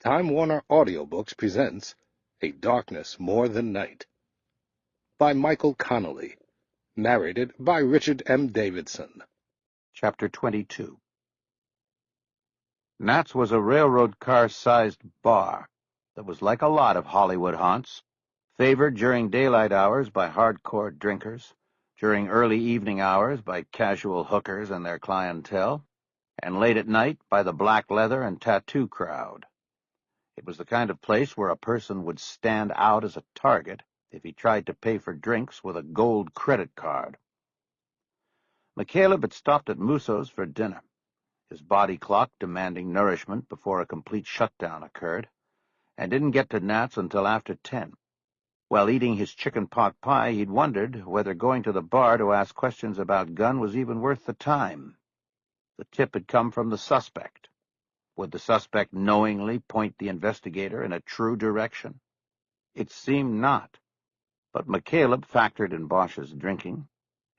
Time Warner Audiobooks presents A Darkness More Than Night by Michael Connelly, narrated by Richard M. Davidson. Chapter 22. Nat's was a railroad car-sized bar that was like a lot of Hollywood haunts, favored during daylight hours by hardcore drinkers, during early evening hours by casual hookers and their clientele, and late at night by the black leather and tattoo crowd. It was the kind of place where a person would stand out as a target if he tried to pay for drinks with a gold credit card. McCaleb had stopped at Musso's for dinner, his body clock demanding nourishment before a complete shutdown occurred, and didn't get to Nat's until after 10. While eating his chicken pot pie, he'd wondered whether going to the bar to ask questions about Gunn was even worth the time. The tip had come from the suspect. Would the suspect knowingly point the investigator in a true direction? It seemed not, but McCaleb factored in Bosch's drinking,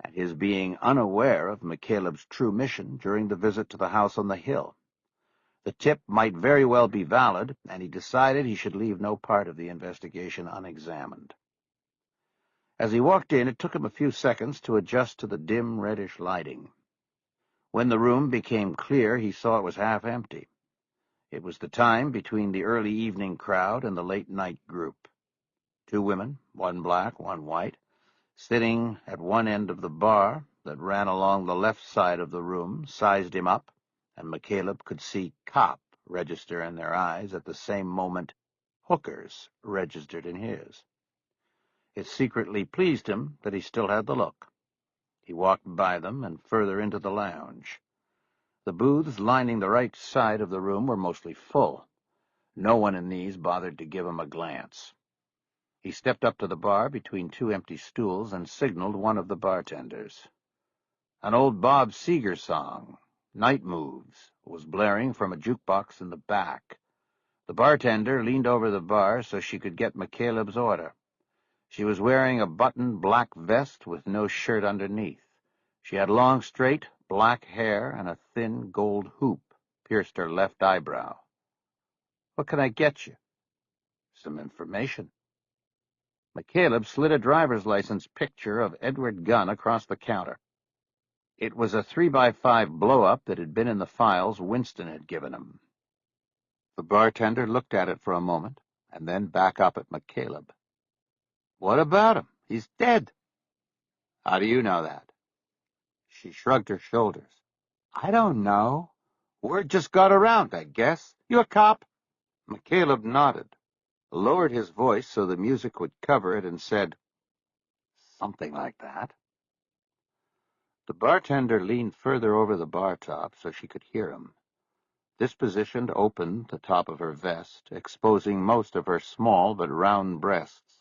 and his being unaware of McCaleb's true mission during the visit to the house on the hill. The tip might very well be valid, and he decided he should leave no part of the investigation unexamined. As he walked in, it took him a few seconds to adjust to the dim, reddish lighting. When the room became clear, he saw it was half empty. It was the time between the early evening crowd and the late-night group. 2 women, one black, one white, sitting at one end of the bar that ran along the left side of the room, sized him up, and McCaleb could see cop register in their eyes at the same moment hookers registered in his. It secretly pleased him that he still had the look. He walked by them and further into the lounge. The booths lining the right side of the room were mostly full. No one in these bothered to give him a glance. He stepped up to the bar between 2 empty stools and signaled one of the bartenders. An old Bob Seger song, Night Moves, was blaring from a jukebox in the back. The bartender leaned over the bar so she could get McCaleb's order. She was wearing a buttoned black vest with no shirt underneath. She had long, straight, black hair, and a thin gold hoop pierced her left eyebrow. "What can I get you?" "Some information." McCaleb slid a driver's license picture of Edward Gunn across the counter. It was a 3x5 blow-up that had been in the files Winston had given him. The bartender looked at it for a moment, and then back up at McCaleb. "What about him? He's dead." "How do you know that?" She shrugged her shoulders. "I don't know. Word just got around, I guess. You a cop?" McCaleb nodded, lowered his voice so the music would cover it, and said, "Something like that." The bartender leaned further over the bar top so she could hear him. This position opened the top of her vest, exposing most of her small but round breasts.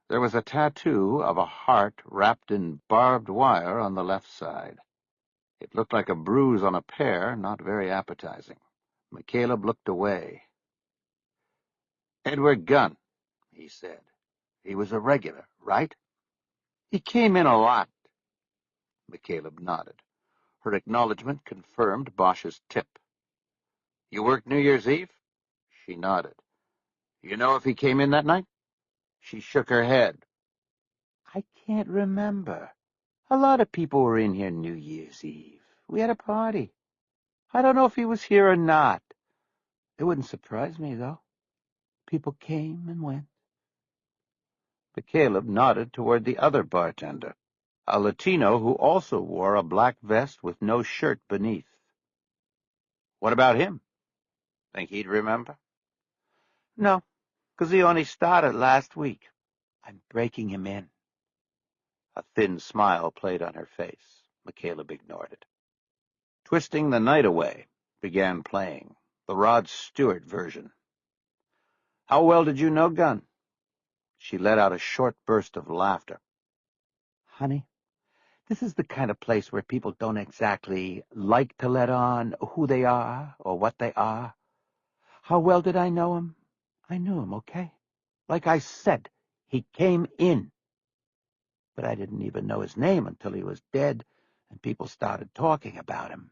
There was a tattoo of a heart wrapped in barbed wire on the left side. It looked like a bruise on a pear, not very appetizing. McCaleb looked away. "Edward Gunn," he said. "He was a regular, right?" "He came in a lot." McCaleb nodded. Her acknowledgment confirmed Bosch's tip. "You worked New Year's Eve?" She nodded. "You know if he came in that night?" She shook her head. "I can't remember. A lot of people were in here New Year's Eve. We had a party. I don't know if he was here or not. It wouldn't surprise me, though. People came and went." McCaleb nodded toward the other bartender, a Latino who also wore a black vest with no shirt beneath. "What about him? Think he'd remember?" "No, 'cause he only started last week. I'm breaking him in." A thin smile played on her face. McCaleb ignored it. Twisting the Night Away began playing, the Rod Stewart version. "How well did you know Gunn?" She let out a short burst of laughter. "Honey, this is the kind of place where people don't exactly like to let on who they are or what they are. How well did I know him? I knew him, okay? Like I said, he came in. But I didn't even know his name until he was dead and people started talking about him.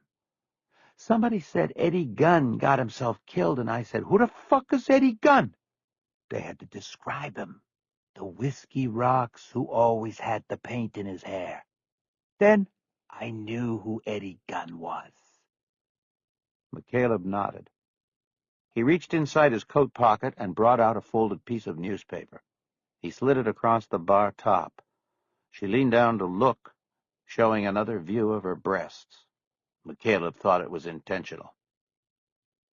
Somebody said Eddie Gunn got himself killed, and I said, who the fuck is Eddie Gunn? They had to describe him. The whiskey rocks who always had the paint in his hair. Then I knew who Eddie Gunn was. McCaleb nodded. He reached inside his coat pocket and brought out a folded piece of newspaper. He slid it across the bar top. She leaned down to look, showing another view of her breasts. McCaleb thought it was intentional.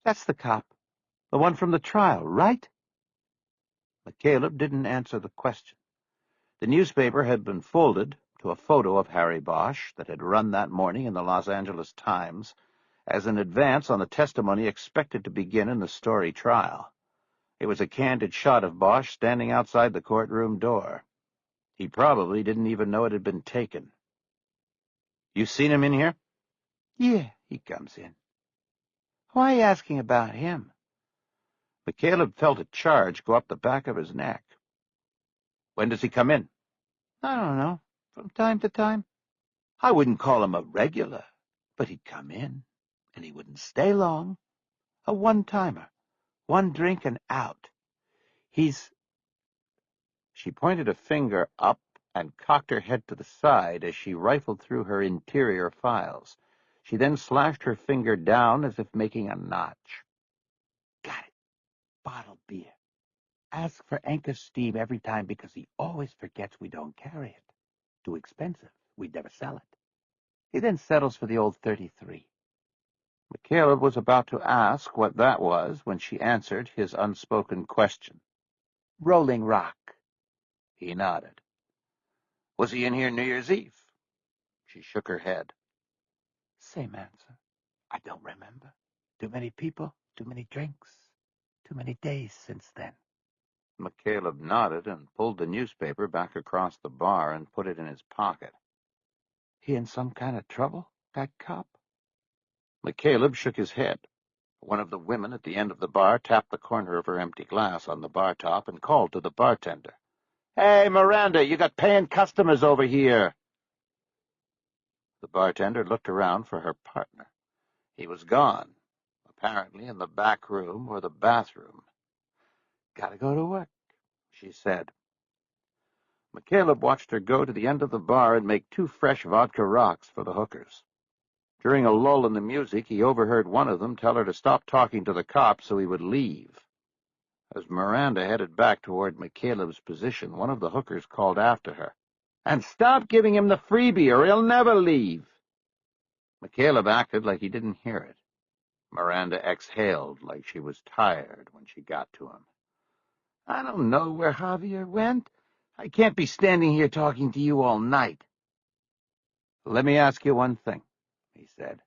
That's the cop. The one from the trial, right? McCaleb didn't answer the question. The newspaper had been folded to a photo of Harry Bosch that had run that morning in the Los Angeles Times as an advance on the testimony expected to begin in the Story trial. It was a candid shot of Bosch standing outside the courtroom door. He probably didn't even know it had been taken. You seen him in here? Yeah, he comes in. Why are you asking about him? McCaleb felt a charge go up the back of his neck. When does he come in? I don't know. From time to time. I wouldn't call him a regular, but he'd come in, and he wouldn't stay long. A one-timer. One drink and out. She pointed a finger up and cocked her head to the side as she rifled through her interior files. She then slashed her finger down as if making a notch. Got it. Bottled beer. Ask for Anchor Steam every time because he always forgets we don't carry it. Too expensive. We'd never sell it. He then settles for the old 33. McCaleb was about to ask what that was when she answered his unspoken question. Rolling Rock. He nodded. Was he in here New Year's Eve? She shook her head. Same answer. I don't remember. Too many people, too many drinks, too many days since then. McCaleb nodded and pulled the newspaper back across the bar and put it in his pocket. He in some kind of trouble, that cop? McCaleb shook his head. One of the women at the end of the bar tapped the corner of her empty glass on the bar top and called to the bartender. Hey, Miranda, you got paying customers over here. The bartender looked around for her partner. He was gone, apparently in the back room or the bathroom. Gotta go to work, she said. McCaleb watched her go to the end of the bar and make 2 fresh vodka rocks for the hookers. During a lull in the music, he overheard one of them tell her to stop talking to the cop so he would leave. As Miranda headed back toward McCaleb's position, one of the hookers called after her. And stop giving him the freebie or he'll never leave. McCaleb acted like he didn't hear it. Miranda exhaled like she was tired when she got to him. I don't know where Javier went. I can't be standing here talking to you all night. Let me ask you one thing, he said.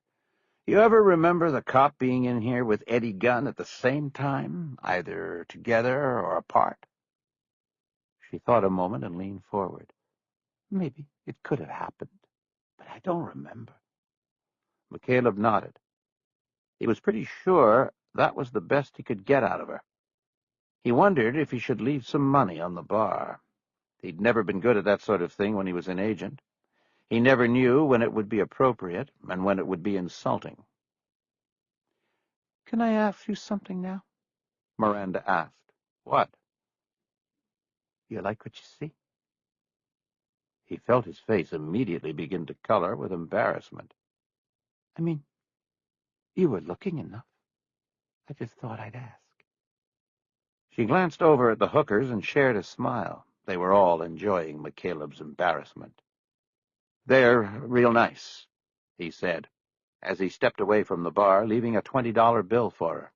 You ever remember the cop being in here with Eddie Gunn at the same time, either together or apart? She thought a moment and leaned forward. Maybe it could have happened, but I don't remember. McCaleb nodded. He was pretty sure that was the best he could get out of her. He wondered if he should leave some money on the bar. He'd never been good at that sort of thing when he was an agent. He never knew when it would be appropriate and when it would be insulting. Can I ask you something now? Miranda asked. What? You like what you see? He felt his face immediately begin to color with embarrassment. I mean, you were looking enough. I just thought I'd ask. She glanced over at the hookers and shared a smile. They were all enjoying McCaleb's embarrassment. They're real nice, he said, as he stepped away from the bar, leaving a $20 bill for her.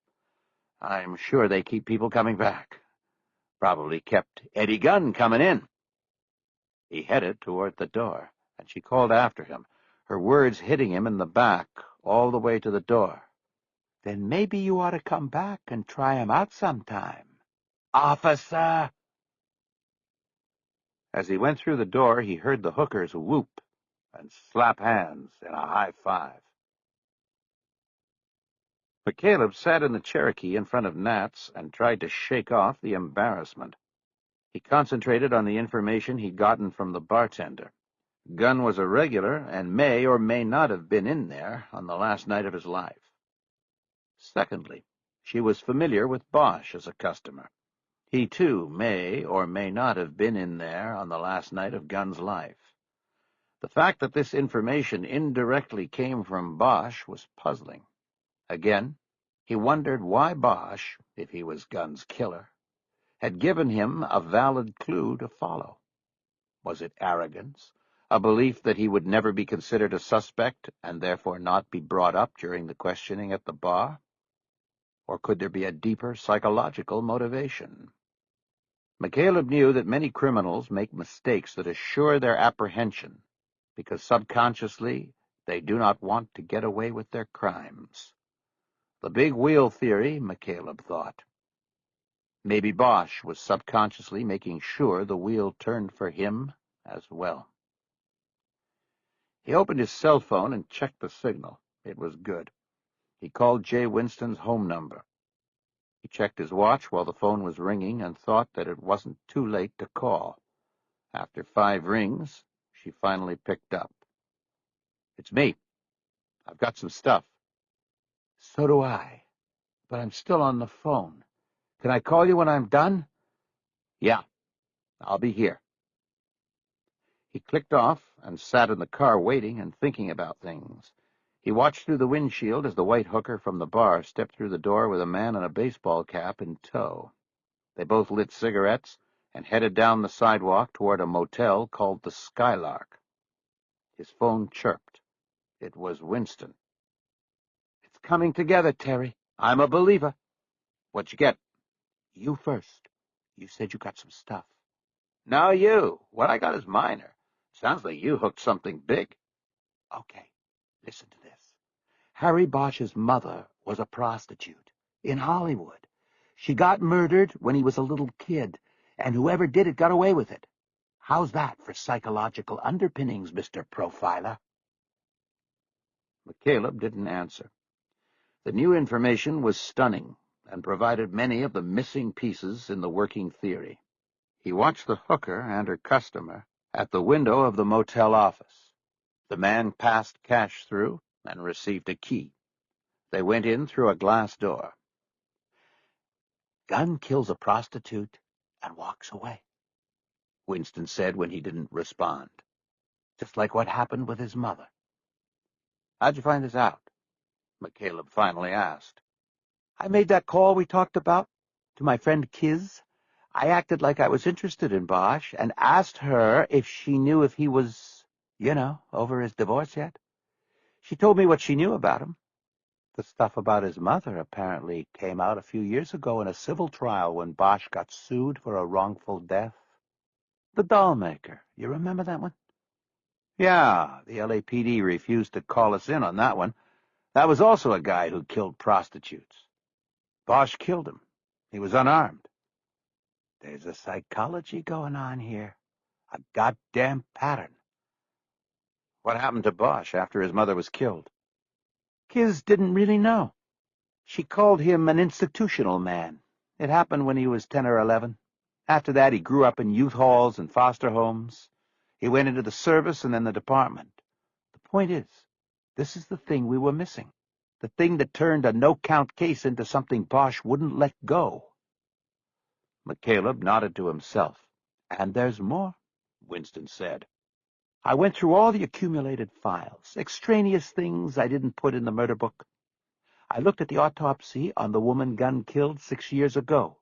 I'm sure they keep people coming back. Probably kept Eddie Gunn coming in. He headed toward the door, and she called after him, her words hitting him in the back all the way to the door. Then maybe you ought to come back and try him out sometime. Officer! As he went through the door, he heard the hookers whoop and slap hands in a high five. McCaleb sat in the Cherokee in front of Nat's and tried to shake off the embarrassment. He concentrated on the information he'd gotten from the bartender. Gunn was a regular and may or may not have been in there on the last night of his life. Secondly, she was familiar with Bosch as a customer. He, too, may or may not have been in there on the last night of Gunn's life. The fact that this information indirectly came from Bosch was puzzling. Again, he wondered why Bosch, if he was Gunn's killer, had given him a valid clue to follow. Was it arrogance, a belief that he would never be considered a suspect and therefore not be brought up during the questioning at the bar? Or could there be a deeper psychological motivation? McCaleb knew that many criminals make mistakes that assure their apprehension because subconsciously they do not want to get away with their crimes. The big wheel theory, McCaleb thought. Maybe Bosch was subconsciously making sure the wheel turned for him as well. He opened his cell phone and checked the signal. It was good. He called Jay Winston's home number. He checked his watch while the phone was ringing and thought that it wasn't too late to call. After 5 rings, she finally picked up. "It's me. I've got some stuff." "So do I, but I'm still on the phone. Can I call you when I'm done?" "Yeah, I'll be here." He clicked off and sat in the car waiting and thinking about things. He watched through the windshield as the white hooker from the bar stepped through the door with a man in a baseball cap in tow. They both lit cigarettes and headed down the sidewalk toward a motel called the Skylark. His phone chirped. It was Winston. "It's coming together, Terry. I'm a believer." "What'd you get?" "You first. You said you got some stuff." "No, you. What I got is minor. Sounds like you hooked something big." "Okay, listen to this. Harry Bosch's mother was a prostitute in Hollywood. She got murdered when he was a little kid, and whoever did it got away with it. How's that for psychological underpinnings, Mr. Profiler?" McCaleb didn't answer. The new information was stunning and provided many of the missing pieces in the working theory. He watched the hooker and her customer at the window of the motel office. The man passed cash through and received a key. They went in through a glass door. "Gunn kills a prostitute and walks away," Winston said when he didn't respond. "Just like what happened with his mother." "How'd you find this out?" McCaleb finally asked. "I made that call we talked about to my friend Kiz. I acted like I was interested in Bosch and asked her if she knew if he was, over his divorce yet. She told me what she knew about him. The stuff about his mother apparently came out a few years ago in a civil trial when Bosch got sued for a wrongful death. The doll maker. You remember that one?" "Yeah, the LAPD refused to call us in on that one. That was also a guy who killed prostitutes. Bosch killed him. He was unarmed." There's a psychology going on here. A goddamn pattern. "What happened to Bosch after his mother was killed?" Kiz didn't really know. She called him an institutional man. It happened when he was 10 or 11. After that, he grew up in youth halls and foster homes. He went into the service and then the department. The point is, this is the thing we were missing. The thing that turned a no-count case into something Bosch wouldn't let go. McCaleb nodded to himself. "And there's more," Winston said. "I went through all the accumulated files, extraneous things I didn't put in the murder book. I looked at the autopsy on the woman Gunn killed 6 years ago.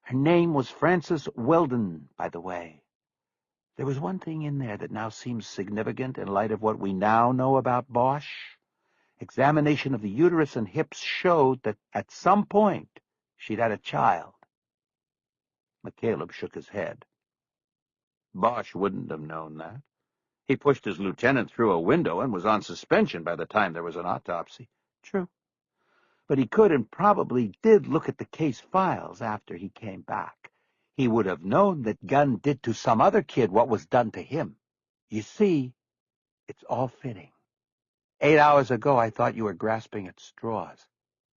Her name was Frances Weldon, by the way. There was one thing in there that now seems significant in light of what we now know about Bosch. Examination of the uterus and hips showed that at some point she'd had a child." McCaleb shook his head. Bosch wouldn't have known that. He pushed his lieutenant through a window and was on suspension by the time there was an autopsy. True. But he could and probably did look at the case files after he came back. He would have known that Gunn did to some other kid what was done to him. You see, it's all fitting. 8 hours ago, I thought you were grasping at straws.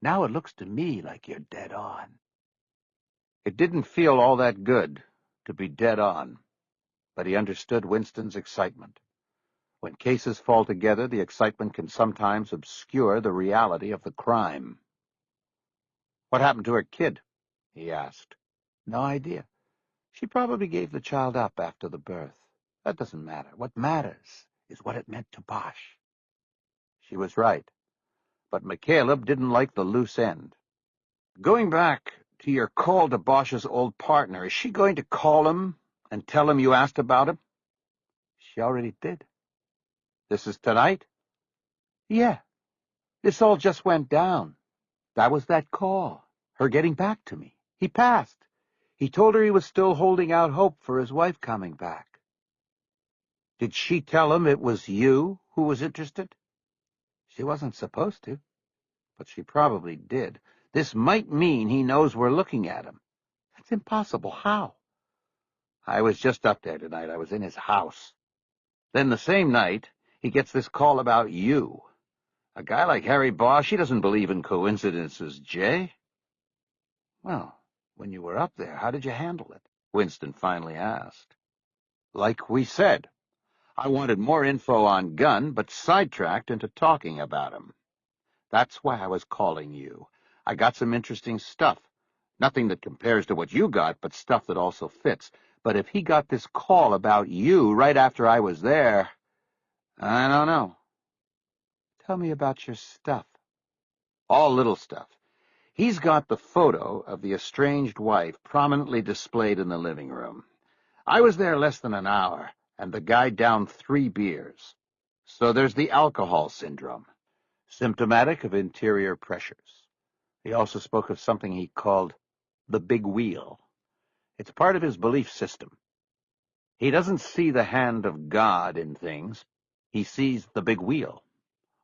Now it looks to me like you're dead on. It didn't feel all that good to be dead on, but he understood Winston's excitement. When cases fall together, the excitement can sometimes obscure the reality of the crime. What happened to her kid? He asked. No idea. She probably gave the child up after the birth. That doesn't matter. What matters is what it meant to Bosch. She was right, but McCaleb didn't like the loose end. Going back to your call to Bosch's old partner, is she going to call him and tell him you asked about him? She already did. This is tonight? Yeah. This all just went down. That was that call, her getting back to me. He passed. He told her he was still holding out hope for his wife coming back. Did she tell him it was you who was interested? She wasn't supposed to, but she probably did. This might mean he knows we're looking at him. That's impossible. How? I was just up there tonight. I was in his house. Then the same night, he gets this call about you. A guy like Harry Bosch, he doesn't believe in coincidences, Jay. Well, when you were up there, how did you handle it? Winston finally asked. Like we said, I wanted more info on Gunn, but sidetracked into talking about him. That's why I was calling you. I got some interesting stuff. Nothing that compares to what you got, but stuff that also fits. But if he got this call about you right after I was there, I don't know. Tell me about your stuff. All little stuff. He's got the photo of the estranged wife prominently displayed in the living room. I was there less than an hour, and the guy downed 3 beers. So there's the alcohol syndrome, symptomatic of interior pressures. He also spoke of something he called the big wheel. It's part of his belief system. He doesn't see the hand of God in things. He sees the big wheel.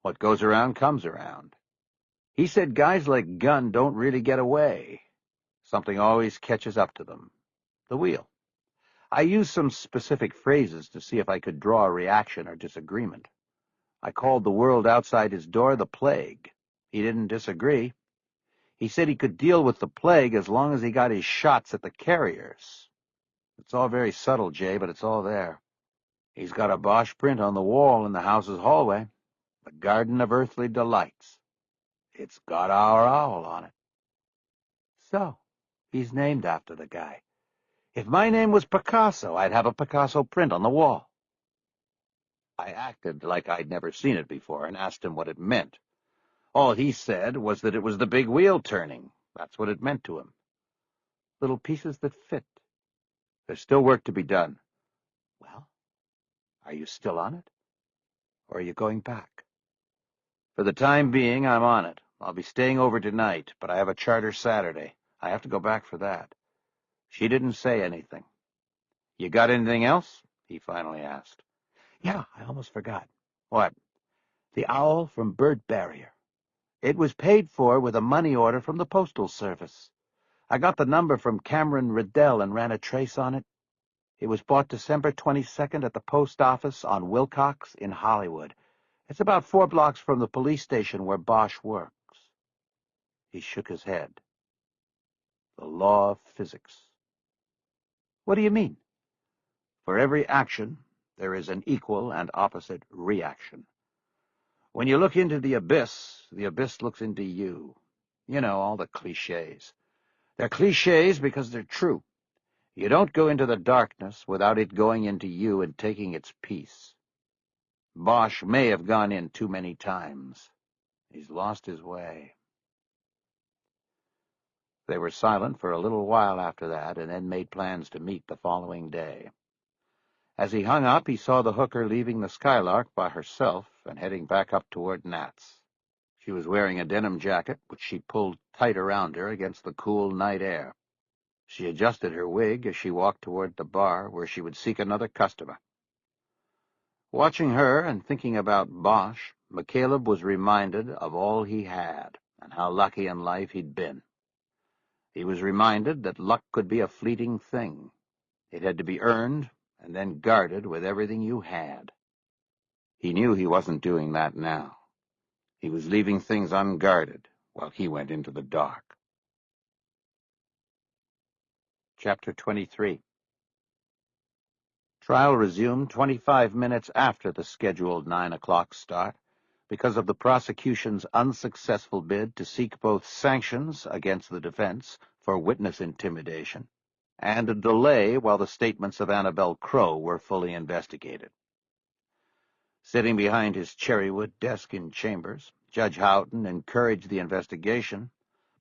What goes around comes around. He said guys like Gunn don't really get away. Something always catches up to them. The wheel. I used some specific phrases to see if I could draw a reaction or disagreement. I called the world outside his door the plague. He didn't disagree. He said he could deal with the plague as long as he got his shots at the carriers. It's all very subtle, Jay, but it's all there. He's got a Bosch print on the wall in the house's hallway. The Garden of Earthly Delights. It's got our owl on it. So, he's named after the guy. If my name was Picasso, I'd have a Picasso print on the wall. I acted like I'd never seen it before and asked him what it meant. All he said was that it was the big wheel turning. That's what it meant to him. Little pieces that fit. There's still work to be done. Well, are you still on it? Or are you going back? For the time being, I'm on it. I'll be staying over tonight, but I have a charter Saturday. I have to go back for that. She didn't say anything. You got anything else? He finally asked. Yeah, I almost forgot. What? The owl from Bird Barrier. It was paid for with a money order from the Postal Service. I got the number from Cameron Riddell and ran a trace on it. It was bought December 22nd at the post office on Wilcox in Hollywood. It's about 4 blocks from the police station where Bosch works. He shook his head. The law of physics. What do you mean? For every action, there is an equal and opposite reaction. When you look into the abyss looks into you. You know, all the cliches. They're cliches because they're true. You don't go into the darkness without it going into you and taking its piece. Bosch may have gone in too many times. He's lost his way. They were silent for a little while after that, and then made plans to meet the following day. As he hung up, he saw the hooker leaving the Skylark by herself and heading back up toward Nat's. She was wearing a denim jacket, which she pulled tight around her against the cool night air. She adjusted her wig as she walked toward the bar, where she would seek another customer. Watching her and thinking about Bosch, McCaleb was reminded of all he had and how lucky in life he'd been. He was reminded that luck could be a fleeting thing. It had to be earned and then guarded with everything you had. He knew he wasn't doing that now. He was leaving things unguarded while he went into the dark. Chapter 23. Trial resumed 25 minutes after the scheduled 9 o'clock start, because of the prosecution's unsuccessful bid to seek both sanctions against the defense for witness intimidation and a delay while the statements of Annabelle Crowe were fully investigated. Sitting behind his cherrywood desk in chambers, Judge Houghton encouraged the investigation,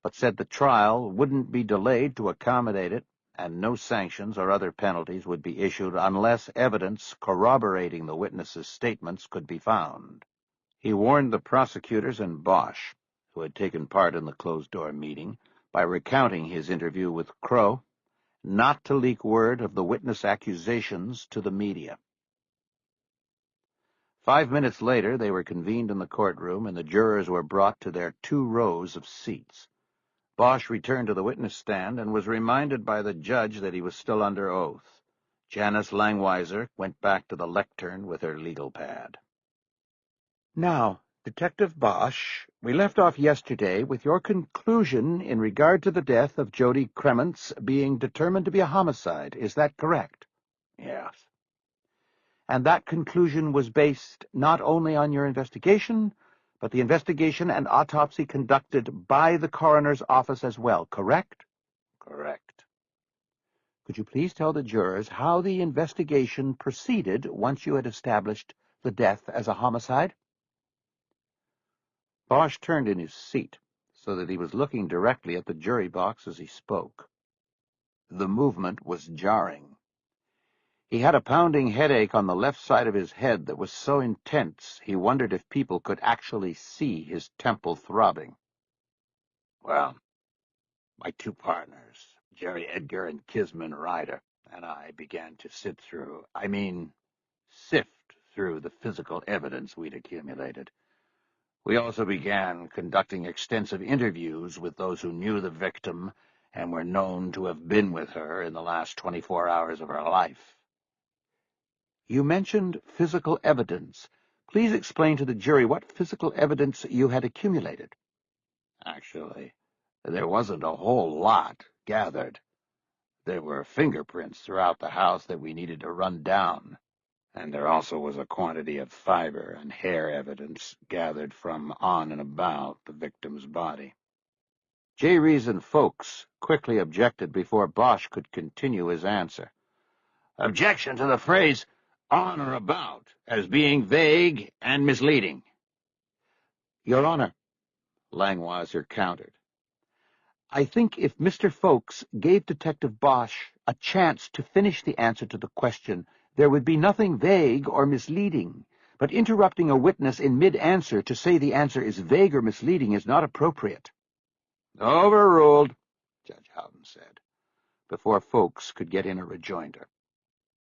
but said the trial wouldn't be delayed to accommodate it, and no sanctions or other penalties would be issued unless evidence corroborating the witnesses' statements could be found. He warned the prosecutors and Bosch, who had taken part in the closed-door meeting, by recounting his interview with Crowe, not to leak word of the witness accusations to the media. 5 minutes later, they were convened in the courtroom, and the jurors were brought to their 2 rows of seats. Bosch returned to the witness stand and was reminded by the judge that he was still under oath. Janice Langweiser went back to the lectern with her legal pad. "Now, Detective Bosch, we left off yesterday with your conclusion in regard to the death of Jody Kremens being determined to be a homicide. Is that correct?" "Yes." "And that conclusion was based not only on your investigation, but the investigation and autopsy conducted by the coroner's office as well, correct?" "Correct." "Could you please tell the jurors how the investigation proceeded once you had established the death as a homicide?" Bosch turned in his seat so that he was looking directly at the jury box as he spoke. The movement was jarring. He had a pounding headache on the left side of his head that was so intense he wondered if people could actually see his temple throbbing. "Well, my 2 partners, Jerry Edgar and Kisman Ryder, and I began to sift through the physical evidence we'd accumulated. We also began conducting extensive interviews with those who knew the victim and were known to have been with her in the last 24 hours of her life." "You mentioned physical evidence. Please explain to the jury what physical evidence you had accumulated." "Actually, there wasn't a whole lot gathered. There were fingerprints throughout the house that we needed to run down. And there also was a quantity of fiber and hair evidence gathered from on and about the victim's body." J. Reason Folks quickly objected before Bosch could continue his answer. "Objection to the phrase on or about as being vague and misleading." "Your Honor," Langweiser countered, "I think if Mr. Folks gave Detective Bosch a chance to finish the answer to the question, there would be nothing vague or misleading. But interrupting a witness in mid-answer to say the answer is vague or misleading is not appropriate." "Overruled," Judge Houghton said, before Folks could get in a rejoinder.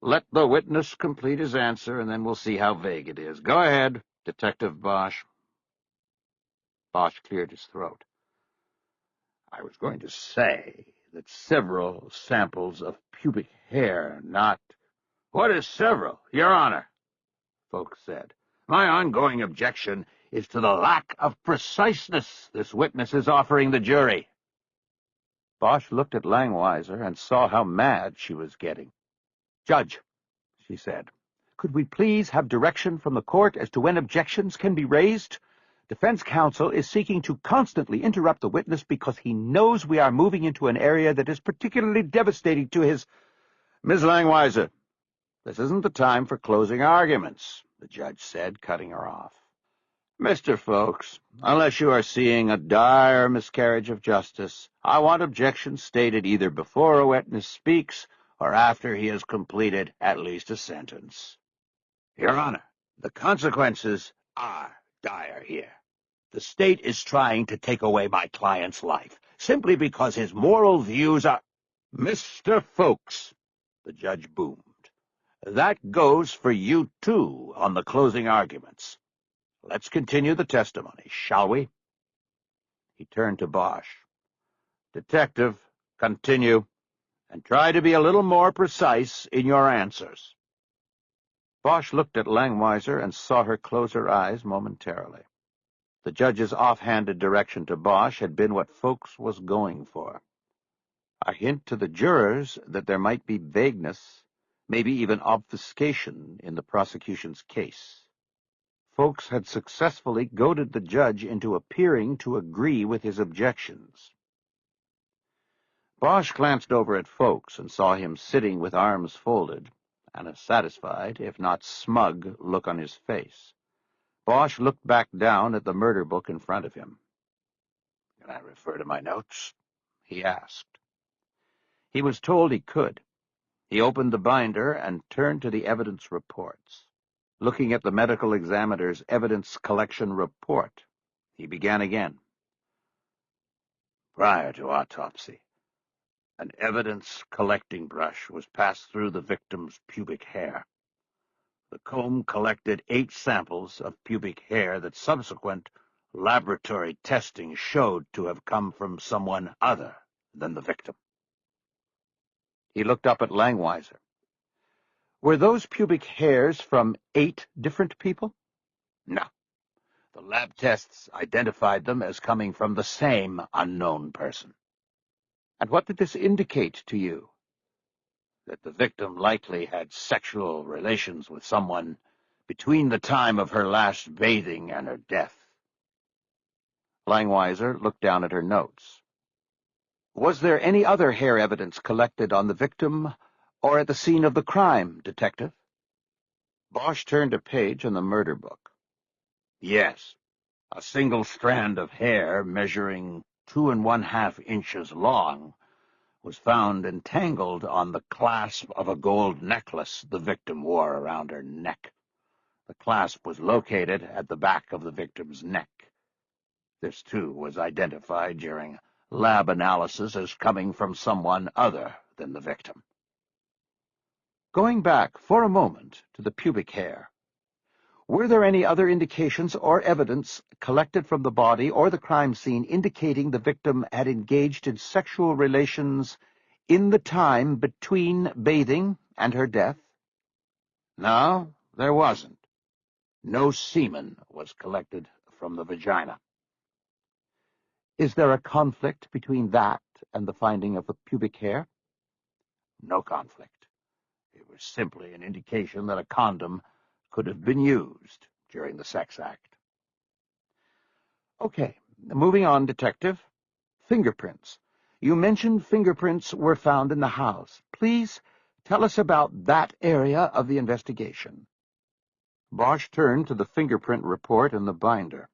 "Let the witness complete his answer, and then we'll see how vague it is. Go ahead, Detective Bosch." Bosch cleared his throat. "I was going to say that several samples of pubic hair not—" "What is several, Your Honor?" Folks said. "My ongoing objection is to the lack of preciseness this witness is offering the jury." Bosch looked at Langweiser and saw how mad she was getting. "Judge," she said, "could we please have direction from the court as to when objections can be raised? Defense counsel is seeking to constantly interrupt the witness because he knows we are moving into an area that is particularly devastating to his—" "Miss Langweiser, this isn't the time for closing arguments," the judge said, cutting her off. "Mr. Folks, unless you are seeing a dire miscarriage of justice, I want objections stated either before a witness speaks or after he has completed at least a sentence." "Your Honor, the consequences are dire here. The state is trying to take away my client's life simply because his moral views are—" "Mr. Folks," the judge boomed, "that goes for you, too, on the closing arguments. Let's continue the testimony, shall we?" He turned to Bosch. "Detective, continue, and try to be a little more precise in your answers." Bosch looked at Langweiser and saw her close her eyes momentarily. The judge's offhanded direction to Bosch had been what Folks was going for. A hint to the jurors that there might be vagueness, maybe even obfuscation, in the prosecution's case. Folks had successfully goaded the judge into appearing to agree with his objections. Bosch glanced over at Folks and saw him sitting with arms folded and a satisfied, if not smug, look on his face. Bosch looked back down at the murder book in front of him. "Can I refer to my notes?" he asked. He was told he could. He opened the binder and turned to the evidence reports. Looking at the medical examiner's evidence collection report, he began again. Prior to autopsy, an evidence-collecting brush was passed through the victim's pubic hair. The comb collected 8 samples of pubic hair that subsequent laboratory testing showed to have come from someone other than the victim. He looked up at Langweiser. Were those pubic hairs from 8 different people? No. The lab tests identified them as coming from the same unknown person. And what did this indicate to you? That the victim likely had sexual relations with someone between the time of her last bathing and her death. Langweiser looked down at her notes. Was there any other hair evidence collected on the victim or at the scene of the crime, Detective? Bosch turned a page in the murder book. Yes, a single strand of hair measuring 2 1/2 inches long was found entangled on the clasp of a gold necklace the victim wore around her neck. The clasp was located at the back of the victim's neck. This, too, was identified during lab analysis as coming from someone other than the victim. Going back for a moment to the pubic hair, were there any other indications or evidence collected from the body or the crime scene indicating the victim had engaged in sexual relations in the time between bathing and her death? No, there wasn't. No semen was collected from the vagina. Is there a conflict between that and the finding of the pubic hair? No conflict. It was simply an indication that a condom could have been used during the sex act. Okay, moving on, Detective. Fingerprints. You mentioned fingerprints were found in the house. Please tell us about that area of the investigation. Bosch turned to the fingerprint report in the binder.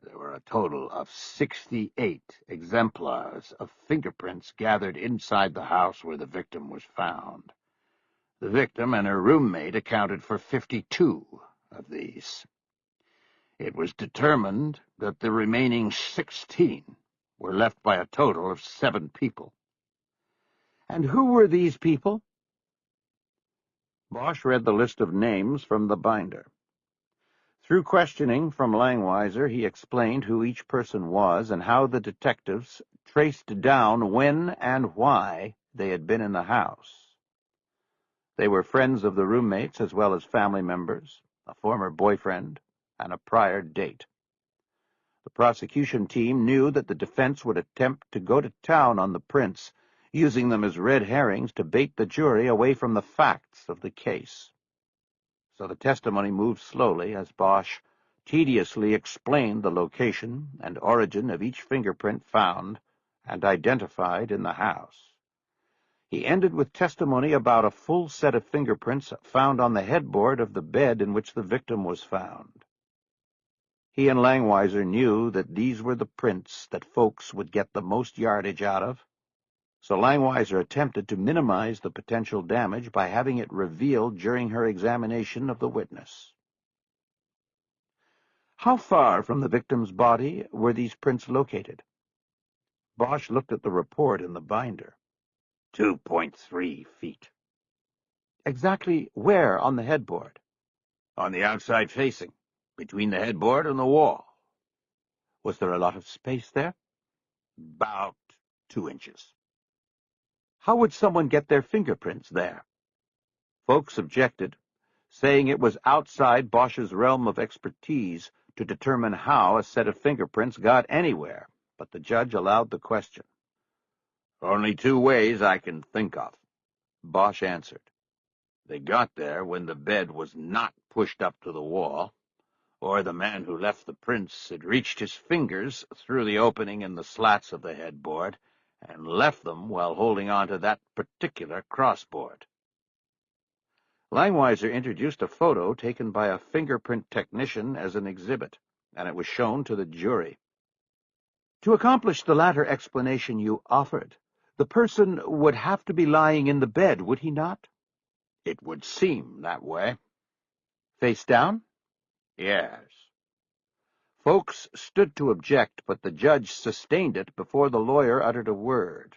There were a total of 68 exemplars of fingerprints gathered inside the house where the victim was found. The victim and her roommate accounted for 52 of these. It was determined that the remaining 16 were left by a total of 7 people. And who were these people? Bosch read the list of names from the binder. Through questioning from Langweiser, he explained who each person was and how the detectives traced down when and why they had been in the house. They were friends of the roommates as well as family members, a former boyfriend, and a prior date. The prosecution team knew that the defense would attempt to go to town on the prints, using them as red herrings to bait the jury away from the facts of the case. So the testimony moved slowly as Bosch tediously explained the location and origin of each fingerprint found and identified in the house. He ended with testimony about a full set of fingerprints found on the headboard of the bed in which the victim was found. He and Langweiser knew that these were the prints that folks would get the most yardage out of, so Langweiser attempted to minimize the potential damage by having it revealed during her examination of the witness. How far from the victim's body were these prints located? Bosch looked at the report in the binder. 2.3 feet. Exactly where on the headboard? On the outside facing, between the headboard and the wall. Was there a lot of space there? About 2 inches. How would someone get their fingerprints there? Folks objected, saying it was outside Bosch's realm of expertise to determine how a set of fingerprints got anywhere, but the judge allowed the question. Only 2 ways I can think of, Bosch answered. They got there when the bed was not pushed up to the wall, or the man who left the prints had reached his fingers through the opening in the slats of the headboard and left them while holding on to that particular crossboard. Langweiser introduced a photo taken by a fingerprint technician as an exhibit, and it was shown to the jury. To accomplish the latter explanation you offered, the person would have to be lying in the bed, would he not? It would seem that way. Face down? Yes. Folks stood to object, but the judge sustained it before the lawyer uttered a word.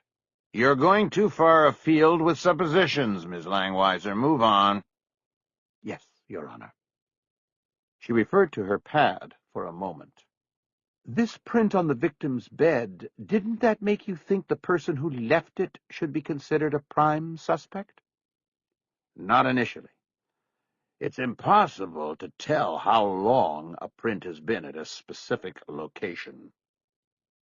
You're going too far afield with suppositions, Miss Langweiser. Move on. Yes, Your Honor. She referred to her pad for a moment. This print on the victim's bed, didn't that make you think the person who left it should be considered a prime suspect? Not initially. It's impossible to tell how long a print has been at a specific location.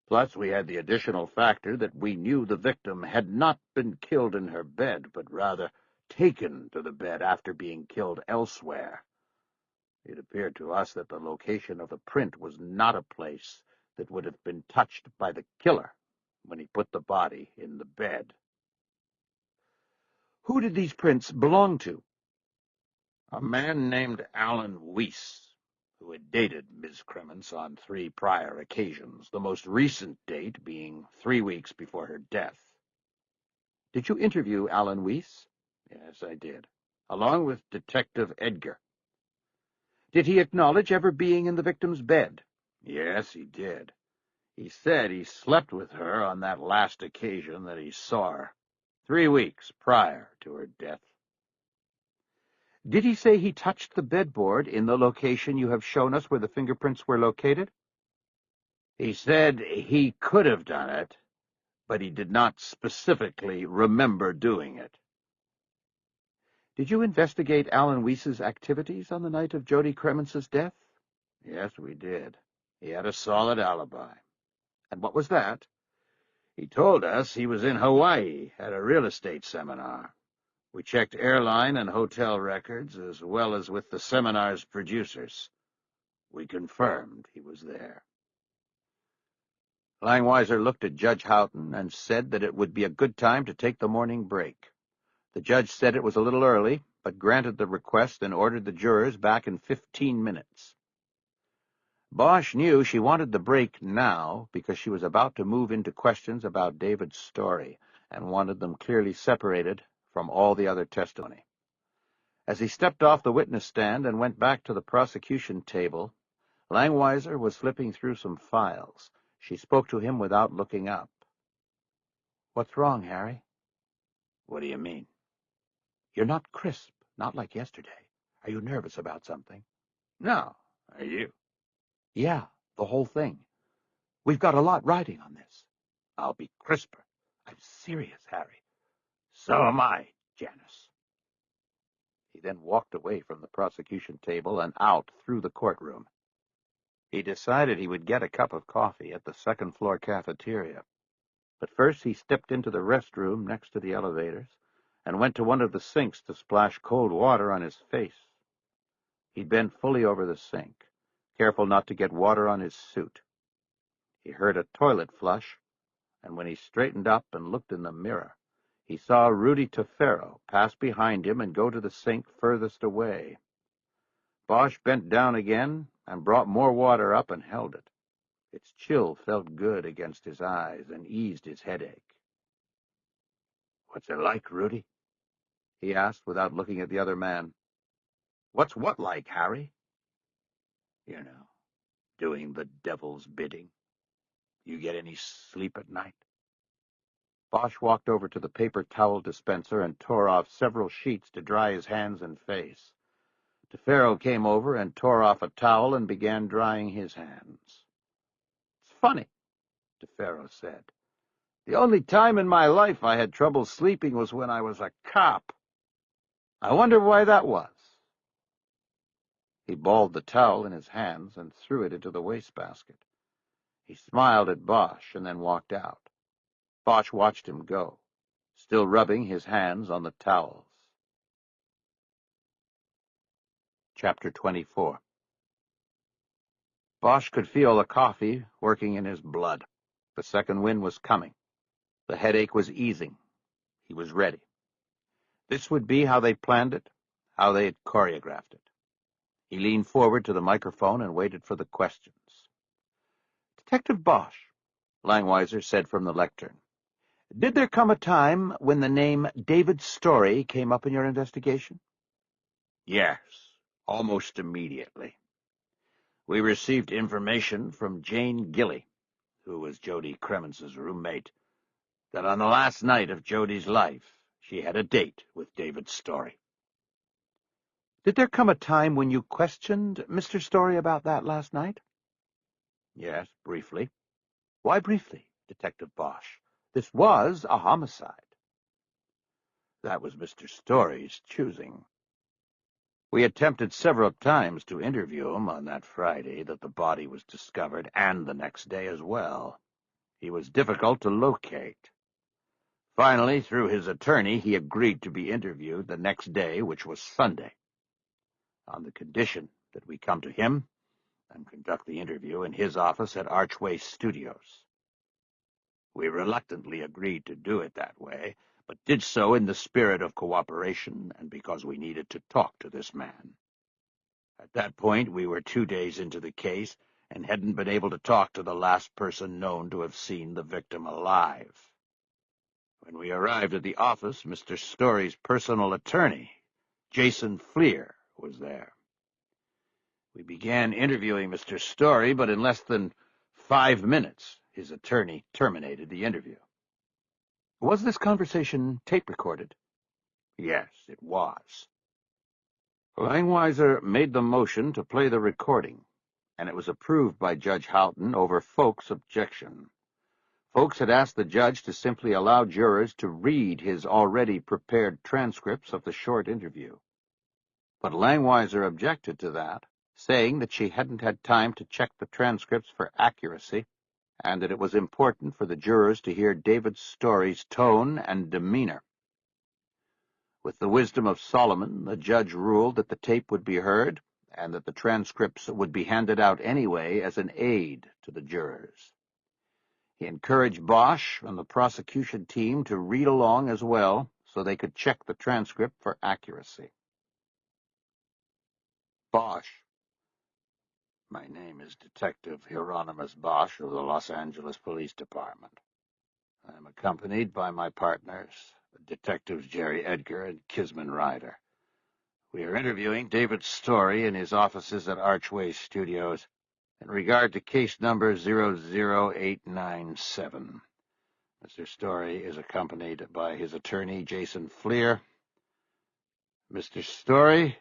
Plus, we had the additional factor that we knew the victim had not been killed in her bed, but rather taken to the bed after being killed elsewhere. It appeared to us that the location of the print was not a place that would have been touched by the killer when he put the body in the bed. Who did these prints belong to? A man named Alan Weiss, who had dated Miss Crements on 3 prior occasions, the most recent date being 3 weeks before her death. Did you interview Alan Weiss? Yes, I did, along with Detective Edgar. Did he acknowledge ever being in the victim's bed? Yes, he did. He said he slept with her on that last occasion that he saw her, 3 weeks prior to her death. Did he say he touched the bedboard in the location you have shown us where the fingerprints were located? He said he could have done it, but he did not specifically remember doing it. Did you investigate Alan Weiss's activities on the night of Jody Crements' death? Yes, we did. He had a solid alibi. And what was that? He told us he was in Hawaii at a real estate seminar. We checked airline and hotel records, as well as with the seminar's producers. We confirmed he was there. Langweiser looked at Judge Houghton and said that it would be a good time to take the morning break. The judge said it was a little early, but granted the request and ordered the jurors back in 15 minutes. Bosch knew she wanted the break now because she was about to move into questions about David's story and wanted them clearly separated from all the other testimony. As he stepped off the witness stand and went back to the prosecution table, Langweiser was flipping through some files. She spoke to him without looking up. What's wrong, Harry? What do you mean? You're not crisp, not like yesterday. Are you nervous about something? No. Are you? Yeah, the whole thing. We've got a lot riding on this. I'll be crisper. I'm serious, Harry. So am I, Janice. He then walked away from the prosecution table and out through the courtroom. He decided he would get a cup of coffee at the second-floor cafeteria. But first he stepped into the restroom next to the elevators and went to one of the sinks to splash cold water on his face. He bent fully over the sink, careful not to get water on his suit. He heard a toilet flush, and when he straightened up and looked in the mirror, he saw Rudy Tefero pass behind him and go to the sink furthest away. Bosch bent down again and brought more water up and held it. Its chill felt good against his eyes and eased his headache. "What's it like, Rudy?" he asked without looking at the other man. "What's what like, Harry?" "You know, doing the devil's bidding. You get any sleep at night?" Bosch walked over to the paper towel dispenser and tore off several sheets to dry his hands and face. Tefero came over and tore off a towel and began drying his hands. "It's funny," Tefero said. "The only time in my life I had trouble sleeping was when I was a cop. I wonder why that was." He balled the towel in his hands and threw it into the wastebasket. He smiled at Bosch and then walked out. Bosch watched him go, still rubbing his hands on the towels. Chapter 24. Bosch could feel the coffee working in his blood. The second wind was coming. The headache was easing. He was ready. This would be how they planned it, how they had choreographed it. He leaned forward to the microphone and waited for the questions. "Detective Bosch," Langweiser said from the lectern, "did there come a time when the name David Story came up in your investigation?" "Yes, almost immediately. We received information from Jane Gilly, who was Jody Cremence's roommate, that on the last night of Jody's life, she had a date with David Story." "Did there come a time when you questioned Mr. Story about that last night?" "Yes, briefly." "Why briefly, Detective Bosch? This was a homicide." "That was Mr. Story's choosing. We attempted several times to interview him on that Friday that the body was discovered, and the next day as well. He was difficult to locate. Finally, through his attorney, he agreed to be interviewed the next day, which was Sunday, on the condition that we come to him and conduct the interview in his office at Archway Studios. We reluctantly agreed to do it that way, but did so in the spirit of cooperation and because we needed to talk to this man. At that point, we were 2 days into the case and hadn't been able to talk to the last person known to have seen the victim alive. When we arrived at the office, Mr. Story's personal attorney, Jason Fleer, was there. We began interviewing Mr. Story, but in less than 5 minutes, his attorney terminated the interview." "Was this conversation tape-recorded?" "Yes, it was." Langweiser made the motion to play the recording, and it was approved by Judge Houghton over Folk's objection. Folks had asked the judge to simply allow jurors to read his already prepared transcripts of the short interview. But Langweiser objected to that, saying that she hadn't had time to check the transcripts for accuracy, and that it was important for the jurors to hear David Story's tone and demeanor. With the wisdom of Solomon, the judge ruled that the tape would be heard, and that the transcripts would be handed out anyway as an aid to the jurors. He encouraged Bosch and the prosecution team to read along as well, so they could check the transcript for accuracy. "Bosch. My name is Detective Hieronymus Bosch of the Los Angeles Police Department. I am accompanied by my partners, Detectives Jerry Edgar and Kisman Ryder. We are interviewing David Story in his offices at Archway Studios in regard to case number 00897. Mr. Story is accompanied by his attorney, Jason Fleer. Mr. Story,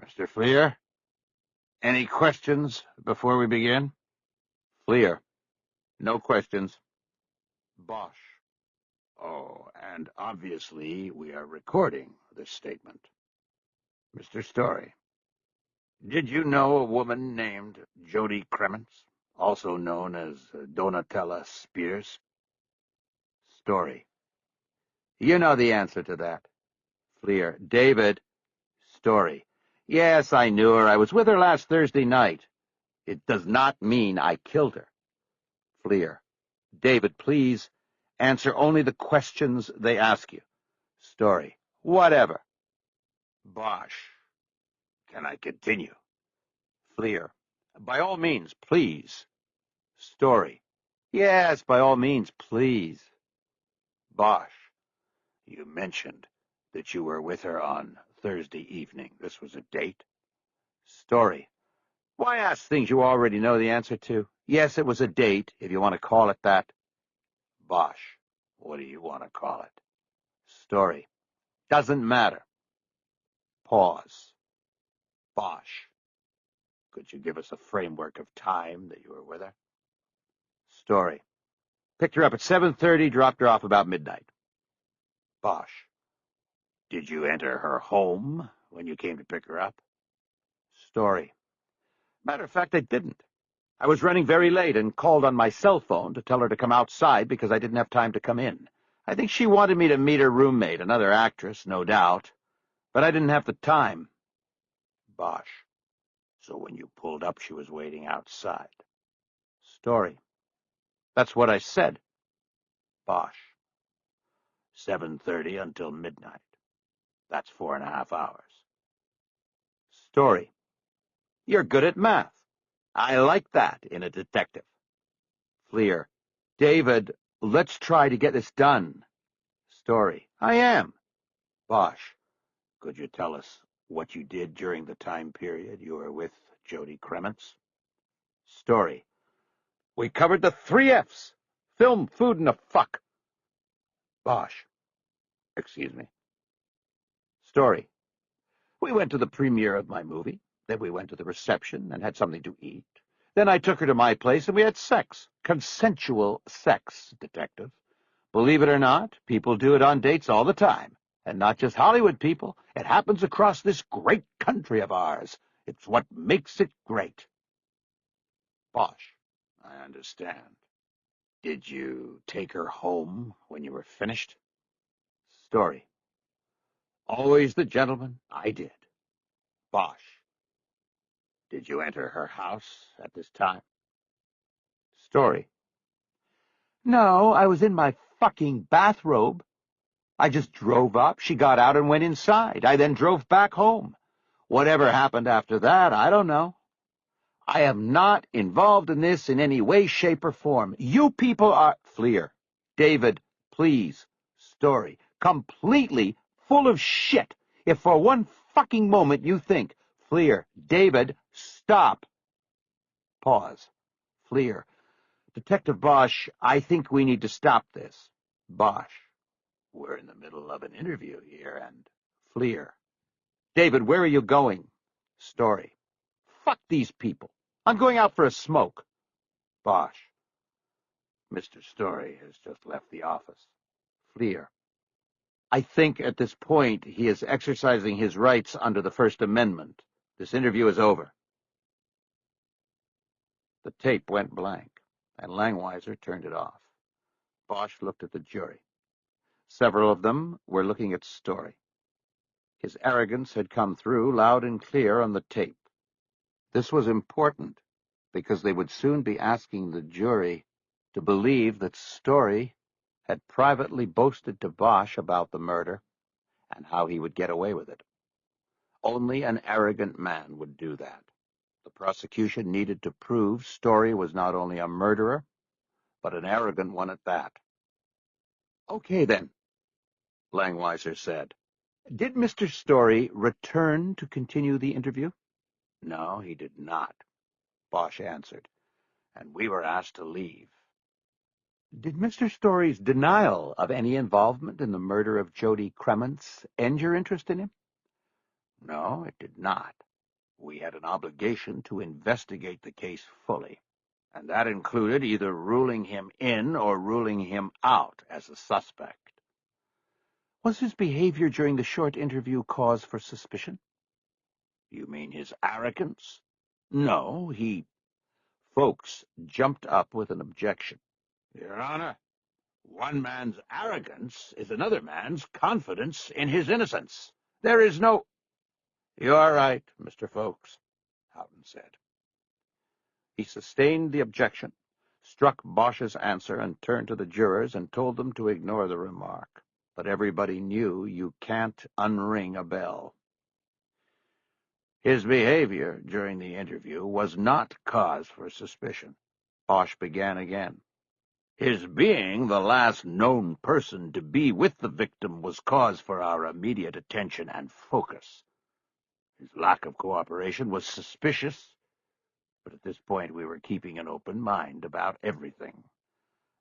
Mr. Fleer, any questions before we begin?" "Fleer, no questions." "Bosch. Oh, and obviously we are recording this statement." "Mr. Story, did you know a woman named Jody Cremence, also known as Donatella Spears?" "Story, you know the answer to that." "Fleer, David." "Story, yes, I knew her. I was with her last Thursday night." "It does not mean I killed her." "Fleer, David, please answer only the questions they ask you." "Story, whatever." "Bosch, can I continue?" "Fleer, by all means, please." "Story, yes, by all means, please." "Bosch, you mentioned that you were with her on Thursday evening. This was a date?" "Story, why ask things you already know the answer to? Yes, it was a date, if you want to call it that." "Bosch, what do you want to call it?" "Story, doesn't matter." Pause. "Bosch, could you give us a framework of time that you were with her?" "Story, picked her up at 7:30, dropped her off about midnight." "Bosch, did you enter her home when you came to pick her up?" "Story, matter of fact, I didn't. I was running very late and called on my cell phone to tell her to come outside because I didn't have time to come in. I think she wanted me to meet her roommate, another actress, no doubt, but I didn't have the time." "Bosch, So when you pulled up, she was waiting outside. Story. That's what I said. Bosch. 7:30 until midnight. That's 4.5 hours. Story. You're good at math. I like that in a detective. Fleer. David, let's try to get this done. Story. I am. Bosch. Could you tell us what you did during the time period you were with Jody Kremens? Story. We covered the 3 Fs. Film, food, and a fuck. Bosch. Excuse me. Story. We went to the premiere of my movie. Then we went to the reception and had something to eat. Then I took her to my place and we had sex. Consensual sex, detective. Believe it or not, people do it on dates all the time. And not just Hollywood people. It happens across this great country of ours. It's what makes it great. Bosch. I understand. Did you take her home when you were finished? Story. Always the gentleman. I did. Bosch. Did you enter her house at this time? Story. No, I was in my fucking bathrobe. I just drove up, she got out and went inside. I then drove back home. Whatever happened after that, I don't know. I am not involved in this in any way, shape, or form. You people are— Fleer. David, please. Story. Completely full of shit. If for one fucking moment you think— Fleer. David, stop. Pause. Fleer. Detective Bosch, I think we need to stop this. Bosch. We're in the middle of an interview here, and— Fleer. David, where are you going? Story. Fuck these people. I'm going out for a smoke. Bosch. Mr. Story has just left the office. Fleer. I think at this point he is exercising his rights under the First Amendment. This interview is over. The tape went blank, and Langweiser turned it off. Bosch looked at the jury. Several of them were looking at Story. His arrogance had come through loud and clear on the tape. This was important, because they would soon be asking the jury to believe that Story had privately boasted to Bosch about the murder and how he would get away with it. Only an arrogant man would do that. The prosecution needed to prove Story was not only a murderer, but an arrogant one at that. Okay, then, Langweiser said. Did Mr. Story return to continue the interview? No, he did not, Bosch answered, and we were asked to leave. Did Mr. Story's denial of any involvement in the murder of Jody Kremens end your interest in him? No, it did not. We had an obligation to investigate the case fully, and that included either ruling him in or ruling him out as a suspect. Was his behavior during the short interview cause for suspicion? You mean his arrogance? No, he— Folks jumped up with an objection. Your Honor, one man's arrogance is another man's confidence in his innocence. There is no— You're right, Mr. Folks, Houghton said. He sustained the objection, struck Bosch's answer, and turned to the jurors and told them to ignore the remark. But everybody knew you can't unring a bell. His behavior during the interview was not cause for suspicion. Bosch began again. His being the last known person to be with the victim was cause for our immediate attention and focus. His lack of cooperation was suspicious, but at this point we were keeping an open mind about everything.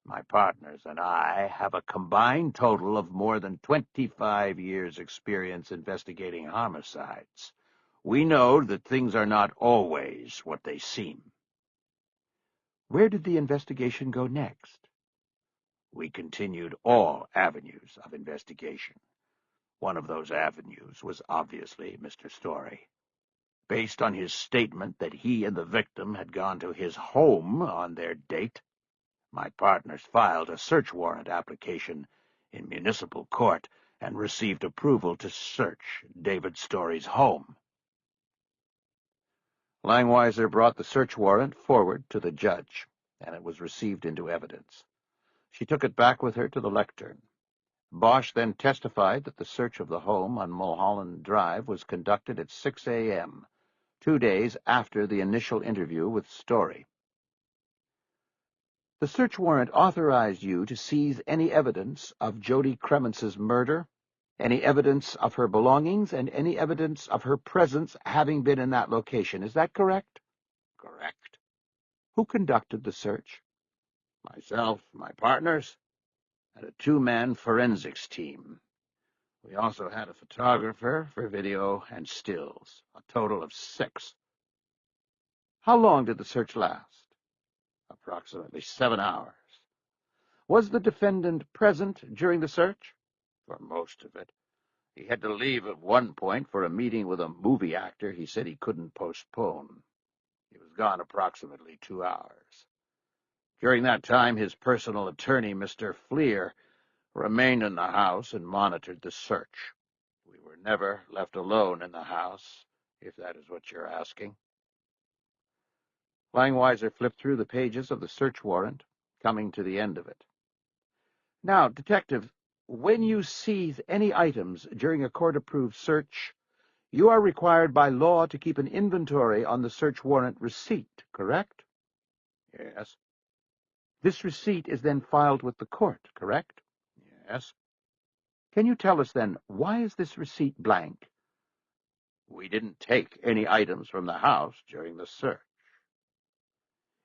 My partners and I have a combined total of more than 25 years' experience investigating homicides. We know that things are not always what they seem. Where did the investigation go next? We continued all avenues of investigation. One of those avenues was obviously Mr. Story. Based on his statement that he and the victim had gone to his home on their date, my partners filed a search warrant application in municipal court and received approval to search David Story's home. Langweiser brought the search warrant forward to the judge, and it was received into evidence. She took it back with her to the lectern. Bosch then testified that the search of the home on Mulholland Drive was conducted at 6 a.m., 2 days after the initial interview with Story. The search warrant authorized you to seize any evidence of Jody Cremence's murder, any evidence of her belongings, and any evidence of her presence having been in that location. Is that correct? Correct. Who conducted the search? Myself, my partners, and a two-man forensics team. We also had a photographer for video and stills, a total of 6. How long did the search last? Approximately 7 hours. Was the defendant present during the search? For most of it. He had to leave at one point for a meeting with a movie actor he said he couldn't postpone. He was gone approximately 2 hours. During that time, his personal attorney, Mr. Fleer, remained in the house and monitored the search. We were never left alone in the house, if that is what you're asking. Langweiser flipped through the pages of the search warrant, coming to the end of it. Now, Detective, when you seize any items during a court-approved search, you are required by law to keep an inventory on the search warrant receipt, correct? Yes. This receipt is then filed with the court, correct? Yes. Can you tell us, then, why is this receipt blank? We didn't take any items from the house during the search.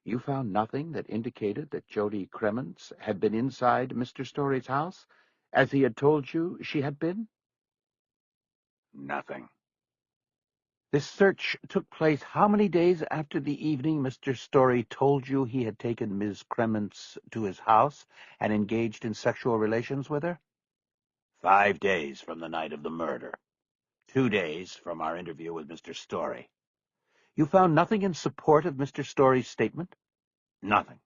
You found nothing that indicated that Jody Cremence had been inside Mr. Story's house, as he had told you she had been? Nothing. This search took place how many days after the evening Mr. Story told you he had taken Ms. Cremence to his house and engaged in sexual relations with her? 5 days from the night of the murder. 2 days from our interview with Mr. Story. You found nothing in support of Mr. Story's statement? Nothing.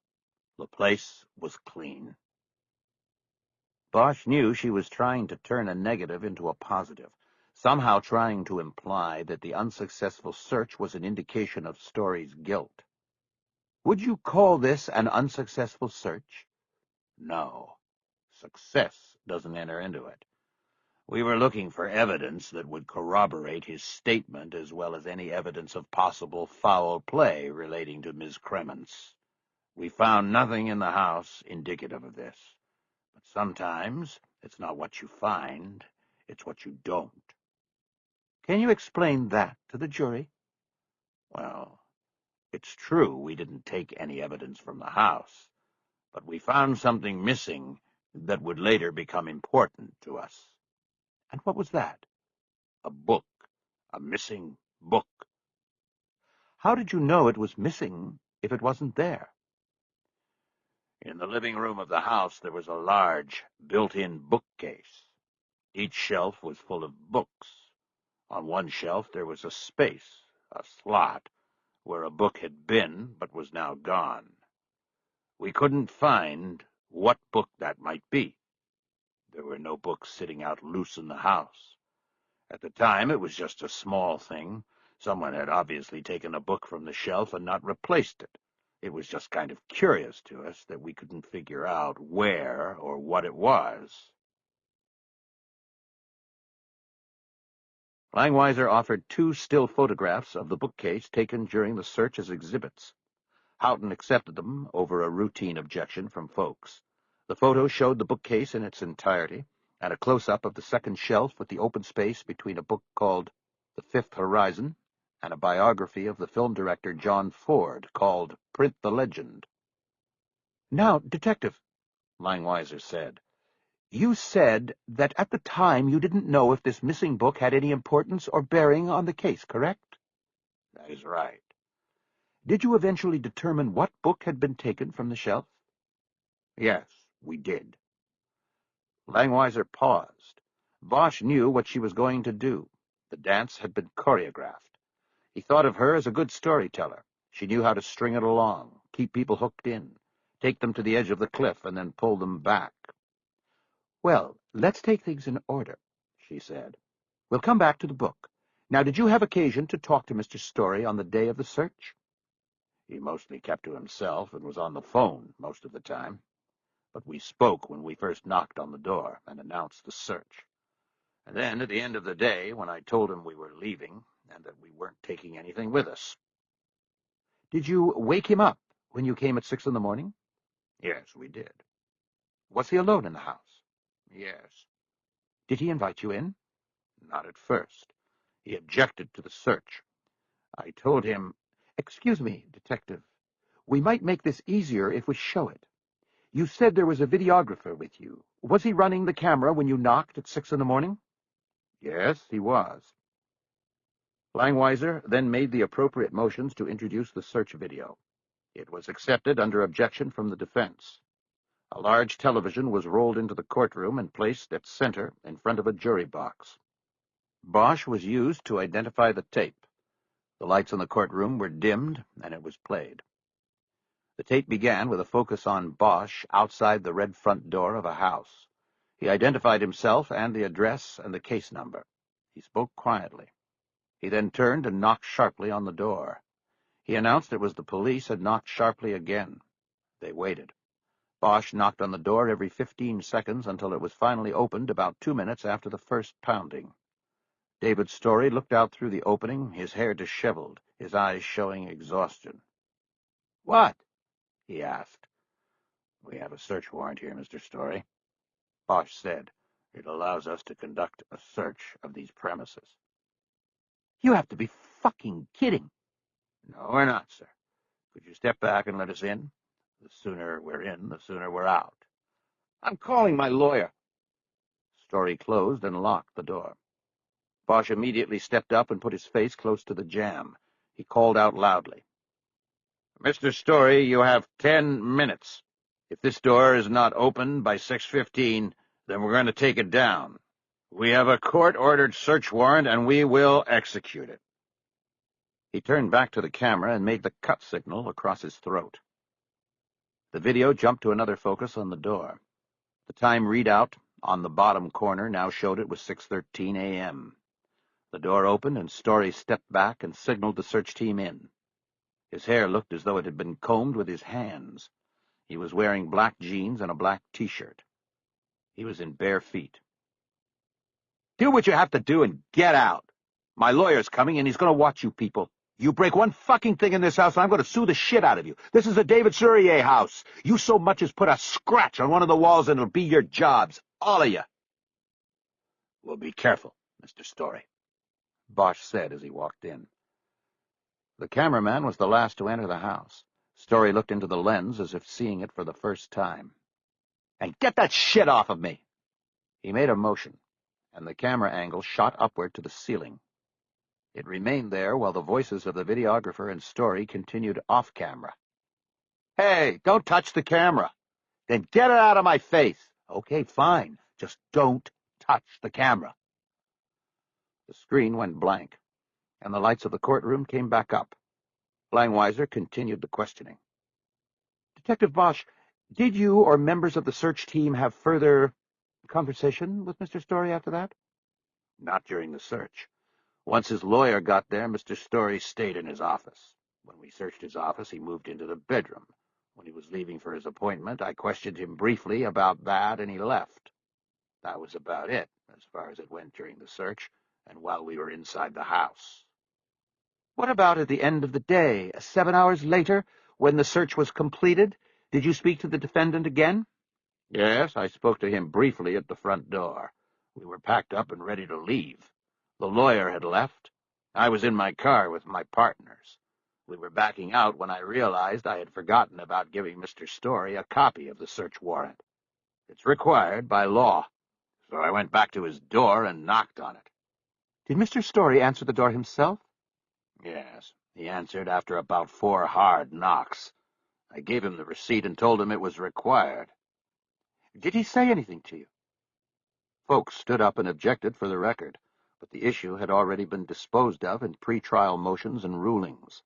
The place was clean. Bosch knew she was trying to turn a negative into a positive, somehow trying to imply that the unsuccessful search was an indication of Story's guilt. Would you call this an unsuccessful search? No. Success doesn't enter into it. We were looking for evidence that would corroborate his statement, as well as any evidence of possible foul play relating to Ms. Cremence. We found nothing in the house indicative of this. But sometimes it's not what you find, it's what you don't. Can you explain that to the jury? Well, it's true we didn't take any evidence from the house, but we found something missing that would later become important to us. And what was that? A book. A missing book. How did you know it was missing if it wasn't there? In the living room of the house there was a large, built-in bookcase. Each shelf was full of books. On one shelf there was a space, a slot, where a book had been but was now gone. We couldn't find what book that might be. There were no books sitting out loose in the house. At the time, it was just a small thing. Someone had obviously taken a book from the shelf and not replaced it. It was just kind of curious to us that we couldn't figure out where or what it was. Langweiser offered 2 still photographs of the bookcase taken during the search as exhibits. Houghton accepted them over a routine objection from folks. The photo showed the bookcase in its entirety, and a close-up of the second shelf with the open space between a book called The Fifth Horizon and a biography of the film director John Ford called Print the Legend. Now, Detective, Langweiser said, you said that at the time you didn't know if this missing book had any importance or bearing on the case, correct? That is right. Did you eventually determine what book had been taken from the shelf? Yes, we did. Langweiser paused. Bosch knew what she was going to do. The dance had been choreographed. He thought of her as a good storyteller. She knew how to string it along, keep people hooked in, take them to the edge of the cliff, and then pull them back. Well, let's take things in order, she said. We'll come back to the book. Now, did you have occasion to talk to Mr. Story on the day of the search? He mostly kept to himself and was on the phone most of the time. But we spoke when we first knocked on the door and announced the search. And then, at the end of the day, when I told him we were leaving and that we weren't taking anything with us. Did you wake him up when you came at 6 in the morning? Yes, we did. Was he alone in the house? Yes. Did he invite you in? Not at first. He objected to the search. I told him, Excuse me, Detective. We might make this easier if we show it. You said there was a videographer with you. Was he running the camera when you knocked at 6 in the morning? yes, he was. Langweiser then made the appropriate motions to introduce the search video. It was accepted under objection from the defense. A large television was rolled into the courtroom and placed at center in front of a jury box. Bosch was used to identify the tape. The lights in the courtroom were dimmed, and it was played. The tape began with a focus on Bosch outside the red front door of a house. He identified himself and the address and the case number. He spoke quietly. He then turned and knocked sharply on the door. He announced it was the police and knocked sharply again. They waited. Bosch knocked on the door every 15 seconds until it was finally opened about 2 minutes after the first pounding. David Story looked out through the opening, his hair disheveled, his eyes showing exhaustion. "What?" he asked. "We have a search warrant here, Mr. Story," Bosch said. "It allows us to conduct a search of these premises." You have to be fucking kidding. "No, we're not, sir. Could you step back and let us in? The sooner we're in, the sooner we're out." I'm calling my lawyer. Story closed and locked the door. Bosch immediately stepped up and put his face close to the jamb. He called out loudly. "Mr. Story, you have 10 minutes. If this door is not opened by 6:15, then we're going to take it down. We have a court-ordered search warrant, and we will execute it." He turned back to the camera and made the cut signal across his throat. The video jumped to another focus on the door. The time readout on the bottom corner now showed it was 6:13 a.m. The door opened and Story stepped back and signaled the search team in. His hair looked as though it had been combed with his hands. He was wearing black jeans and a black T-shirt. He was in bare feet. Do what you have to do and get out. My lawyer's coming, and he's going to watch you people. You break one fucking thing in this house, and I'm going to sue the shit out of you. This is a David Surier house. You so much as put a scratch on one of the walls, and it'll be your jobs. All of you. Well, be careful, Mr. Story, Bosch said as he walked in. The cameraman was the last to enter the house. Story looked into the lens as if seeing it for the first time. "And get that shit off of me!" He made a motion, and the camera angle shot upward to the ceiling. It remained there while the voices of the videographer and Story continued off-camera. "Hey, don't touch the camera." "Then get it out of my face." "Okay, fine. Just don't touch the camera." The screen went blank, and the lights of the courtroom came back up. Langweiser continued the questioning. Detective Bosch, did you or members of the search team have further conversation with Mr. Story after that? Not during the search. Once his lawyer got there, Mr. Story stayed in his office. When we searched his office, he moved into the bedroom. When he was leaving for his appointment, I questioned him briefly about that, and he left. That was about it, as far as it went during the search, and while we were inside the house. What about at the end of the day, 7 hours later, when the search was completed? Did you speak to the defendant again? Yes, I spoke to him briefly at the front door. We were packed up and ready to leave. The lawyer had left. I was in my car with my partners. We were backing out when I realized I had forgotten about giving Mr. Story a copy of the search warrant. It's required by law, so I went back to his door and knocked on it. Did Mr. Story answer the door himself? Yes, he answered after about 4 hard knocks. I gave him the receipt and told him it was required. Did he say anything to you? Folks stood up and objected for the record, but the issue had already been disposed of in pretrial motions and rulings.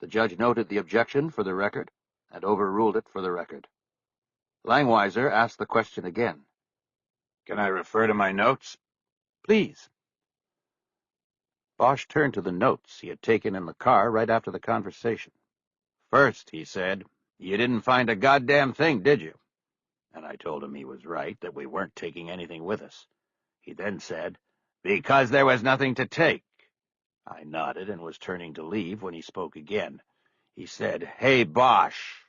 The judge noted the objection for the record and overruled it for the record. Langweiser asked the question again. Can I refer to my notes? Please. Bosch turned to the notes he had taken in the car right after the conversation. "First," he said, "you didn't find a goddamn thing, did you?" And I told him he was right, that we weren't taking anything with us. He then said, "Because there was nothing to take." I nodded and was turning to leave when he spoke again. He said, "Hey, Bosch."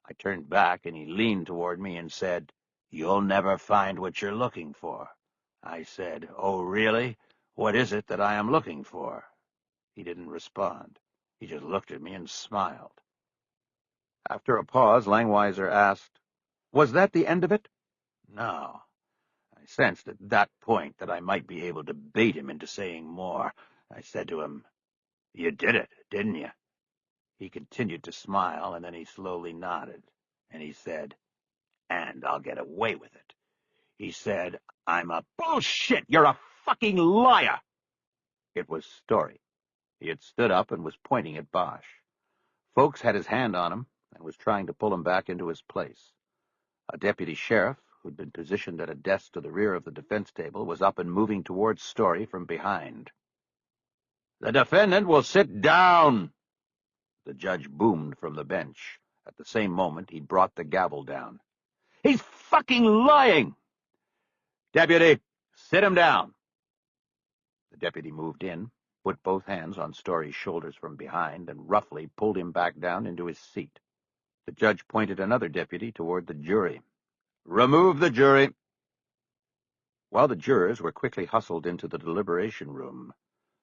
I turned back, and he leaned toward me and said, "You'll never find what you're looking for." I said, "Oh, really? What is it that I am looking for?" He didn't respond. He just looked at me and smiled. After a pause, Langweiser asked, "Was that the end of it?" "No." I sensed at that point that I might be able to bait him into saying more. I said to him, "You did it, didn't you?" He continued to smile, and then he slowly nodded, and he said, "And I'll get away with it." He said, "I'm a bullshit! You're a fucking liar!" It was Story. He had stood up and was pointing at Bosch. Folks had his hand on him and was trying to pull him back into his place. A deputy sheriff, who'd been positioned at a desk to the rear of the defense table, was up and moving towards Story from behind. "The defendant will sit down!" The judge boomed from the bench. At the same moment, he brought the gavel down. "He's fucking lying!" "Deputy, sit him down." The deputy moved in, put both hands on Story's shoulders from behind, and roughly pulled him back down into his seat. The judge pointed another deputy toward the jury. "Remove the jury." While the jurors were quickly hustled into the deliberation room,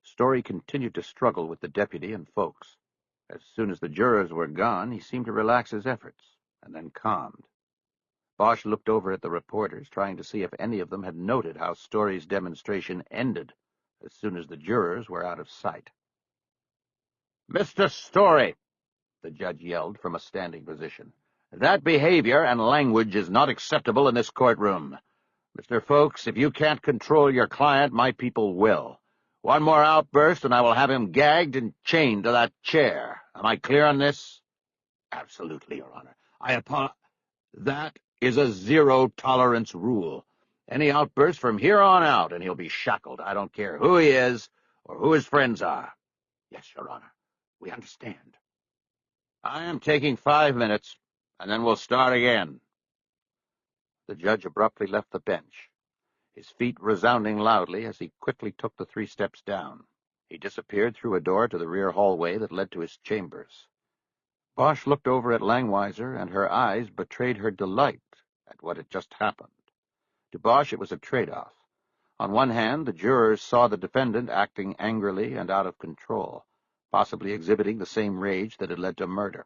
Story continued to struggle with the deputy and folks. As soon as the jurors were gone, he seemed to relax his efforts, and then calmed. Bosch looked over at the reporters, trying to see if any of them had noted how Story's demonstration ended as soon as the jurors were out of sight. "Mr. Story," the judge yelled from a standing position, "that behavior and language is not acceptable in this courtroom. Mr. Folks, if you can't control your client, my people will. One more outburst, and I will have him gagged and chained to that chair. Am I clear on this?" "Absolutely, Your Honor. I apologize." "That is a zero-tolerance rule. Any outburst from here on out, and he'll be shackled. I don't care who he is or who his friends are." "Yes, Your Honor. We understand." "I am taking 5 minutes, and then we'll start again." The judge abruptly left the bench, his feet resounding loudly as he quickly took the 3 steps down. He disappeared through a door to the rear hallway that led to his chambers. Bosch looked over at Langweiser, and her eyes betrayed her delight at what had just happened. To Bosch, it was a trade-off. On one hand, the jurors saw the defendant acting angrily and out of control, possibly exhibiting the same rage that had led to murder.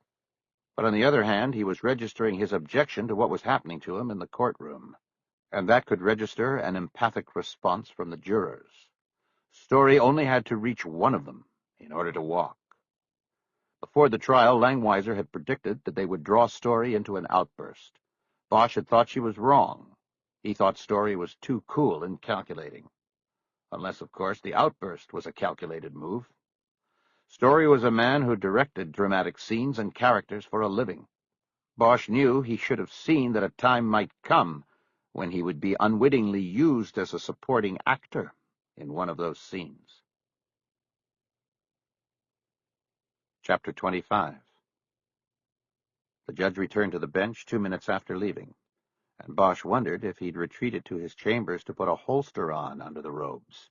But on the other hand, he was registering his objection to what was happening to him in the courtroom, and that could register an empathic response from the jurors. Story only had to reach one of them in order to walk. Before the trial, Langweiser had predicted that they would draw Story into an outburst. Bosch had thought she was wrong. He thought Story was too cool and calculating. Unless, of course, the outburst was a calculated move. Story was a man who directed dramatic scenes and characters for a living. Bosch knew he should have seen that a time might come when he would be unwittingly used as a supporting actor in one of those scenes. Chapter 25. The judge returned to the bench 2 minutes after leaving, and Bosch wondered if he'd retreated to his chambers to put a holster on under the robes.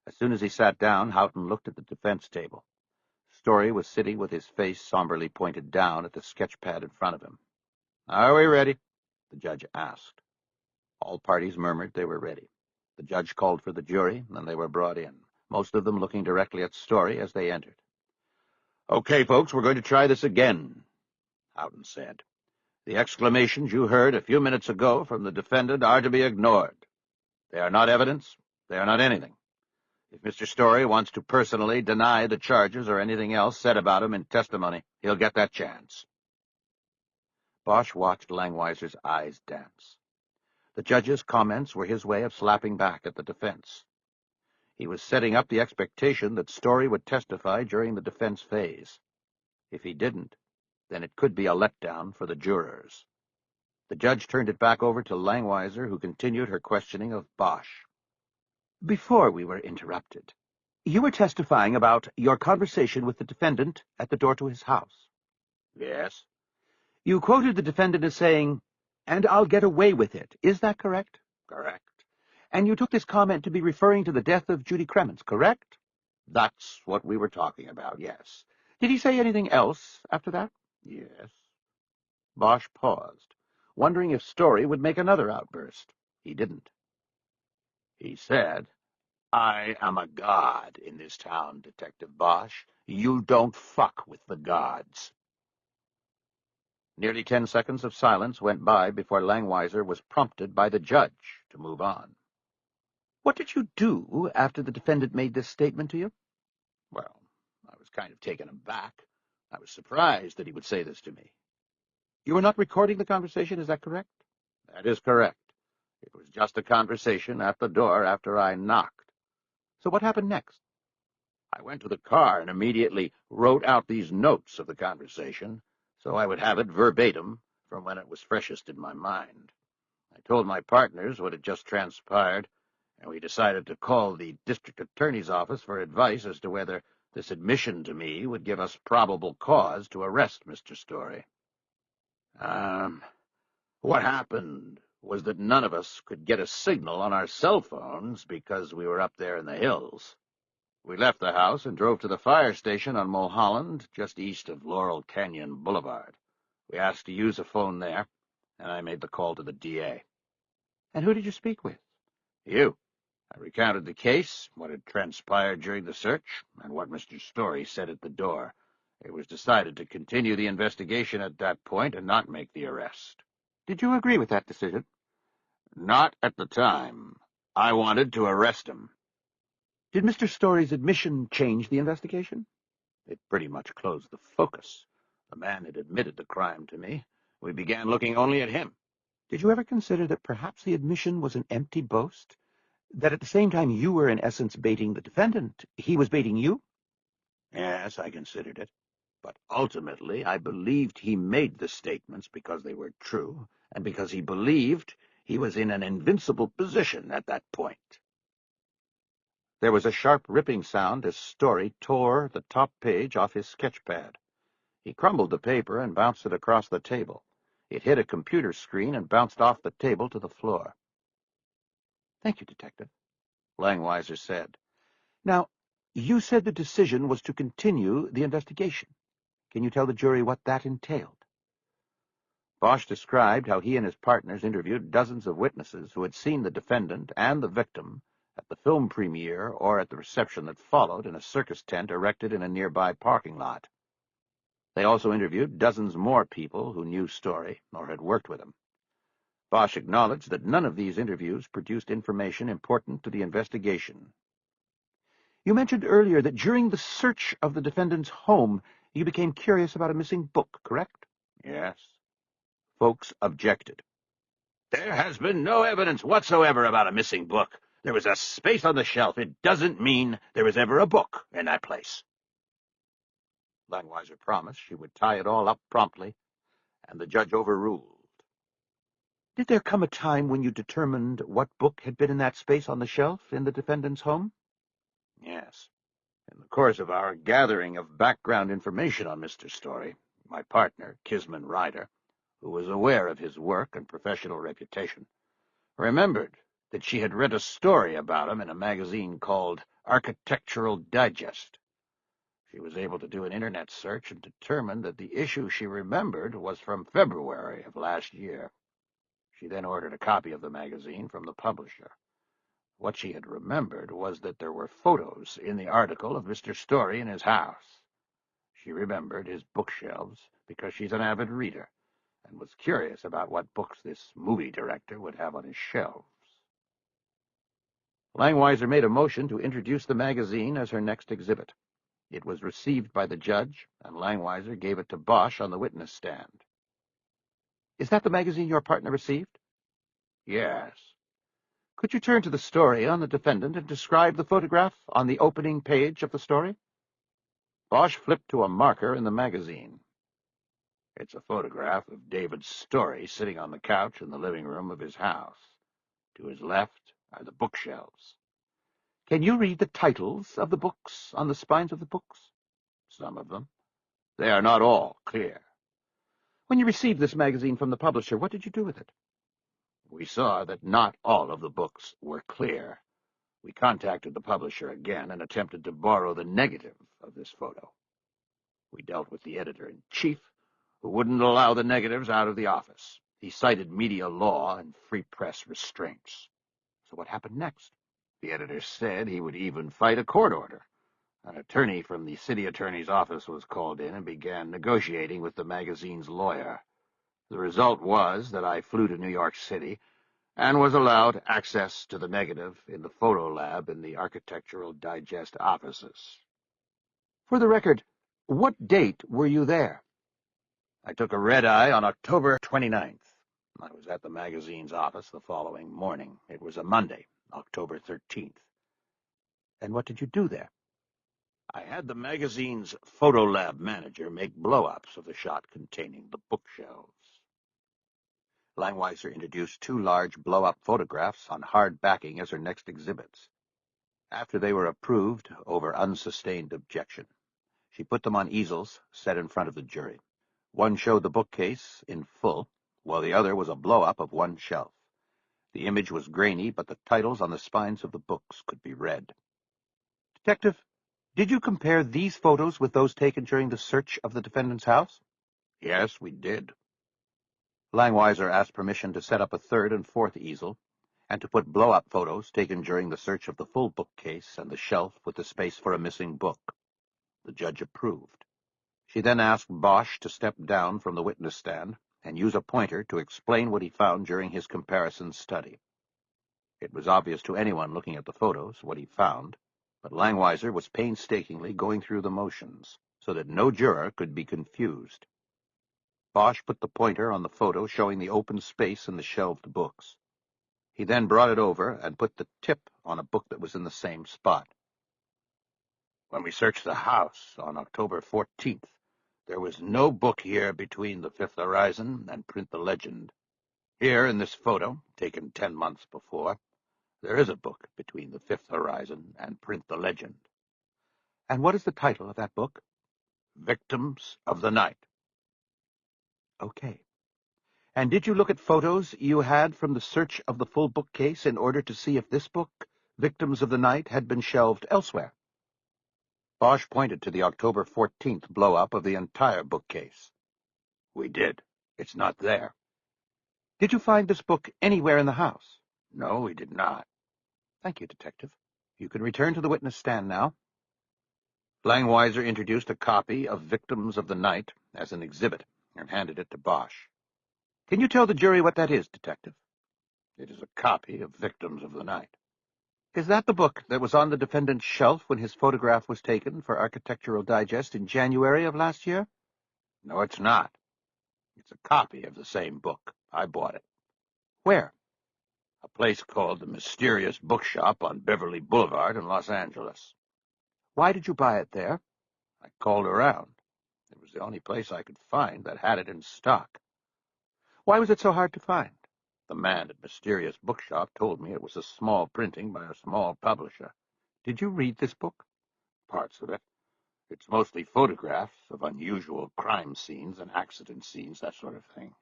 As soon as he sat down, Houghton looked at the defense table. Story was sitting with his face somberly pointed down at the sketch pad in front of him. "Are we ready?" the judge asked. All parties murmured they were ready. The judge called for the jury, and they were brought in, most of them looking directly at Story as they entered. "Okay, folks, we're going to try this again," Houghton said. "The exclamations you heard a few minutes ago from the defendant are to be ignored. They are not evidence. They are not anything. If Mr. Story wants to personally deny the charges or anything else said about him in testimony, he'll get that chance." Bosch watched Langweiser's eyes dance. The judge's comments were his way of slapping back at the defense. He was setting up the expectation that Story would testify during the defense phase. If he didn't, then it could be a letdown for the jurors. The judge turned it back over to Langweiser, who continued her questioning of Bosch. "Before we were interrupted, You were testifying about your conversation with the defendant at the door to his house. Yes, You quoted the defendant as saying, "And I'll get away with it." Is that correct? correct. And you took this comment to be referring to the death of Judy Cremens, correct? That's what we were talking about, yes. Did he say anything else after that? Yes. Bosch paused, wondering if Story would make another outburst. He didn't. He said, "I am a god in this town, Detective Bosch. You don't fuck with the gods." Nearly 10 seconds of silence went by before Langweiser was prompted by the judge to move on. What did you do after the defendant made this statement to you? Well, I was kind of taken aback. I was surprised that he would say this to me. You were not recording the conversation, is that correct? That is correct. It was just a conversation at the door after I knocked. So what happened next? I went to the car and immediately wrote out these notes of the conversation, so I would have it verbatim from when it was freshest in my mind. I told my partners what had just transpired, and we decided to call the district attorney's office for advice as to whether this admission to me would give us probable cause to arrest Mr. Story. What happened was that none of us could get a signal on our cell phones because we were up there in the hills. We left the house and drove to the fire station on Mulholland, just east of Laurel Canyon Boulevard. We asked to use a phone there, and I made the call to the DA. And who did you speak with? You. I recounted the case, what had transpired during the search, and what Mr. Story said at the door. It was decided to continue the investigation at that point and not make the arrest. Did you agree with that decision? Not at the time. I wanted to arrest him. Did Mr. Story's admission change the investigation? It pretty much closed the focus. The man had admitted the crime to me. We began looking only at him. Did you ever consider that perhaps the admission was an empty boast? That at the same time you were in essence baiting the defendant, he was baiting you? Yes, I considered it. But ultimately, I believed he made the statements because they were true, and because he believed he was in an invincible position at that point. There was a sharp ripping sound as Story tore the top page off his sketchpad. He crumbled the paper and bounced it across the table. It hit a computer screen and bounced off the table to the floor. "Thank you, Detective," Langweiser said. "Now, you said the decision was to continue the investigation. Can you tell the jury what that entailed?" Bosch described how he and his partners interviewed dozens of witnesses who had seen the defendant and the victim at the film premiere or at the reception that followed in a circus tent erected in a nearby parking lot. They also interviewed dozens more people who knew Story or had worked with him. Bosch acknowledged that none of these interviews produced information important to the investigation. You mentioned earlier that during the search of the defendant's home, you became curious about a missing book, correct? Yes. Folks objected. There has been no evidence whatsoever about a missing book. There was a space on the shelf. It doesn't mean there was ever a book in that place. Langweiser promised she would tie it all up promptly, and the judge overruled. Did there come a time when you determined what book had been in that space on the shelf in the defendant's home? Yes. In the course of our gathering of background information on Mr. Story, my partner, Kisman Ryder, who was aware of his work and professional reputation, remembered that she had read a story about him in a magazine called Architectural Digest. She was able to do an internet search and determined that the issue she remembered was from February of last year. She then ordered a copy of the magazine from the publisher. What she had remembered was that there were photos in the article of Mr. Story in his house. She remembered his bookshelves because she's an avid reader and was curious about what books this movie director would have on his shelves. Langweiser made a motion to introduce the magazine as her next exhibit. It was received by the judge, and Langweiser gave it to Bosch on the witness stand. "Is that the magazine your partner received?" Yes. "Could you turn to the story on the defendant and describe the photograph on the opening page of the story?" Bosch flipped to a marker in the magazine. It's a photograph of David Story sitting on the couch in the living room of his house. To his left are the bookshelves. Can you read the titles of the books on the spines of the books? Some of them. They are not all clear. When you received this magazine from the publisher, what did you do with it? We saw that not all of the books were clear. We contacted the publisher again and attempted to borrow the negative of this photo. We dealt with the editor-in-chief, who wouldn't allow the negatives out of the office. He cited media law and free press restraints. So what happened next? The editor said he would even fight a court order. An attorney from the city attorney's office was called in and began negotiating with the magazine's lawyer. The result was that I flew to New York City and was allowed access to the negative in the photo lab in the Architectural Digest offices. For the record, what date were you there? I took a red-eye on October 29th. I was at the magazine's office the following morning. It was a Monday, October 13th. And what did you do there? I had the magazine's photo lab manager make blow-ups of the shot containing the bookshelves. Langweiser introduced 2 large blow-up photographs on hard backing as her next exhibits. After they were approved over unsustained objection, she put them on easels set in front of the jury. One showed the bookcase in full, while the other was a blow-up of one shelf. The image was grainy, but the titles on the spines of the books could be read. Detective, did you compare these photos with those taken during the search of the defendant's house? Yes, we did. Langweiser asked permission to set up a 3rd and 4th easel, and to put blow-up photos taken during the search of the full bookcase and the shelf with the space for a missing book. The judge approved. She then asked Bosch to step down from the witness stand and use a pointer to explain what he found during his comparison study. It was obvious to anyone looking at the photos what he found, but Langweiser was painstakingly going through the motions so that no juror could be confused. Bosch put the pointer on the photo showing the open space in the shelved books. He then brought it over and put the tip on a book that was in the same spot. When we searched the house on October 14th, there was no book here between The Fifth Horizon and Print the Legend. Here in this photo, taken 10 months before, there is a book between The Fifth Horizon and Print the Legend. And what is the title of that book? Victims of the Night. Okay. And did you look at photos you had from the search of the full bookcase in order to see if this book, Victims of the Night, had been shelved elsewhere? Bosch pointed to the October 14th blow-up of the entire bookcase. We did. It's not there. Did you find this book anywhere in the house? No, we did not. Thank you, Detective. You can return to the witness stand now. Langweiser introduced a copy of Victims of the Night as an exhibit and handed it to Bosch. Can you tell the jury what that is, Detective? It is a copy of Victims of the Night. Is that the book that was on the defendant's shelf when his photograph was taken for Architectural Digest in January of last year? No, it's not. It's a copy of the same book. I bought it. Where? A place called the Mysterious Bookshop on Beverly Boulevard in Los Angeles. Why did you buy it there? I called around. It was the only place I could find that had it in stock. Why was it so hard to find? The man at Mysterious Bookshop told me it was a small printing by a small publisher. Did you read this book? Parts of it. It's mostly photographs of unusual crime scenes and accident scenes, that sort of thing.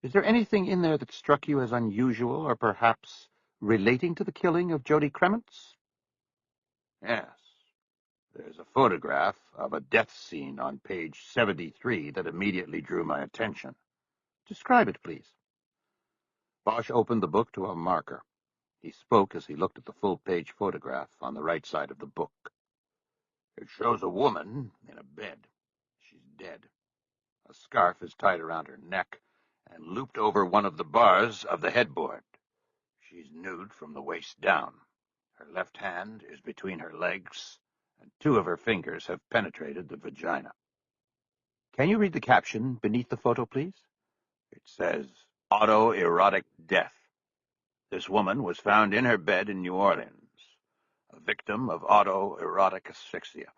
Is there anything in there that struck you as unusual or perhaps relating to the killing of Jody Kremens? Yes. There's a photograph of a death scene on page 73 that immediately drew my attention. Describe it, please. Bosch opened the book to a marker. He spoke as he looked at the full-page photograph on the right side of the book. It shows a woman in a bed. She's dead. A scarf is tied around her neck and looped over one of the bars of the headboard. She's nude from the waist down. Her left hand is between her legs, and 2 of her fingers have penetrated the vagina. Can you read the caption beneath the photo, please? It says, autoerotic death. This woman was found in her bed in New Orleans, a victim of autoerotic asphyxia.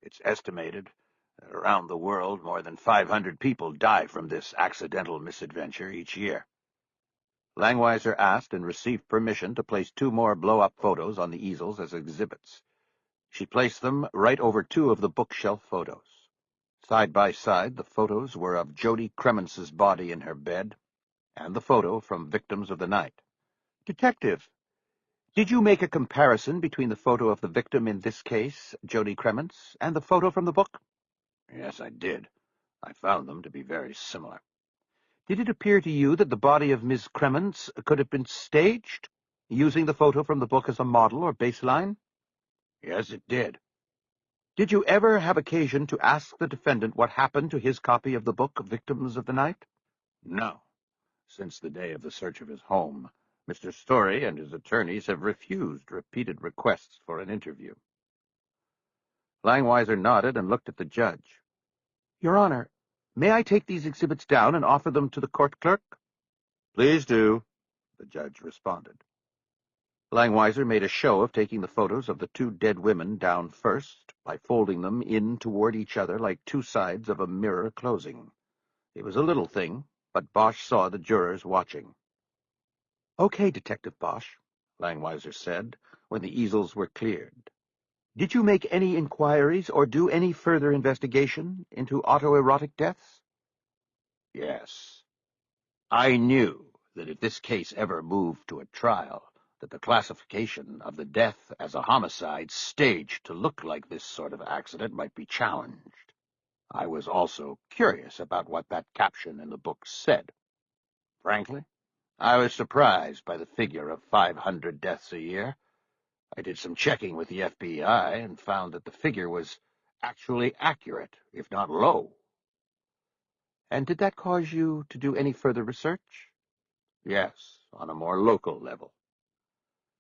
It's estimated that around the world more than 500 people die from this accidental misadventure each year. Langweiser asked and received permission to place 2 more blow-up photos on the easels as exhibits. She placed them right over 2 of the bookshelf photos. Side by side, the photos were of Jody Cremence's body in her bed and the photo from Victims of the Night. Detective, did you make a comparison between the photo of the victim in this case, Jody Cremence, and the photo from the book? Yes, I did. I found them to be very similar. Did it appear to you that the body of Miss Cremence could have been staged, using the photo from the book as a model or baseline? Yes, it did. Did you ever have occasion to ask the defendant what happened to his copy of the book, Victims of the Night? No. Since the day of the search of his home, Mr. Story and his attorneys have refused repeated requests for an interview. Langweiser nodded and looked at the judge. Your Honor, may I take these exhibits down and offer them to the court clerk? Please do, the judge responded. Langweiser made a show of taking the photos of the 2 dead women down first by folding them in toward each other like 2 sides of a mirror closing. It was a little thing, but Bosch saw the jurors watching. Okay, Detective Bosch, Langweiser said, when the easels were cleared. Did you make any inquiries or do any further investigation into autoerotic deaths? Yes. I knew that if this case ever moved to a trial, that the classification of the death as a homicide staged to look like this sort of accident might be challenged. I was also curious about what that caption in the book said. Frankly, I was surprised by the figure of 500 deaths a year. I did some checking with the FBI and found that the figure was actually accurate, if not low. And did that cause you to do any further research? Yes, on a more local level.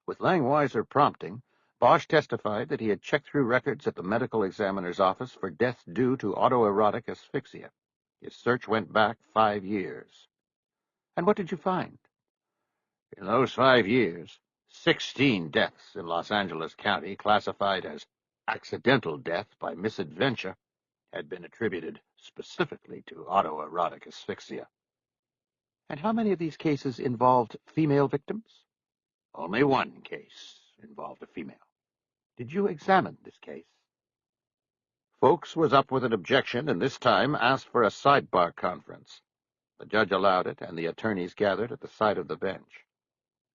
With Langweiser prompting, Bosch testified that he had checked through records at the medical examiner's office for deaths due to autoerotic asphyxia. His search went back 5 years. And what did you find? In those 5 years, 16 deaths in Los Angeles County classified as accidental death by misadventure had been attributed specifically to autoerotic asphyxia. And how many of these cases involved female victims? Only one case involved a female. Did you examine this case? Folks was up with an objection and this time asked for a sidebar conference. The judge allowed it, and the attorneys gathered at the side of the bench.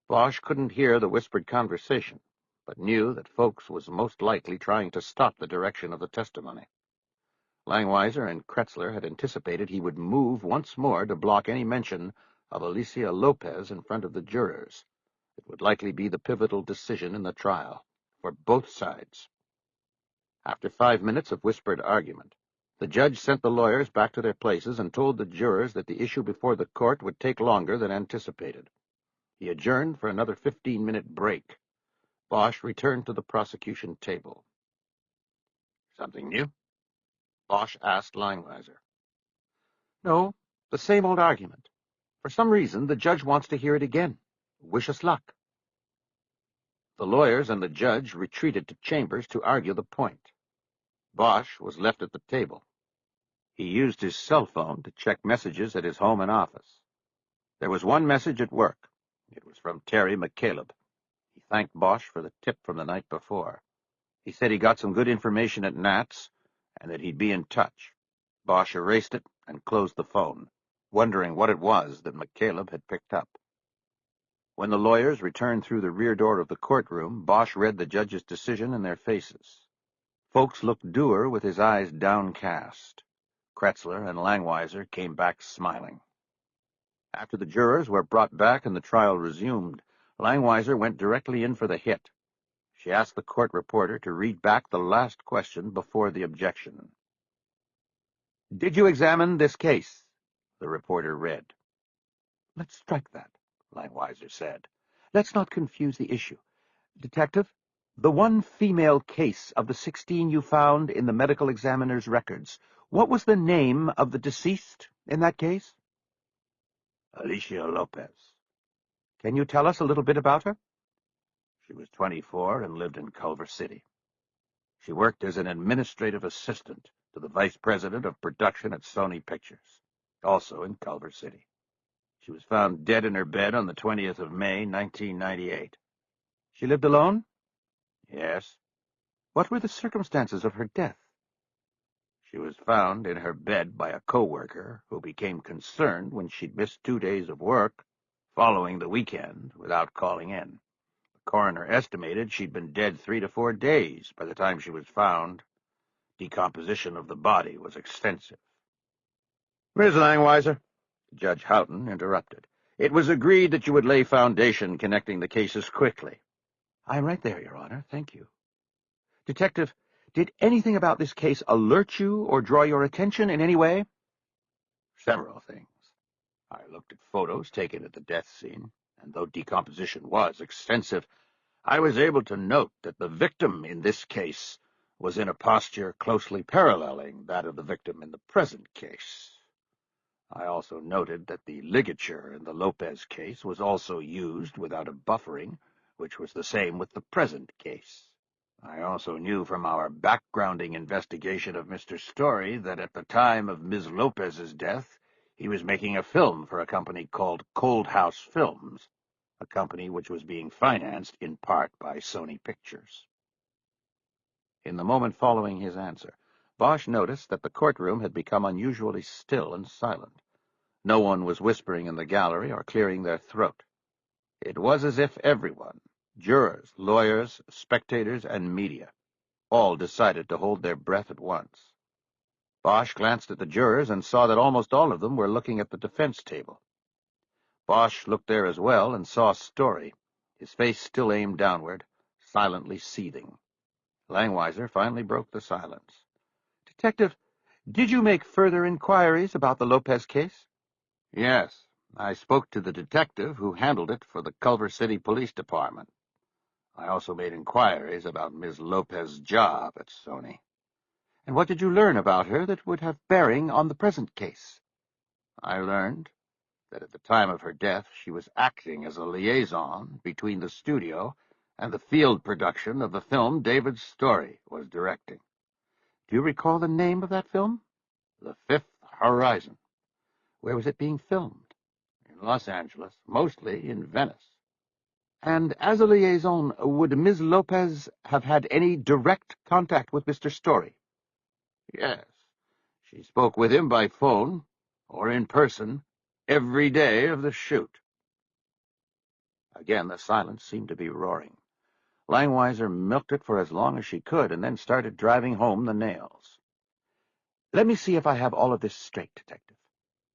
Bosch couldn't hear the whispered conversation, but knew that Folks was most likely trying to stop the direction of the testimony. Langweiser and Kretzler had anticipated he would move once more to block any mention of Alicia Lopez in front of the jurors. It would likely be the pivotal decision in the trial, for both sides. After 5 minutes of whispered argument, the judge sent the lawyers back to their places and told the jurors that the issue before the court would take longer than anticipated. He adjourned for another 15-minute break. Bosch returned to the prosecution table. Something new? Bosch asked Langweiser. No, the same old argument. For some reason, the judge wants to hear it again. Wish us luck. The lawyers and the judge retreated to chambers to argue the point. Bosch was left at the table. He used his cell phone to check messages at his home and office. There was one message at work. It was from Terry McCaleb. He thanked Bosch for the tip from the night before. He said he got some good information at Nat's and that he'd be in touch. Bosch erased it and closed the phone, wondering what it was that McCaleb had picked up. When the lawyers returned through the rear door of the courtroom, Bosch read the judge's decision in their faces. Folks looked dour with his eyes downcast. Kretzler and Langweiser came back smiling. After the jurors were brought back and the trial resumed, Langweiser went directly in for the hit. She asked the court reporter to read back the last question before the objection. Did you examine this case? The reporter read. Let's strike that, Langweiser said. Let's not confuse the issue. Detective, the one female case of the 16 you found in the medical examiner's records, what was the name of the deceased in that case? Alicia Lopez. Can you tell us a little bit about her? She was 24 and lived in Culver City. She worked as an administrative assistant to the vice president of production at Sony Pictures, also in Culver City. She was found dead in her bed on the 20th of May, 1998. She lived alone? Yes. What were the circumstances of her death? She was found in her bed by a co-worker who became concerned when she'd missed 2 days of work following the weekend without calling in. The coroner estimated she'd been dead 3 to 4 days by the time she was found. Decomposition of the body was extensive. Ms. Langweiser, Judge Houghton interrupted. It was agreed that you would lay foundation connecting the cases quickly. I'm right there, Your Honor. Thank you. Detective, did anything about this case alert you or draw your attention in any way? Several things. I looked at photos taken at the death scene, and though decomposition was extensive, I was able to note that the victim in this case was in a posture closely paralleling that of the victim in the present case. I also noted that the ligature in the Lopez case was also used without a buffering, which was the same with the present case. I also knew from our backgrounding investigation of Mr. Story that at the time of Ms. Lopez's death, he was making a film for a company called Cold House Films, a company which was being financed in part by Sony Pictures. In the moment following his answer, Bosch noticed that the courtroom had become unusually still and silent. No one was whispering in the gallery or clearing their throat. It was as if everyone, jurors, lawyers, spectators, and media, all decided to hold their breath at once. Bosch glanced at the jurors and saw that almost all of them were looking at the defense table. Bosch looked there as well and saw Story, his face still aimed downward, silently seething. Langweiser finally broke the silence. Detective, did you make further inquiries about the Lopez case? Yes, I spoke to the detective who handled it for the Culver City Police Department. I also made inquiries about Ms. Lopez's job at Sony. And what did you learn about her that would have bearing on the present case? I learned that at the time of her death she was acting as a liaison between the studio and the field production of the film David Story was directing. Do you recall the name of that film? The Fifth Horizon. Where was it being filmed? In Los Angeles, mostly in Venice. And as a liaison, would Ms. Lopez have had any direct contact with Mr. Story? Yes. She spoke with him by phone, or in person, every day of the shoot. Again, the silence seemed to be roaring. Langweiser milked it for as long as she could, and then started driving home the nails. Let me see if I have all of this straight, Detective.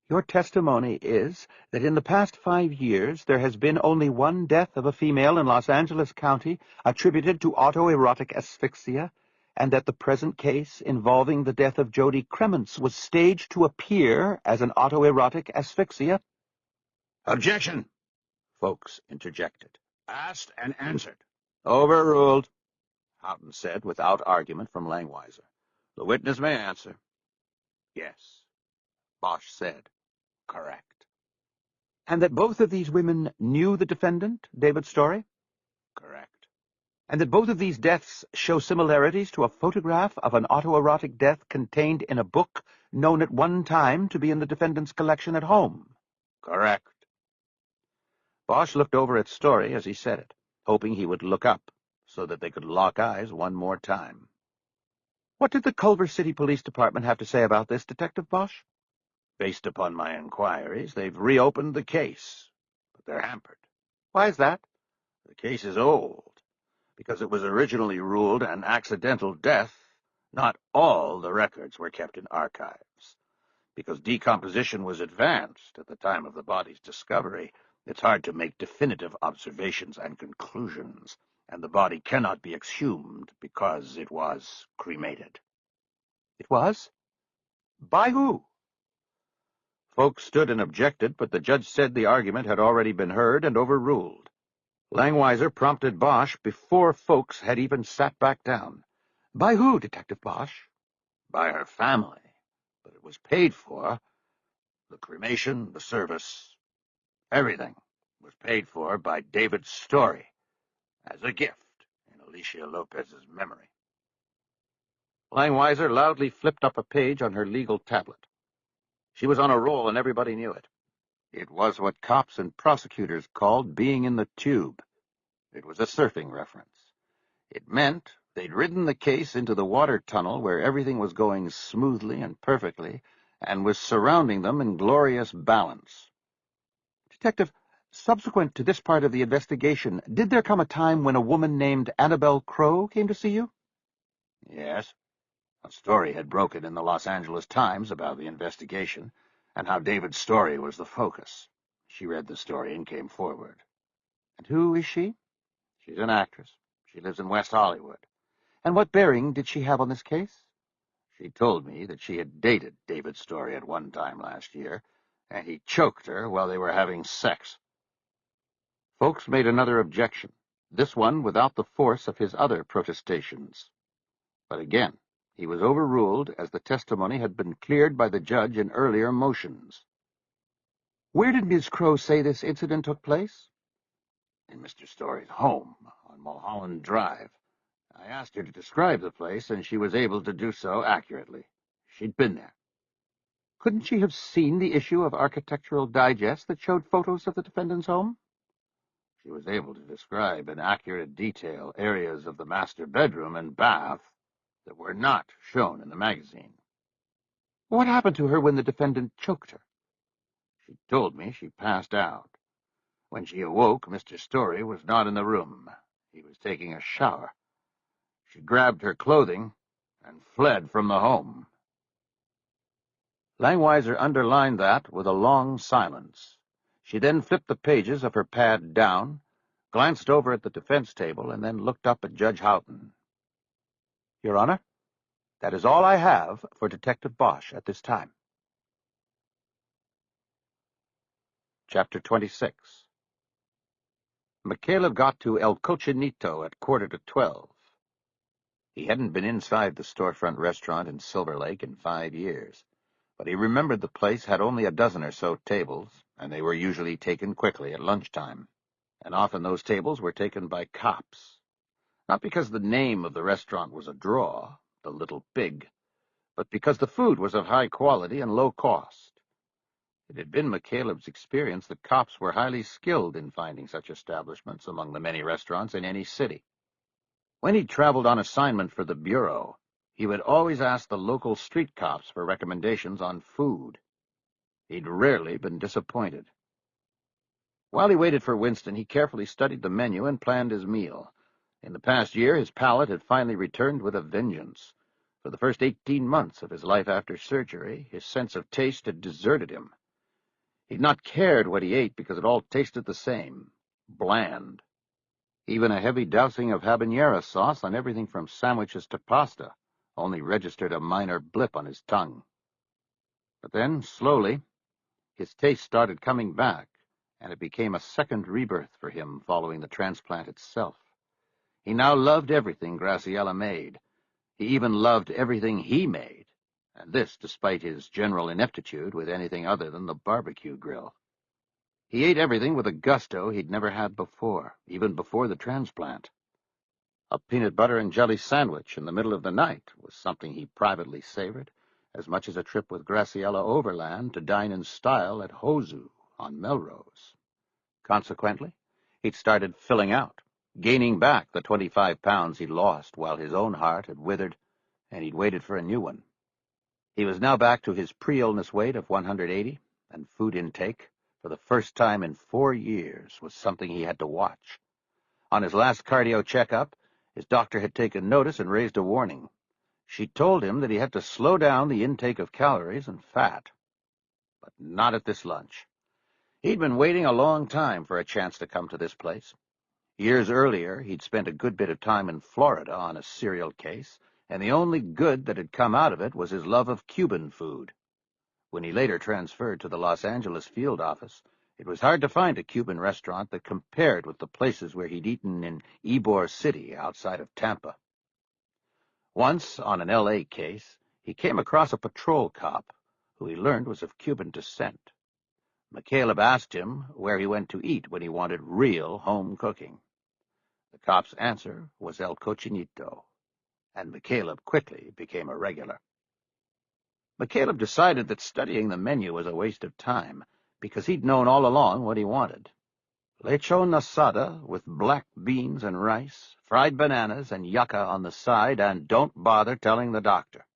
Your testimony is that in the past 5 years there has been only one death of a female in Los Angeles County attributed to autoerotic asphyxia, and that the present case involving the death of Jody Kremens was staged to appear as an autoerotic asphyxia? Objection, folks interjected. Asked and answered. Overruled, Houghton said without argument from Langweiser. The witness may answer. Yes, Bosch said. Correct. And that both of these women knew the defendant, David Story? Correct. And that both of these deaths show similarities to a photograph of an autoerotic death contained in a book known at one time to be in the defendant's collection at home? Correct. Bosch looked over at Story as he said it, hoping he would look up so that they could lock eyes one more time. What did the Culver City Police Department have to say about this, Detective Bosch? Based upon my inquiries, they've reopened the case, but they're hampered. Why is that? The case is old. Because it was originally ruled an accidental death, not all the records were kept in archives. Because decomposition was advanced at the time of the body's discovery, it's hard to make definitive observations and conclusions, and the body cannot be exhumed because it was cremated. It was? By who? Folks stood and objected, but the judge said the argument had already been heard and overruled. Langweiser prompted Bosch before folks had even sat back down. By who, Detective Bosch? By her family. But it was paid for. The cremation, the service, everything was paid for by David Story as a gift in Alicia Lopez's memory. Langweiser loudly flipped up a page on her legal tablet. She was on a roll, and everybody knew it. It was what cops and prosecutors called being in the tube. It was a surfing reference. It meant they'd ridden the case into the water tunnel where everything was going smoothly and perfectly and was surrounding them in glorious balance. Detective, subsequent to this part of the investigation, did there come a time when a woman named Annabelle Crowe came to see you? Yes. A story had broken in the Los Angeles Times about the investigation and how David's story was the focus. She read the story and came forward. And who is she? She's an actress. She lives in West Hollywood. And what bearing did she have on this case? She told me that she had dated David Story at one time last year, and he choked her while they were having sex. Folks made another objection, this one without the force of his other protestations. But again, he was overruled as the testimony had been cleared by the judge in earlier motions. Where did Ms. Crowe say this incident took place? In Mr. Story's home on Mulholland Drive. I asked her to describe the place, and she was able to do so accurately. She'd been there. Couldn't she have seen the issue of Architectural Digest that showed photos of the defendant's home? She was able to describe in accurate detail areas of the master bedroom and bath that were not shown in the magazine. What happened to her when the defendant choked her? She told me she passed out. When she awoke, Mr. Story was not in the room. He was taking a shower. She grabbed her clothing and fled from the home. Langweiser underlined that with a long silence. She then flipped the pages of her pad down, glanced over at the defense table, and then looked up at Judge Houghton. Your Honor, that is all I have for Detective Bosch at this time. Chapter 26. McCaleb got to El Cochinito at 11:45. He hadn't been inside the storefront restaurant in Silver Lake in 5 years, but he remembered the place had only a dozen or so tables, and they were usually taken quickly at lunchtime. And often those tables were taken by cops. Not because the name of the restaurant was a draw, the Little Pig, but because the food was of high quality and low cost. It had been McCaleb's experience that cops were highly skilled in finding such establishments among the many restaurants in any city. When he traveled on assignment for the Bureau, he would always ask the local street cops for recommendations on food. He'd rarely been disappointed. While he waited for Winston, he carefully studied the menu and planned his meal. In the past year, his palate had finally returned with a vengeance. For the first 18 months of his life after surgery, his sense of taste had deserted him. He'd not cared what he ate because it all tasted the same, bland. Even a heavy dousing of habanero sauce on everything from sandwiches to pasta only registered a minor blip on his tongue. But then, slowly, his taste started coming back, and it became a second rebirth for him following the transplant itself. He now loved everything Graciela made. He even loved everything he made, and this despite his general ineptitude with anything other than the barbecue grill. He ate everything with a gusto he'd never had before, even before the transplant. A peanut butter and jelly sandwich in the middle of the night was something he privately savored, as much as a trip with Graciela overland to dine in style at Hozu on Melrose. Consequently, he'd started filling out, gaining back the 25 pounds he'd lost while his own heart had withered, and he'd waited for a new one. He was now back to his pre-illness weight of 180, and food intake, for the first time in 4 years, was something he had to watch. On his last cardio checkup, his doctor had taken notice and raised a warning. She told him that he had to slow down the intake of calories and fat. But not at this lunch. He'd been waiting a long time for a chance to come to this place. Years earlier, he'd spent a good bit of time in Florida on a serial case, and the only good that had come out of it was his love of Cuban food. When he later transferred to the Los Angeles field office, it was hard to find a Cuban restaurant that compared with the places where he'd eaten in Ybor City outside of Tampa. Once, on an L.A. case, he came across a patrol cop, who he learned was of Cuban descent. McCaleb asked him where he went to eat when he wanted real home cooking. The cop's answer was El Cochinito, and McCaleb quickly became a regular. McCaleb decided that studying the menu was a waste of time. because he'd known all along what he wanted. Lechon asada with black beans and rice, fried bananas and yucca on the side, and don't bother telling the doctor.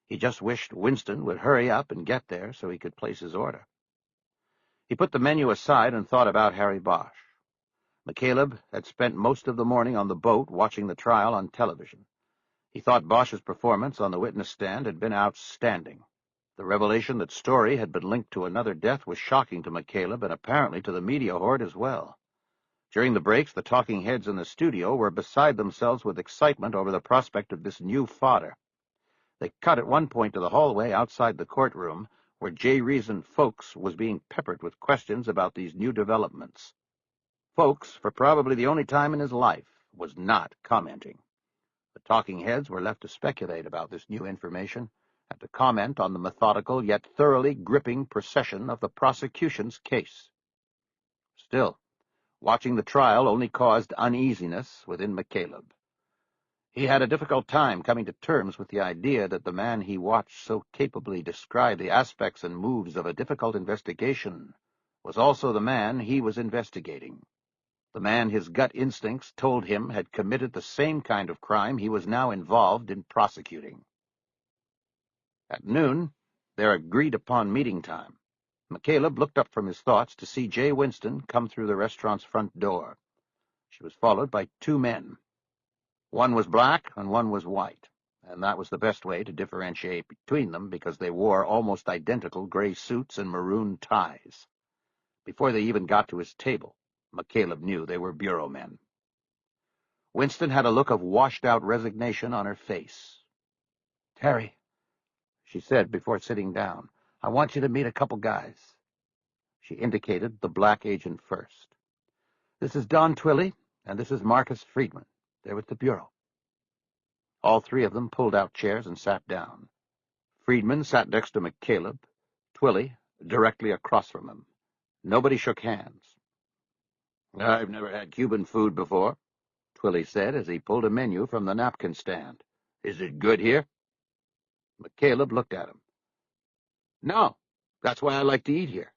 He just wished Winston would hurry up and get there so he could place his order. He put the menu aside and thought about Harry Bosch. McCaleb had spent most of the morning on the boat watching the trial on television. He thought Bosch's performance on the witness stand had been outstanding. The revelation that Story had been linked to another death was shocking to McCaleb and apparently to the media horde as well. During the breaks, the talking heads in the studio were beside themselves with excitement over the prospect of this new fodder. They cut at one point to the hallway outside the courtroom, where J. Reason Folks was being peppered with questions about these new developments. Folks, for probably the only time in his life, was not commenting. The talking heads were left to speculate about this new information and to comment on the methodical yet thoroughly gripping procession of the prosecution's case. Still, watching the trial only caused uneasiness within McCaleb. He had a difficult time coming to terms with the idea that the man he watched so capably describe the aspects and moves of a difficult investigation was also the man he was investigating, the man his gut instincts told him had committed the same kind of crime he was now involved in prosecuting. At noon, their agreed-upon meeting time, McCaleb looked up from his thoughts to see Jay Winston come through the restaurant's front door. She was followed by two men. One was black and one was white, and that was the best way to differentiate between them because they wore almost identical gray suits and maroon ties. Before they even got to his table, McCaleb knew they were bureau men. Winston had a look of washed-out resignation on her face. "Terry," she said before sitting down, "I want you to meet a couple guys." She indicated the black agent first. "This is Don Twilley, and this is Marcus Friedman. They're with the Bureau." All three of them pulled out chairs and sat down. Friedman sat next to McCaleb, Twilley directly across from him. Nobody shook hands. "I've never had Cuban food before," Twilley said as he pulled a menu from the napkin stand. "Is it good here?" McCaleb looked at him. "No, that's why I like to eat here."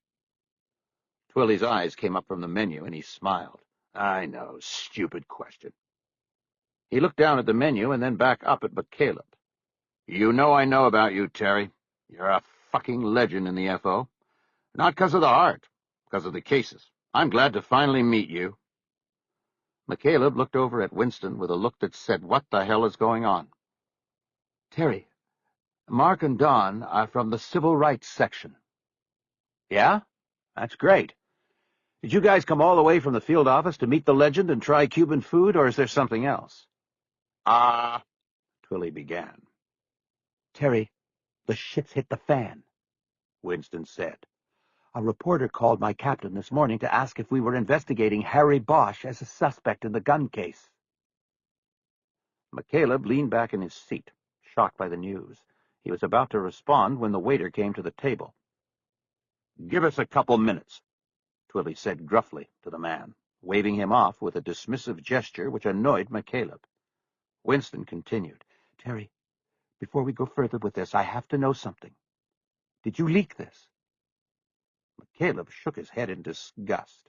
Twilley's eyes came up from the menu, and he smiled. "I know, stupid question." He looked down at the menu and then back up at McCaleb. "You know I know about you, Terry. You're a fucking legend in the F.O. Not because of the art, because of the cases. I'm glad to finally meet you." McCaleb looked over at Winston with a look that said, "What the hell is going on?" "Terry, Mark and Don are from the Civil Rights section." "Yeah? That's great. Did you guys come all the way from the field office to meet the legend and try Cuban food, or is there something else?" Twilley began. "Terry, the shit's hit the fan," Winston said. "A reporter called my captain this morning to ask if we were investigating Harry Bosch as a suspect in the gun case." McCaleb leaned back in his seat, shocked by the news. He was about to respond when the waiter came to the table. "Give us a couple minutes," Twilley said gruffly to the man, waving him off with a dismissive gesture which annoyed McCaleb. Winston continued. "Terry, before we go further with this, I have to know something. Did you leak this?" McCaleb shook his head in disgust.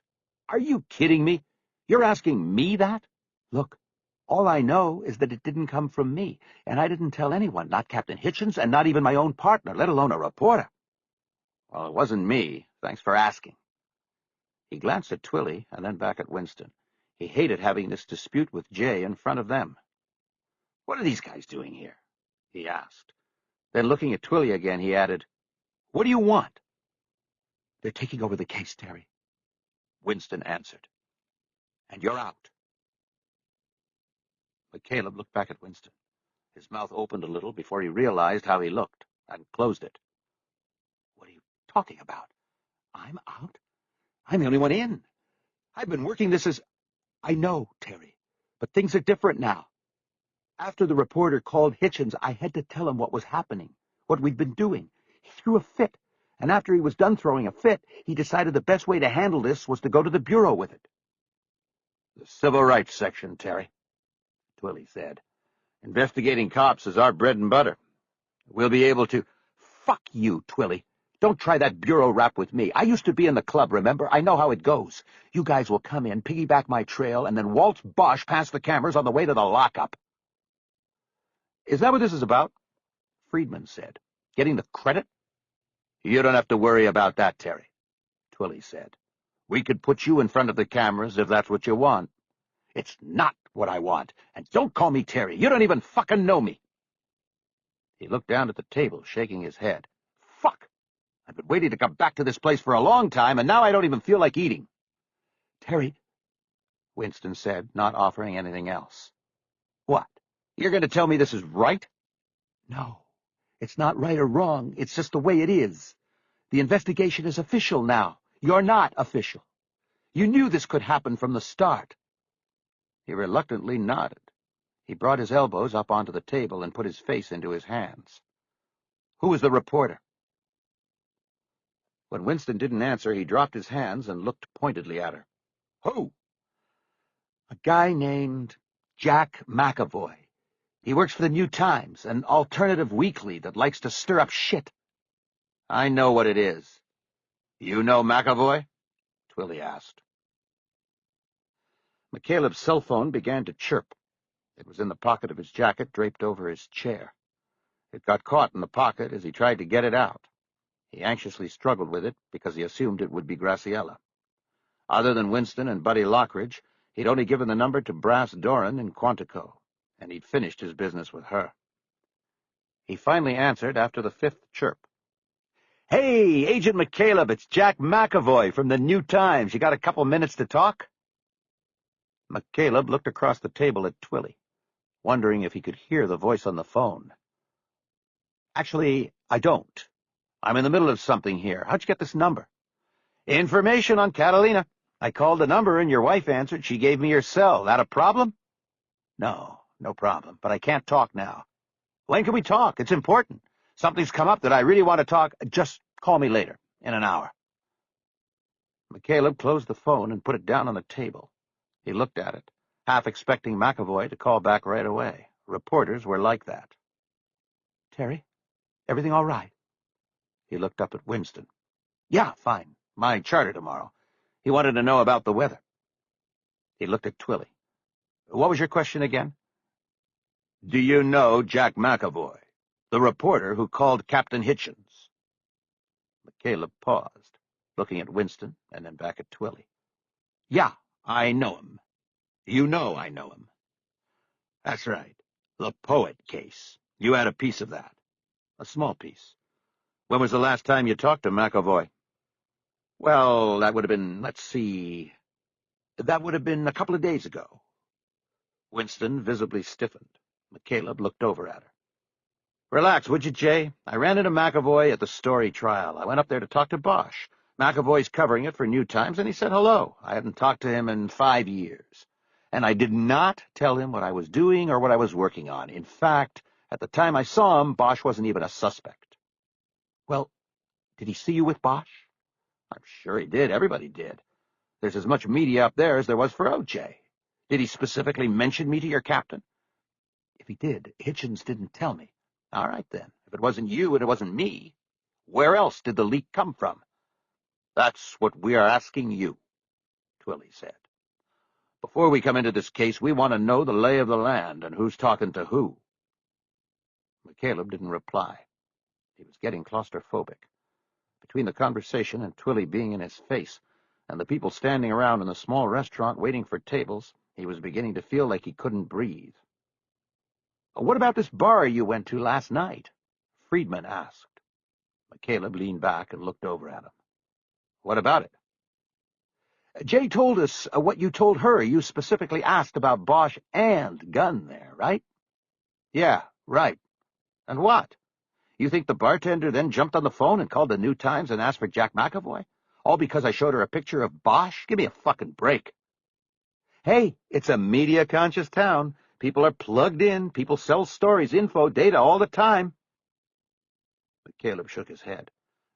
"Are you kidding me? You're asking me that? Look, all I know is that it didn't come from me, and I didn't tell anyone, not Captain Hitchens and not even my own partner, let alone a reporter." "Well, it wasn't me. Thanks for asking." He glanced at Twilley and then back at Winston. He hated having this dispute with Jay in front of them. "What are these guys doing here?" he asked. Then looking at Twilley again, he added, "What do you want?" "They're taking over the case, Terry," Winston answered. "And you're out." McCaleb looked back at Winston. His mouth opened a little before he realized how he looked, and closed it. "What are you talking about? I'm out? I'm the only one in. I've been working this as—" "I know, Terry, but things are different now. After the reporter called Hitchens, I had to tell him what was happening, what we'd been doing. He threw a fit, and after he was done throwing a fit, he decided the best way to handle this was to go to the Bureau with it." "The Civil Rights section, Terry," Twilley said. "Investigating cops is our bread and butter. We'll be able to—" "Fuck you, Twilley. Don't try that bureau rap with me. I used to be in the club, remember? I know how it goes. You guys will come in, piggyback my trail, and then waltz Bosch past the cameras on the way to the lockup. Is that what this is about? Friedman said. Getting the credit? You don't have to worry about that, Terry, Twilly said. We could put you in front of the cameras if that's what you want. It's not what I want, and don't call me Terry. You don't even fucking know me. He looked down at the table, shaking his head. Fuck! I've been waiting to come back to this place for a long time, and now I don't even feel like eating. Terry, Winston said, not offering anything else. What? You're going to tell me this is right? No, it's not right or wrong. It's just the way it is. The investigation is official now. You're not official. You knew this could happen from the start. He reluctantly nodded. He brought his elbows up onto the table and put his face into his hands. Who was the reporter? When Winston didn't answer, he dropped his hands and looked pointedly at her. Who? A guy named Jack McAvoy. He works for the New Times, an alternative weekly that likes to stir up shit. I know what it is. You know McAvoy? Twilly asked. McCaleb's cell phone began to chirp. It was in the pocket of his jacket, draped over his chair. It got caught in the pocket as he tried to get it out. He anxiously struggled with it because he assumed it would be Graciela. Other than Winston and Buddy Lockridge, he'd only given the number to Brass Doran in Quantico, and he'd finished his business with her. He finally answered after the fifth chirp. Hey, Agent McCaleb, it's Jack McAvoy from the New Times. You got a couple minutes to talk? McCaleb looked across the table at Twilly, wondering if he could hear the voice on the phone. Actually, I don't. I'm in the middle of something here. How'd you get this number? Information on Catalina. I called the number and your wife answered. She gave me your cell. That a problem? No, no problem, but I can't talk now. When can we talk? It's important. Something's come up that I really want to talk. Just call me later, in an hour. McCaleb closed the phone and put it down on the table. He looked at it, half expecting McAvoy to call back right away. Reporters were like that. Terry, everything all right? He looked up at Winston. Yeah, fine. My charter tomorrow. He wanted to know about the weather. He looked at Twilly. What was your question again? Do you know Jack McAvoy, the reporter who called Captain Hitchens? McCaleb paused, looking at Winston and then back at Twilly. Yeah, I know him. You know I know him. That's right. The poet case. You had a piece of that. A small piece. When was the last time you talked to McAvoy? Well, that would have been, let's see, that would have been a couple of days ago. Winston visibly stiffened. McCaleb looked over at her. Relax, would you, Jay? I ran into McAvoy at the Story trial. I went up there to talk to Bosch. McAvoy's covering it for New Times, and he said hello. I hadn't talked to him in 5 years. And I did not tell him what I was doing or what I was working on. In fact, at the time I saw him, Bosch wasn't even a suspect. Well, did he see you with Bosch? I'm sure he did. Everybody did. There's as much media up there as there was for O.J. Did he specifically mention me to your captain? If he did, Hitchens didn't tell me. All right, then. If it wasn't you and it wasn't me, where else did the leak come from? That's what we are asking you, Twilly said. Before we come into this case, we want to know the lay of the land and who's talking to who. McCaleb didn't reply. He was getting claustrophobic. Between the conversation and Twilly being in his face, and the people standing around in the small restaurant waiting for tables, he was beginning to feel like he couldn't breathe. What about this bar you went to last night? Friedman asked. McCaleb leaned back and looked over at him. What about it? Jay told us what you told her. You specifically asked about Bosch and Gunn there, right? Yeah, right. And what? You think the bartender then jumped on the phone and called the New Times and asked for Jack McAvoy? All because I showed her a picture of Bosch? Give me a fucking break. Hey, it's a media-conscious town. People are plugged in. People sell stories, info, data all the time. But Caleb shook his head,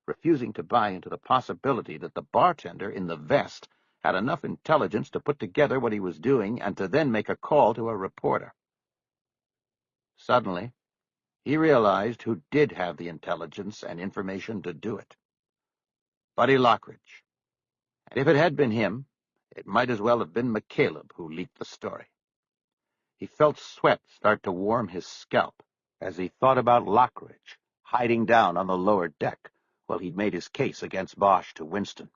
refusing to buy into the possibility that the bartender in the vest had enough intelligence to put together what he was doing and to then make a call to a reporter. Suddenly, he realized who did have the intelligence and information to do it. Buddy Lockridge. And if it had been him, it might as well have been McCaleb who leaked the story. He felt sweat start to warm his scalp as he thought about Lockridge hiding down on the lower deck while he'd made his case against Bosch to Winston.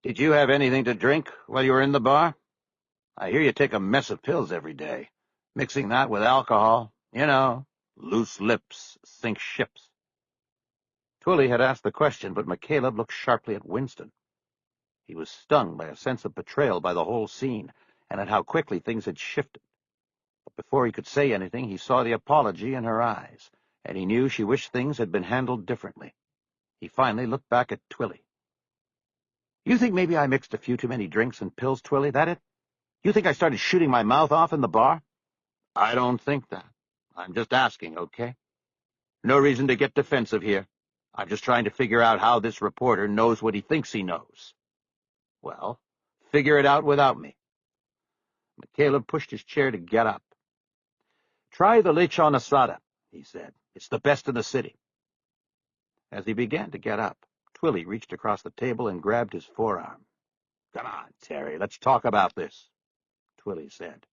"Did you have anything to drink while you were in the bar? I hear you take a mess of pills every day. Mixing that with alcohol, loose lips sink ships." Twilly had asked the question, but McCaleb looked sharply at Winston. He was stung by a sense of betrayal by the whole scene, and at how quickly things had shifted. But before he could say anything, he saw the apology in her eyes, and he knew she wished things had been handled differently. He finally looked back at Twilly. "You think maybe I mixed a few too many drinks and pills, Twilly, that it? You think I started shooting my mouth off in the bar?" "I don't think that. I'm just asking, okay? No reason to get defensive here. I'm just trying to figure out how this reporter knows what he thinks he knows." "Well, figure it out without me." McCaleb pushed his chair to get up. "Try the lechon asada," he said. "It's the best in the city." As he began to get up, Twilly reached across the table and grabbed his forearm. "Come on, Terry, let's talk about this," Twilly said.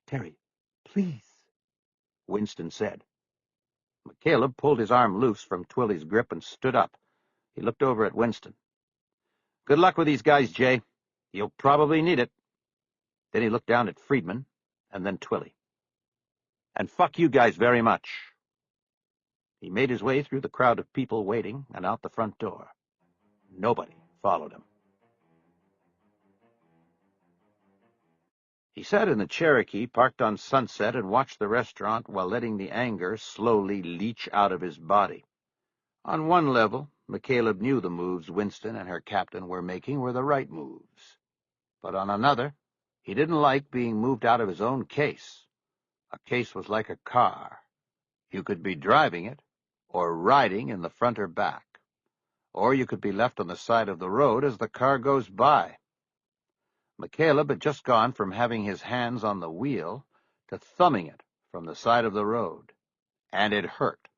"Terry, please," Winston said. McCaleb pulled his arm loose from Twilly's grip and stood up. He looked over at Winston. "Good luck with these guys, Jay. You'll probably need it." Then he looked down at Friedman, and then Twilly. "And fuck you guys very much." He made his way through the crowd of people waiting and out the front door. Nobody followed him. He sat in the Cherokee parked on Sunset and watched the restaurant while letting the anger slowly leach out of his body. On one level, McCaleb knew the moves Winston and her captain were making were the right moves. But on another, he didn't like being moved out of his own case. A case was like a car. You could be driving it, or riding in the front or back. Or you could be left on the side of the road as the car goes by. McCaleb had just gone from having his hands on the wheel to thumbing it from the side of the road, and it hurt.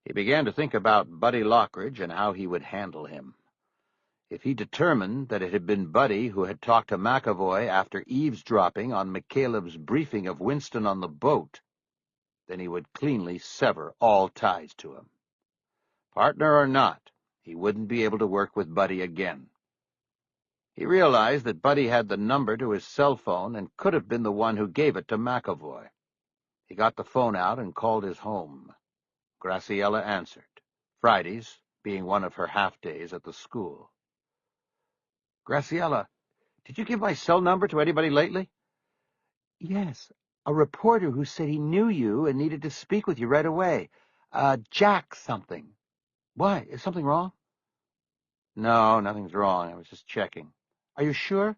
He began to think about Buddy Lockridge and how he would handle him. If he determined that it had been Buddy who had talked to McAvoy after eavesdropping on McCaleb's briefing of Winston on the boat, then he would cleanly sever all ties to him. Partner or not, he wouldn't be able to work with Buddy again. He realized that Buddy had the number to his cell phone and could have been the one who gave it to McAvoy. He got the phone out and called his home. Graciela answered, Fridays being one of her half-days at the school. "Graciela, did you give my cell number to anybody lately?" "Yes, a reporter who said he knew you and needed to speak with you right away. Jack something. Why, is something wrong?" "No, nothing's wrong. I was just checking." "Are you sure?"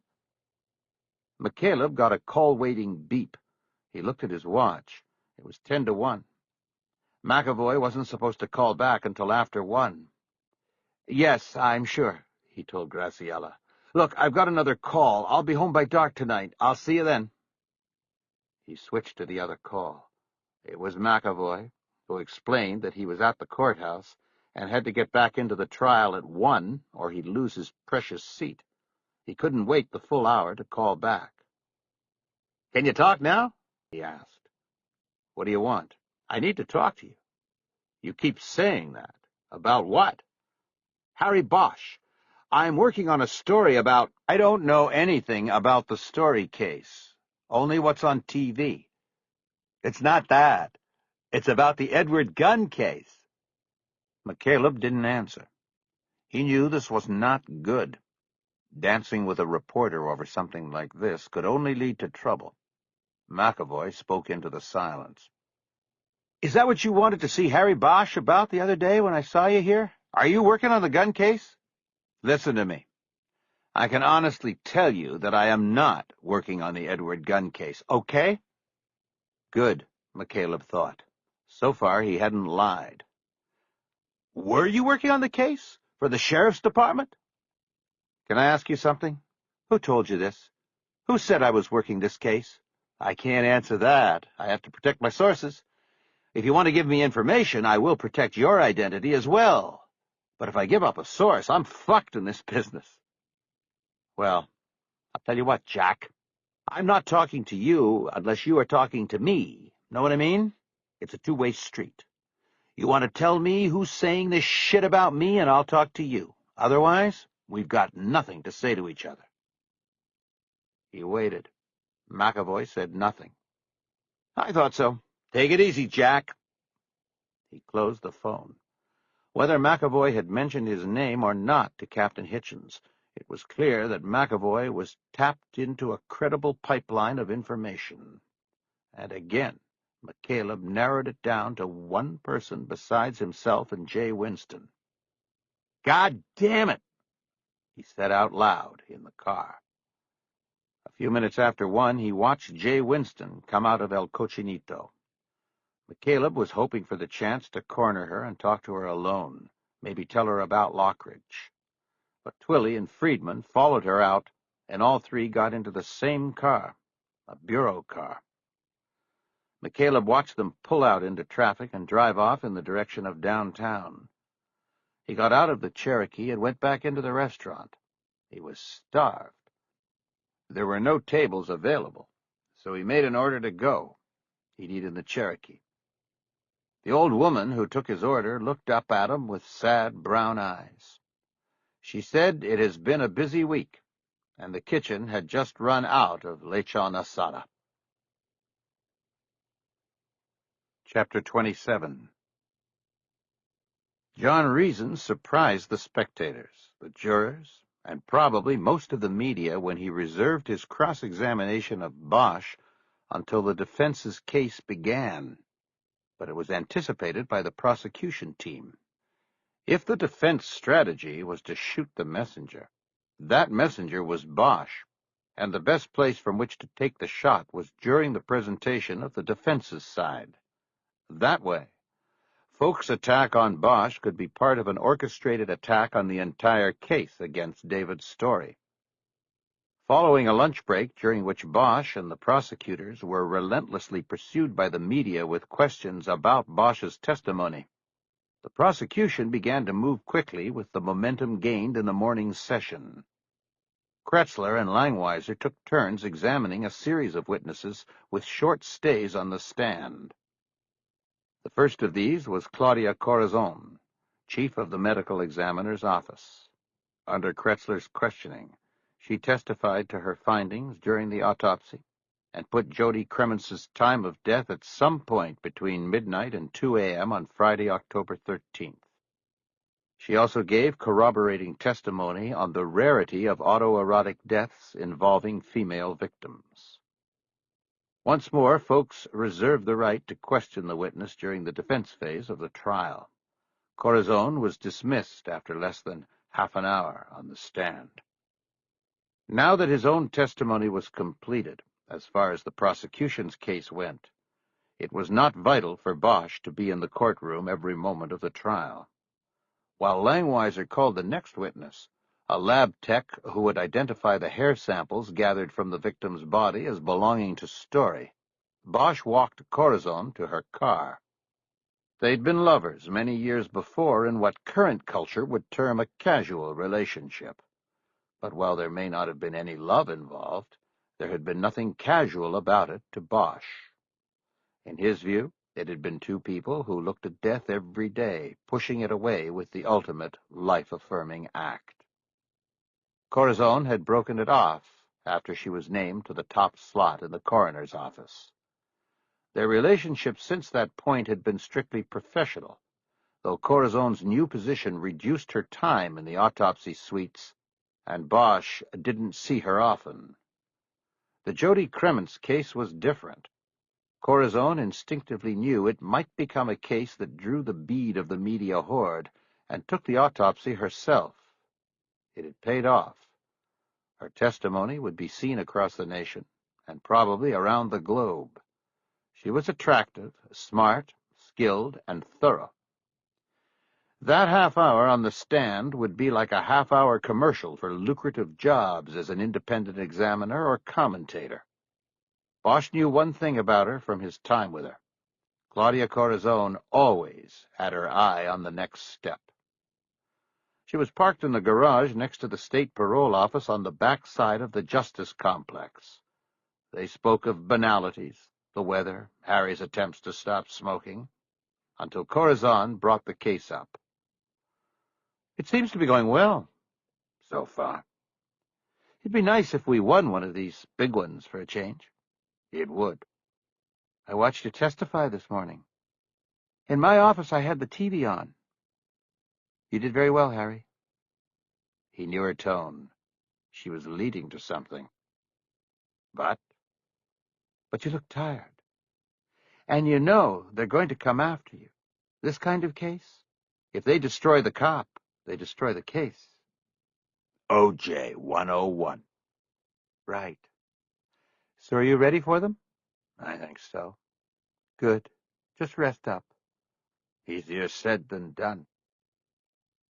McCaleb got a call-waiting beep. He looked at his watch. It was 10 to 1. McAvoy wasn't supposed to call back until after 1. "Yes, I'm sure," he told Graciela. "Look, I've got another call. I'll be home by dark tonight. I'll see you then." He switched to the other call. It was McAvoy, who explained that he was at the courthouse and had to get back into the trial at 1 or he'd lose his precious seat. He couldn't wait the full hour to call back. "Can you talk now?" he asked. "What do you want?" "I need to talk to you." "You keep saying that. About what?" "Harry Bosch. I'm working on a story about—" "I don't know anything about the story case. Only what's on TV. It's not that. It's about the Edward Gunn case." McCaleb didn't answer. He knew this was not good. Dancing with a reporter over something like this could only lead to trouble. McAvoy spoke into the silence. "Is that what you wanted to see Harry Bosch about the other day when I saw you here? Are you working on the gun case?" "Listen to me. I can honestly tell you that I am not working on the Edward Gunn case, okay?" Good, McCaleb thought. So far he hadn't lied. "Were you working on the case? For the sheriff's department?" "Can I ask you something? Who told you this? Who said I was working this case?" "I can't answer that. I have to protect my sources. If you want to give me information, I will protect your identity as well. But if I give up a source, I'm fucked in this business. Well, I'll tell you what, Jack. I'm not talking to you unless you are talking to me. Know what I mean? It's a two-way street. You want to tell me who's saying this shit about me, and I'll talk to you. Otherwise, we've got nothing to say to each other. He waited. McAvoy said nothing. I thought so. Take it easy, Jack. He closed the phone. Whether McAvoy had mentioned his name or not to Captain Hitchens, it was clear that McAvoy was tapped into a credible pipeline of information. And again, McCaleb narrowed it down to one person besides himself and Jay Winston. God damn it, he said out loud in the car. A few minutes after 1, he watched Jay Winston come out of El Cochinito. McCaleb was hoping for the chance to corner her and talk to her alone, maybe tell her about Lockridge. But Twilly and Friedman followed her out, and all three got into the same car, a bureau car. McCaleb watched them pull out into traffic and drive off in the direction of downtown. He got out of the Cherokee and went back into the restaurant. He was starved. There were no tables available, so he made an order to go. He'd eat in the Cherokee. The old woman who took his order looked up at him with sad brown eyes. She said it has been a busy week, and the kitchen had just run out of lechon asada. Chapter 27. John Reason surprised the spectators, the jurors, and probably most of the media when he reserved his cross-examination of Bosch until the defense's case began. But it was anticipated by the prosecution team. If the defense strategy was to shoot the messenger, that messenger was Bosch, and the best place from which to take the shot was during the presentation of the defense's side. That way, Folk's attack on Bosch could be part of an orchestrated attack on the entire case against David's story. Following a lunch break during which Bosch and the prosecutors were relentlessly pursued by the media with questions about Bosch's testimony, the prosecution began to move quickly with the momentum gained in the morning's session. Kretzler and Langweiser took turns examining a series of witnesses with short stays on the stand. The first of these was Claudia Corazon, chief of the medical examiner's office. Under Kretzler's questioning, she testified to her findings during the autopsy and put Jody Cremens's time of death at some point between midnight and 2 a.m. on Friday, October 13th. She also gave corroborating testimony on the rarity of autoerotic deaths involving female victims. Once more, folks reserved the right to question the witness during the defense phase of the trial. Corazon was dismissed after less than half an hour on the stand. Now that his own testimony was completed, as far as the prosecution's case went, it was not vital for Bosch to be in the courtroom every moment of the trial. While Langweiser called the next witness, a lab tech who would identify the hair samples gathered from the victim's body as belonging to Story, Bosch walked Corazon to her car. They'd been lovers many years before in what current culture would term a casual relationship. But while there may not have been any love involved, there had been nothing casual about it to Bosch. In his view, it had been two people who looked at death every day, pushing it away with the ultimate life-affirming act. Corazon had broken it off after she was named to the top slot in the coroner's office. Their relationship since that point had been strictly professional, though Corazon's new position reduced her time in the autopsy suites, and Bosch didn't see her often. The Jody Cremens case was different. Corazon instinctively knew it might become a case that drew the bead of the media horde, and took the autopsy herself. It had paid off. Her testimony would be seen across the nation, and probably around the globe. She was attractive, smart, skilled, and thorough. That half hour on the stand would be like a half-hour commercial for lucrative jobs as an independent examiner or commentator. Bosch knew one thing about her from his time with her. Claudia Corazon always had her eye on the next step. She was parked in the garage next to the state parole office on the back side of the Justice Complex. They spoke of banalities, the weather, Harry's attempts to stop smoking, until Corazon brought the case up. It seems to be going well, so far. It'd be nice if we won one of these big ones for a change. It would. I watched you testify this morning. In my office, I had the TV on. You did very well, Harry. He knew her tone. She was leading to something. But you look tired. And you know they're going to come after you. This kind of case? If they destroy the cop, they destroy the case. OJ 101. Right. So are you ready for them? I think so. Good. Just rest up. Easier said than done.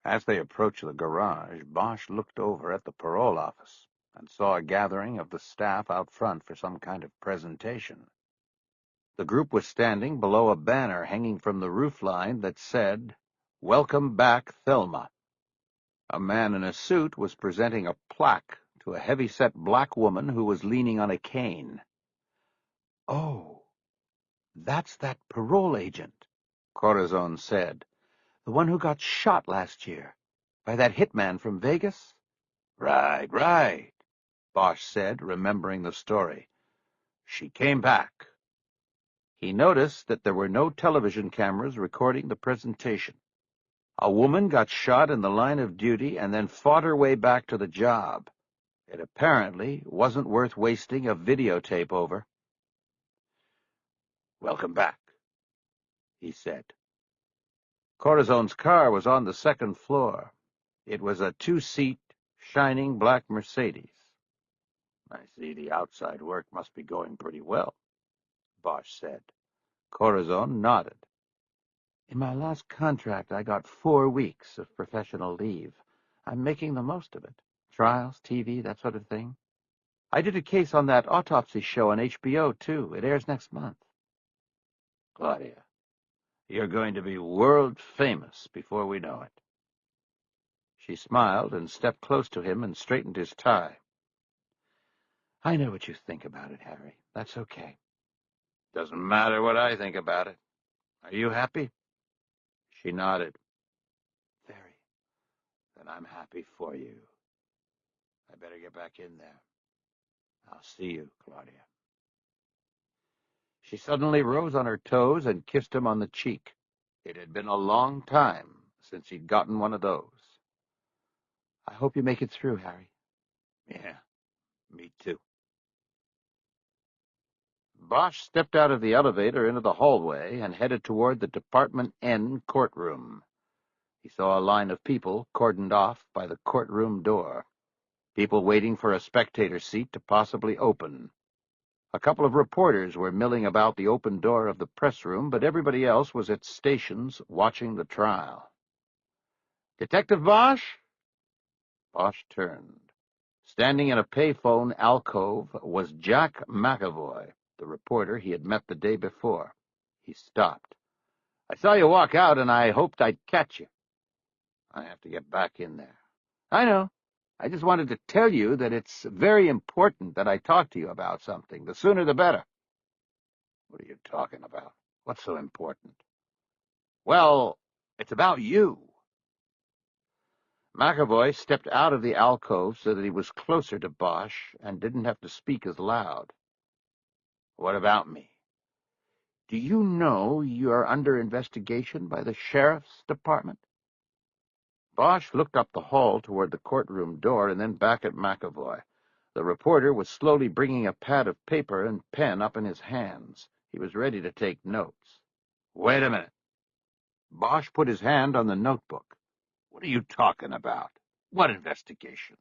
As they approached the garage, Bosch looked over at the parole office and saw a gathering of the staff out front for some kind of presentation. The group was standing below a banner hanging from the roofline that said, "Welcome back, Thelma." A man in a suit was presenting a plaque to a heavy-set black woman who was leaning on a cane. "Oh, that's that parole agent," Corazon said. "The one who got shot last year by that hitman from Vegas?" Right, Bosch said, remembering the story. "She came back." He noticed that there were no television cameras recording the presentation. A woman got shot in the line of duty and then fought her way back to the job. It apparently wasn't worth wasting a videotape over. Welcome back, he said. Corazon's car was on the second floor. It was a two-seat, shining black Mercedes. I see the outside work must be going pretty well, Bosch said. Corazon nodded. In my last contract, I got 4 weeks of professional leave. I'm making the most of it. Trials, TV, that sort of thing. I did a case on that autopsy show on HBO, too. It airs next month. Claudia, you're going to be world famous before we know it. She smiled and stepped close to him and straightened his tie. I know what you think about it, Harry. That's okay. Doesn't matter what I think about it. Are you happy? She nodded. Very. Then I'm happy for you. I better get back in there. I'll see you, Claudia. She suddenly rose on her toes and kissed him on the cheek. It had been a long time since he'd gotten one of those. I hope you make it through, Harry. Yeah, me too. Bosch stepped out of the elevator into the hallway and headed toward the Department N courtroom. He saw a line of people cordoned off by the courtroom door, people waiting for a spectator seat to possibly open. A couple of reporters were milling about the open door of the press room, but everybody else was at stations watching the trial. Detective Bosch? Bosch turned. Standing in a payphone alcove was Jack McAvoy, the reporter he had met the day before. He stopped. I saw you walk out, and I hoped I'd catch you. I have to get back in there. I know. I just wanted to tell you that it's very important that I talk to you about something. The sooner the better. What are you talking about? What's so important? Well, it's about you. McAvoy stepped out of the alcove so that he was closer to Bosch and didn't have to speak as loud. What about me? Do you know you are under investigation by the sheriff's department? Bosch looked up the hall toward the courtroom door and then back at McAvoy. The reporter was slowly bringing a pad of paper and pen up in his hands. He was ready to take notes. Wait a minute. Bosch put his hand on the notebook. What are you talking about? What investigation?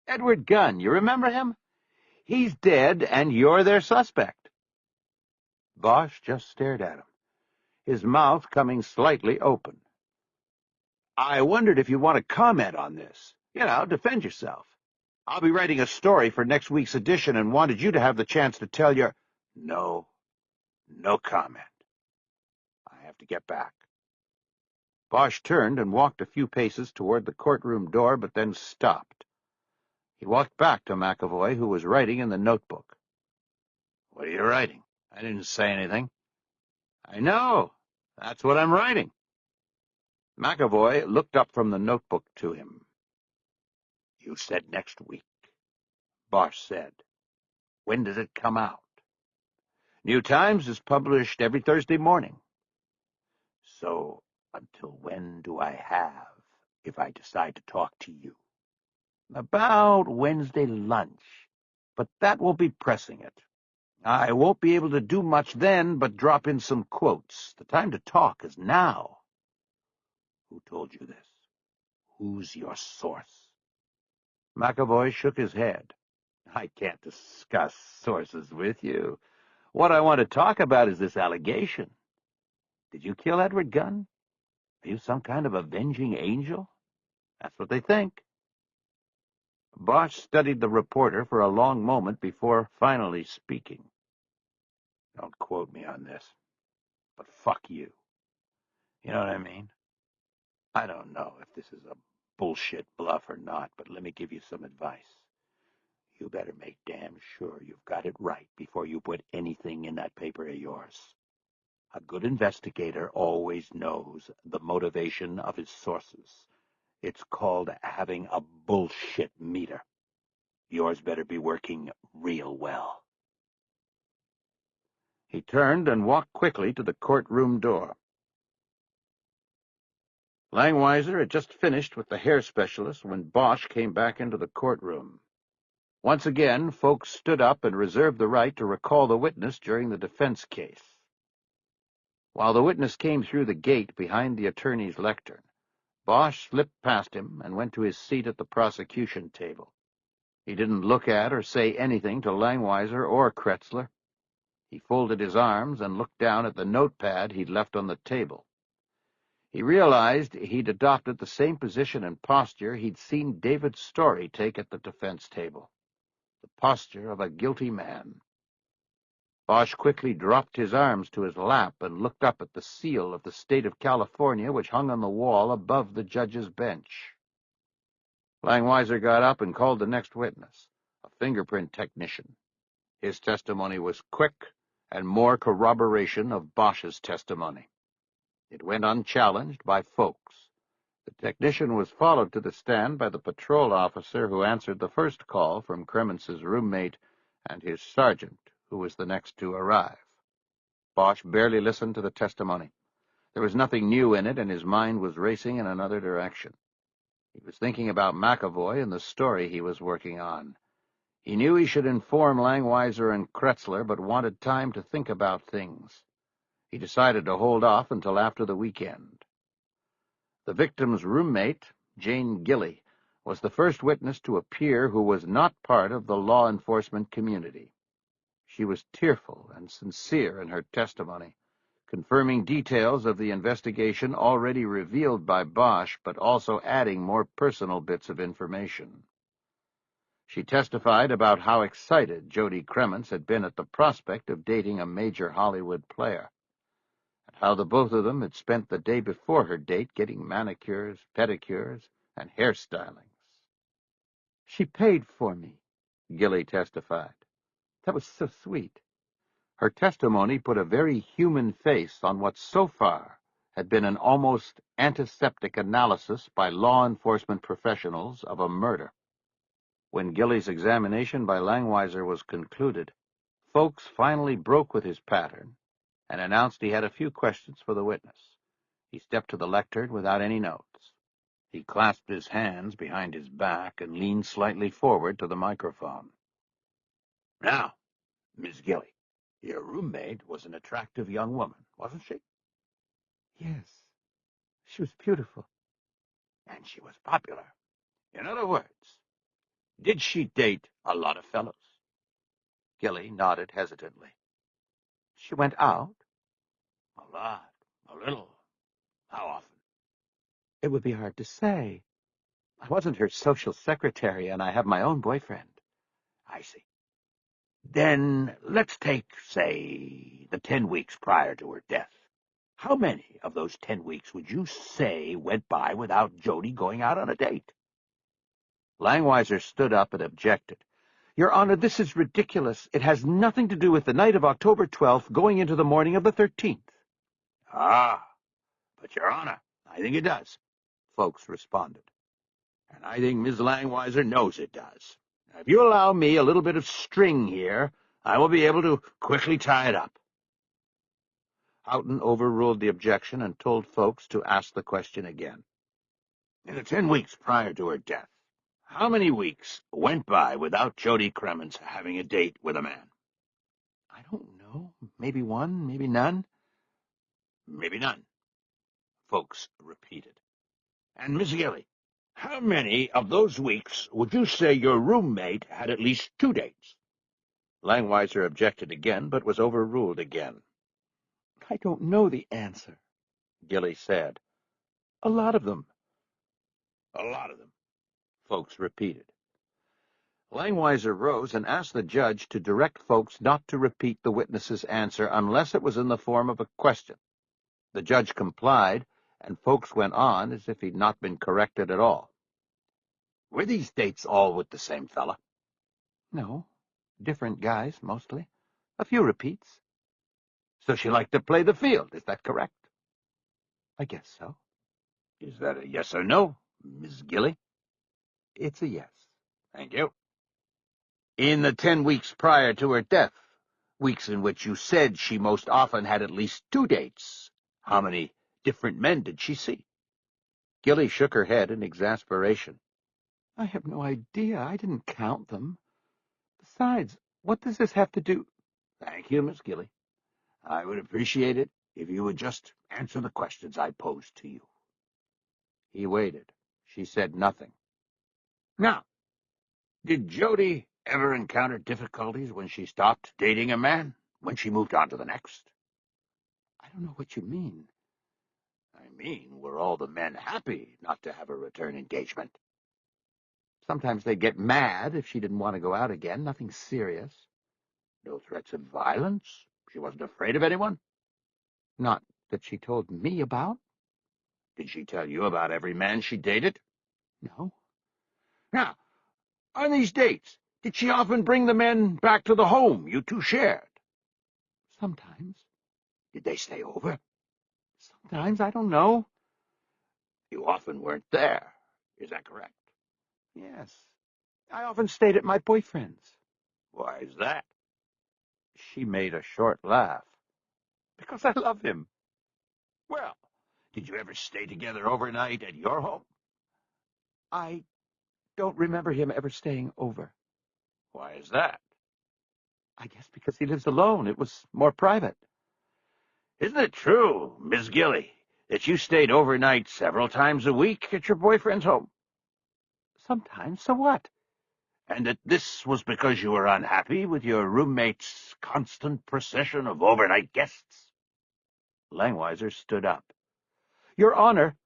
Edward Gunn, you remember him? He's dead, and you're their suspect. Bosch just stared at him, his mouth coming slightly open. I wondered if you want to comment on this. Defend yourself. I'll be writing a story for next week's edition and wanted you to have the chance to tell your... No comment. I have to get back. Bosch turned and walked a few paces toward the courtroom door, but then stopped. He walked back to McAvoy, who was writing in the notebook. "What are you writing?" "I didn't say anything." "I know. That's what I'm writing." McAvoy looked up from the notebook to him. "You said next week," Bosch said. "When does it come out?" "New Times is published every Thursday morning." "So until when do I have if I decide to talk to you?" "About Wednesday lunch, but that will be pressing it. I won't be able to do much then but drop in some quotes. The time to talk is now." "Who told you this? Who's your source?" McAvoy shook his head. "I can't discuss sources with you. What I want to talk about is this allegation. Did you kill Edward Gunn? Are you some kind of avenging angel? That's what they think." Bosch studied the reporter for a long moment before finally speaking. "Don't quote me on this, but fuck you. You know what I mean? I don't know if this is a bullshit bluff or not, but let me give you some advice. You better make damn sure you've got it right before you put anything in that paper of yours. A good investigator always knows the motivation of his sources. It's called having a bullshit meter. Yours better be working real well." He turned and walked quickly to the courtroom door. Langweiser had just finished with the hair specialist when Bosch came back into the courtroom. Once again, folks stood up and reserved the right to recall the witness during the defense case. While the witness came through the gate behind the attorney's lectern, Bosch slipped past him and went to his seat at the prosecution table. He didn't look at or say anything to Langweiser or Kretzler. He folded his arms and looked down at the notepad he'd left on the table. He realized he'd adopted the same position and posture he'd seen David Story take at the defense table, the posture of a guilty man. Bosch quickly dropped his arms to his lap and looked up at the seal of the state of California which hung on the wall above the judge's bench. Langweiser got up and called the next witness, a fingerprint technician. His testimony was quick and more corroboration of Bosch's testimony. It went unchallenged by folks. The technician was followed to the stand by the patrol officer who answered the first call from Kremens's roommate and his sergeant, who was the next to arrive. Bosch barely listened to the testimony. There was nothing new in it, and his mind was racing in another direction. He was thinking about McAvoy and the story he was working on. He knew he should inform Langweiser and Kretzler, but wanted time to think about things. He decided to hold off until after the weekend. The victim's roommate, Jane Gilly, was the first witness to appear who was not part of the law enforcement community. She was tearful and sincere in her testimony, confirming details of the investigation already revealed by Bosch, but also adding more personal bits of information. She testified about how excited Jody Kremens had been at the prospect of dating a major Hollywood player, and how the both of them had spent the day before her date getting manicures, pedicures, and hairstylings. "She paid for me," Gilly testified. "That was so sweet." Her testimony put a very human face on what so far had been an almost antiseptic analysis by law enforcement professionals of a murder. When Gilly's examination by Langweiser was concluded, folks finally broke with his pattern and announced he had a few questions for the witness. He stepped to the lectern without any notes. He clasped his hands behind his back and leaned slightly forward to the microphone. "Now, Miss Gilly, your roommate was an attractive young woman, wasn't she?" "Yes, she was beautiful." "And she was popular. In other words, did she date a lot of fellows?" Gilly nodded hesitantly. "She went out?" "A lot, a little. How often?" "It would be hard to say. I wasn't her social secretary, and I have my own boyfriend." "I see. Then let's take, say, the 10 weeks prior to her death. How many of those 10 weeks would you say went by without Jody going out on a date? Langweiser stood up and objected. Your Honor, this is ridiculous. It has nothing to do with the night of October 12th going into the morning of the 13th. Ah, but, Your Honor, I think it does, folks responded. And I think Ms. Langweiser knows it does. Now, if you allow me a little bit of string here, I will be able to quickly tie it up. Houghton overruled the objection and told folks to ask the question again. In the 10 weeks prior to her death, how many weeks went by without Jody Cremens having a date with a man? I don't know. Maybe one, maybe none. Maybe none, folks repeated. And, Miss Gilly, how many of those weeks would you say your roommate had at least 2 dates? Langweiser objected again, but was overruled again. I don't know the answer, Gilly said. A lot of them. A lot of them, folks repeated. Langweiser rose and asked the judge to direct folks not to repeat the witness's answer unless it was in the form of a question. The judge complied, and folks went on as if he'd not been corrected at all. Were these dates all with the same fella? No, different guys, mostly. A few repeats. So she liked to play the field, is that correct? I guess so. Is that a yes or no, Miss Gilly? It's a yes. Thank you. In the 10 weeks prior to her death, weeks in which you said she most often had at least 2 dates, how many different men did she see? Gilly shook her head in exasperation. I have no idea. I didn't count them. Besides, what does this have to do? Thank you, Miss Gilly. I would appreciate it if you would just answer the questions I posed to you. He waited. She said nothing. Now, did Jody ever encounter difficulties when she stopped dating a man, when she moved on to the next? I don't know what you mean. I mean, were all the men happy not to have a return engagement? Sometimes they'd get mad if she didn't want to go out again. Nothing serious. No threats of violence? She wasn't afraid of anyone? Not that she told me about. Did she tell you about every man she dated? No. Now, on these dates, did she often bring the men back to the home you two shared? Sometimes. Did they stay over? Sometimes, I don't know. You often weren't there. Is that correct? Yes. I often stayed at my boyfriend's. Why is that? She made a short laugh. Because I love him. Well, did you ever stay together overnight at your home? I don't remember him ever staying over. Why is that? I guess because he lives alone. It was more private. Isn't it true, Miss Gilly, that you stayed overnight several times a week at your boyfriend's home? Sometimes. So what? And that this was because you were unhappy with your roommate's constant procession of overnight guests? Langweiser stood up. Your Honor,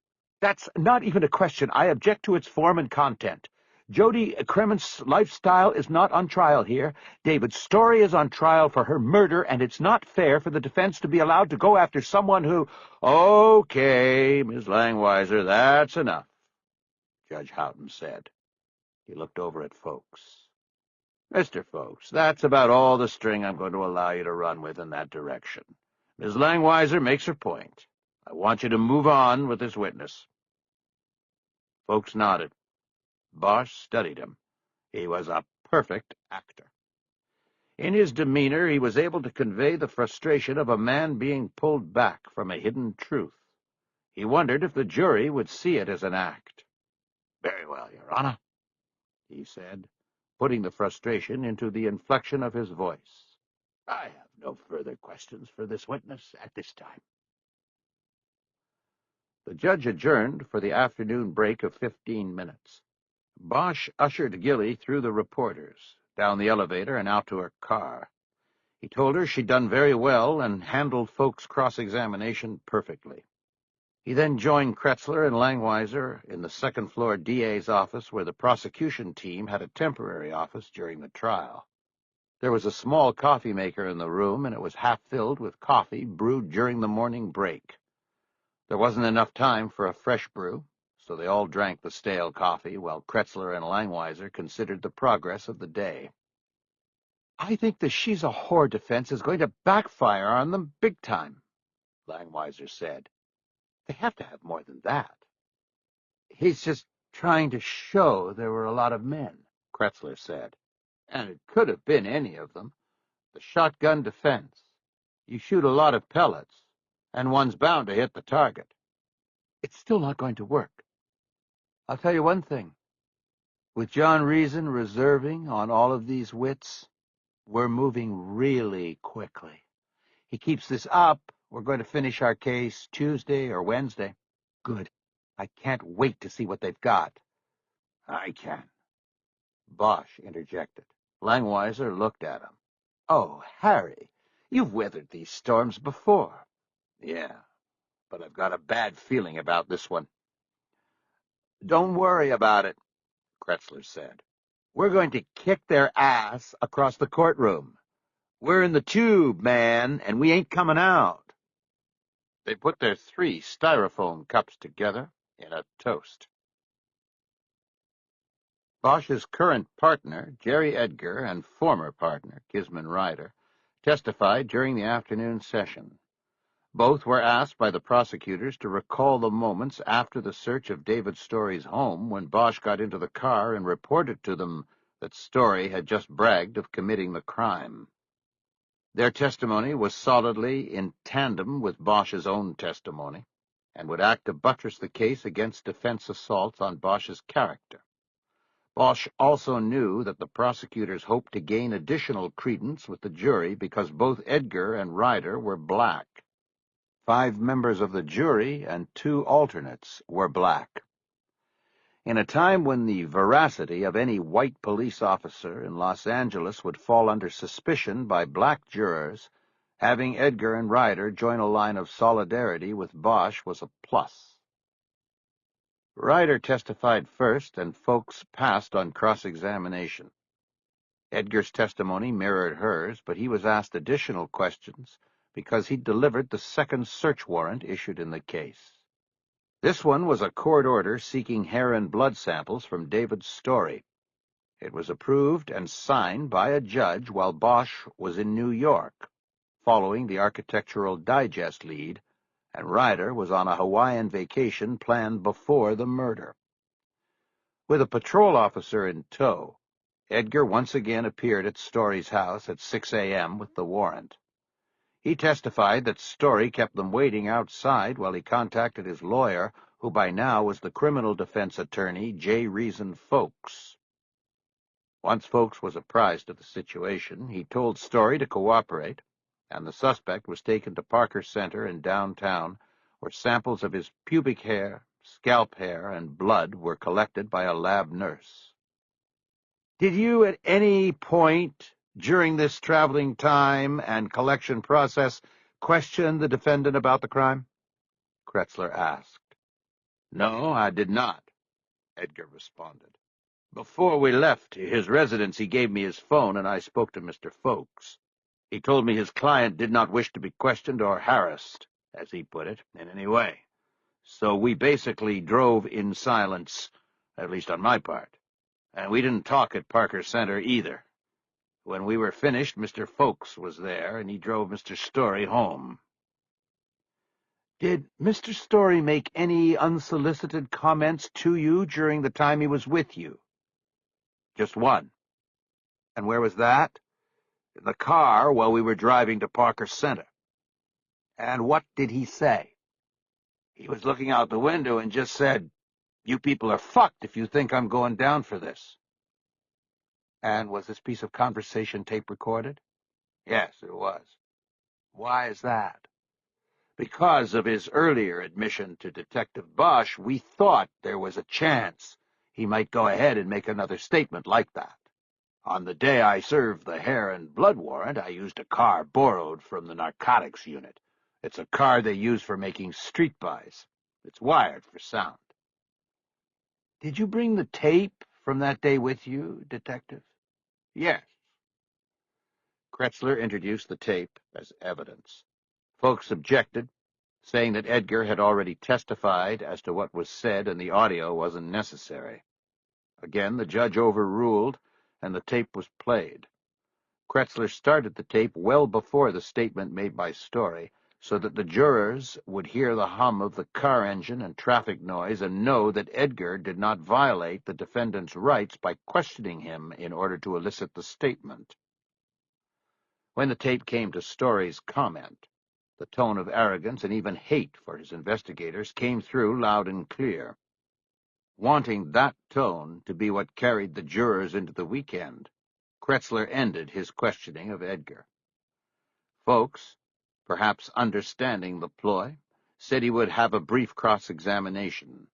that's not even a question. I object to its form and content. Jody Cremens' lifestyle is not on trial here. David's story is on trial for her murder, and it's not fair for the defense to be allowed to go after someone who— Okay, Miss Langweiser, that's enough, Judge Houghton said. He looked over at Folks. Mr. Folks, that's about all the string I'm going to allow you to run with in that direction. Miss Langweiser makes her point. I want you to move on with this witness. Folks nodded. Bosch studied him. He was a perfect actor. In his demeanor, he was able to convey the frustration of a man being pulled back from a hidden truth. He wondered if the jury would see it as an act. Very well, Your Honor, he said, putting the frustration into the inflection of his voice. I have no further questions for this witness at this time. The judge adjourned for the afternoon break of 15 minutes. Bosch ushered Gilly through the reporters, down the elevator and out to her car. He told her she'd done very well and handled Folks' cross-examination perfectly. He then joined Kretzler and Langweiser in the second-floor DA's office where the prosecution team had a temporary office during the trial. There was a small coffee maker in the room, and it was half filled with coffee brewed during the morning break. There wasn't enough time for a fresh brew, so they all drank the stale coffee while Kretzler and Langweiser considered the progress of the day. "I think the she's a whore defense is going to backfire on them big time," Langweiser said. "They have to have more than that." "He's just trying to show there were a lot of men," Kretzler said. "And it could have been any of them. The shotgun defense. You shoot a lot of pellets, and one's bound to hit the target. It's still not going to work. I'll tell you one thing. With John Reason reserving on all of these wits, we're moving really quickly. He keeps this up, we're going to finish our case Tuesday or Wednesday." "Good. I can't wait to see what they've got." "I can," Bosch interjected. Langweiser looked at him. "Oh, Harry, you've weathered these storms before." "Yeah, but I've got a bad feeling about this one." "Don't worry about it," Kretzler said. "We're going to kick their ass across the courtroom. We're in the tube, man, and we ain't coming out." They put their 3 styrofoam cups together in a toast. Bosch's current partner, Jerry Edgar, and former partner, Kisman Ryder, testified during the afternoon session. Both were asked by the prosecutors to recall the moments after the search of David Story's home when Bosch got into the car and reported to them that Story had just bragged of committing the crime. Their testimony was solidly in tandem with Bosch's own testimony and would act to buttress the case against defense assaults on Bosch's character. Bosch also knew that the prosecutors hoped to gain additional credence with the jury because both Edgar and Ryder were black. 5 members of the jury and 2 alternates were black. In a time when the veracity of any white police officer in Los Angeles would fall under suspicion by black jurors, having Edgar and Ryder join a line of solidarity with Bosch was a plus. Ryder testified first, and Folks passed on cross-examination. Edgar's testimony mirrored hers, but he was asked additional questions because he delivered the second search warrant issued in the case. This one was a court order seeking hair and blood samples from David Story. It was approved and signed by a judge while Bosch was in New York, following the Architectural Digest lead, and Ryder was on a Hawaiian vacation planned before the murder. With a patrol officer in tow, Edgar once again appeared at Story's house at 6 a.m. with the warrant. He testified that Story kept them waiting outside while he contacted his lawyer, who by now was the criminal defense attorney J. Reason Folks. Once Folks was apprised of the situation, he told Story to cooperate, and the suspect was taken to Parker Center in downtown, where samples of his pubic hair, scalp hair, and blood were collected by a lab nurse. "Did you at any point during this traveling time and collection process question the defendant about the crime?" Kretzler asked. "No, I did not," Edgar responded. "Before we left his residence, he gave me his phone, and I spoke to Mr. Folks. He told me his client did not wish to be questioned or harassed, as he put it, in any way. So we basically drove in silence, at least on my part. And we didn't talk at Parker Center either. When we were finished, Mr. Folks was there, and he drove Mr. Story home." "Did Mr. Story make any unsolicited comments to you during the time he was with you?" "Just one." "And where was that?" "In the car while we were driving to Parker Center." "And what did he say?" "He was looking out the window and just said, 'You people are fucked if you think I'm going down for this.'" "And was this piece of conversation tape recorded?" "Yes, it was." "Why is that?" "Because of his earlier admission to Detective Bosch, we thought there was a chance he might go ahead and make another statement like that. On the day I served the hair and blood warrant, I used a car borrowed from the narcotics unit. It's a car they use for making street buys. It's wired for sound." "Did you bring the tape from that day with you, Detective?" "Yes." Kretzler introduced the tape as evidence. Folks objected, saying that Edgar had already testified as to what was said and the audio wasn't necessary. Again, the judge overruled, and the tape was played. Kretzler started the tape well before the statement made by Story, so that the jurors would hear the hum of the car engine and traffic noise and know that Edgar did not violate the defendant's rights by questioning him in order to elicit the statement. When the tape came to Story's comment, the tone of arrogance and even hate for his investigators came through loud and clear. Wanting that tone to be what carried the jurors into the weekend, Kretzler ended his questioning of Edgar. Folks, perhaps understanding the ploy, said he would have a brief cross-examination.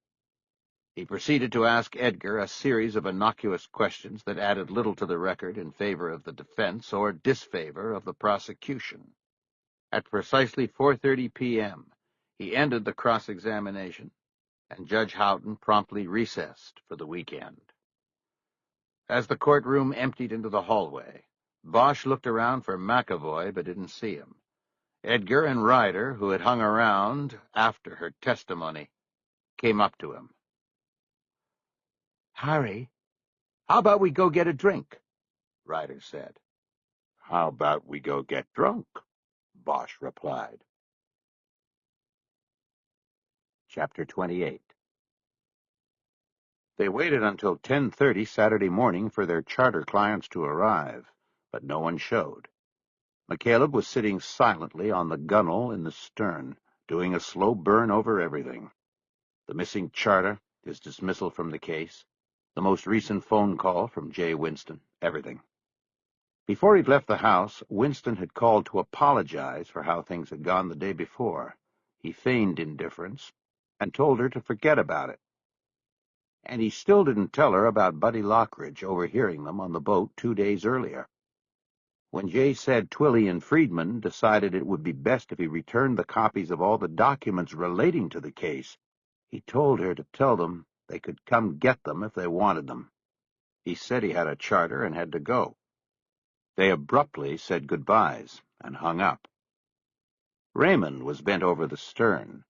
He proceeded to ask Edgar a series of innocuous questions that added little to the record in favor of the defense or disfavor of the prosecution. At precisely 4:30 p.m., he ended the cross-examination, and Judge Houghton promptly recessed for the weekend. As the courtroom emptied into the hallway, Bosch looked around for McAvoy but didn't see him. Edgar and Ryder, who had hung around after her testimony, came up to him. "Harry, how about we go get a drink?" Ryder said. "How about we go get drunk?" Bosch replied. Chapter 28. They waited until 10:30 Saturday morning for their charter clients to arrive, but no one showed. McCaleb was sitting silently on the gunwale in the stern, doing a slow burn over everything. The missing charter, his dismissal from the case, the most recent phone call from Jay Winston, everything. Before he'd left the house, Winston had called to apologize for how things had gone the day before. He feigned indifference and told her to forget about it. And he still didn't tell her about Buddy Lockridge overhearing them on the boat 2 days earlier. When Jay said Twilly and Friedman decided it would be best if he returned the copies of all the documents relating to the case, he told her to tell them they could come get them if they wanted them. He said he had a charter and had to go. They abruptly said goodbyes and hung up. Raymond was bent over the stern,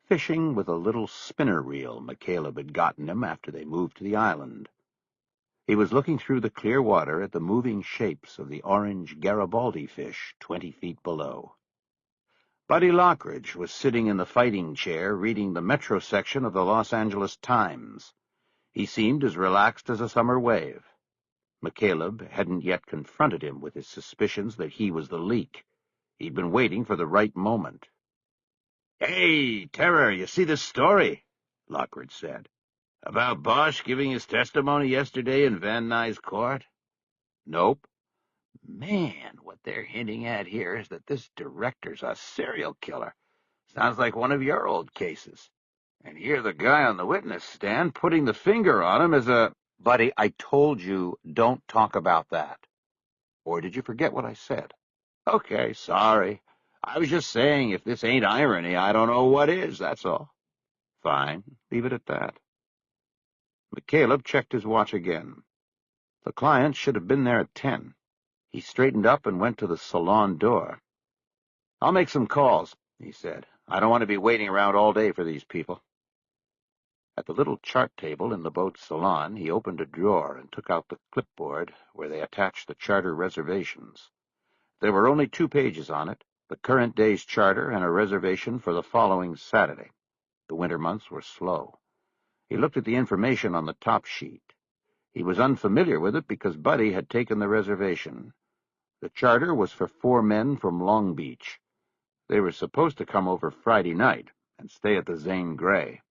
fishing with a little spinner reel McCaleb had gotten him after they moved to the island. He was looking through the clear water at the moving shapes of the orange Garibaldi fish 20 feet below. Buddy Lockridge was sitting in the fighting chair reading the Metro section of the Los Angeles Times. He seemed as relaxed as a summer wave. McCaleb hadn't yet confronted him with his suspicions that he was the leak. He'd been waiting for the right moment. "Hey, Terror, you see this story?" Lockridge said. "About Bosch giving his testimony yesterday in Van Nuys court?" Nope. "Man, what they're hinting at here is that this director's a serial killer. Sounds like one of your old cases. And here the guy on the witness stand putting the finger on him is a—" Buddy, I told you don't talk about that. Or did you forget what I said? Okay, sorry. I was just saying if this ain't irony, I don't know what is, that's all. Fine, leave it at that. McCaleb checked his watch again. The client should have been there at 10. He straightened up and went to the salon door. "I'll make some calls," he said. "I don't want to be waiting around all day for these people." At the little chart table in the boat's salon, he opened a drawer and took out the clipboard where they attached the charter reservations. There were only 2 pages on it, the current day's charter and a reservation for the following Saturday. The winter months were slow. He looked at the information on the top sheet. He was unfamiliar with it because Buddy had taken the reservation. The charter was for 4 men from Long Beach. They were supposed to come over Friday night and stay at the Zane Grey.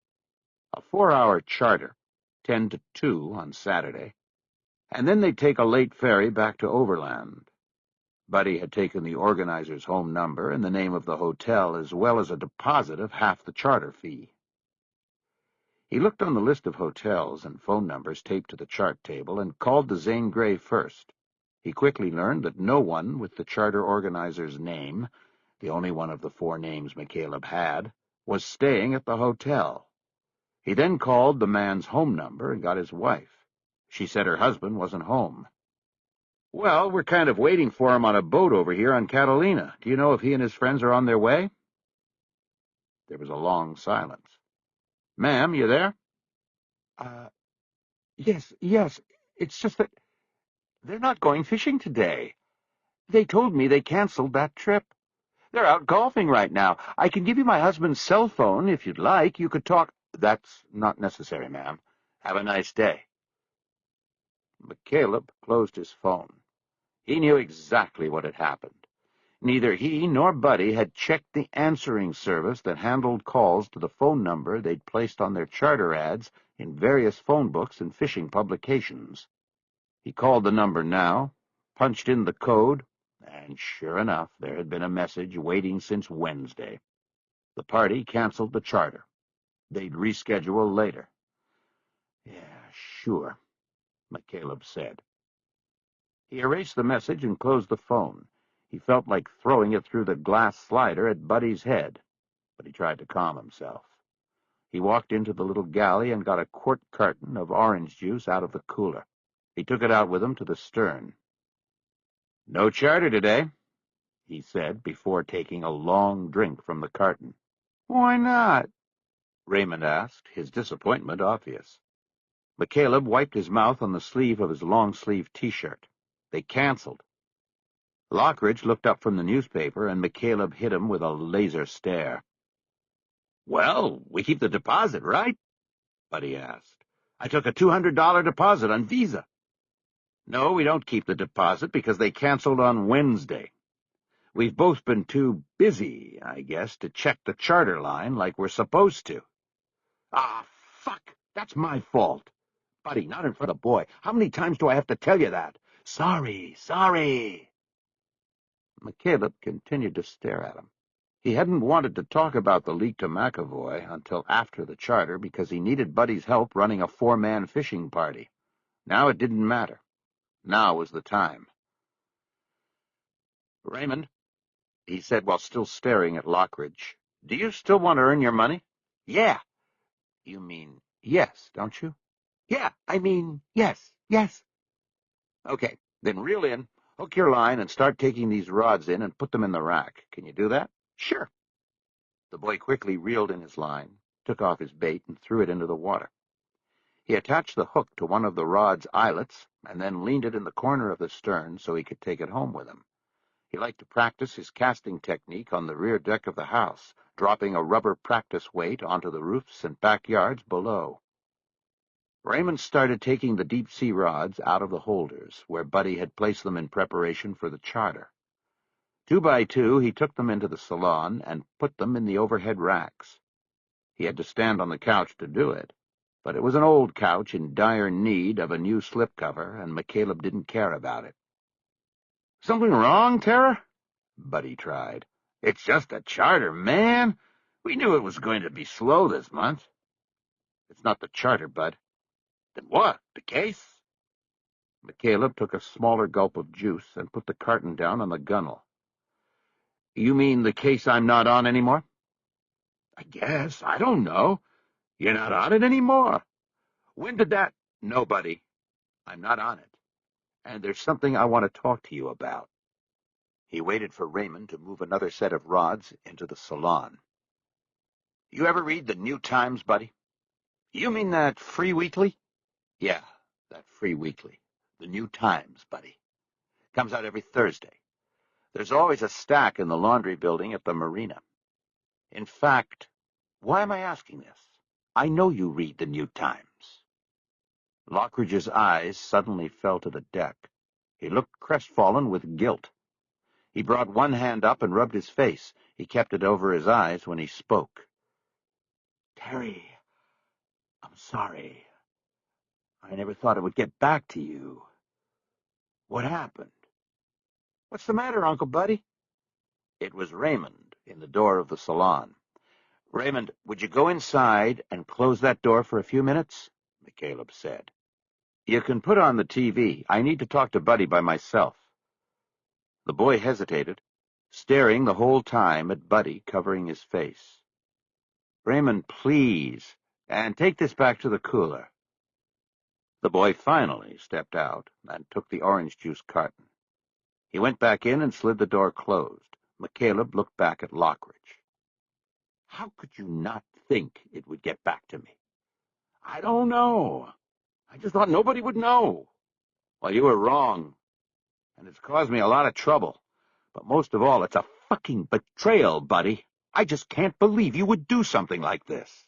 A 4-hour charter, 10 to 2 on Saturday, and then they'd take a late ferry back to Overland. Buddy had taken the organizer's home number and the name of the hotel, as well as a deposit of half the charter fee. He looked on the list of hotels and phone numbers taped to the chart table and called the Zane Grey first. He quickly learned that no one with the charter organizer's name, the only one of the 4 names McCaleb had, was staying at the hotel. He then called the man's home number and got his wife. She said her husband wasn't home. Well, we're kind of waiting for him on a boat over here on Catalina. Do you know if he and his friends are on their way? There was a long silence. Ma'am, you there? Yes. It's just that they're not going fishing today. They told me they canceled that trip. They're out golfing right now. I can give you my husband's cell phone if you'd like. You could talk. That's not necessary, ma'am. Have a nice day. McCaleb closed his phone. He knew exactly what had happened. Neither he nor Buddy had checked the answering service that handled calls to the phone number they'd placed on their charter ads in various phone books and fishing publications. He called the number now, punched in the code, and sure enough, there had been a message waiting since Wednesday. The party canceled the charter. They'd reschedule later. Yeah, sure, McCaleb said. He erased the message and closed the phone. He felt like throwing it through the glass slider at Buddy's head, but he tried to calm himself. He walked into the little galley and got a quart carton of orange juice out of the cooler. He took it out with him to the stern. "No charter today," he said, before taking a long drink from the carton. "Why not?" Raymond asked, his disappointment obvious. McCaleb wiped his mouth on the sleeve of his long-sleeved T-shirt. They canceled. Lockridge looked up from the newspaper, and McCaleb hit him with a laser stare. "Well, we keep the deposit, right?" Buddy asked. "I took a $200 deposit on Visa." "No, we don't keep the deposit because they canceled on Wednesday. We've both been too busy, I guess, to check the charter line like we're supposed to." "Ah, fuck! That's my fault." "Buddy, not in front of the boy. How many times do I have to tell you that?" Sorry. McCaleb continued to stare at him. He hadn't wanted to talk about the leak to McAvoy until after the charter because he needed Buddy's help running a four-man fishing party. Now it didn't matter. Now was the time. "Raymond," he said while still staring at Lockridge, "do you still want to earn your money?" "Yeah." "You mean yes, don't you?" "Yeah, I mean yes. Okay, then reel in, hook your line, and start taking these rods in and put them in the rack. Can you do that?" "Sure." The boy quickly reeled in his line, took off his bait, and threw it into the water. He attached the hook to one of the rod's eyelets and then leaned it in the corner of the stern so he could take it home with him. He liked to practice his casting technique on the rear deck of the house, dropping a rubber practice weight onto the roofs and backyards below. Raymond started taking the deep-sea rods out of the holders, where Buddy had placed them in preparation for the charter. 2 by 2, he took them into the salon and put them in the overhead racks. He had to stand on the couch to do it, but it was an old couch in dire need of a new slipcover, and McCaleb didn't care about it. "Something wrong, Tara?" Buddy tried. "It's just a charter, man. We knew it was going to be slow this month." "It's not the charter, Bud." "Then what? The case?" McCaleb took a smaller gulp of juice and put the carton down on the gunnel. "You mean the case I'm not on anymore?" "I guess. I don't know. You're not on it anymore. When did that—" "No, Buddy. I'm not on it. And there's something I want to talk to you about." He waited for Raymond to move another set of rods into the salon. "You ever read the New Times, Buddy?" "You mean that free weekly?" "Yeah, that free weekly. The New Times, Buddy. Comes out every Thursday. There's always a stack in the laundry building at the marina. In fact, why am I asking this? I know you read the New Times." Lockridge's eyes suddenly fell to the deck. He looked crestfallen with guilt. He brought one hand up and rubbed his face. He kept it over his eyes when he spoke. "Terry, I'm sorry. I never thought it would get back to you. What happened?" "What's the matter, Uncle Buddy?" It was Raymond in the door of the salon. "Raymond, would you go inside and close that door for a few minutes?" McCaleb said. "You can put on the TV. I need to talk to Buddy by myself." The boy hesitated, staring the whole time at Buddy covering his face. "Raymond, please, and take this back to the cooler." The boy finally stepped out and took the orange juice carton. He went back in and slid the door closed. McCaleb looked back at Lockridge. "How could you not think it would get back to me?" "I don't know. I just thought nobody would know." "Well, you were wrong, and it's caused me a lot of trouble. But most of all, it's a fucking betrayal, buddy. I just can't believe you would do something like this."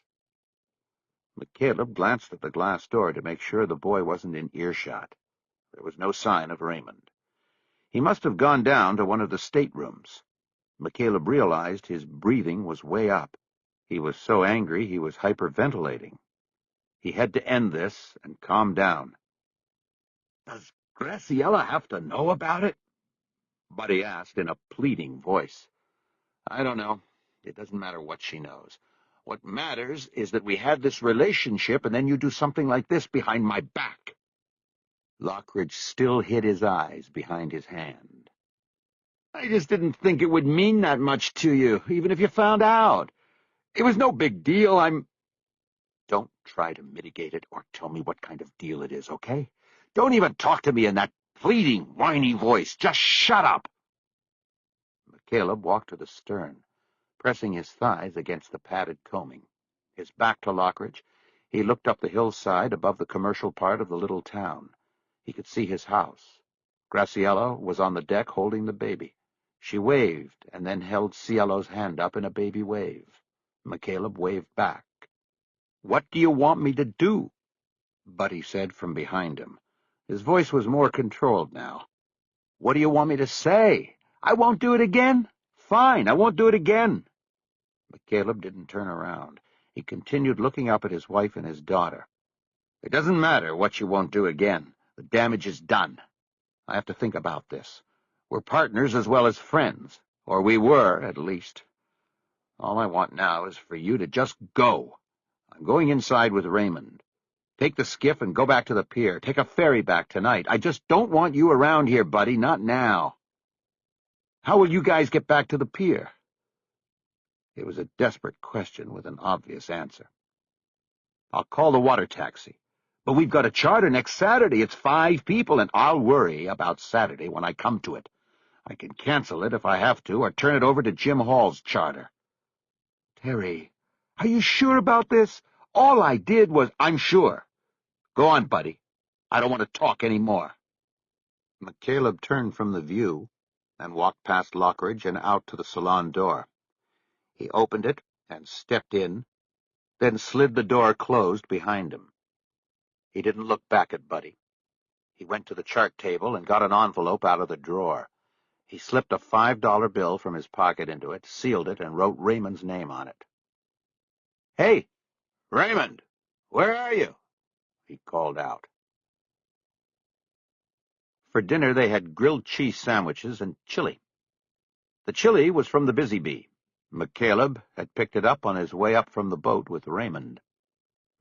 McCaleb glanced at the glass door to make sure the boy wasn't in earshot. There was no sign of Raymond. He must have gone down to one of the staterooms. McCaleb realized his breathing was way up. He was so angry he was hyperventilating. He had to end this and calm down. "Does Graciela have to know about it?" Buddy asked in a pleading voice. "I don't know. It doesn't matter what she knows. What matters is that we had this relationship and then you do something like this behind my back." Lockridge still hid his eyes behind his hand. "I just didn't think it would mean that much to you, even if you found out. It was no big deal. Don't try to mitigate it or tell me what kind of deal it is, okay? Don't even talk to me in that pleading, whiny voice. Just shut up." McCaleb walked to the stern, pressing his thighs against the padded coaming. His back to Lockridge, he looked up the hillside above the commercial part of the little town. He could see his house. Graciela was on the deck holding the baby. She waved and then held Cielo's hand up in a baby wave. McCaleb waved back. "What do you want me to do?" Buddy said from behind him. His voice was more controlled now. "What do you want me to say? I won't do it again? Fine, I won't do it again." McCaleb didn't turn around. He continued looking up at his wife and his daughter. "It doesn't matter what you won't do again. The damage is done. I have to think about this. We're partners as well as friends, or we were, at least. All I want now is for you to just go. I'm going inside with Raymond. Take the skiff and go back to the pier. Take a ferry back tonight. I just don't want you around here, buddy, not now." "How will you guys get back to the pier?" It was a desperate question with an obvious answer. "I'll call the water taxi. But we've got a charter next Saturday. It's 5 people, and I'll worry about Saturday when I come to it. I can cancel it if I have to, or turn it over to Jim Hall's charter." "Terry, are you sure about this? All I did was—" "I'm sure. Go on, buddy. I don't want to talk any more." McCaleb turned from the view and walked past Lockridge and out to the salon door. He opened it and stepped in, then slid the door closed behind him. He didn't look back at Buddy. He went to the chart table and got an envelope out of the drawer. He slipped a $5 bill from his pocket into it, sealed it, and wrote Raymond's name on it. "Hey, Raymond, where are you?" he called out. For dinner they had grilled cheese sandwiches and chili. The chili was from the Busy Bee. McCaleb had picked it up on his way up from the boat with Raymond.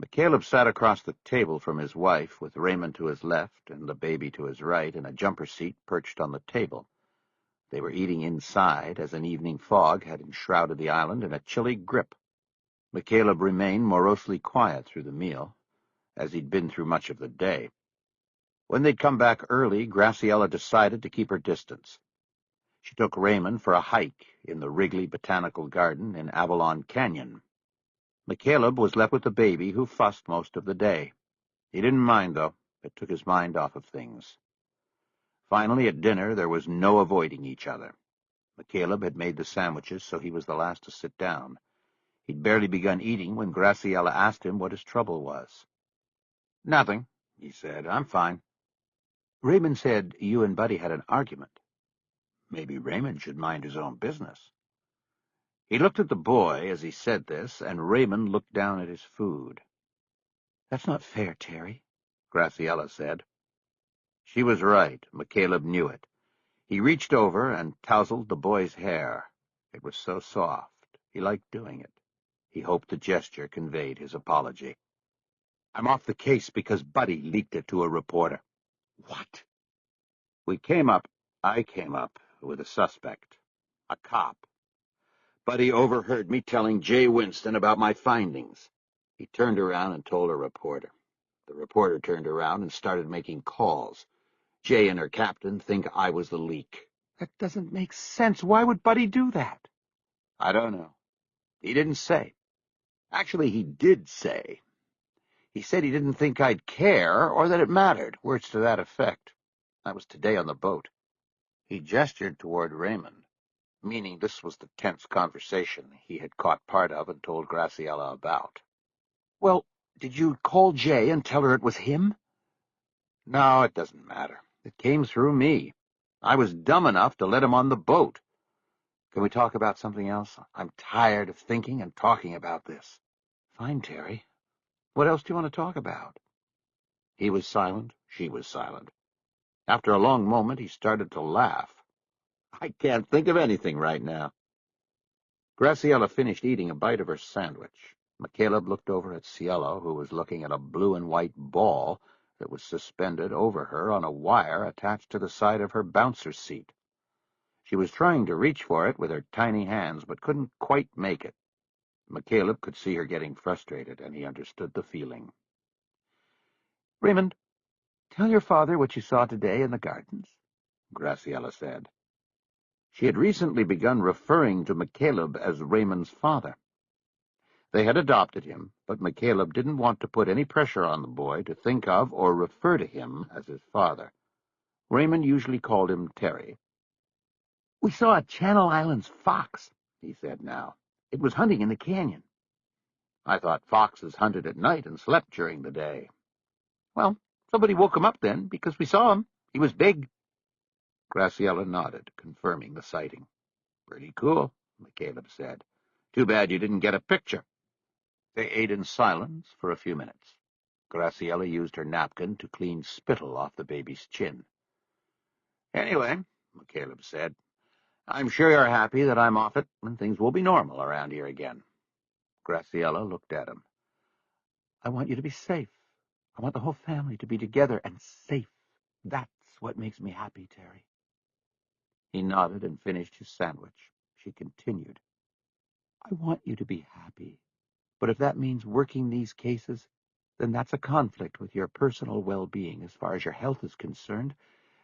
McCaleb sat across the table from his wife, with Raymond to his left and the baby to his right, in a jumper seat perched on the table. They were eating inside, as an evening fog had enshrouded the island in a chilly grip. McCaleb remained morosely quiet through the meal, as he'd been through much of the day. When they'd come back early, Graciela decided to keep her distance. She took Raymond for a hike in the Wrigley Botanical Garden in Avalon Canyon. McCaleb was left with the baby, who fussed most of the day. He didn't mind, though. It took his mind off of things. Finally, at dinner, there was no avoiding each other. McCaleb had made the sandwiches, so he was the last to sit down. He'd barely begun eating when Graciela asked him what his trouble was. "Nothing," he said. "I'm fine." "Raymond said you and Buddy had an argument." Maybe Raymond should mind his own business. He looked at the boy as he said this, and Raymond looked down at his food. "That's not fair, Terry," Graciela said. She was right. McCaleb knew it. He reached over and tousled the boy's hair. It was so soft. He liked doing it. He hoped the gesture conveyed his apology. "I'm off the case because Buddy leaked it to a reporter." "What?" I came up with a suspect, a cop. Buddy overheard me telling Jay Winston about my findings. He turned around and told a reporter. The reporter turned around and started making calls. Jay and her captain think I was the leak. That doesn't make sense. Why would Buddy do that? I don't know. He didn't say. Actually, he did say. He said he didn't think I'd care or that it mattered, words to that effect. That was today on the boat. He gestured toward Raymond, meaning this was the tense conversation he had caught part of and told Graciela about. Well, did you call Jay and tell her it was him? No, it doesn't matter. It came through me. I was dumb enough to let him on the boat. Can we talk about something else? I'm tired of thinking and talking about this. Fine, Terry. What else do you want to talk about? He was silent. She was silent. After a long moment, he started to laugh. I can't think of anything right now. Graciela finished eating a bite of her sandwich. McCaleb looked over at Cielo, who was looking at a blue and white ball that was suspended over her on a wire attached to the side of her bouncer seat. She was trying to reach for it with her tiny hands, but couldn't quite make it. McCaleb could see her getting frustrated, and he understood the feeling. Raymond, tell your father what you saw today in the gardens, Graciela said. She had recently begun referring to McCaleb as Raymond's father. They had adopted him, but McCaleb didn't want to put any pressure on the boy to think of or refer to him as his father. Raymond usually called him Terry. We saw a Channel Islands fox, he said now. It was hunting in the canyon. I thought foxes hunted at night and slept during the day. Well, somebody woke him up then, because we saw him. He was big. Graciela nodded, confirming the sighting. Pretty cool, McCaleb said. Too bad you didn't get a picture. They ate in silence for a few minutes. Graciela used her napkin to clean spittle off the baby's chin. Anyway, McCaleb said, I'm sure you're happy that I'm off it, and things will be normal around here again. Graciela looked at him. I want you to be safe. I want the whole family to be together and safe. That's what makes me happy, Terry. He nodded and finished his sandwich. She continued. I want you to be happy. But if that means working these cases, then that's a conflict with your personal well-being as far as your health is concerned,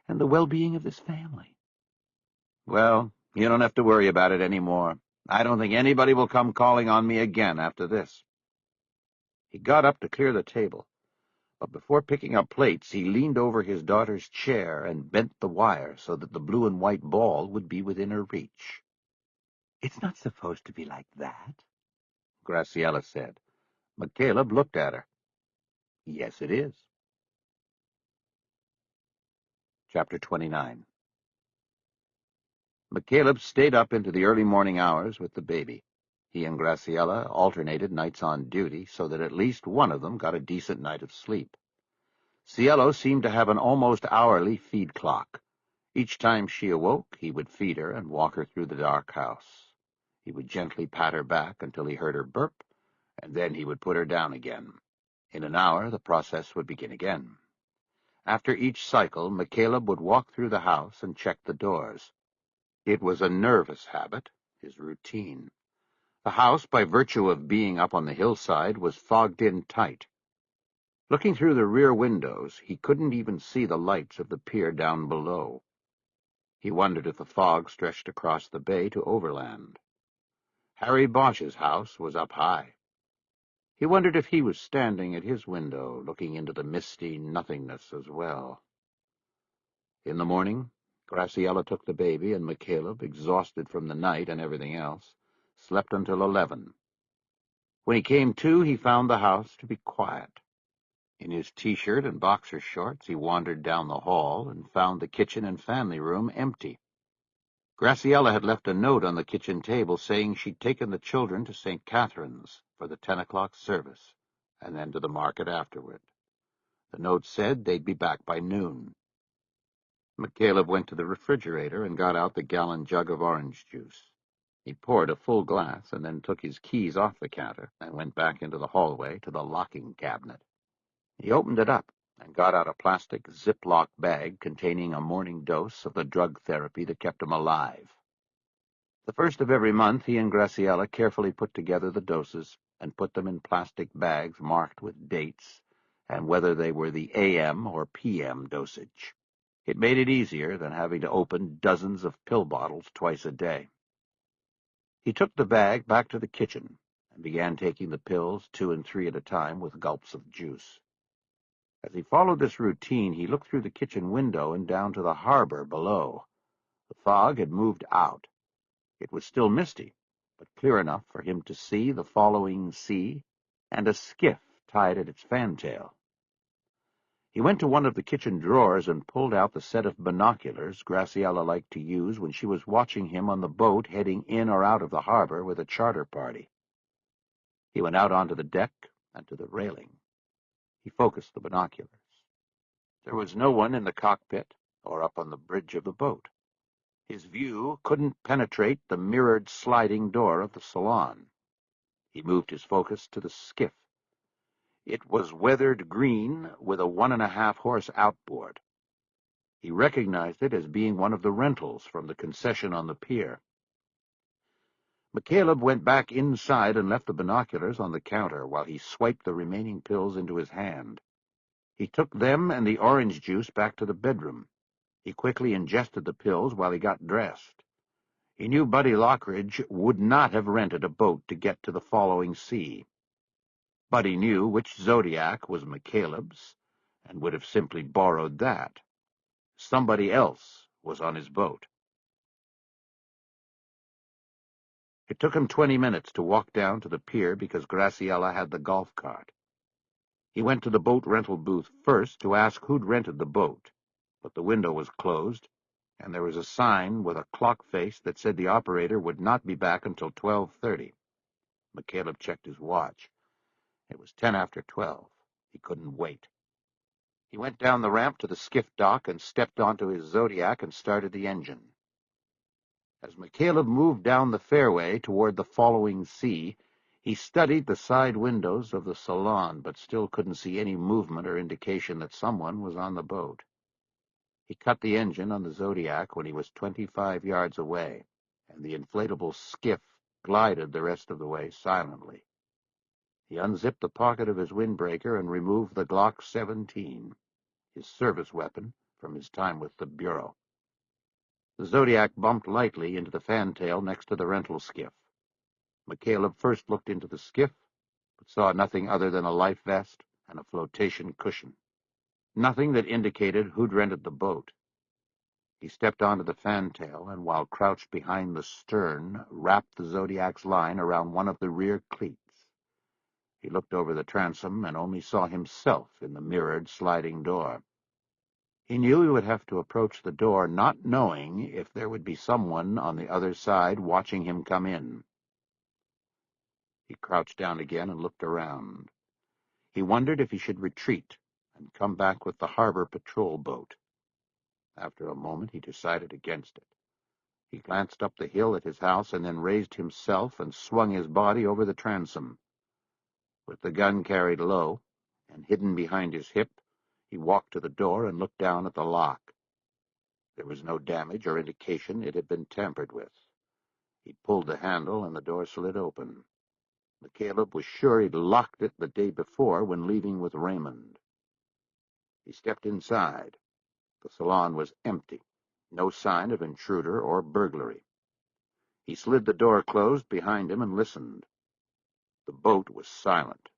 and the well-being of this family. Well, you don't have to worry about it anymore. I don't think anybody will come calling on me again after this. He got up to clear the table, but before picking up plates, he leaned over his daughter's chair and bent the wire so that the blue and white ball would be within her reach. It's not supposed to be like that, Graciela said. McCaleb looked at her. Yes, it is. Chapter 29. McCaleb stayed up into the early morning hours with the baby. He and Graciela alternated nights on duty so that at least one of them got a decent night of sleep. Cielo seemed to have an almost hourly feed clock. Each time she awoke, he would feed her and walk her through the dark house. He would gently pat her back until he heard her burp, and then he would put her down again. In an hour, the process would begin again. After each cycle, McCaleb would walk through the house and check the doors. It was a nervous habit, his routine. The house, by virtue of being up on the hillside, was fogged in tight. Looking through the rear windows, he couldn't even see the lights of the pier down below. He wondered if the fog stretched across the bay to Overland. Harry Bosch's house was up high. He wondered if he was standing at his window, looking into the misty nothingness as well. In the morning, Graciela took the baby, and McCaleb, exhausted from the night and everything else, slept until 11. When he came to, he found the house to be quiet. In his T-shirt and boxer shorts, he wandered down the hall and found the kitchen and family room empty. Graciela had left a note on the kitchen table saying she'd taken the children to St. Catherine's for the 10 o'clock service, and then to the market afterward. The note said they'd be back by noon. McCaleb went to the refrigerator and got out the gallon jug of orange juice. He poured a full glass and then took his keys off the counter and went back into the hallway to the locking cabinet. He opened it up and got out a plastic Ziploc bag containing a morning dose of the drug therapy that kept him alive. The first of every month, he and Graciela carefully put together the doses and put them in plastic bags marked with dates and whether they were the AM or PM dosage. It made it easier than having to open dozens of pill bottles twice a day. He took the bag back to the kitchen and began taking the pills 2 and 3 at a time with gulps of juice. As he followed this routine, he looked through the kitchen window and down to the harbor below. The fog had moved out. It was still misty, but clear enough for him to see the following sea and a skiff tied at its fantail. He went to one of the kitchen drawers and pulled out the set of binoculars Graciela liked to use when she was watching him on the boat heading in or out of the harbor with a charter party. He went out onto the deck and to the railing. He focused the binoculars. There was no one in the cockpit or up on the bridge of the boat. His view couldn't penetrate the mirrored sliding door of the salon. He moved his focus to the skiff. It was weathered green with a 1.5-horse outboard. He recognized it as being one of the rentals from the concession on the pier. McCaleb went back inside and left the binoculars on the counter while he swiped the remaining pills into his hand. He took them and the orange juice back to the bedroom. He quickly ingested the pills while he got dressed. He knew Buddy Lockridge would not have rented a boat to get to the following sea. Buddy knew which Zodiac was McCaleb's and would have simply borrowed that. Somebody else was on his boat. It took him 20 minutes to walk down to the pier because Graciela had the golf cart. He went to the boat rental booth first to ask who'd rented the boat, but the window was closed, and there was a sign with a clock face that said the operator would not be back until 12:30. McCaleb checked his watch. It was 10 after 12. He couldn't wait. He went down the ramp to the skiff dock and stepped onto his Zodiac and started the engine. As McCaleb moved down the fairway toward the following sea, he studied the side windows of the salon, but still couldn't see any movement or indication that someone was on the boat. He cut the engine on the Zodiac when he was 25 yards away, and the inflatable skiff glided the rest of the way silently. He unzipped the pocket of his windbreaker and removed the Glock 17, his service weapon from his time with the Bureau. The Zodiac bumped lightly into the fantail next to the rental skiff. McCaleb first looked into the skiff, but saw nothing other than a life vest and a flotation cushion. Nothing that indicated who'd rented the boat. He stepped onto the fantail and, while crouched behind the stern, wrapped the Zodiac's line around one of the rear cleats. He looked over the transom and only saw himself in the mirrored sliding door. He knew he would have to approach the door, not knowing if there would be someone on the other side watching him come in. He crouched down again and looked around. He wondered if he should retreat and come back with the harbor patrol boat. After a moment, he decided against it. He glanced up the hill at his house and then raised himself and swung his body over the transom. With the gun carried low and hidden behind his hip, he walked to the door and looked down at the lock. There was no damage or indication it had been tampered with. He pulled the handle and the door slid open. McCaleb was sure he'd locked it the day before when leaving with Raymond. He stepped inside. The salon was empty, no sign of intruder or burglary. He slid the door closed behind him and listened. The boat was silent.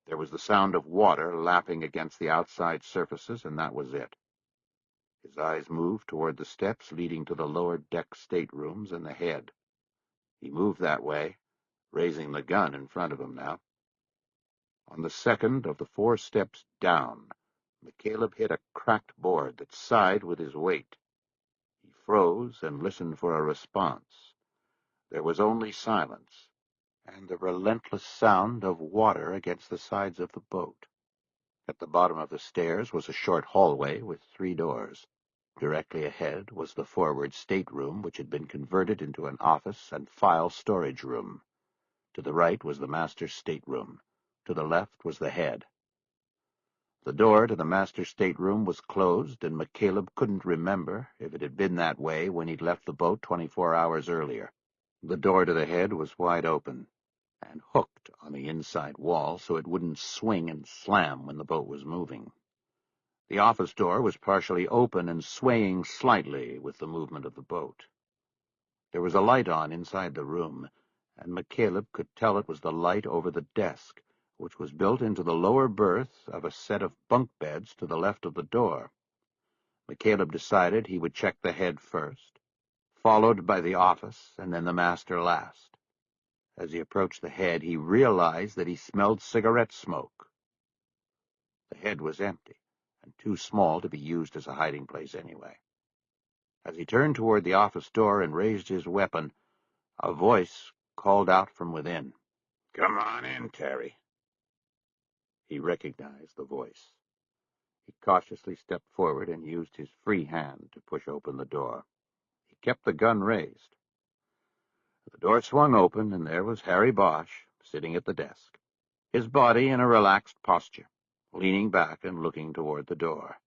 There was the sound of water lapping against the outside surfaces, and that was it. His eyes moved toward the steps leading to the lower deck staterooms and the head. He moved that way, raising the gun in front of him now. On the second of the 4 steps down, McCaleb hit a cracked board that sighed with his weight. He froze and listened for a response. There was only silence, and the relentless sound of water against the sides of the boat. At the bottom of the stairs was a short hallway with 3 doors. Directly ahead was the forward stateroom, which had been converted into an office and file storage room. To the right was the master's stateroom. To the left was the head. The door to the master's stateroom was closed, and McCaleb couldn't remember if it had been that way when he'd left the boat 24 hours earlier. The door to the head was wide open. and hooked on the inside wall so it wouldn't swing and slam when the boat was moving. The office door was partially open and swaying slightly with the movement of the boat. There was a light on inside the room, and McCaleb could tell it was the light over the desk, which was built into the lower berth of a set of bunk beds to the left of the door. McCaleb decided he would check the head first, followed by the office, and then the master last. As he approached the head, he realized that he smelled cigarette smoke. The head was empty, and too small to be used as a hiding place anyway. As he turned toward the office door and raised his weapon, a voice called out from within. "Come on in, Terry." He recognized the voice. He cautiously stepped forward and used his free hand to push open the door. He kept the gun raised. The door swung open, and there was Harry Bosch sitting at the desk, his body in a relaxed posture, leaning back and looking toward the door.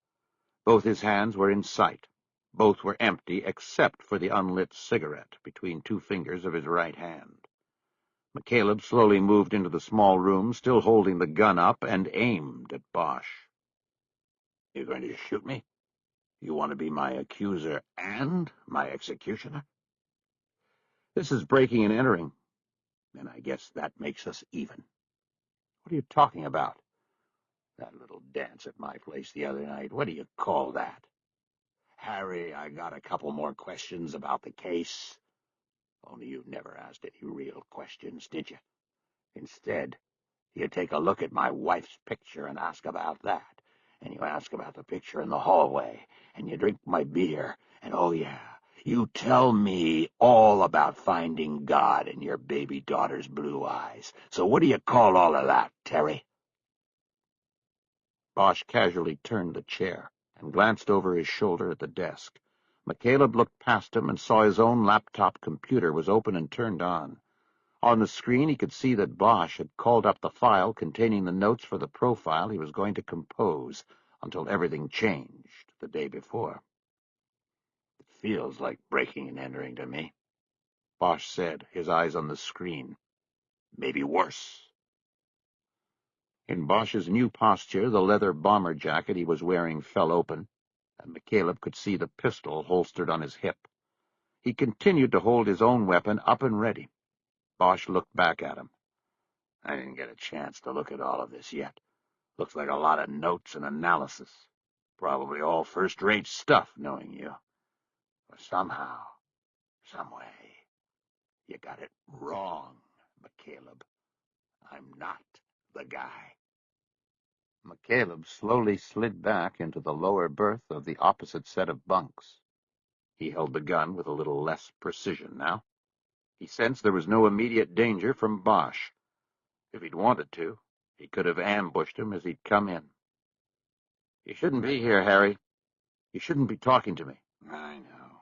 Both his hands were in sight. Both were empty except for the unlit cigarette between two fingers of his right hand. McCaleb slowly moved into the small room, still holding the gun up, and aimed at Bosch. "You going to shoot me? You want to be my accuser and my executioner?" "This is breaking and entering." "Then I guess that makes us even." "What are you talking about?" "That little dance at my place the other night, what do you call that?" "Harry, I got a couple more questions about the case." "Only you never asked any real questions, did you? Instead, you take a look at my wife's picture and ask about that, and you ask about the picture in the hallway, and you drink my beer, and oh yeah, you tell me all about finding God in your baby daughter's blue eyes. So what do you call all of that, Terry?" Bosch casually turned the chair and glanced over his shoulder at the desk. McCaleb looked past him and saw his own laptop computer was open and turned on. On the screen, he could see that Bosch had called up the file containing the notes for the profile he was going to compose until everything changed the day before. "It feels like breaking and entering to me," Bosch said, his eyes on the screen. "Maybe worse." In Bosch's new posture, the leather bomber jacket he was wearing fell open, and McCaleb could see the pistol holstered on his hip. He continued to hold his own weapon up and ready. Bosch looked back at him. "I didn't get a chance to look at all of this yet. Looks like a lot of notes and analysis. Probably all first-rate stuff, knowing you. But somehow, someway, you got it wrong, McCaleb. I'm not the guy." McCaleb slowly slid back into the lower berth of the opposite set of bunks. He held the gun with a little less precision now. He sensed there was no immediate danger from Bosch. If he'd wanted to, he could have ambushed him as he'd come in. "You shouldn't be here, Harry. You shouldn't be talking to me." "I know.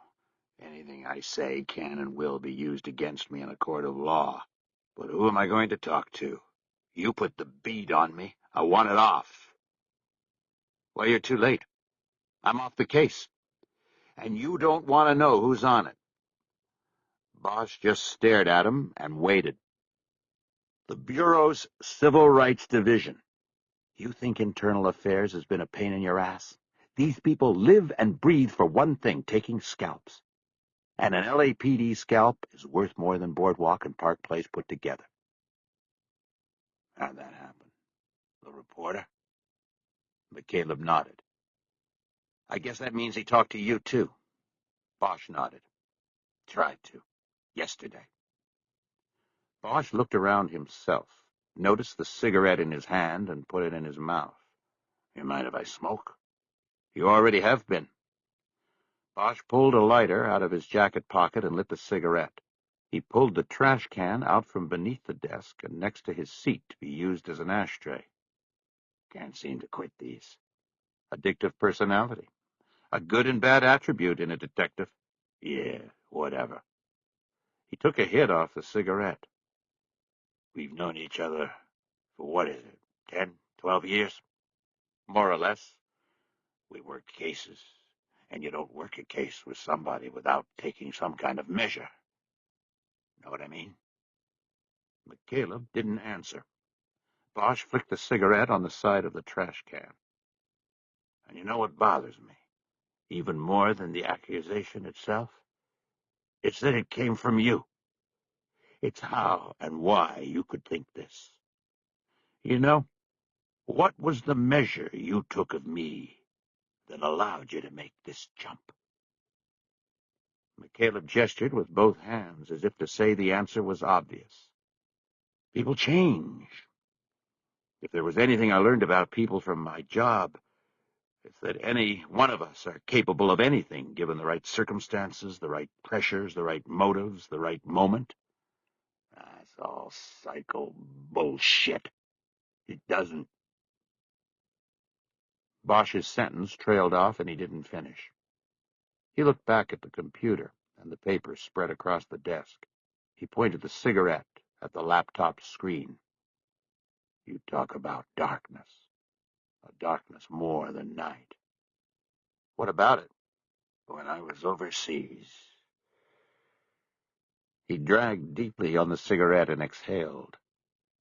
Anything I say can and will be used against me in a court of law. But who am I going to talk to? You put the bead on me. I want it off." "Well, you're too late. I'm off the case. And you don't want to know who's on it." Bosch just stared at him and waited. "The Bureau's Civil Rights Division. You think internal affairs has been a pain in your ass? These people live and breathe for one thing, taking scalps. And an LAPD scalp is worth more than Boardwalk and Park Place put together." "How'd that happen? The reporter?" McCaleb nodded. "I guess that means he talked to you, too." Bosch nodded. "Tried to. Yesterday." Bosch looked around himself, noticed the cigarette in his hand, and put it in his mouth. "You mind if I smoke?" "You already have been." Bosch pulled a lighter out of his jacket pocket and lit the cigarette. He pulled the trash can out from beneath the desk and next to his seat to be used as an ashtray. "Can't seem to quit these." Addictive personality. A good and bad attribute in a detective. "Yeah, whatever." He took a hit off the cigarette. "We've known each other for what is it, 10, 12 years?" More or less. "We work cases, and you don't work a case with somebody without taking some kind of measure. Know what I mean?" McCaleb didn't answer. Bosch flicked the cigarette on the side of the trash can. And you know what bothers me, even more than the accusation itself? It's that it came from you. It's how and why you could think this. You know, what was the measure you took of me that allowed you to make this jump? McCaleb gestured with both hands as if to say the answer was obvious. People change. If there was anything I learned about people from my job, it's that any one of us are capable of anything given the right circumstances, the right pressures, the right motives, the right moment. That's all psycho bullshit. It doesn't. Bosch's sentence trailed off and he didn't finish. He looked back at the computer and the papers spread across the desk. He pointed the cigarette at the laptop screen. You talk about darkness. A darkness more than night. What about it? When I was overseas. He dragged deeply on the cigarette and exhaled,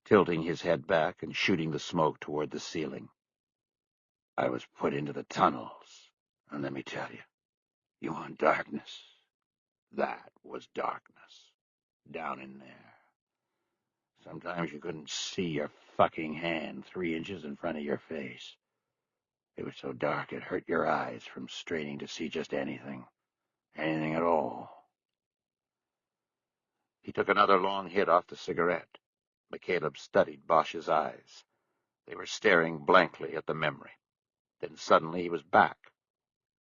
tilting his head back and shooting the smoke toward the ceiling. I was put into the tunnels, and let me tell you, you want darkness? That was darkness, down in there. Sometimes you couldn't see your fucking hand 3 inches in front of your face. It was so dark it hurt your eyes from straining to see just anything at all. He took another long hit off the cigarette. McCaleb studied Bosch's eyes. They were staring blankly at the memory. Then suddenly he was back.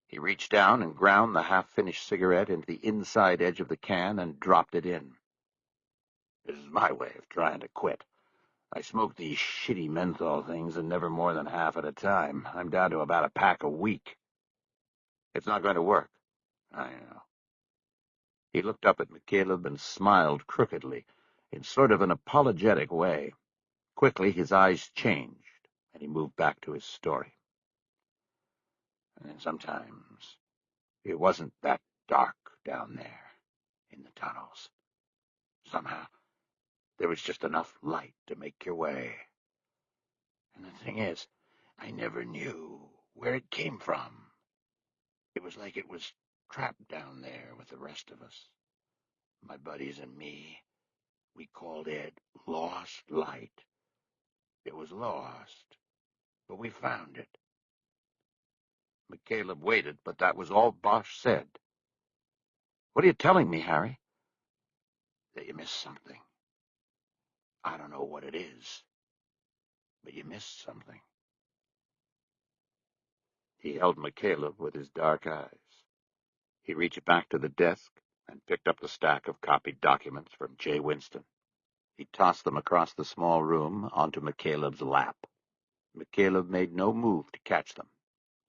He reached down and ground the half-finished cigarette into the inside edge of the can and dropped it in. This is my way of trying to quit. I smoke these shitty menthol things and never more than half at a time. I'm down to about a pack a week. It's not going to work. I know. He looked up at McCaleb and smiled crookedly, in sort of an apologetic way. Quickly his eyes changed, and he moved back to his story. And sometimes it wasn't that dark down there in the tunnels. Somehow there was just enough light to make your way. And the thing is, I never knew where it came from. It was like it was trapped down there with the rest of us. My buddies and me, we called it lost light. It was lost, but we found it. McCaleb waited, but that was all Bosch said. What are you telling me, Harry? That you missed something. I don't know what it is, but you missed something. He held McCaleb with his dark eyes. He reached back to the desk and picked up the stack of copied documents from J. Winston. He tossed them across the small room onto McCaleb's lap. McCaleb made no move to catch them,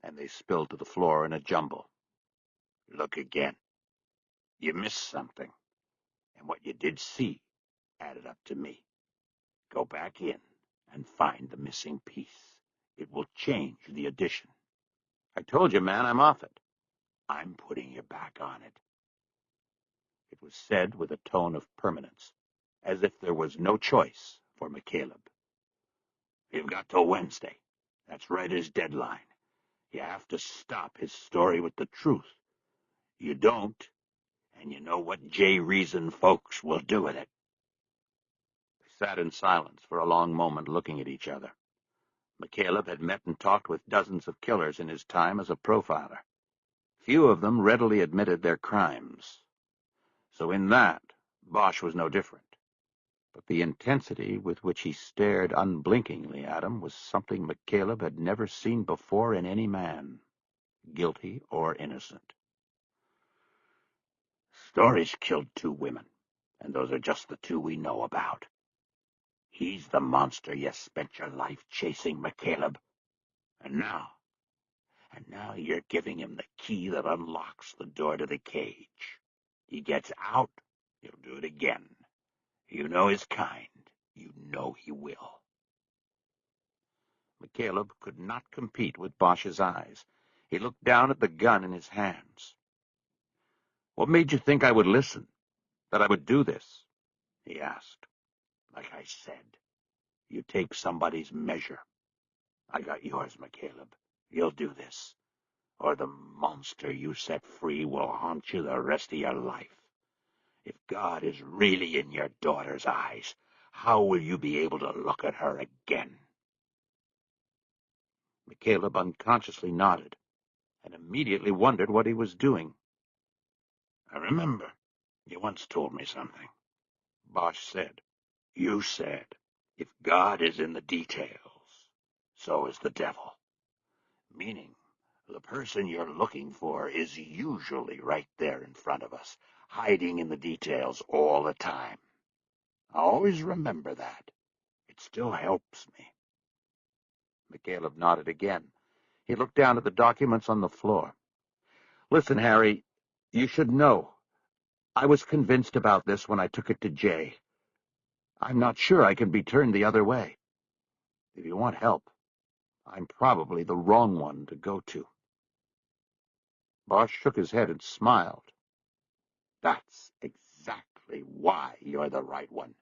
and they spilled to the floor in a jumble. Look again. You missed something, and what you did see added up to me. Go back in and find the missing piece. It will change the addition. I told you, man, I'm off it. I'm putting you back on it. It was said with a tone of permanence, as if there was no choice for McCaleb. You've got till Wednesday. That's right, his deadline. You have to stop his story with the truth. You don't, and you know what J. Reason folks will do with it. They sat in silence for a long moment looking at each other. McCaleb had met and talked with dozens of killers in his time as a profiler. Few of them readily admitted their crimes. So in that, Bosch was no different. But the intensity with which he stared unblinkingly at him was something McCaleb had never seen before in any man, guilty or innocent. Story's killed 2 women, and those are just the 2 we know about. He's the monster you spent your life chasing, McCaleb. And now you're giving him the key that unlocks the door to the cage. He gets out, he'll do it again. You know his kind. You know he will. McCaleb could not compete with Bosch's eyes. He looked down at the gun in his hands. What made you think I would listen? That I would do this? He asked. Like I said, you take somebody's measure. I got yours, McCaleb. You'll do this, or the monster you set free will haunt you the rest of your life. If God is really in your daughter's eyes, how will you be able to look at her again? McCaleb unconsciously nodded, and immediately wondered what he was doing. I remember you once told me something. Bosch said, you said, if God is in the details, so is the devil. Meaning, the person you're looking for is usually right there in front of us, hiding in the details all the time. I always remember that. It still helps me. McCaleb nodded again. He looked down at the documents on the floor. Listen, Harry, you should know. I was convinced about this when I took it to Jay. I'm not sure I can be turned the other way. If you want help, I'm probably the wrong one to go to. Bosch shook his head and smiled. That's exactly why you're the right one.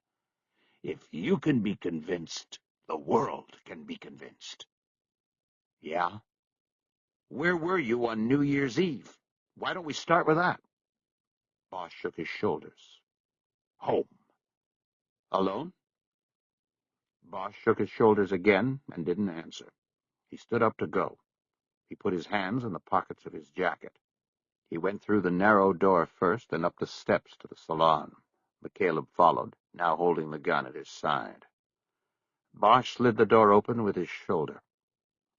If you can be convinced, the world can be convinced. Yeah? Where were you on New Year's Eve? Why don't we start with that? Bosch shook his shoulders. Home. Alone? Bosch shook his shoulders again and didn't answer. He stood up to go. He put his hands in the pockets of his jacket. He went through the narrow door first and up the steps to the salon. McCaleb followed, now holding the gun at his side. Bosch slid the door open with his shoulder.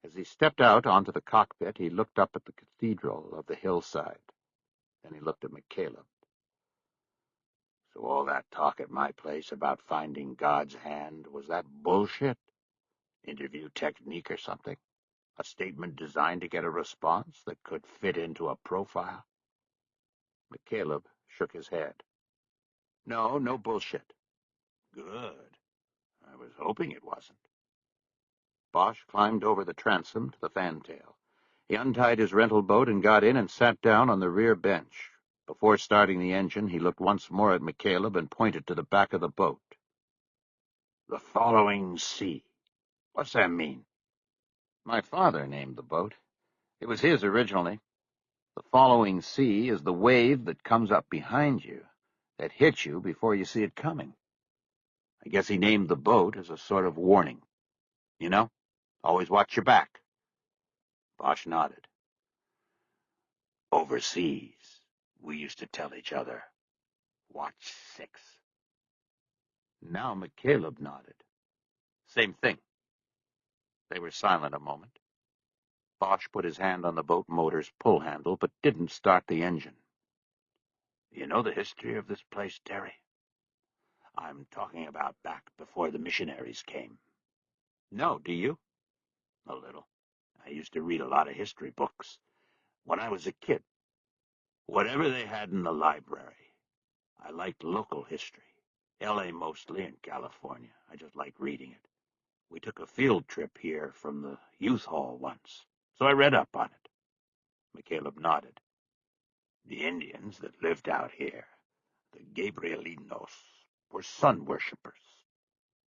As he stepped out onto the cockpit, he looked up at the cathedral of the hillside. Then he looked at McCaleb. So all that talk at my place about finding God's hand, was that bullshit? Interview technique or something? A statement designed to get a response that could fit into a profile? McCaleb shook his head. No, no bullshit. Good. I was hoping it wasn't. Bosch climbed over the transom to the fantail. He untied his rental boat and got in and sat down on the rear bench. Before starting the engine, he looked once more at McCaleb and pointed to the back of the boat. The following sea. What's that mean? My father named the boat. It was his originally. The following sea is the wave that comes up behind you, that hits you before you see it coming. I guess he named the boat as a sort of warning. You know, always watch your back. Bosch nodded. Overseas, we used to tell each other, watch 6. Now McCaleb nodded. Same thing. They were silent a moment. Bosch put his hand on the boat motor's pull handle, but didn't start the engine. You know the history of this place, Terry? I'm talking about back before the missionaries came. No, do you? A little. I used to read a lot of history books when I was a kid. Whatever they had in the library. I liked local history. L.A. mostly, and California. I just liked reading it. We took a field trip here from the youth hall once, so I read up on it. McCaleb nodded. The Indians that lived out here, the Gabrielinos, were sun worshippers,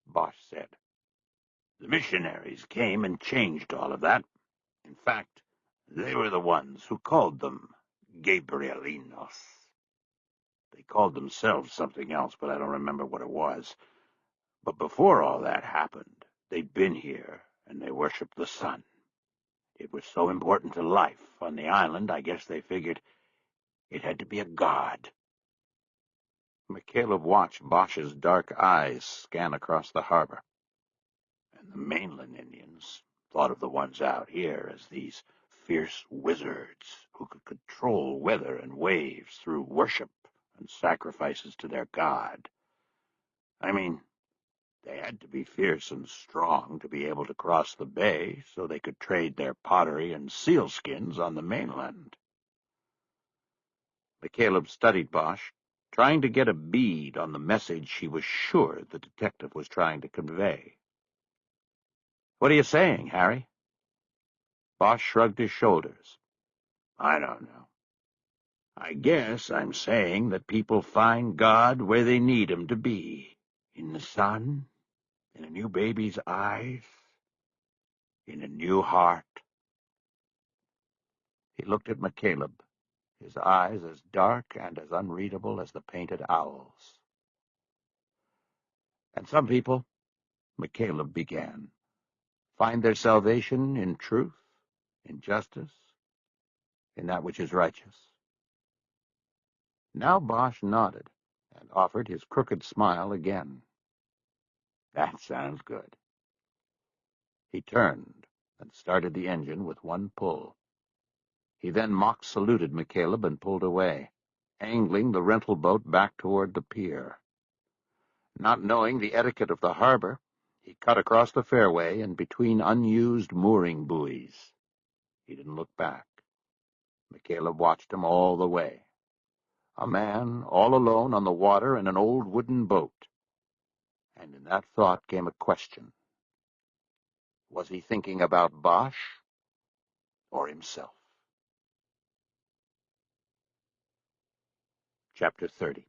Bosch said. The missionaries came and changed all of that. In fact, they were the ones who called them Gabrielinos. They called themselves something else, but I don't remember what it was. But before all that happened, they'd been here, and they worshipped the sun. It was so important to life on the island, I guess they figured it had to be a god. McCaleb watched Bosch's dark eyes scan across the harbor. And the mainland Indians thought of the ones out here as these fierce wizards who could control weather and waves through worship and sacrifices to their god. I mean, they had to be fierce and strong to be able to cross the bay so they could trade their pottery and sealskins on the mainland. McCaleb studied Bosch, trying to get a bead on the message he was sure the detective was trying to convey. What are you saying, Harry? Bosch shrugged his shoulders. I don't know. I guess I'm saying that people find God where they need him to be, In the sun, in a new baby's eyes, in a new heart. He looked at McCaleb, his eyes as dark and as unreadable as the painted owls. And some people, McCaleb began, find their salvation in truth, in justice, in that which is righteous. Now Bosch nodded and offered his crooked smile again. That sounds good. He turned and started the engine with one pull. He then mock-saluted McCaleb and pulled away, angling the rental boat back toward the pier. Not knowing the etiquette of the harbor, he cut across the fairway and between unused mooring buoys. He didn't look back. McCaleb watched him all the way. A man all alone on the water in an old wooden boat. And in that thought came a question. Was he thinking about Bosch or himself? Chapter 30.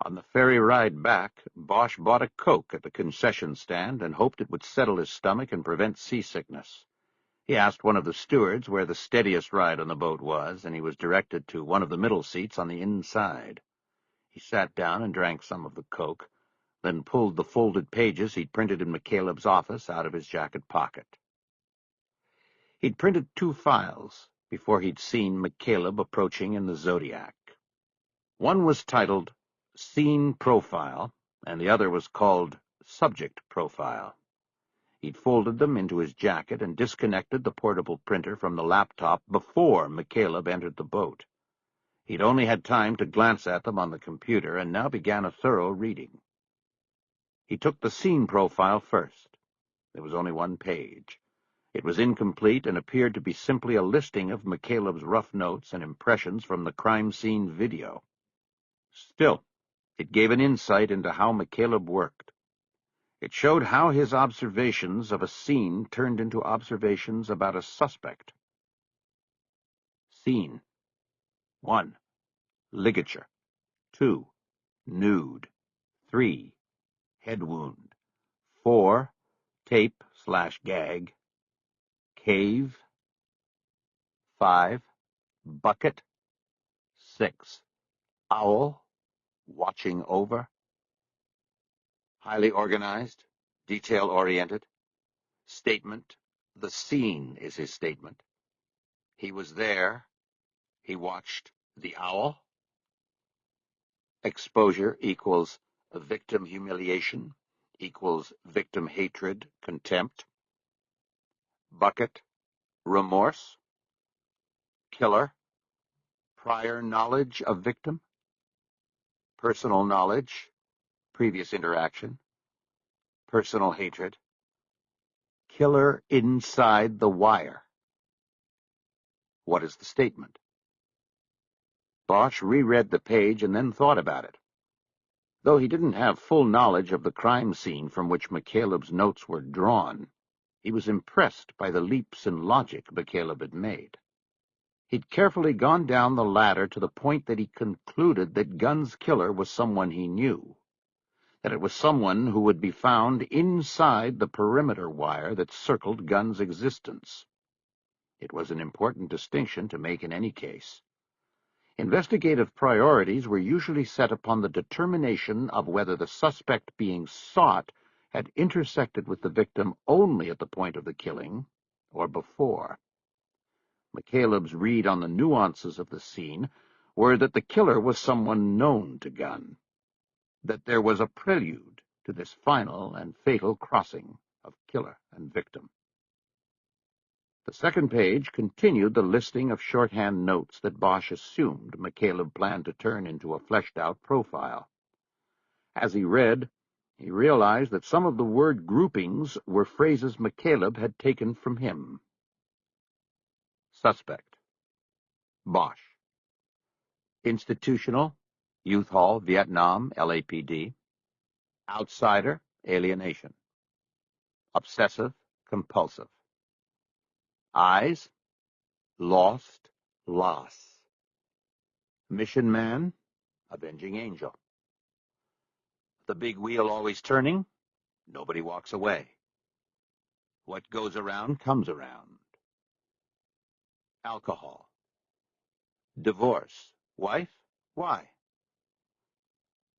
On the ferry ride back, Bosch bought a Coke at the concession stand and hoped it would settle his stomach and prevent seasickness. He asked one of the stewards where the steadiest ride on the boat was, and he was directed to one of the middle seats on the inside. He sat down and drank some of the Coke, then pulled the folded pages he'd printed in McCaleb's office out of his jacket pocket. He'd printed 2 files before he'd seen McCaleb approaching in the Zodiac. One was titled Scene Profile, and the other was called Subject Profile. He'd folded them into his jacket and disconnected the portable printer from the laptop before McCaleb entered the boat. He'd only had time to glance at them on the computer and now began a thorough reading. He took the scene profile first. There was only 1 page. It was incomplete and appeared to be simply a listing of McCaleb's rough notes and impressions from the crime scene video. Still, it gave an insight into how McCaleb worked. It showed how his observations of a scene turned into observations about a suspect. Scene. 1. Ligature. 2. Nude. 3. Head wound. 4. Tape/gag. Cave. 5. Bucket. 6. Owl. Watching over. Highly organized. Detail-oriented. Statement. The scene is his statement. He was there. He watched the owl. Exposure equals victim humiliation equals victim hatred, contempt. Bucket, remorse. Killer, prior knowledge of victim. Personal knowledge, previous interaction. Personal hatred. Killer inside the wire. What is the statement? Bosch reread the page and then thought about it. Though he didn't have full knowledge of the crime scene from which McCaleb's notes were drawn, he was impressed by the leaps in logic McCaleb had made. He'd carefully gone down the ladder to the point that he concluded that Gunn's killer was someone he knew, that it was someone who would be found inside the perimeter wire that circled Gunn's existence. It was an important distinction to make in any case. Investigative priorities were usually set upon the determination of whether the suspect being sought had intersected with the victim only at the point of the killing or before. McCaleb's read on the nuances of the scene were that the killer was someone known to Gunn, that there was a prelude to this final and fatal crossing of killer and victim. The second page continued the listing of shorthand notes that Bosch assumed McCaleb planned to turn into a fleshed-out profile. As he read, he realized that some of the word groupings were phrases McCaleb had taken from him. Suspect. Bosch. Institutional. Youth Hall, Vietnam, LAPD. Outsider. Alienation. Obsessive. Compulsive. Eyes. Lost. Loss. Mission man. Avenging angel. the big wheel always turning? Nobody walks away. What goes around comes around. Alcohol. Divorce. Wife? Why?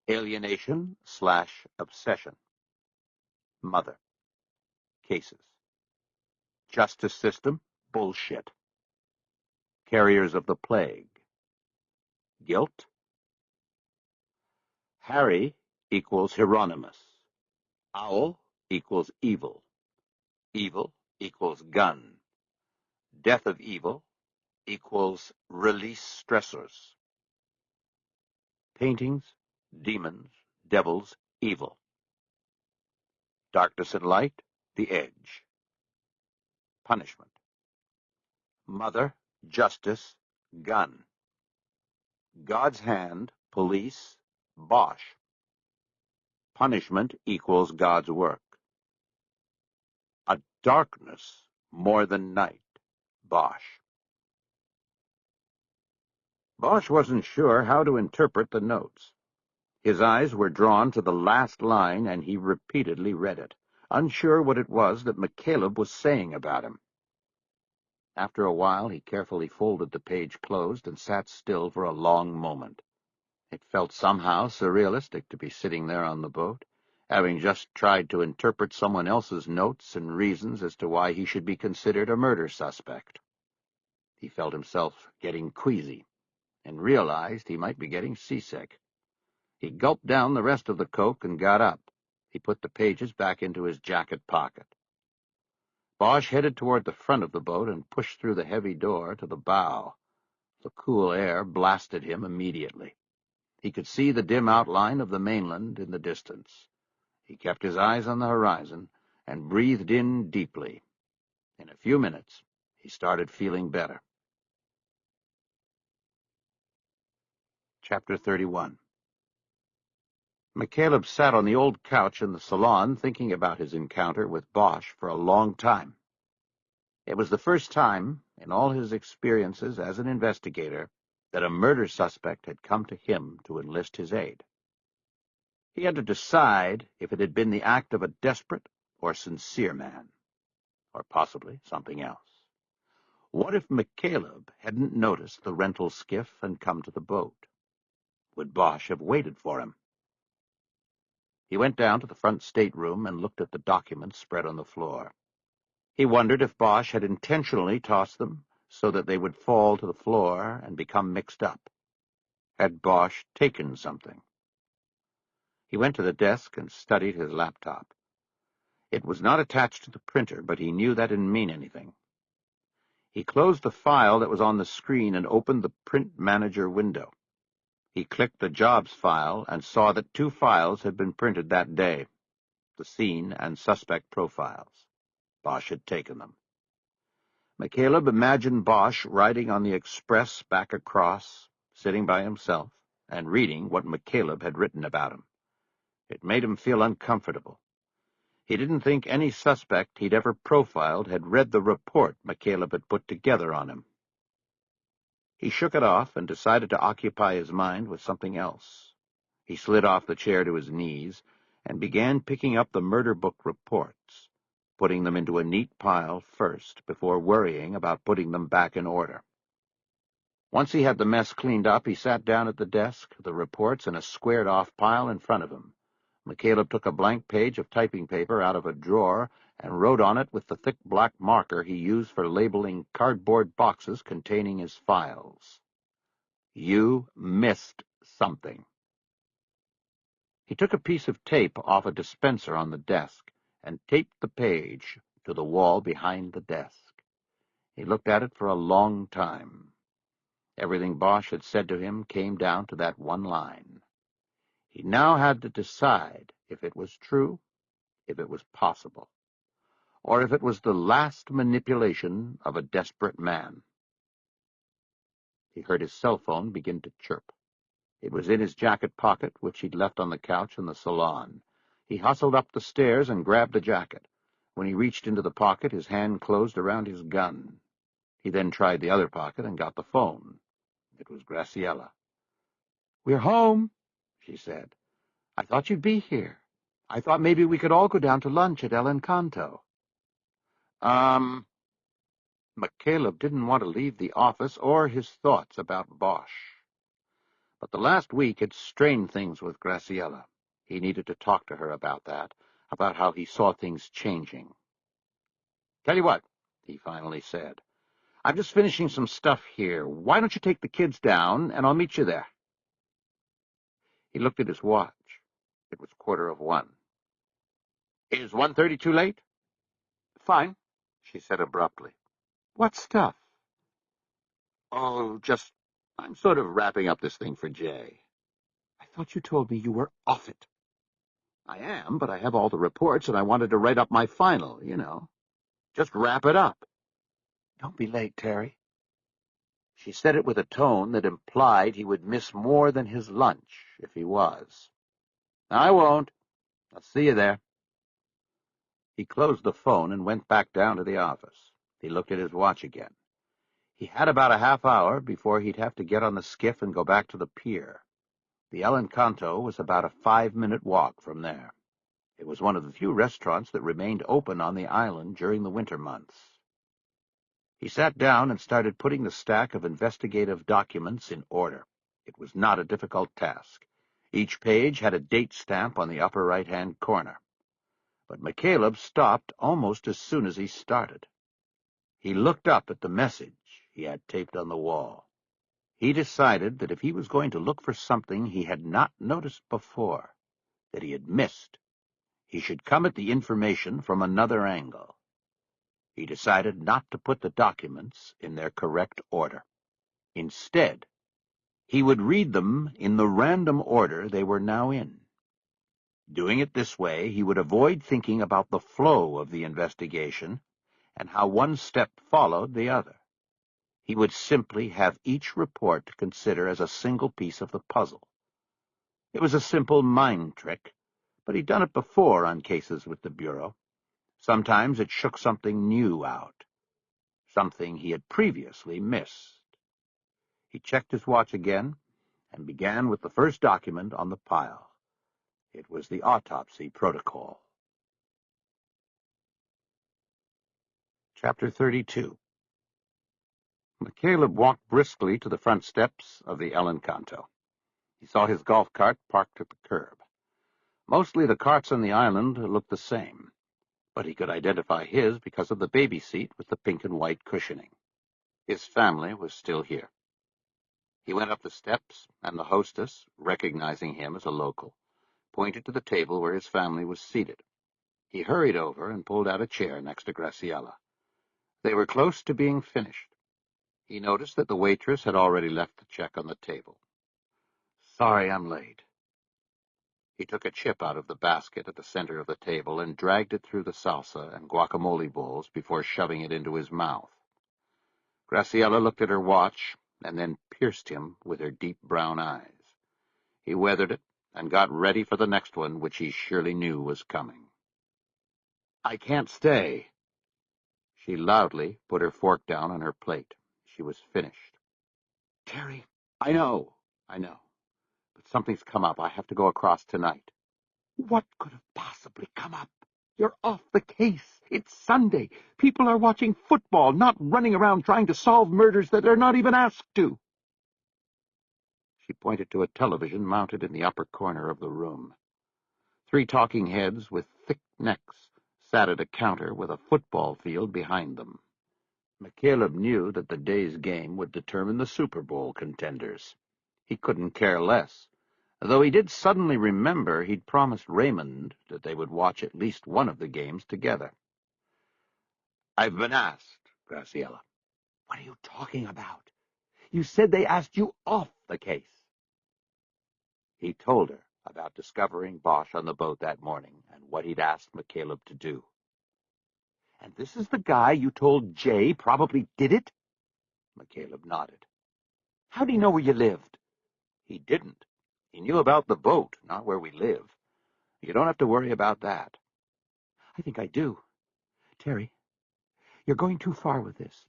Alienation/obsession. Mother. Cases. Justice system? Bullshit. Carriers of the plague. Guilt? Harry equals Hieronymus. Owl equals evil. Evil equals gun. Death of evil equals release stressors. Paintings, demons, devils, evil. Darkness and light, the edge. Punishment. Mother, justice, gun. God's hand, police, Bosch. Punishment equals God's work. A darkness more than night, Bosch. Bosch wasn't sure how to interpret the notes. His eyes were drawn to the last line, and he repeatedly read it, unsure what it was that McCaleb was saying about him. After a while, he carefully folded the page closed and sat still for a long moment. It felt somehow surrealistic to be sitting there on the boat, having just tried to interpret someone else's notes and reasons as to why he should be considered a murder suspect. He felt himself getting queasy, and realized he might be getting seasick. He gulped down the rest of the Coke and got up. He put the pages back into his jacket pocket. Bosch headed toward the front of the boat and pushed through the heavy door to the bow. The cool air blasted him immediately. He could see the dim outline of the mainland in the distance. He kept his eyes on the horizon and breathed in deeply. In a few minutes, he started feeling better. Chapter 31. McCaleb sat on the old couch in the salon thinking about his encounter with Bosch for a long time. It was the first time, in all his experiences as an investigator, that a murder suspect had come to him to enlist his aid. He had to decide if it had been the act of a desperate or sincere man, or possibly something else. What if McCaleb hadn't noticed the rental skiff and come to the boat? Would Bosch have waited for him? He went down to the front stateroom and looked at the documents spread on the floor. He wondered if Bosch had intentionally tossed them so that they would fall to the floor and become mixed up. Had Bosch taken something? He went to the desk and studied his laptop. It was not attached to the printer, but he knew that didn't mean anything. He closed the file that was on the screen and opened the Print Manager window. He clicked the Jobs file and saw that 2 files had been printed that day, the scene and suspect profiles. Bosch had taken them. McCaleb imagined Bosch riding on the express back across, sitting by himself, and reading what McCaleb had written about him. It made him feel uncomfortable. He didn't think any suspect he'd ever profiled had read the report McCaleb had put together on him. He shook it off and decided to occupy his mind with something else. He slid off the chair to his knees and began picking up the murder book reports, putting them into a neat pile first before worrying about putting them back in order. Once he had the mess cleaned up, he sat down at the desk, the reports in a squared-off pile in front of him. McCaleb took a blank page of typing paper out of a drawer and wrote on it with the thick black marker he used for labeling cardboard boxes containing his files. You missed something. He took a piece of tape off a dispenser on the desk and taped the page to the wall behind the desk. He looked at it for a long time. Everything Bosch had said to him came down to that one line. He now had to decide if it was true, if it was possible, or if it was the last manipulation of a desperate man. He heard his cell phone begin to chirp. It was in his jacket pocket, which he'd left on the couch in the salon. He hustled up the stairs and grabbed the jacket. When he reached into the pocket, his hand closed around his gun. He then tried the other pocket and got the phone. It was Graciela. "We're home," she said. I thought you'd be here. I thought maybe we could all go down to lunch at El Encanto. McCaleb didn't want to leave the office or his thoughts about Bosch. But the last week had strained things with Graciela. He needed to talk to her about that, about how he saw things changing. "Tell you what," he finally said. "I'm just finishing some stuff here. Why don't you take the kids down, and I'll meet you there?" He looked at his watch. It was 1:15. "Is 1:30 too late?" "Fine," she said abruptly. "What stuff?" "Oh, I'm sort of wrapping up this thing for Jay." "I thought you told me you were off it." "I am, but I have all the reports, and I wanted to write up my final, Just wrap it up." "Don't be late, Terry." She said it with a tone that implied he would miss more than his lunch if he was. "I won't. I'll see you there." He closed the phone and went back down to the office. He looked at his watch again. He had about a half hour before he'd have to get on the skiff and go back to the pier. The El Encanto was about a 5-minute walk from there. It was one of the few restaurants that remained open on the island during the winter months. He sat down and started putting the stack of investigative documents in order. It was not a difficult task. Each page had a date stamp on the upper right-hand corner. But McCaleb stopped almost as soon as he started. He looked up at the message he had taped on the wall. He decided that if he was going to look for something he had not noticed before, that he had missed, he should come at the information from another angle. He decided not to put the documents in their correct order. Instead, he would read them in the random order they were now in. Doing it this way, he would avoid thinking about the flow of the investigation and how one step followed the other. He would simply have each report to consider as a single piece of the puzzle. It was a simple mind trick, but he'd done it before on cases with the Bureau. Sometimes it shook something new out, something he had previously missed. He checked his watch again and began with the first document on the pile. It was the autopsy protocol. Chapter 32. McCaleb walked briskly to the front steps of the El Encanto. He saw his golf cart parked at the curb. Mostly the carts on the island looked the same, but he could identify his because of the baby seat with the pink and white cushioning. His family was still here. He went up the steps, and the hostess, recognizing him as a local, pointed to the table where his family was seated. He hurried over and pulled out a chair next to Graciela. They were close to being finished. He noticed that the waitress had already left the check on the table. "Sorry I'm late." He took a chip out of the basket at the center of the table and dragged it through the salsa and guacamole bowls before shoving it into his mouth. Graciela looked at her watch and then pierced him with her deep brown eyes. He weathered it and got ready for the next one, which he surely knew was coming. "I can't stay." She loudly put her fork down on her plate. She was finished. "Terry, I know. But something's come up. I have to go across tonight." "What could have possibly come up? You're off the case. It's Sunday. People are watching football, not running around trying to solve murders that they're not even asked to." She pointed to a television mounted in the upper corner of the room. 3 talking heads with thick necks sat at a counter with a football field behind them. McCaleb knew that the day's game would determine the Super Bowl contenders. He couldn't care less, though he did suddenly remember he'd promised Raymond that they would watch at least one of the games together. "I've been asked, Graciela." "What are you talking about? You said they asked you off the case." He told her about discovering Bosch on the boat that morning and what he'd asked McCaleb to do. "And this is the guy you told Jay probably did it?" McCaleb nodded. "How'd he know where you lived?" "He didn't. He knew about the boat, not where we live. You don't have to worry about that." "I think I do. Terry, you're going too far with this,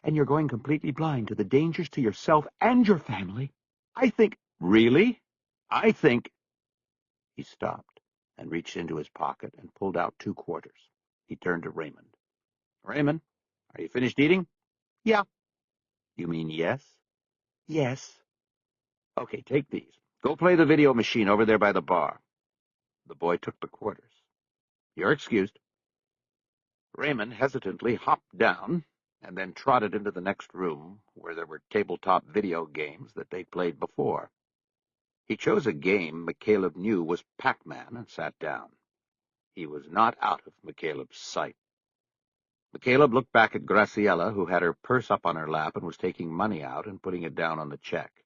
and you're going completely blind to the dangers to yourself and your family. I think—" "Really? I think—" He stopped and reached into his pocket and pulled out 2 quarters. He turned to Raymond. "Raymond, are you finished eating?" "Yeah." "You mean yes?" "Yes." "Okay, take these. Go play the video machine over there by the bar." The boy took the quarters. "You're excused." Raymond hesitantly hopped down and then trotted into the next room, where there were tabletop video games that they'd played before. He chose a game McCaleb knew was Pac-Man and sat down. He was not out of McCaleb's sight. McCaleb looked back at Graciela, who had her purse up on her lap and was taking money out and putting it down on the check.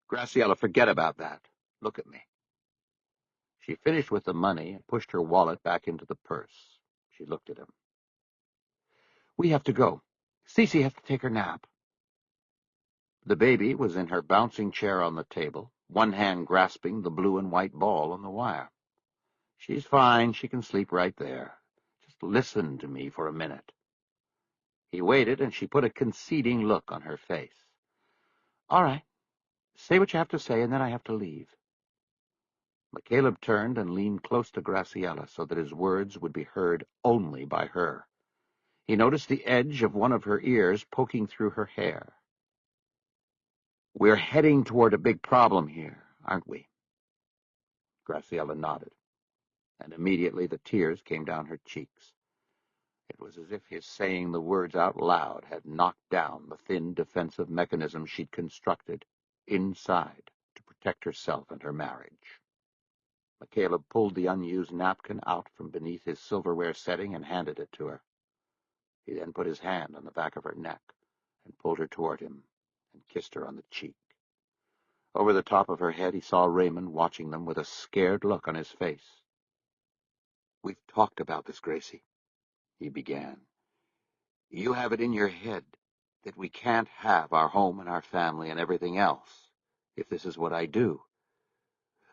"Graciela, forget about that. Look at me." She finished with the money and pushed her wallet back into the purse. She looked at him. "We have to go. Cece has to take her nap." The baby was in her bouncing chair on the table, one hand grasping the blue and white ball on the wire. "She's fine. She can sleep right there. Just listen to me for a minute." He waited, and she put a conceding look on her face. "All right. Say what you have to say, and then I have to leave." McCaleb turned and leaned close to Graciela so that his words would be heard only by her. He noticed the edge of one of her ears poking through her hair. "We're heading toward a big problem here, aren't we?" Graciela nodded, and immediately the tears came down her cheeks. It was as if his saying the words out loud had knocked down the thin defensive mechanism she'd constructed inside to protect herself and her marriage. McCaleb pulled the unused napkin out from beneath his silverware setting and handed it to her. He then put his hand on the back of her neck and pulled her toward him and kissed her on the cheek. Over the top of her head he saw Raymond watching them with a scared look on his face. "We've talked about this, Gracie," he began. "You have it in your head that we can't have our home and our family and everything else if this is what I do.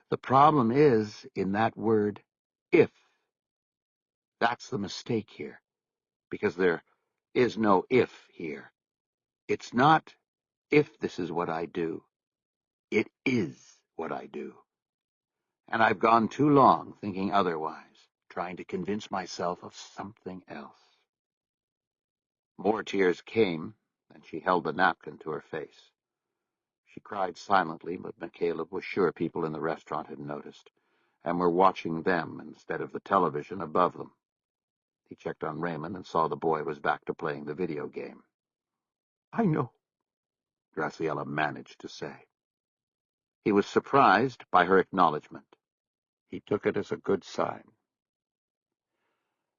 The problem is in that word, if. That's the mistake here, because there is no if here. It's not if this is what I do. It is what I do. And I've gone too long thinking otherwise, trying to convince myself of something else." More tears came, and she held the napkin to her face. She cried silently, but McCaleb was sure people in the restaurant had noticed, and were watching them instead of the television above them. He checked on Raymond and saw the boy was back to playing the video game. "I know," Graciela managed to say. He was surprised by her acknowledgement. He took it as a good sign.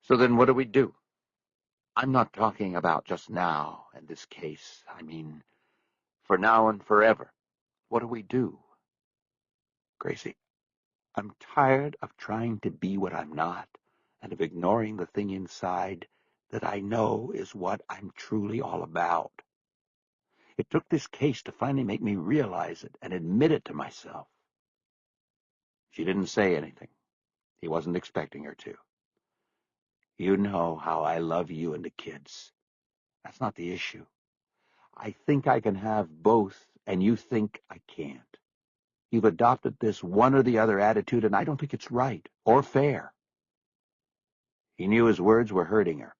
"So then what do we do?" "I'm not talking about just now in this case. I mean, for now and forever. What do we do?" "Gracie, I'm tired of trying to be what I'm not, and of ignoring the thing inside that I know is what I'm truly all about. It took this case to finally make me realize it and admit it to myself." She didn't say anything. He wasn't expecting her to. "You know how I love you and the kids. That's not the issue. I think I can have both, and you think I can't. You've adopted this one or the other attitude, and I don't think it's right or fair." He knew his words were hurting her.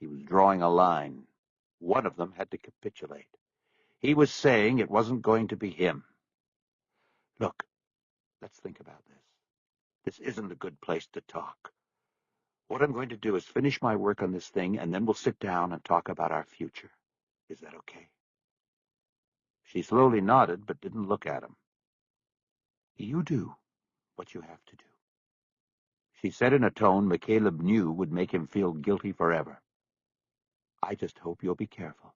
He was drawing a line. One of them had to capitulate. He was saying it wasn't going to be him. "Look, let's think about this. This isn't a good place to talk. What I'm going to do is finish my work on this thing, and then we'll sit down and talk about our future. Is that okay?" She slowly nodded, but didn't look at him. "You do what you have to do," she said in a tone McCaleb knew would make him feel guilty forever. "I just hope you'll be careful."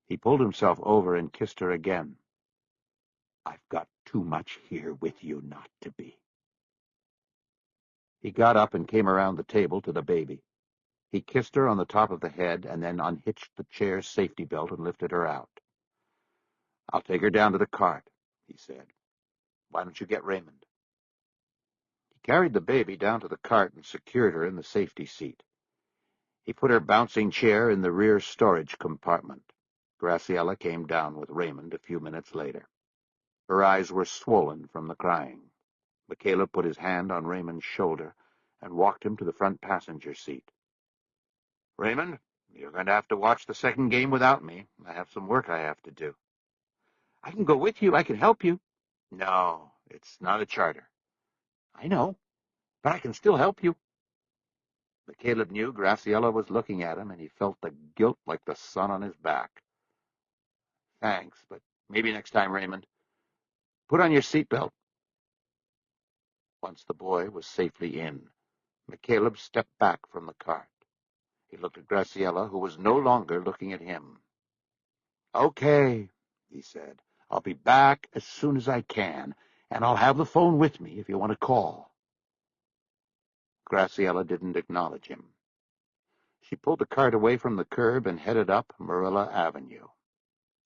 He pulled himself over and kissed her again. "I've got too much here with you not to be." He got up and came around the table to the baby. He kissed her on the top of the head and then unhitched the chair's safety belt and lifted her out. "I'll take her down to the cart," he said. "Why don't you get Raymond?" He carried the baby down to the cart and secured her in the safety seat. He put her bouncing chair in the rear storage compartment. Graciela came down with Raymond a few minutes later. Her eyes were swollen from the crying. McCaleb put his hand on Raymond's shoulder and walked him to the front passenger seat. "Raymond, you're going to have to watch the second game without me. I have some work I have to do." "I can go with you. I can help you." "No, it's not a charter." "I know, but I can still help you." McCaleb knew Graciela was looking at him, and he felt the guilt like the sun on his back. "Thanks, but maybe next time, Raymond. Put on your seatbelt." Once the boy was safely in, McCaleb stepped back from the cart. He looked at Graciela, who was no longer looking at him. "Okay," he said. "I'll be back as soon as I can, and I'll have the phone with me if you want to call." Graciela didn't acknowledge him. She pulled the cart away from the curb and headed up Marilla Avenue.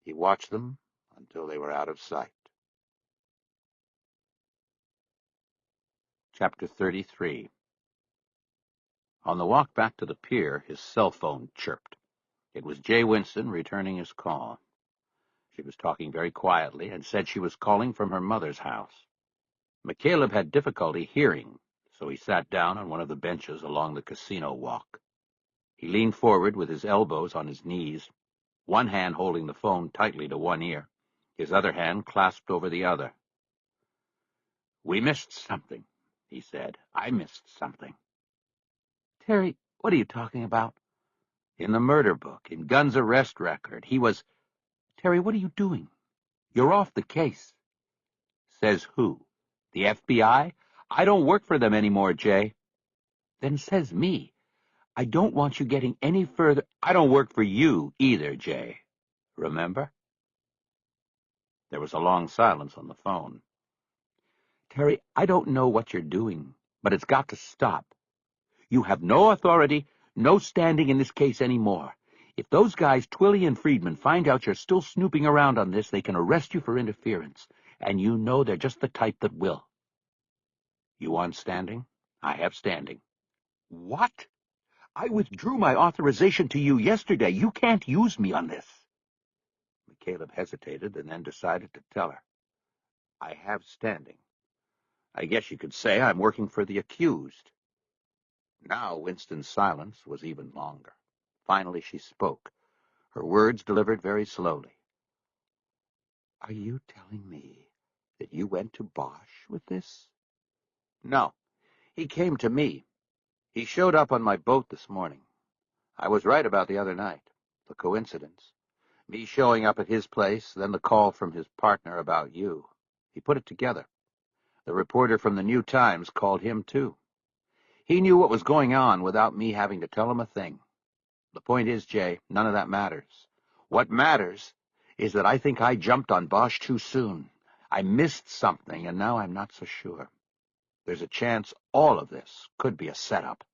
He watched them until they were out of sight. Chapter 33. On the walk back to the pier, his cell phone chirped. It was Jay Winston returning his call. She was talking very quietly and said she was calling from her mother's house. McCaleb had difficulty hearing, so he sat down on one of the benches along the casino walk. He leaned forward with his elbows on his knees, one hand holding the phone tightly to one ear, his other hand clasped over the other. "We missed something," he said. "I missed something." "Terry, what are you talking about?" "In the murder book, in Gunn's arrest record, he was—" "Terry, what are you doing? You're off the case." "Says who? The FBI? I don't work for them anymore, Jay." "Then says me. I don't want you getting any further—" "I don't work for you either, Jay. Remember?" There was a long silence on the phone. "Terry, I don't know what you're doing, but it's got to stop. You have no authority, no standing in this case anymore. If those guys, Twilly and Friedman, find out you're still snooping around on this, they can arrest you for interference, and you know they're just the type that will." "You want standing?" "I have standing." "What? I withdrew my authorization to you yesterday. You can't use me on this." McCaleb hesitated and then decided to tell her. "I have standing. I guess you could say I'm working for the accused." Now Winston's silence was even longer. Finally she spoke, her words delivered very slowly. "Are you telling me that you went to Bosch with this?" "No. He came to me. He showed up on my boat this morning. I was right about the other night. The coincidence. Me showing up at his place, then the call from his partner about you. He put it together. The reporter from the New Times called him, too. He knew what was going on without me having to tell him a thing. The point is, Jay, none of that matters. What matters is that I think I jumped on Bosch too soon. I missed something, and now I'm not so sure. There's a chance all of this could be a setup."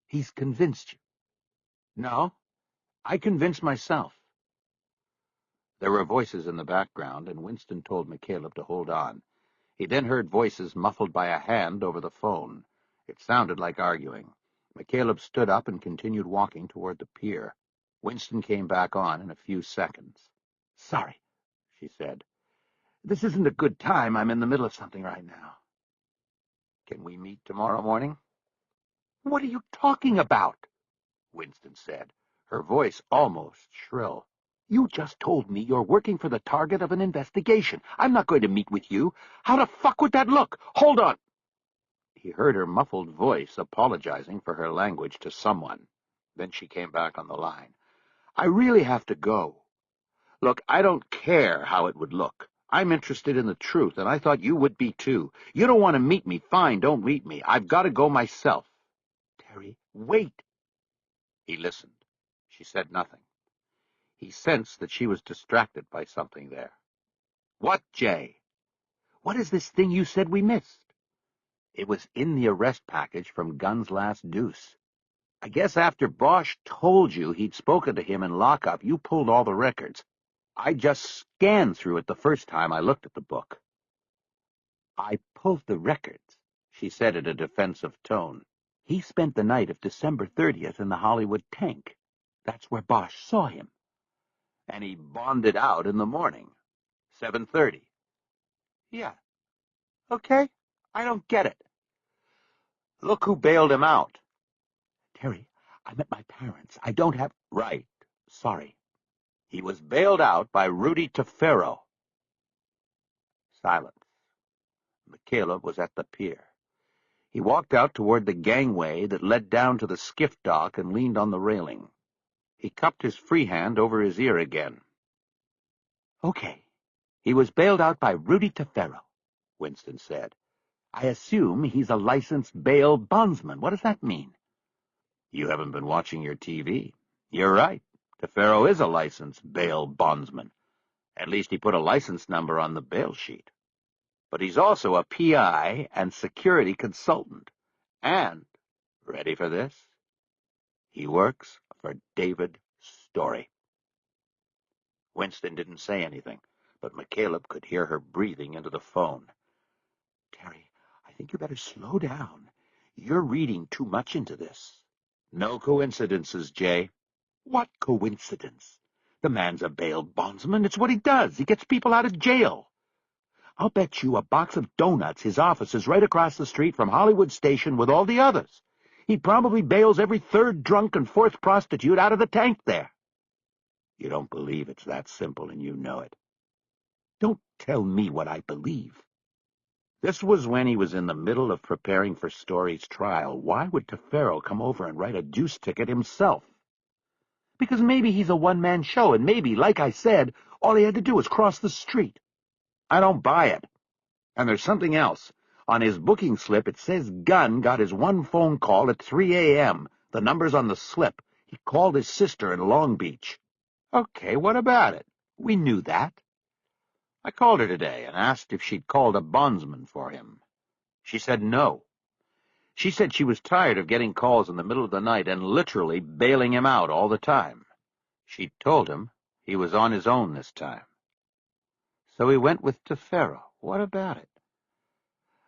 "He's convinced you?" "No, I convinced myself." There were voices in the background, and Winston told McCaleb to hold on. He then heard voices muffled by a hand over the phone. It sounded like arguing. McCaleb stood up and continued walking toward the pier. Winston came back on in a few seconds. "Sorry," she said. "This isn't a good time. I'm in the middle of something right now." "Can we meet tomorrow morning?" "What are you talking about?" Winston said, her voice almost shrill. "You just told me you're working for the target of an investigation. I'm not going to meet with you. How the fuck would that look? Hold on." He heard her muffled voice apologizing for her language to someone. Then she came back on the line. "I really have to go. Look, I don't care how it would look. I'm interested in the truth, and I thought you would be too. You don't want to meet me, fine, don't meet me. I've got to go myself." "Terry, wait." He listened. She said nothing. He sensed that she was distracted by something there. "What, Jay?" "What is this thing you said we missed?" "It was in the arrest package from Gunn's last deuce. I guess after Bosch told you he'd spoken to him in lockup, you pulled all the records. I just scanned through it the first time I looked at the book." "I pulled the records," she said in a defensive tone. "He spent the night of December 30th in the Hollywood tank. That's where Bosch saw him. And he bonded out in the morning, 7:30. Yeah. Okay? I don't get it. Look who bailed him out. Terry, I'm at my parents'. I don't have... Right. Sorry. He was bailed out by Rudy Tefero. Silence. Michaela was at the pier. He walked out toward the gangway that led down to the skiff dock and leaned on the railing. He cupped his free hand over his ear again. Okay. He was bailed out by Rudy Tefero, Winston said. I assume he's a licensed bail bondsman. What does that mean? You haven't been watching your TV. You're right. Tefero is a licensed bail bondsman. At least he put a license number on the bail sheet. But he's also a PI and security consultant. And, ready for this? He works for David Story. Winston didn't say anything, but McCaleb could hear her breathing into the phone. Terry, I think you better slow down. You're reading too much into this. No coincidences, Jay. What coincidence? The man's a bail bondsman. It's what he does. He gets people out of jail. I'll bet you a box of donuts his office is right across the street from Hollywood Station with all the others. He probably bails every third drunk and fourth prostitute out of the tank there. You don't believe it's that simple, and you know it. Don't tell me what I believe. This was when he was in the middle of preparing for Story's trial. Why would Tefero come over and write a juice ticket himself? Because maybe he's a one-man show, and maybe, like I said, all he had to do was cross the street. I don't buy it. And there's something else. On his booking slip, it says Gunn got his one phone call at 3 a.m. The number's on the slip. He called his sister in Long Beach. Okay, what about it? We knew that. I called her today and asked if she'd called a bondsman for him. She said no. She said she was tired of getting calls in the middle of the night and literally bailing him out all the time. She told him he was on his own this time. So he went with Tefero. What about it?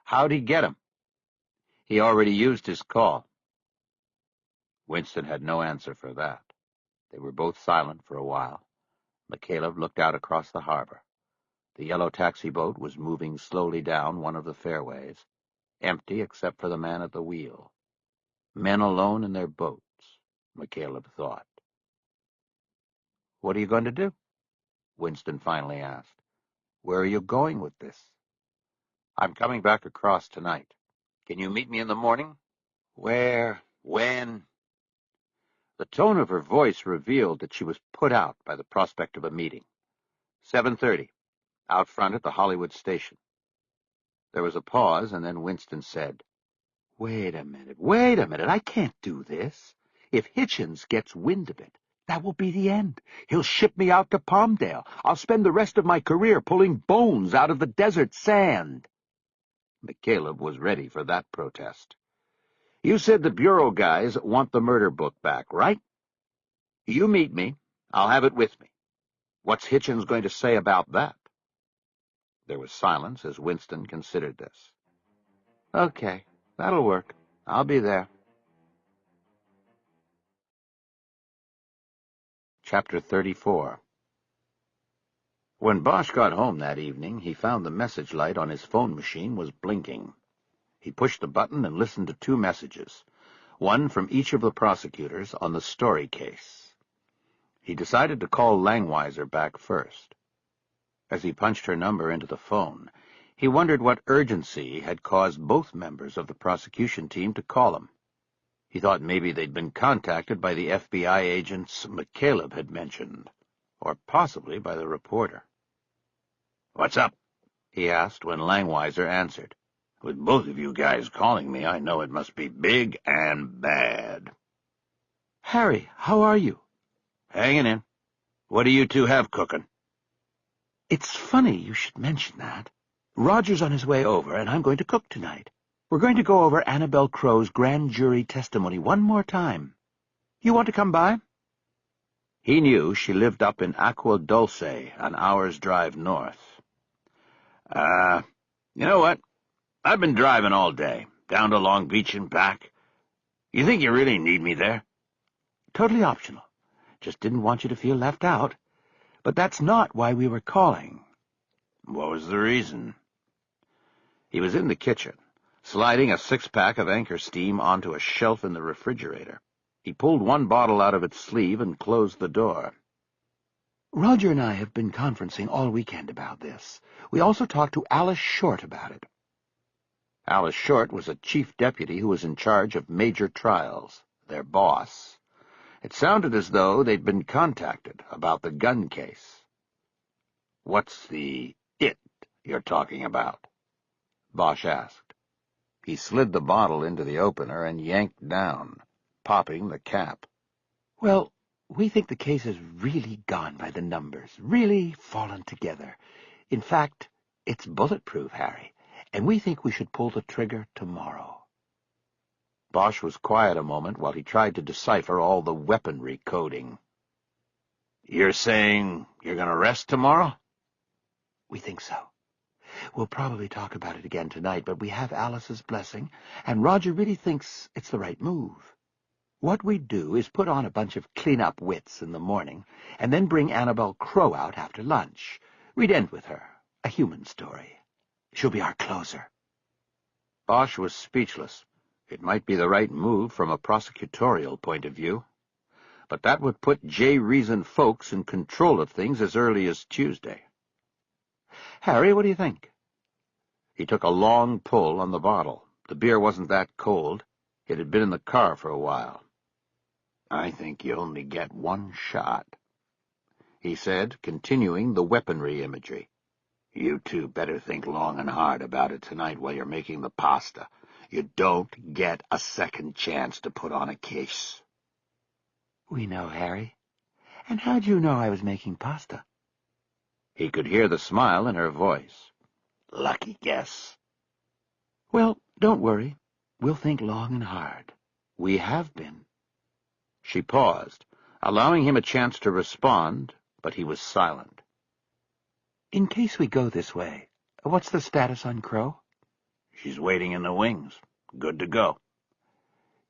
How'd he get him? He already used his call. Winston had no answer for that. They were both silent for a while. McCaleb looked out across the harbor. The yellow taxi boat was moving slowly down one of the fairways, empty except for the man at the wheel. Men alone in their boats, McCaleb thought. What are you going to do? Winston finally asked. Where are you going with this? I'm coming back across tonight. Can you meet me in the morning? Where? When? The tone of her voice revealed that she was put out by the prospect of a meeting. 7:30, out front at the Hollywood Station. There was a pause, and then Winston said, wait a minute, I can't do this. If Hitchens gets wind of it, that will be the end. He'll ship me out to Palmdale. I'll spend the rest of my career pulling bones out of the desert sand. McCaleb was ready for that protest. You said the Bureau guys want the murder book back, right? You meet me. I'll have it with me. What's Hitchens going to say about that? There was silence as Winston considered this. Okay, that'll work. I'll be there. Chapter 34. When Bosch got home that evening, he found the message light on his phone machine was blinking. He pushed the button and listened to two messages, one from each of the prosecutors on the Story case. He decided to call Langweiser back first. As he punched her number into the phone, he wondered what urgency had caused both members of the prosecution team to call him. He thought maybe they'd been contacted by the FBI agents McCaleb had mentioned, or possibly by the reporter. "What's up?" he asked when Langweiser answered. "With both of you guys calling me, I know it must be big and bad." "Harry, how are you?" "Hanging in. What do you two have cooking?" "It's funny you should mention that. Roger's on his way over, and I'm going to cook tonight. We're going to go over Annabelle Crow's grand jury testimony one more time. You want to come by?" He knew she lived up in Aqua Dulce, an hour's drive north. You know what? I've been driving all day, down to Long Beach and back. You think you really need me there?" "Totally optional. Just didn't want you to feel left out. But that's not why we were calling." "What was the reason?" He was in the kitchen, sliding a six-pack of Anchor Steam onto a shelf in the refrigerator. He pulled one bottle out of its sleeve and closed the door. Roger and I have been conferencing all weekend about this. We also talked to Alice Short about it. Alice Short was a chief deputy who was in charge of major trials, their boss. It sounded as though they'd been contacted about the gun case. "What's the it you're talking about?" Bosch asked. He slid the bottle into the opener and yanked down, popping the cap. Well, we think the case has really gone by the numbers, really fallen together. In fact, it's bulletproof, Harry, and we think we should pull the trigger tomorrow. Bosch was quiet a moment while he tried to decipher all the weaponry coding. "You're saying you're going to rest tomorrow?" We think so. We'll probably talk about it again tonight, but we have Alice's blessing, and Roger really thinks it's the right move. What we'd do is put on a bunch of clean-up wits in the morning, and then bring Annabel Crow out after lunch. We'd end with her, a human story. She'll be our closer." Bosch was speechless. It might be the right move from a prosecutorial point of view, but that would put J. Reason folks in control of things as early as Tuesday. Harry, what do you think? He took a long pull on the bottle. The beer wasn't that cold. It had been in the car for a while. "I think you only get one shot," he said, continuing the weaponry imagery. "You two better think long and hard about it tonight while you're making the pasta. You don't get a second chance to put on a case." We know, Harry. And how'd you know I was making pasta? He could hear the smile in her voice. "Lucky guess." Well, don't worry. We'll think long and hard. We have been. She paused, allowing him a chance to respond, but he was silent. In case we go this way, what's the status on Crow? "She's waiting in the wings. Good to go."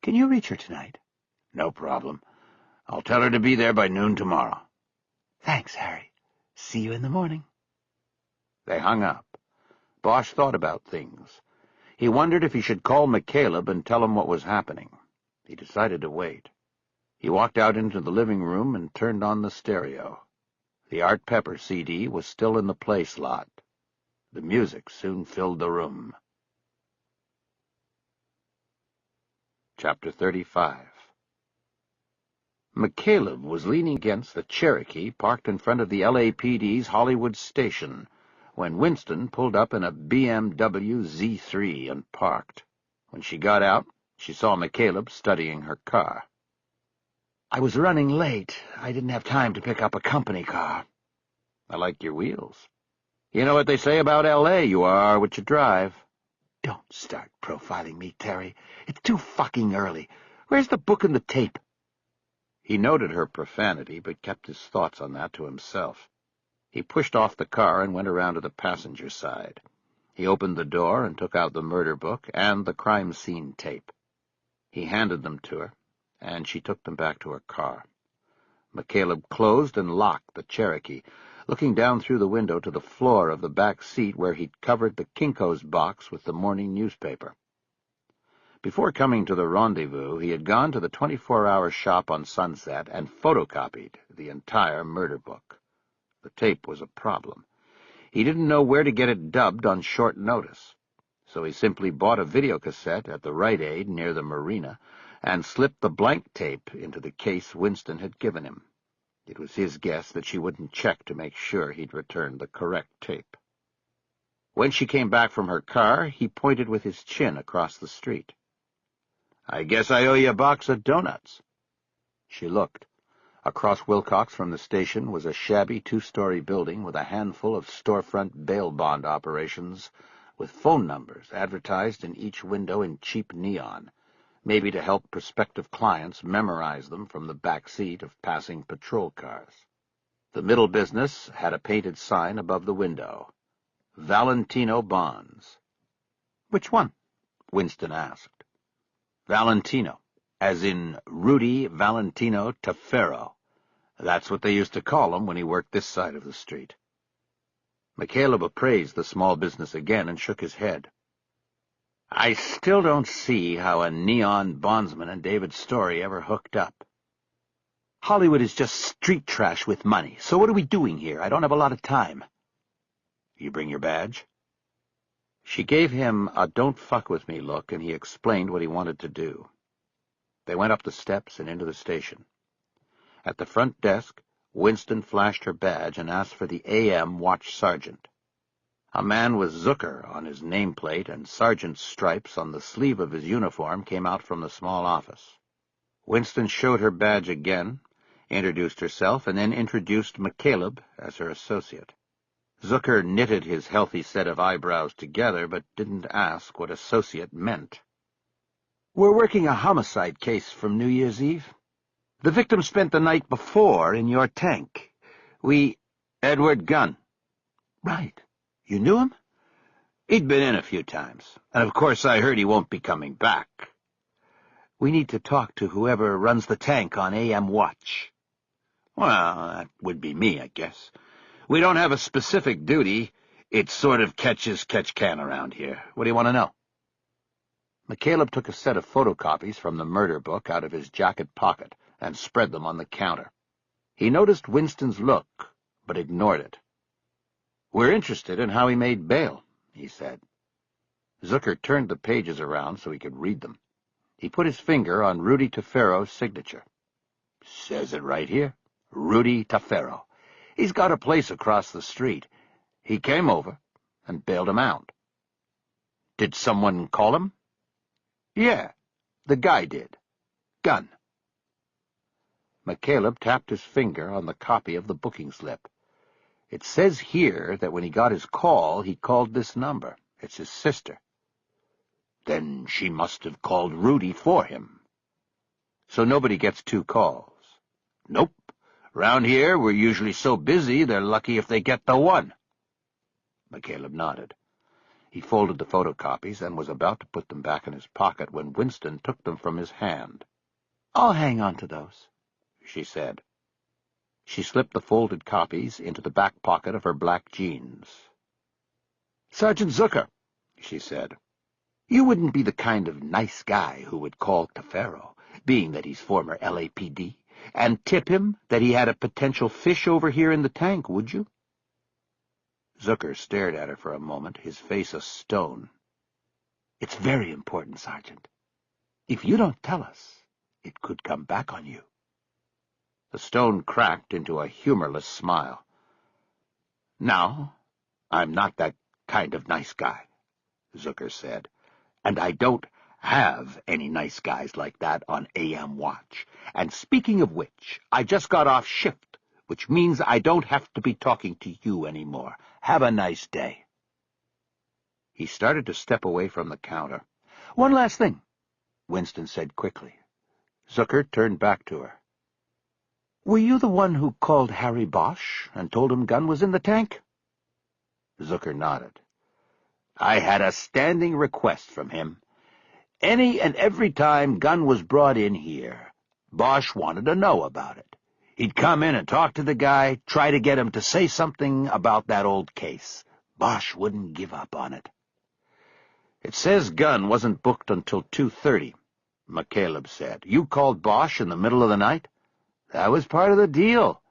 Can you reach her tonight? "No problem. I'll tell her to be there by noon tomorrow." Thanks, Harry. See you in the morning. They hung up. Bosch thought about things. He wondered if he should call McCaleb and tell him what was happening. He decided to wait. He walked out into the living room and turned on the stereo. The Art Pepper CD was still in the play slot. The music soon filled the room. Chapter 35. McCaleb was leaning against the Cherokee parked in front of the LAPD's Hollywood station when Winston pulled up in a BMW Z3 and parked. When she got out, she saw McCaleb studying her car. I was running late. I didn't have time to pick up a company car. "I like your wheels. You know what they say about L.A., you are what you drive." Don't start profiling me, Terry. It's too fucking early. Where's the book and the tape? He noted her profanity, but kept his thoughts on that to himself. He pushed off the car and went around to the passenger side. He opened the door and took out the murder book and the crime scene tape. He handed them to her, and she took them back to her car. McCaleb closed and locked the Cherokee, looking down through the window to the floor of the back seat where he'd covered the Kinko's box with the morning newspaper. Before coming to the rendezvous, he had gone to the 24-hour shop on Sunset and photocopied the entire murder book. The tape was a problem. He didn't know where to get it dubbed on short notice, so he simply bought a videocassette at the Rite Aid near the marina and slipped the blank tape into the case Winston had given him. It was his guess that she wouldn't check to make sure he'd returned the correct tape. When she came back from her car, he pointed with his chin across the street. "I guess I owe you a box of donuts." She looked. Across Wilcox from the station was a shabby two-story building with a handful of storefront bail bond operations, with phone numbers advertised in each window in cheap neon, maybe to help prospective clients memorize them from the back seat of passing patrol cars. The middle business had a painted sign above the window. Valentino Bonds. "Which one?" Winston asked. "Valentino, as in Rudy Valentino Tafero. That's what they used to call him when he worked this side of the street." McCaleb appraised the small business again and shook his head. I still don't see how a neon bondsman and David Story ever hooked up. Hollywood is just street trash with money. So what are we doing here? I don't have a lot of time. You bring your badge? She gave him a don't-fuck-with-me look, and he explained what he wanted to do. They went up the steps and into the station. At the front desk, Winston flashed her badge and asked for the AM watch sergeant. A man with Zucker on his nameplate and sergeant's stripes on the sleeve of his uniform came out from the small office. Winston showed her badge again, introduced herself, and then introduced McCaleb as her associate. Zucker knitted his healthy set of eyebrows together, but didn't ask what associate meant. "We're working a homicide case from New Year's Eve. The victim spent the night before in your tank. Edward Gunn." "Right. You knew him?" "He'd been in a few times, and of course I heard he won't be coming back." "We need to talk to whoever runs the tank on AM watch." "Well, that would be me, I guess. We don't have a specific duty. It's sort of catch-as-catch-can around here. What do you want to know?" McCaleb took a set of photocopies from the murder book out of his jacket pocket and spread them on the counter. He noticed Winston's look, but ignored it. "We're interested in how he made bail," he said. Zucker turned the pages around so he could read them. He put his finger on Rudy Tafero's signature. "Says it right here. Rudy Tafero. He's got a place across the street. He came over and bailed him out." "Did someone call him?" "Yeah, the guy did. Gunn." McCaleb tapped his finger on the copy of the booking slip. "It says here that when he got his call, he called this number. It's his sister." "Then she must have called Rudy for him." "So nobody gets two calls?" "Nope. Round here, we're usually so busy they're lucky if they get the one." McCaleb nodded. He folded the photocopies and was about to put them back in his pocket when Winston took them from his hand. "I'll hang on to those," she said. She slipped the folded copies into the back pocket of her black jeans. "Sergeant Zucker," she said, "you wouldn't be the kind of nice guy who would call Tafero, being that he's former LAPD, and tip him that he had a potential fish over here in the tank, would you?" Zucker stared at her for a moment, his face a stone. "It's very important, Sergeant. If you don't tell us, it could come back on you." The stone cracked into a humorless smile. "No, I'm not that kind of nice guy," Zucker said, "and I don't have any nice guys like that on AM watch. And speaking of which, I just got off shift, which means I don't have to be talking to you anymore. Have a nice day." He started to step away from the counter. "One last thing," Winston said quickly. Zucker turned back to her. "Were you the one who called Harry Bosch and told him Gunn was in the tank?" Zucker nodded. "I had a standing request from him. Any and every time Gunn was brought in here, Bosch wanted to know about it. He'd come in and talk to the guy, try to get him to say something about that old case. Bosch wouldn't give up on it." "It says Gunn wasn't booked until 2:30, McCaleb said. "You called Bosch in the middle of the night?" "That was part of the deal.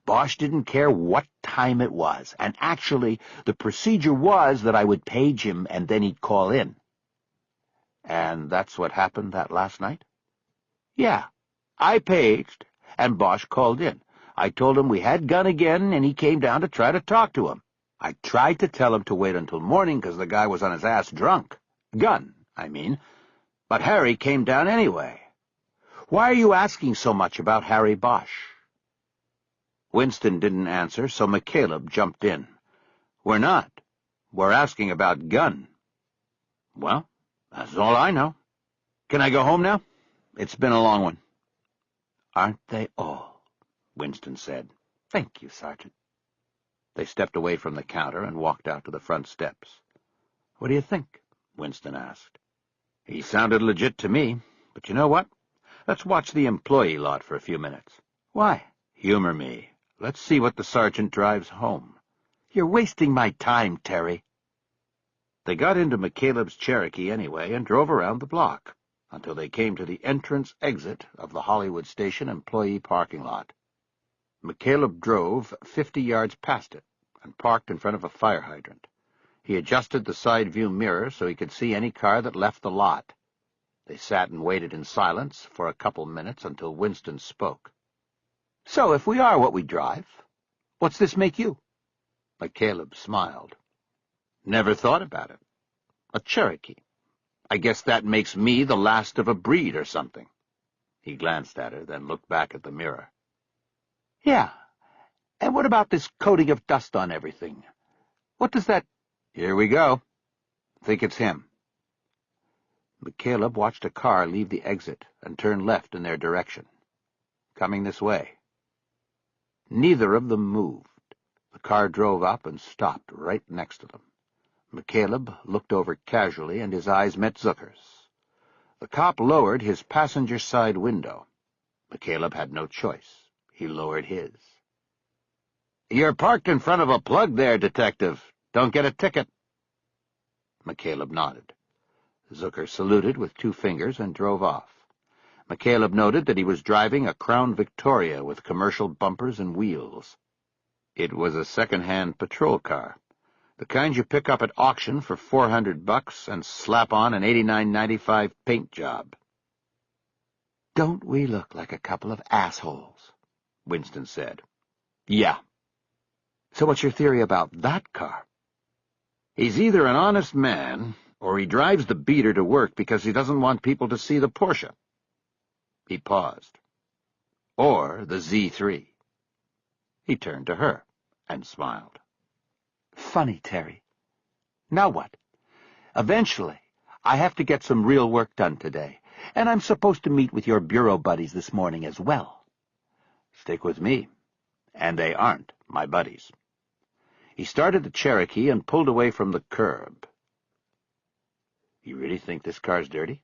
Bosch didn't care what time it was, and actually the procedure was that I would page him and then he'd call in." "And that's what happened that last night?" "Yeah. I paged, and Bosch called in. I told him we had Gunn again, and he came down to try to talk to him. I tried to tell him to wait until morning because the guy was on his ass drunk. Gunn, I mean. But Harry came down anyway. Why are you asking so much about Harry Bosch?" Winston didn't answer, so McCaleb jumped in. "We're not. We're asking about Gunn." "Well, that's all I know. Can I go home now? It's been a long one." "Aren't they all?" Winston said. "Thank you, Sergeant." They stepped away from the counter and walked out to the front steps. "What do you think?" Winston asked. "He sounded legit to me, but you know what? Let's watch the employee lot for a few minutes." "Why?" "Humor me. Let's see what the sergeant drives home." "You're wasting my time, Terry." They got into McCaleb's Cherokee anyway and drove around the block until they came to the entrance-exit of the Hollywood Station employee parking lot. McCaleb drove 50 yards past it and parked in front of a fire hydrant. He adjusted the side view mirror so he could see any car that left the lot. They sat and waited in silence for a couple minutes until Winston spoke. "So, if we are what we drive, what's this make you?" McCaleb smiled. "Never thought about it. A Cherokee. I guess that makes me the last of a breed or something." He glanced at her, then looked back at the mirror. "Yeah. And what about this coating of dust on everything? What does that—" "Here we go. Think it's him." McCaleb watched a car leave the exit and turn left in their direction. Coming this way. Neither of them moved. The car drove up and stopped right next to them. McCaleb looked over casually, and his eyes met Zucker's. The cop lowered his passenger side window. McCaleb had no choice. He lowered his. "You're parked in front of a plug there, Detective. Don't get a ticket." McCaleb nodded. Zucker saluted with 2 fingers and drove off. McCaleb noted that he was driving a Crown Victoria with commercial bumpers and wheels. It was a second-hand patrol car, the kind you pick up at auction for $400 and slap on an $89.95 paint job. "Don't we look like a couple of assholes?" Winston said. "Yeah." "So what's your theory about that car?" "He's either an honest man, or he drives the beater to work because he doesn't want people to see the Porsche." He paused. "Or the Z3. He turned to her and smiled. "Funny, Terry. Now what? Eventually, I have to get some real work done today, and I'm supposed to meet with your bureau buddies this morning as well." "Stick with me, and they aren't my buddies." He started the Cherokee and pulled away from the curb. "You really think this car's dirty?"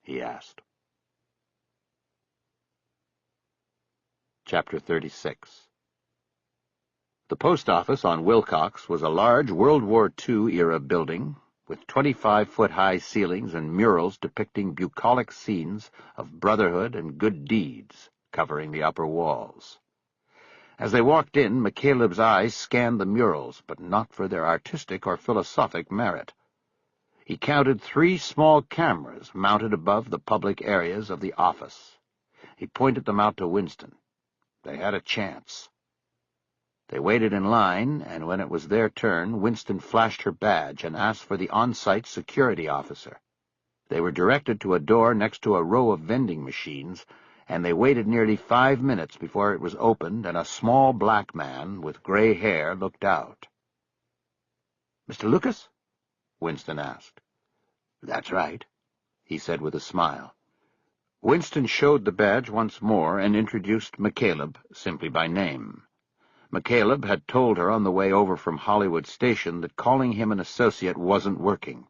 he asked. Chapter 36. The post office on Wilcox was a large World War II-era building with 25-foot-high ceilings and murals depicting bucolic scenes of brotherhood and good deeds covering the upper walls. As they walked in, McCaleb's eyes scanned the murals, but not for their artistic or philosophic merit. He counted 3 small cameras mounted above the public areas of the office. He pointed them out to Winston. They had a chance. They waited in line, and when it was their turn, Winston flashed her badge and asked for the on-site security officer. They were directed to a door next to a row of vending machines, and they waited nearly 5 minutes before it was opened and a small black man with gray hair looked out. "Mr. Lucas?" Winston asked. "That's right," he said with a smile. Winston showed the badge once more and introduced McCaleb simply by name. McCaleb had told her on the way over from Hollywood Station that calling him an associate wasn't working.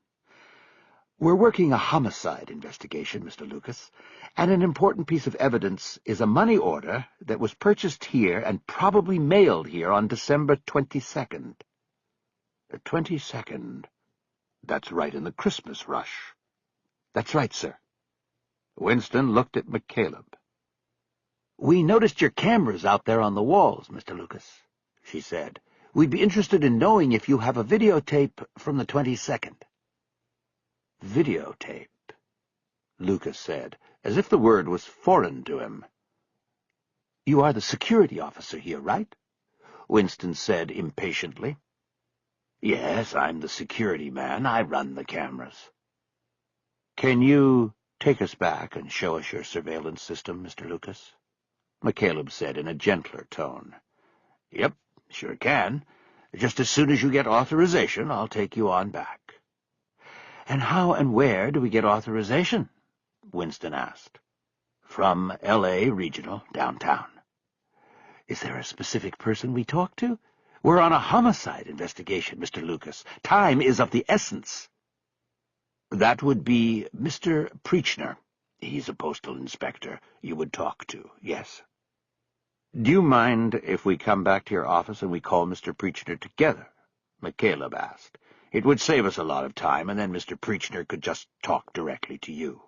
"We're working a homicide investigation, Mr. Lucas, and an important piece of evidence is a money order that was purchased here and probably mailed here on December 22nd. The 22nd? That's right in the Christmas rush." "That's right, sir." Winston looked at McCaleb. "We noticed your cameras out there on the walls, Mr. Lucas," she said. "We'd be interested in knowing if you have a videotape from the 22nd. "Videotape," Lucas said, as if the word was foreign to him. "You are the security officer here, right?" Winston said impatiently. "Yes, I'm the security man. I run the cameras." "Can you take us back and show us your surveillance system, Mr. Lucas?" McCaleb said in a gentler tone. "Yep, sure can. Just as soon as you get authorization, I'll take you on back." "And how and where do we get authorization?" Winston asked. "From L.A. Regional, downtown." "Is there a specific person we talk to? We're on a homicide investigation, Mr. Lucas. Time is of the essence." "That would be Mr. Preachner. He's a postal inspector you would talk to, yes." "Do you mind if we come back to your office and we call Mr. Preachner together?" McCaleb asked. It would save us a lot of time, and then Mr. Preachner could just talk directly to you."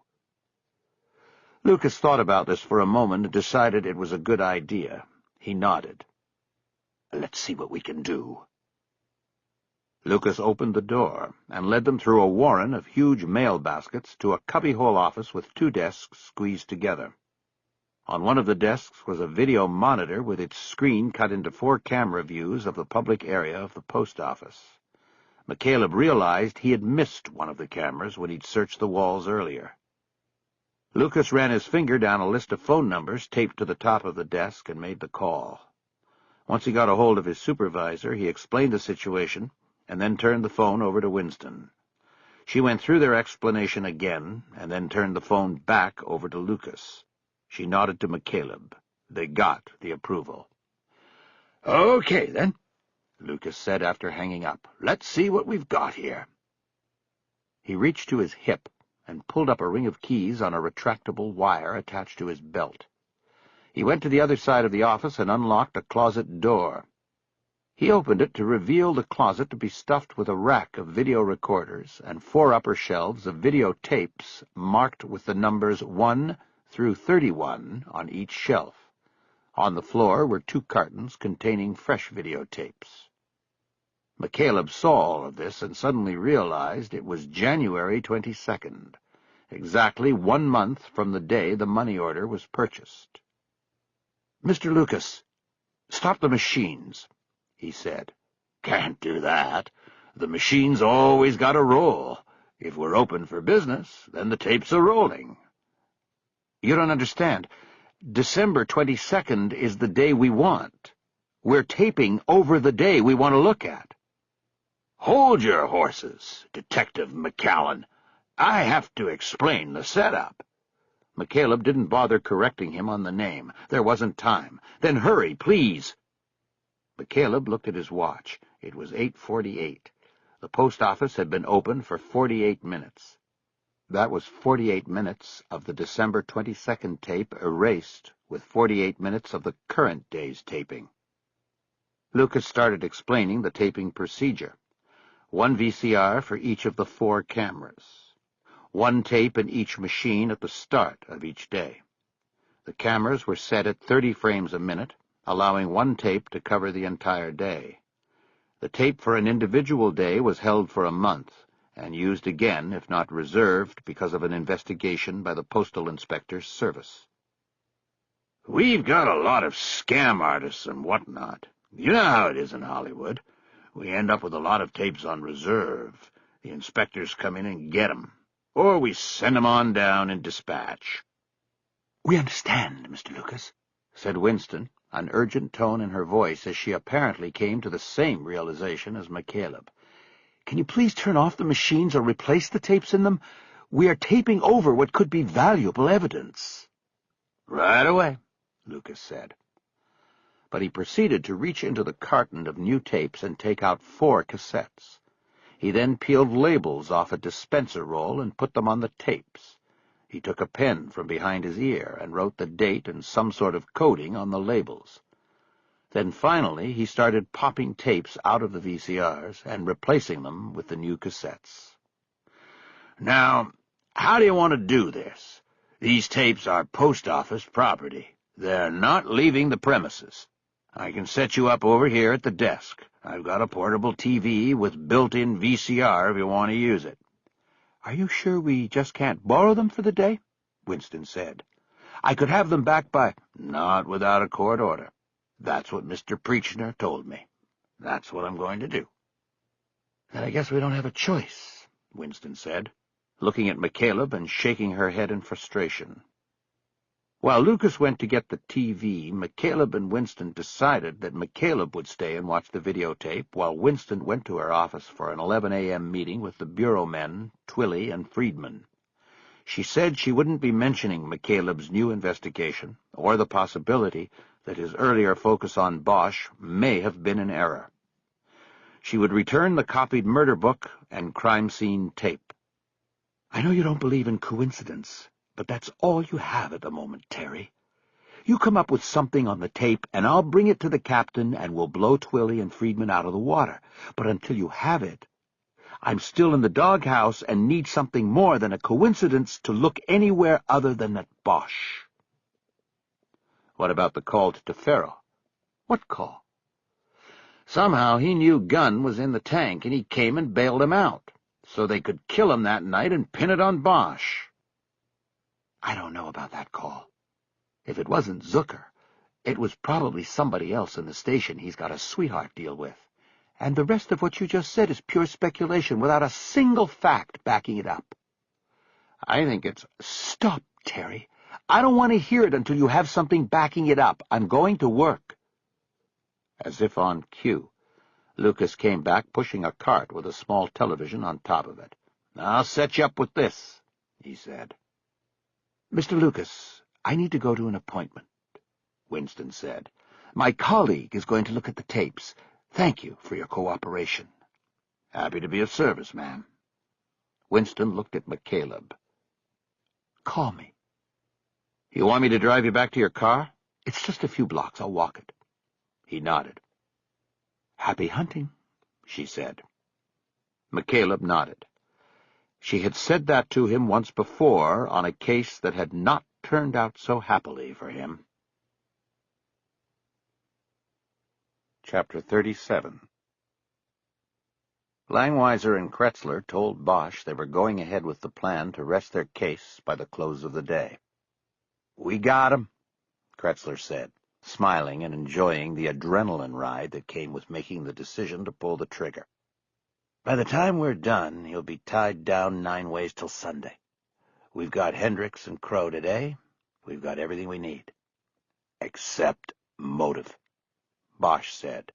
Lucas thought about this for a moment and decided it was a good idea. He nodded. "Let's see what we can do." Lucas opened the door and led them through a warren of huge mail baskets to a cubbyhole office with 2 desks squeezed together. On one of the desks was a video monitor with its screen cut into 4 camera views of the public area of the post office. McCaleb realized he had missed one of the cameras when he'd searched the walls earlier. Lucas ran his finger down a list of phone numbers taped to the top of the desk and made the call. Once he got a hold of his supervisor, he explained the situation and then turned the phone over to Winston. She went through their explanation again and then turned the phone back over to Lucas. She nodded to McCaleb. They got the approval. "Okay, then," Lucas said after hanging up. "Let's see what we've got here." He reached to his hip and pulled up a ring of keys on a retractable wire attached to his belt. He went to the other side of the office and unlocked a closet door. He opened it to reveal the closet to be stuffed with a rack of video recorders and 4 upper shelves of videotapes marked with the numbers 1 through 31 on each shelf. On the floor were 2 cartons containing fresh videotapes. McCaleb saw all of this and suddenly realized it was January 22nd, exactly 1 month from the day the money order was purchased. "Mr. Lucas, stop the machines," he said. "Can't do that. The machine's always got to roll. If we're open for business, then the tapes are rolling." "You don't understand. December 22nd is the day we want. We're taping over the day we want to look at." "Hold your horses, Detective McCallan. I have to explain the setup." McCaleb didn't bother correcting him on the name. There wasn't time. "Then hurry, please." McCaleb looked at his watch. It was 8:48. The post office had been open for 48 minutes. That was 48 minutes of the December 22nd tape erased with 48 minutes of the current day's taping. Lucas started explaining the taping procedure. 1 VCR for each of the 4 cameras. 1 tape in each machine at the start of each day. The cameras were set at 30 frames a minute, allowing 1 tape to cover the entire day. The tape for an individual day was held for a month, and used again if not reserved because of an investigation by the Postal Inspector's Service. "We've got a lot of scam artists and whatnot. You know how it is in Hollywood. We end up with a lot of tapes on reserve. The inspectors come in and get 'em, or we send 'em on down in dispatch." "We understand, Mr. Lucas," said Winston, an urgent tone in her voice as she apparently came to the same realization as McCaleb. "Can you please turn off the machines or replace the tapes in them? We are taping over what could be valuable evidence." "Right away," Lucas said. But he proceeded to reach into the carton of new tapes and take out 4 cassettes. He then peeled labels off a dispenser roll and put them on the tapes. He took a pen from behind his ear and wrote the date and some sort of coding on the labels. Then finally he started popping tapes out of the VCRs and replacing them with the new cassettes. "Now, how do you want to do this? These tapes are post office property. They're not leaving the premises. I can set you up over here at the desk. I've got a portable TV with built-in VCR if you want to use it." "Are you sure we just can't borrow them for the day?" Winston said. "I could have them back by—" "Not without a court order. That's what Mr. Preachner told me. That's what I'm going to do." "Then I guess we don't have a choice," Winston said, looking at McCaleb and shaking her head in frustration. While Lucas went to get the TV, McCaleb and Winston decided that McCaleb would stay and watch the videotape while Winston went to her office for an 11 a.m. meeting with the bureau men, Twilly and Friedman. She said she wouldn't be mentioning McCaleb's new investigation or the possibility that his earlier focus on Bosch may have been an error. She would return the copied murder book and crime scene tape. "I know you don't believe in coincidence, but that's all you have at the moment, Terry. You come up with something on the tape, and I'll bring it to the captain, and we'll blow Twilly and Friedman out of the water. But until you have it, I'm still in the doghouse and need something more than a coincidence to look anywhere other than at Bosch. What about the call to Farrell? What call? Somehow he knew Gunn was in the tank, and he came and bailed him out, so they could kill him that night and pin it on Bosch. I don't know about that call. If it wasn't Zucker, it was probably somebody else in the station he's got a sweetheart deal with. And the rest of what you just said is pure speculation without a single fact backing it up. I think it's— Stop, Terry. I don't want to hear it until you have something backing it up. I'm going to work. As if on cue, Lucas came back pushing a cart with a small television on top of it. "I'll set you up with this," he said. Mr. Lucas, I need to go to an appointment, Winston said. My colleague is going to look at the tapes. Thank you for your cooperation. Happy to be of service, ma'am. Winston looked at McCaleb. Call me. You want me to drive you back to your car? It's just a few blocks. I'll walk it. He nodded. Happy hunting, she said. McCaleb nodded. She had said that to him once before on a case that had not turned out so happily for him. Chapter 37. Langweiser and Kretzler told Bosch they were going ahead with the plan to rest their case by the close of the day. "We got him," Kretzler said, smiling and enjoying the adrenaline ride that came with making the decision to pull the trigger. "By the time we're done, he'll be tied down 9 ways till Sunday. We've got Hendricks and Crow today. We've got everything we need." "Except motive," Bosch said.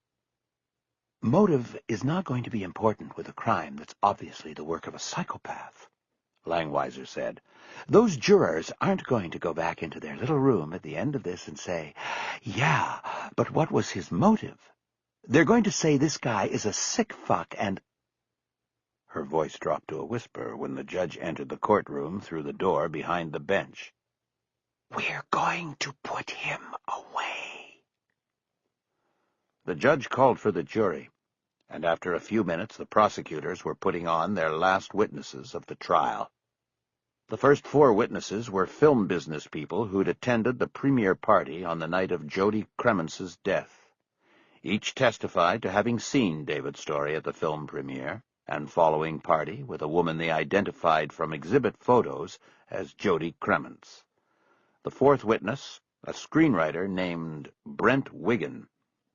Motive is not going to be important with a crime that's obviously the work of a psychopath, Langweiser said. Those jurors aren't going to go back into their little room at the end of this and say, "Yeah, but what was his motive?" They're going to say this guy is a sick fuck and— Her voice dropped to a whisper when the judge entered the courtroom through the door behind the bench. "We're going to put him away." The judge called for the jury, and after a few minutes the prosecutors were putting on their last witnesses of the trial. The first 4 witnesses were film business people who'd attended the premiere party on the night of Jody Cremence's death. Each testified to having seen David Story at the film premiere and following party with a woman they identified from exhibit photos as Jody Cremence. The 4th witness, a screenwriter named Brent Wiggin,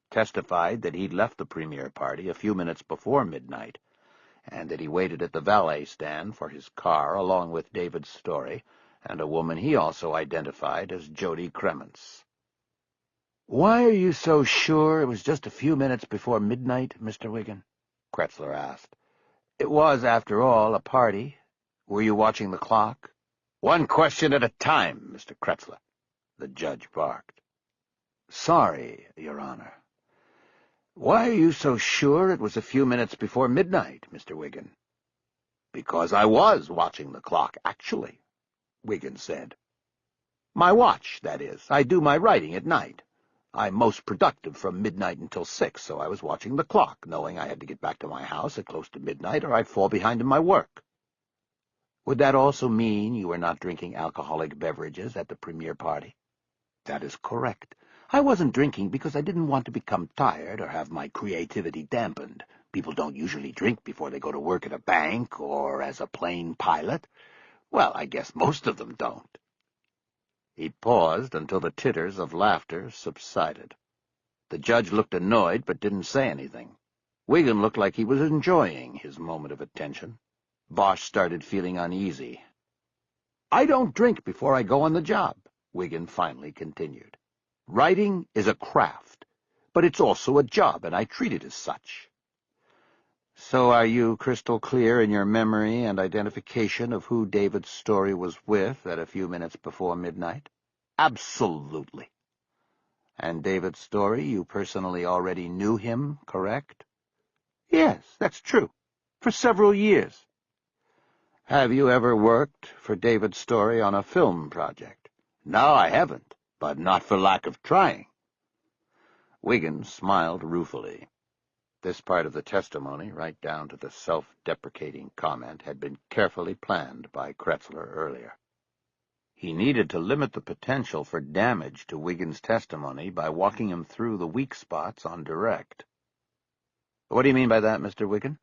testified that he'd left the premiere party a few minutes before midnight, and that he waited at the valet stand for his car along with David Story and a woman he also identified as Jody Cremence. "Why are you so sure it was just a few minutes before midnight, Mr. Wiggin?" Kretzler asked. "It was, after all, a party. Were you watching the clock?" "One question at a time, Mr. Kretzler," the judge barked. "Sorry, Your Honor. Why are you so sure it was a few minutes before midnight, Mr. Wiggin?" "Because I was watching the clock, actually," Wiggin said. "My watch, that is. I do my writing at night. I'm most productive from midnight until 6, so I was watching the clock, knowing I had to get back to my house at close to midnight or I'd fall behind in my work." "Would that also mean you were not drinking alcoholic beverages at the premiere party?" "That is correct. I wasn't drinking because I didn't want to become tired or have my creativity dampened. People don't usually drink before they go to work at a bank or as a plane pilot. Well, I guess most of them don't." He paused until the titters of laughter subsided. The judge looked annoyed but didn't say anything. Wiggin looked like he was enjoying his moment of attention. Bosch started feeling uneasy. "I don't drink before I go on the job," Wiggin finally continued. "Writing is a craft, but it's also a job, and I treat it as such." "So are you crystal clear in your memory and identification of who David Story was with at a few minutes before midnight?" "Absolutely." "And David Story, you personally already knew him, correct?" "Yes, that's true. For several years." "Have you ever worked for David Story on a film project?" "No, I haven't, but not for lack of trying." Wiggin smiled ruefully. This part of the testimony, right down to the self-deprecating comment, had been carefully planned by Kretzler earlier. He needed to limit the potential for damage to Wiggins' testimony by walking him through the weak spots on direct. What do you mean by that, Mr. Wiggin?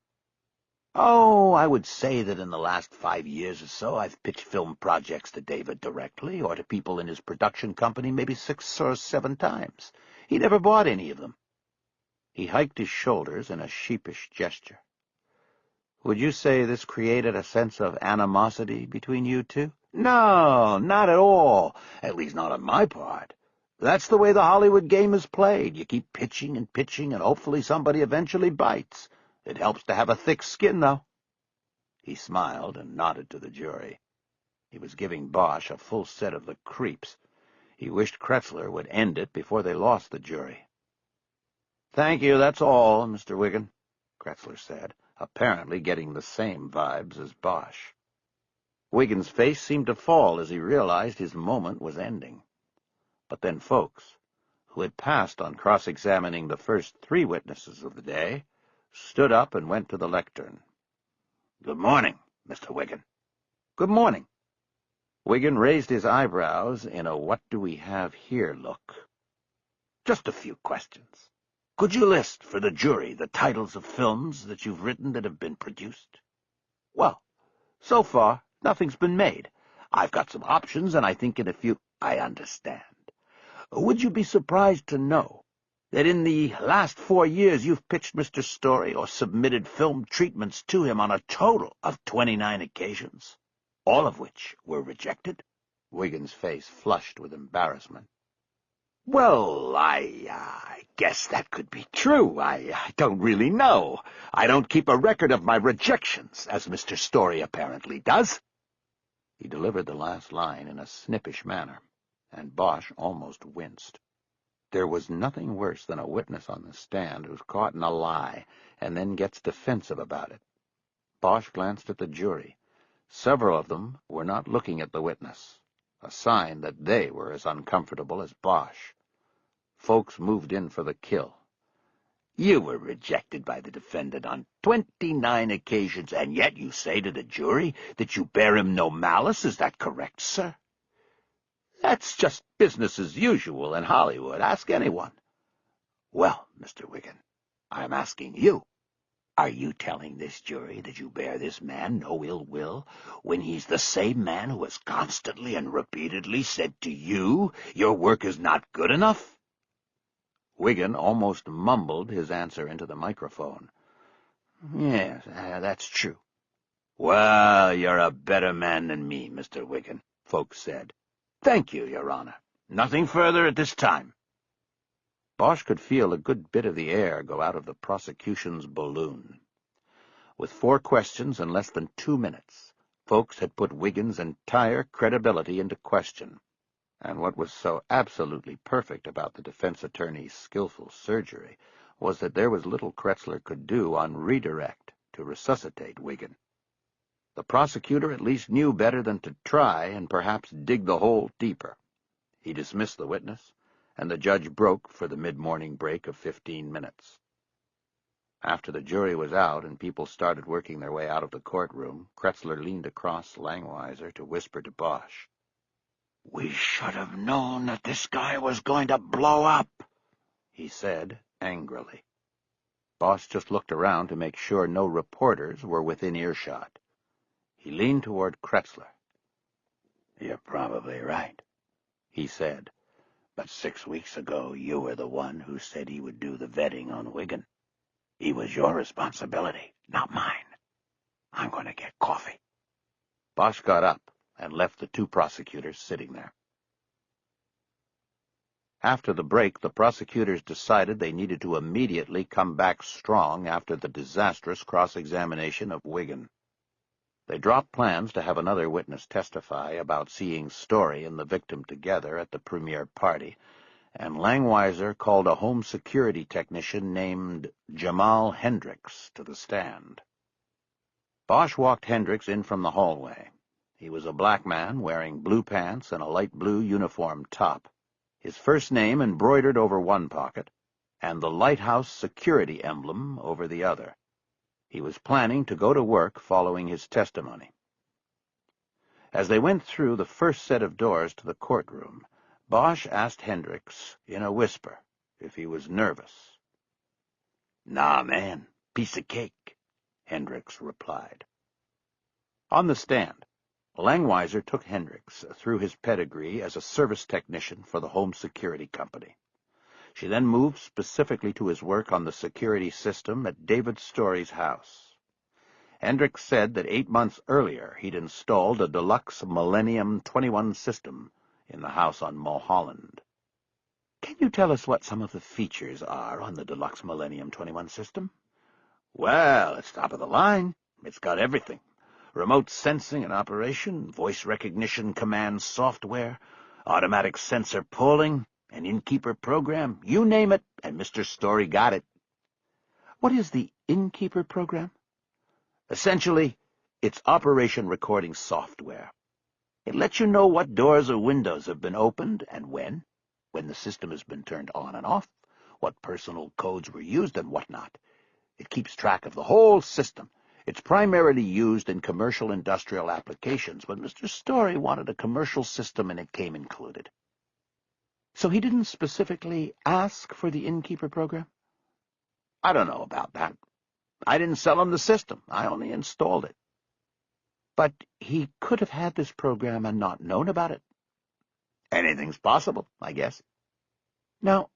Oh, I would say that in the last 5 years or so I've pitched film projects to David directly, or to people in his production company maybe 6 or 7 times. He never bought any of them. He hiked his shoulders in a sheepish gesture. Would you say this created a sense of animosity between you two? No, not at all. At least not on my part. That's the way the Hollywood game is played. You keep pitching, and hopefully somebody eventually bites. It helps to have a thick skin, though. He smiled and nodded to the jury. He was giving Bosch a full set of the creeps. He wished Kretzler would end it before they lost the jury. "Thank you, that's all, Mr. Wiggin," Kretzler said, apparently getting the same vibes as Bosch. Wiggins' face seemed to fall as he realized his moment was ending. But then folks, who had passed on cross-examining the first 3 witnesses of the day, stood up and went to the lectern. "Good morning, Mr. Wiggin." "Good morning." Wiggin raised his eyebrows in a what-do-we-have-here look. "Just a few questions. Could you list for the jury the titles of films that you've written that have been produced?" "Well, so far, nothing's been made. I've got some options, and I think in a few—" "I understand. Would you be surprised to know that in the last 4 years you've pitched Mr. Story or submitted film treatments to him on a total of 29 occasions, all of which were rejected?" Wiggins' face flushed with embarrassment. "Well, I guess that could be true. I don't really know. I don't keep a record of my rejections, as Mr. Story apparently does." He delivered the last line in a snippish manner, and Bosch almost winced. There was nothing worse than a witness on the stand who's caught in a lie and then gets defensive about it. Bosch glanced at the jury. Several of them were not looking at the witness, a sign that they were as uncomfortable as Bosch. Folks moved in for the kill. "You were rejected by the defendant on 29 occasions, and yet you say to the jury that you bear him no malice. Is that correct, sir?" "That's just business as usual in Hollywood. Ask anyone." "Well, Mr. Wiggin, I'm asking you. Are you telling this jury that you bear this man no ill will, when he's the same man who has constantly and repeatedly said to you your work is not good enough?" Wiggin almost mumbled his answer into the microphone. "Yes, that's true." "Well, you're a better man than me, Mr. Wiggin," folks said. "Thank you, Your Honor. Nothing further at this time." Bosch could feel a good bit of the air go out of the prosecution's balloon. With 4 questions in less than 2 minutes, folks had put Wiggins' entire credibility into question. And what was so absolutely perfect about the defense attorney's skillful surgery was that there was little Kretzler could do on redirect to resuscitate Wiggin. The prosecutor at least knew better than to try and perhaps dig the hole deeper. He dismissed the witness, and the judge broke for the mid-morning break of 15 minutes. After the jury was out and people started working their way out of the courtroom, Kretzler leaned across Langweiser to whisper to Bosch. "We should have known that this guy was going to blow up," he said angrily. Bosch just looked around to make sure no reporters were within earshot. He leaned toward Kretzler. "You're probably right," he said. "But 6 weeks ago you were the one who said he would do the vetting on Wiggin. He was your responsibility, not mine. I'm going to get coffee." Bosch got up and left the 2 prosecutors sitting there. After the break, the prosecutors decided they needed to immediately come back strong after the disastrous cross-examination of Wiggin. They dropped plans to have another witness testify about seeing Story and the victim together at the premiere party, and Langweiser called a home security technician named Jamal Hendricks to the stand. Bosch walked Hendricks in from the hallway. He was a black man wearing blue pants and a light blue uniform top, his first name embroidered over one pocket, and the lighthouse security emblem over the other. He was planning to go to work following his testimony. As they went through the first set of doors to the courtroom, Bosch asked Hendricks in a whisper if he was nervous. "Nah, man. Piece of cake," Hendricks replied. On the stand, Langweiser took Hendricks through his pedigree as a service technician for the home security company. She then moved specifically to his work on the security system at David Story's house. Hendricks said that 8 months earlier he'd installed a deluxe Millennium 21 system in the house on Mulholland. "Can you tell us what some of the features are on the deluxe Millennium 21 system?" "Well, it's top of the line. It's got everything. Remote sensing and operation, voice recognition command software, automatic sensor pulling, an innkeeper program. You name it, and Mr. Story got it." "What is the innkeeper program?" "Essentially, it's operation recording software. It lets you know what doors or windows have been opened and when the system has been turned on and off, what personal codes were used and whatnot. It keeps track of the whole system. It's primarily used in commercial industrial applications, but Mr. Story wanted a commercial system and it came included." "So he didn't specifically ask for the innkeeper program?" "I don't know about that. I didn't sell him the system. I only installed it." "But he could have had this program and not known about it." "Anything's possible, I guess." "Now,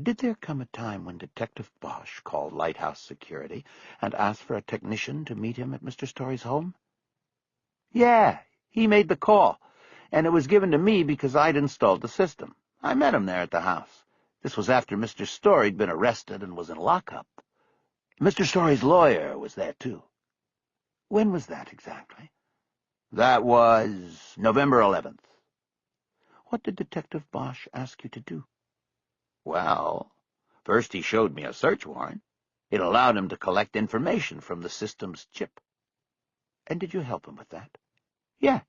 did there come a time when Detective Bosch called Lighthouse Security and asked for a technician to meet him at Mr. Story's home?" "Yeah, he made the call, and it was given to me because I'd installed the system. I met him there at the house. This was after Mr. Story'd been arrested and was in lockup. Mr. Story's lawyer was there, too." "When was that exactly?" "That was November 11th. "What did Detective Bosch ask you to do?" "Well, first he showed me a search warrant. It allowed him to collect information from the system's chip." "And did you help him with that?" "Yeah,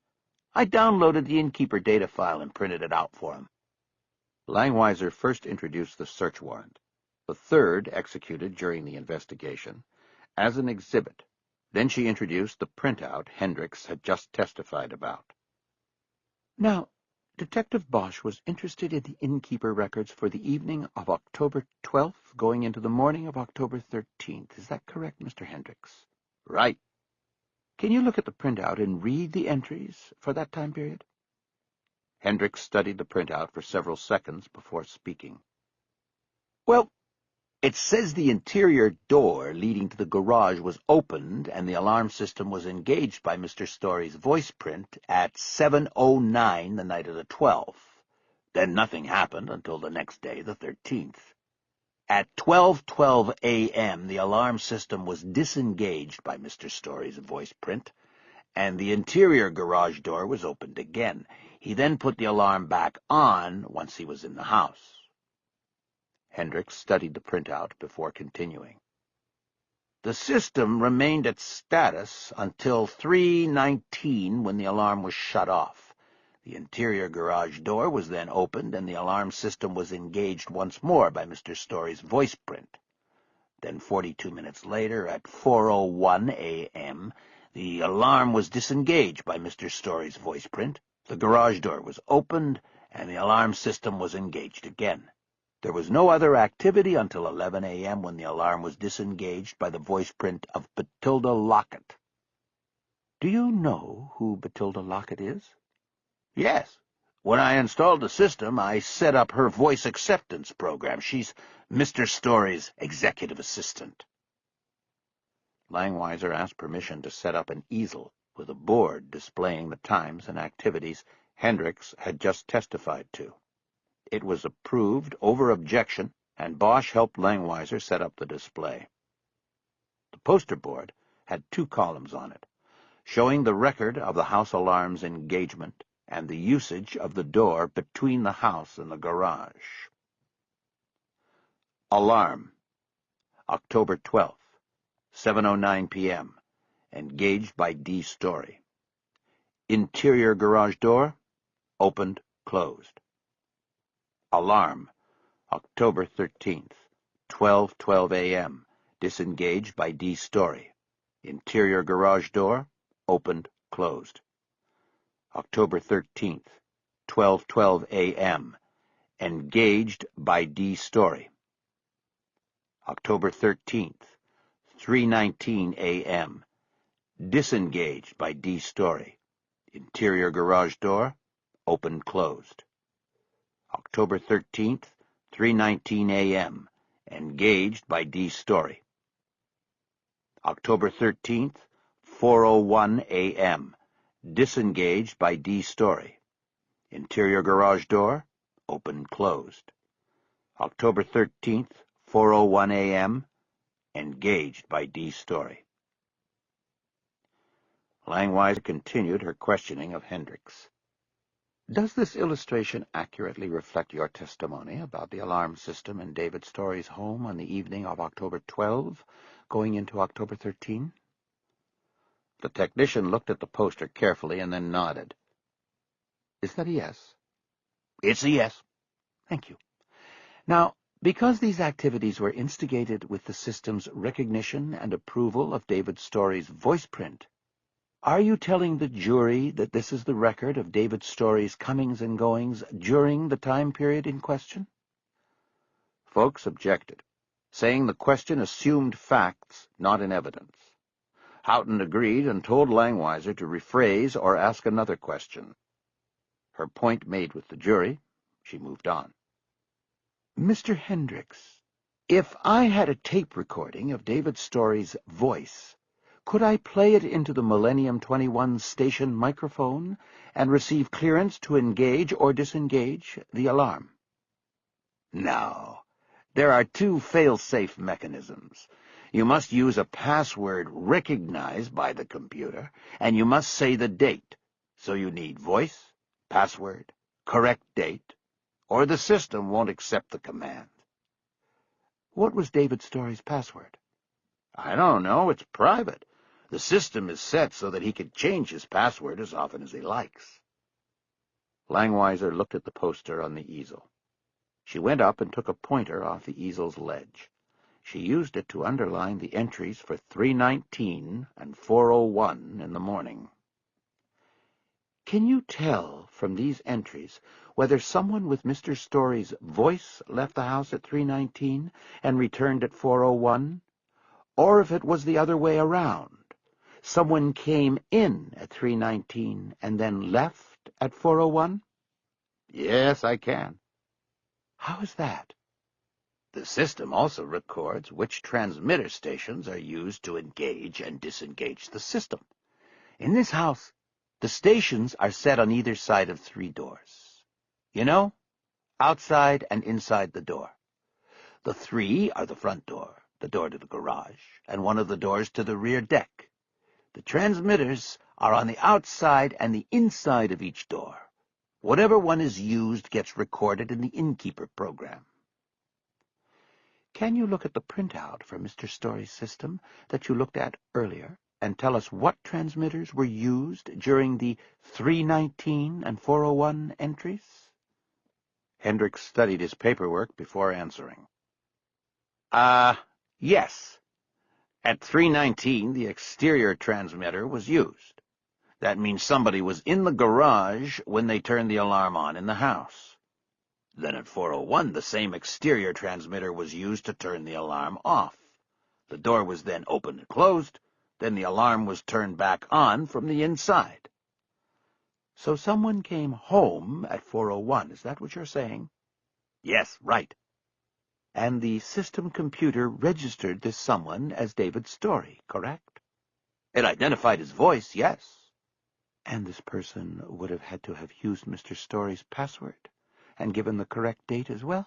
I downloaded the innkeeper data file and printed it out for him." Langweiser first introduced the search warrant, the third executed during the investigation, as an exhibit. Then she introduced the printout Hendricks had just testified about. "Now, Detective Bosch was interested in the innkeeper records for the evening of October 12th going into the morning of October 13th. Is that correct, Mr. Hendricks?" "Right." "Can you look at the printout and read the entries for that time period?" Hendricks studied the printout for several seconds before speaking. "Well, it says the interior door leading to the garage was opened and the alarm system was engaged by Mr. Story's voice print at 7:09 the night of the 12th. Then nothing happened until the next day, the 13th. At 12:12 a.m., the alarm system was disengaged by Mr. Story's voice print, and the interior garage door was opened again. He then put the alarm back on once he was in the house." Hendricks studied the printout before continuing. "The system remained at status until 3:19 when the alarm was shut off. The interior garage door was then opened and the alarm system was engaged once more by Mr. Story's voice print. Then 42 minutes later, at 4:01 a.m., the alarm was disengaged by Mr. Story's voice print. The garage door was opened, and the alarm system was engaged again. There was no other activity until 11 a.m. when the alarm was disengaged by the voice print of Batilda Lockett." "Do you know who Batilda Lockett is?" "Yes. When I installed the system, I set up her voice acceptance program. She's Mr. Story's executive assistant." Langweiser asked permission to set up an easel with a board displaying the times and activities Hendricks had just testified to. It was approved over objection, and Bosch helped Langweiser set up the display. The poster board had 2 columns on it, showing the record of the house alarm's engagement and the usage of the door between the house and the garage. Alarm, October 12th, 7:09 p.m., engaged by D. Story. Interior garage door, opened, closed. Alarm, October 13th, 12:12 a.m., disengaged by D. Story. Interior garage door, opened, closed. October 13th, 12:12 a.m., engaged by D. Story. October 13th, 3:19 a.m., disengaged by D. Story. Interior garage door, opened, closed. October 13th, 3:19 a.m., engaged by D. Story. October 13th, 4:01 a.m., disengaged by D. Story. Interior garage door, open, closed. October 13th, 4:01 a.m., engaged by D. Story. Langweiser continued her questioning of Hendricks. Does this illustration accurately reflect your testimony about the alarm system in David Story's home on the evening of October 12, going into October 13? The technician looked at the poster carefully and then nodded. Is that a yes? It's a yes. Thank you. Now, because these activities were instigated with the system's recognition and approval of David Story's voice print, are you telling the jury that this is the record of David Story's comings and goings during the time period in question? Folks objected, saying the question assumed facts, not in evidence. Houghton agreed and told Langweiser to rephrase or ask another question. Her point made with the jury, she moved on. Mr. Hendricks, if I had a tape recording of David Story's voice, could I play it into the Millennium 21 station microphone and receive clearance to engage or disengage the alarm? No. There are two fail-safe mechanisms. You must use a password recognized by the computer, and you must say the date. So you need voice, password, correct date, or the system won't accept the command. What was David Story's password? I don't know. It's private. The system is set so that he can change his password as often as he likes. Langweiser looked at the poster on the easel. She went up and took a pointer off the easel's ledge. She used it to underline the entries for 3:19 and 4:01 in the morning. Can you tell from these entries whether someone with Mr. Story's voice left the house at 3:19 and returned at 4:01, or if it was the other way around? Someone came in at 3:19 and then left at 4:01? Yes, I can. How is that? The system also records which transmitter stations are used to engage and disengage the system. In this house, the stations are set on either side of 3 doors. You know, outside and inside the door. The 3 are the front door, the door to the garage, and one of the doors to the rear deck. The transmitters are on the outside and the inside of each door. Whatever one is used gets recorded in the innkeeper program. Can you look at the printout for Mr. Story's system that you looked at earlier and tell us what transmitters were used during the 3:19 and 4:01 entries? Hendricks studied his paperwork before answering. Yes. At 3:19, the exterior transmitter was used. That means somebody was in the garage when they turned the alarm on in the house. Then at 4:01, the same exterior transmitter was used to turn the alarm off. The door was then opened and closed. Then the alarm was turned back on from the inside. So someone came home at 4:01, is that what you're saying? Yes, right. And the system computer registered this someone as David Story, correct? It identified his voice, yes. And this person would have had to have used Mr. Story's password and given the correct date as well?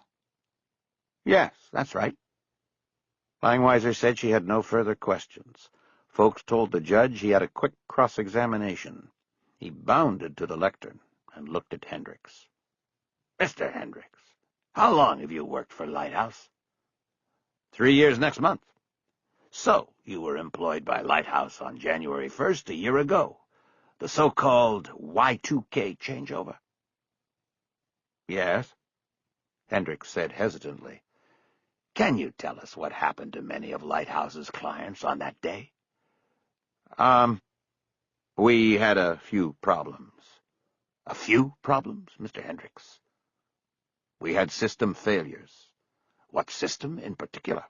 Yes, that's right. Langweiser said she had no further questions. Folks told the judge he had a quick cross-examination. He bounded to the lectern and looked at Hendricks. Mr. Hendricks, how long have you worked for Lighthouse? 3 years next month. So, you were employed by Lighthouse on January 1st a year ago, the so-called Y2K changeover? Yes. Hendricks said hesitantly. "Can you tell us what happened to many of Lighthouse's clients on that day?" We had a few problems." "A few problems, Mr. Hendricks?" "We had system failures." "What system in particular?"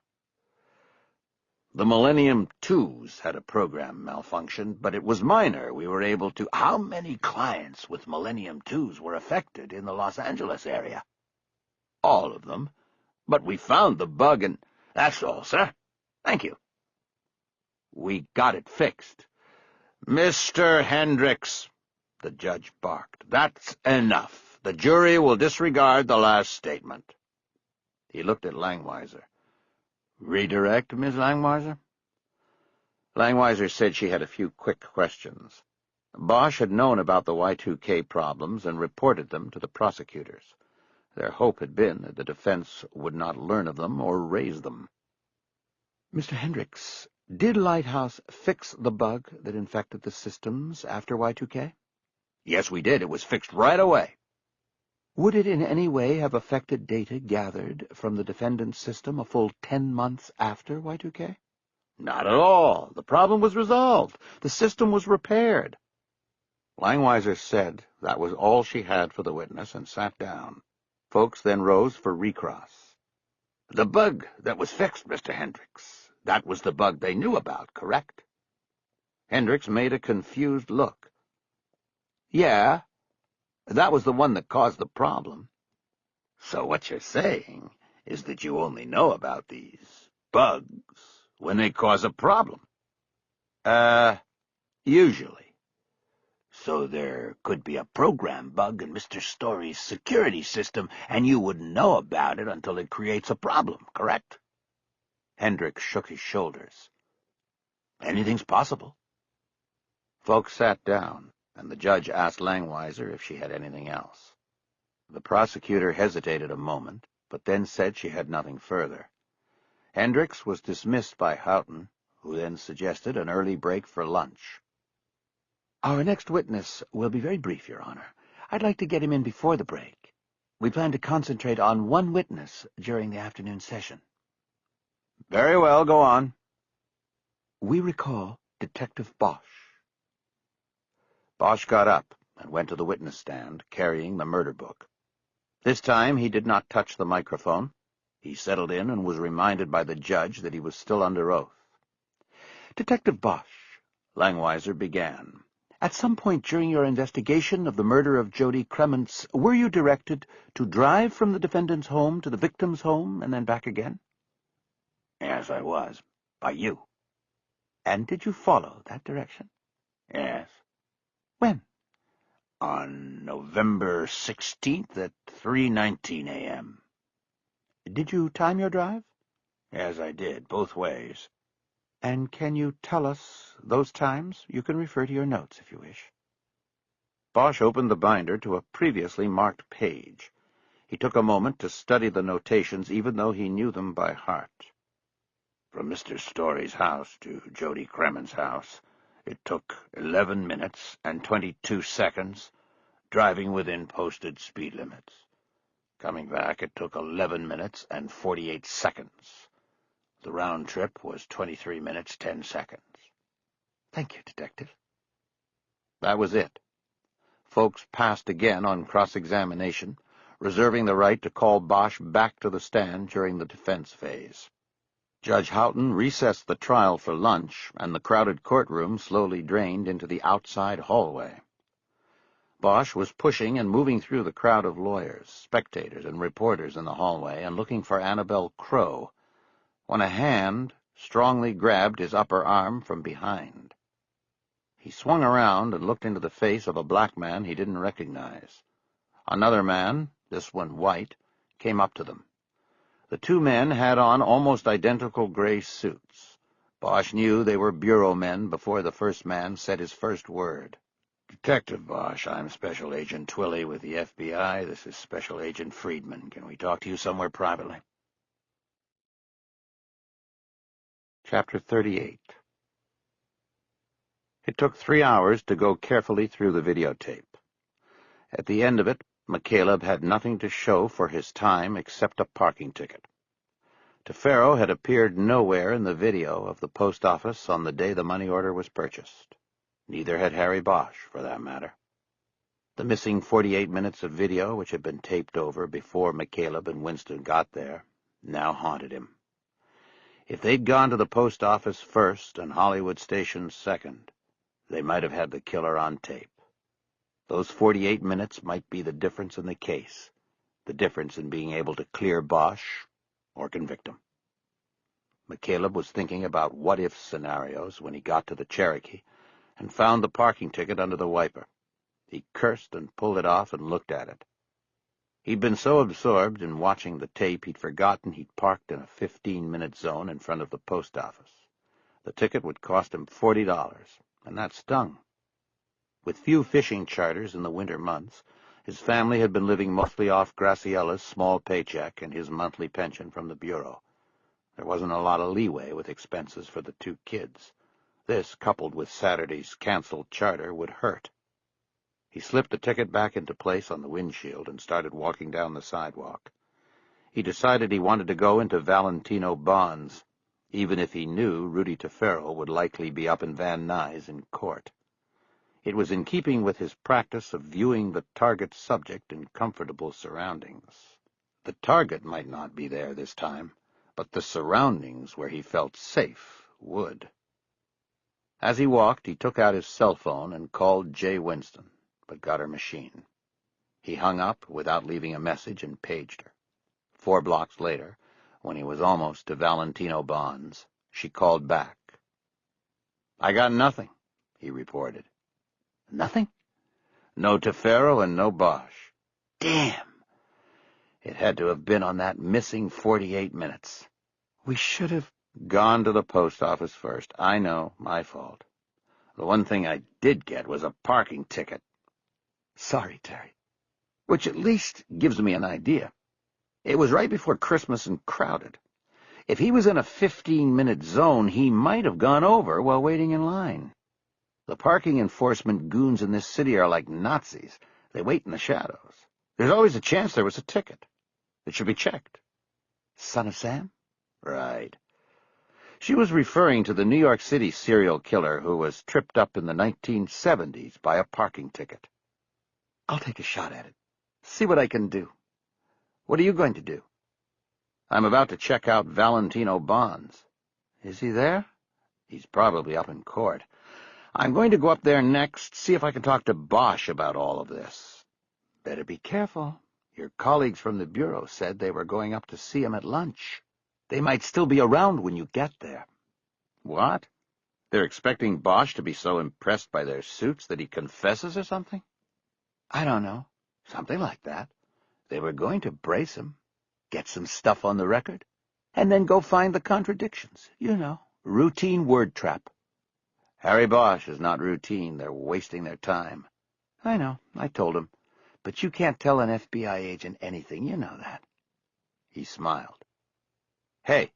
"The Millennium Twos had a program malfunction, but it was minor. We were able to—" "How many clients with Millennium Twos were affected in the Los Angeles area?" "All of them. But we found the bug and—" "That's all, sir. Thank you." "We got it fixed." "Mr. Hendricks," the judge barked, "that's enough. The jury will disregard the last statement." He looked at Langweiser. "Redirect, Miss Langweiser?" Langweiser said she had a few quick questions. Bosch had known about the Y2K problems and reported them to the prosecutors. Their hope had been that the defense would not learn of them or raise them. "Mr. Hendricks, did Lighthouse fix the bug that infected the systems after Y2K?" "Yes, we did. It was fixed right away." "Would it in any way have affected data gathered from the defendant's system a full 10 months after Y2K?" "Not at all. The problem was resolved. The system was repaired." Langweiser said that was all she had for the witness and sat down. Folks then rose for recross. "The bug that was fixed, Mr. Hendricks, that was the bug they knew about, correct?" Hendricks made a confused look. "Yeah, that was the one that caused the problem." "So what you're saying is that you only know about these bugs when they cause a problem?" Usually." "So there could be a program bug in Mr. Story's security system, and you wouldn't know about it until it creates a problem, correct?" Hendricks shook his shoulders. "Anything's possible." Folks sat down, and the judge asked Langweiser if she had anything else. The prosecutor hesitated a moment, but then said she had nothing further. Hendricks was dismissed by Houghton, who then suggested an early break for lunch. "Our next witness will be very brief, Your Honor. I'd like to get him in before the break. We plan to concentrate on one witness during the afternoon session." "Very well, go on." "We recall Detective Bosch." Bosch got up and went to the witness stand, carrying the murder book. This time he did not touch the microphone. He settled in and was reminded by the judge that he was still under oath. "Detective Bosch," Langweiser began, "at some point during your investigation of the murder of Jody Kremens, were you directed to drive from the defendant's home to the victim's home and then back again?" "Yes, I was. By you." "And did you follow that direction?" "Yes." "When?" "On November 16th at 3:19 a.m. "Did you time your drive?" "Yes, I did, both ways." "And can you tell us those times? You can refer to your notes if you wish." Bosch opened the binder to a previously marked page. He took a moment to study the notations, even though he knew them by heart. "From Mr. Story's house to Jody Kremens' house, it took 11 minutes and 22 seconds, driving within posted speed limits. Coming back, it took 11 minutes and 48 seconds. The round trip was 23 minutes, 10 seconds. "Thank you, Detective." That was it. Folks passed again on cross-examination, reserving the right to call Bosch back to the stand during the defense phase. Judge Houghton recessed the trial for lunch, and the crowded courtroom slowly drained into the outside hallway. Bosch was pushing and moving through the crowd of lawyers, spectators, and reporters in the hallway and looking for Annabelle Crowe, when a hand strongly grabbed his upper arm from behind. He swung around and looked into the face of a black man he didn't recognize. Another man, this one white, came up to them. The two men had on almost identical gray suits. Bosch knew they were bureau men before the first man said his first word. "Detective Bosch, I'm Special Agent Twilley with the FBI. This is Special Agent Friedman. Can we talk to you somewhere privately?" Chapter 38. It took 3 hours to go carefully through the videotape. At the end of it, McCaleb had nothing to show for his time except a parking ticket. Tefero had appeared nowhere in the video of the post office on the day the money order was purchased. Neither had Harry Bosch, for that matter. The missing 48 minutes of video, which had been taped over before McCaleb and Winston got there, now haunted him. If they'd gone to the post office first and Hollywood Station second, they might have had the killer on tape. Those 48 minutes might be the difference in the case, the difference in being able to clear Bosch or convict him. McCaleb was thinking about what-if scenarios when he got to the Cherokee and found the parking ticket under the wiper. He cursed and pulled it off and looked at it. He'd been so absorbed in watching the tape he'd forgotten he'd parked in a 15-minute zone in front of the post office. The ticket would cost him $40, and that stung. With few fishing charters in the winter months, his family had been living mostly off Graciella's small paycheck and his monthly pension from the Bureau. There wasn't a lot of leeway with expenses for the two kids. This, coupled with Saturday's canceled charter, would hurt. He slipped the ticket back into place on the windshield and started walking down the sidewalk. He decided he wanted to go into Valentino Bonds, even if he knew Rudy Tefero would likely be up in Van Nuys in court. It was in keeping with his practice of viewing the target subject in comfortable surroundings. The target might not be there this time, but the surroundings where he felt safe would. As he walked, he took out his cell phone and called Jay Winston, but got her machine. He hung up without leaving a message and paged her. 4 blocks later, when he was almost to Valentino Bonds, she called back. "I got nothing," he reported. "Nothing?" "No Tefero and no Bosch." "Damn! It had to have been on that missing 48 minutes. We should have gone to the post office first. I know, my fault. The one thing I did get was a parking ticket." "Sorry, Terry." "Which at least gives me an idea. It was right before Christmas and crowded. If he was in a 15-minute zone, he might have gone over while waiting in line. The parking enforcement goons in this city are like Nazis. They wait in the shadows. There's always a chance there was a ticket. It should be checked." "Son of Sam?" "Right." She was referring to the New York City serial killer who was tripped up in the 1970s by a parking ticket. "I'll take a shot at it. See what I can do." "What are you going to do?" "I'm about to check out Valentino Bonds." "Is he there?" "He's probably up in court. I'm going to go up there next, see if I can talk to Bosch about all of this." "Better be careful. Your colleagues from the Bureau said they were going up to see him at lunch. They might still be around when you get there." "What? They're expecting Bosch to be so impressed by their suits that he confesses or something?" "I don't know. Something like that. They were going to brace him, get some stuff on the record, and then go find the contradictions. You know, routine word trap." "Harry Bosch is not routine. They're wasting their time." "I know. I told him. But you can't tell an FBI agent anything. You know that." He smiled. "Hey,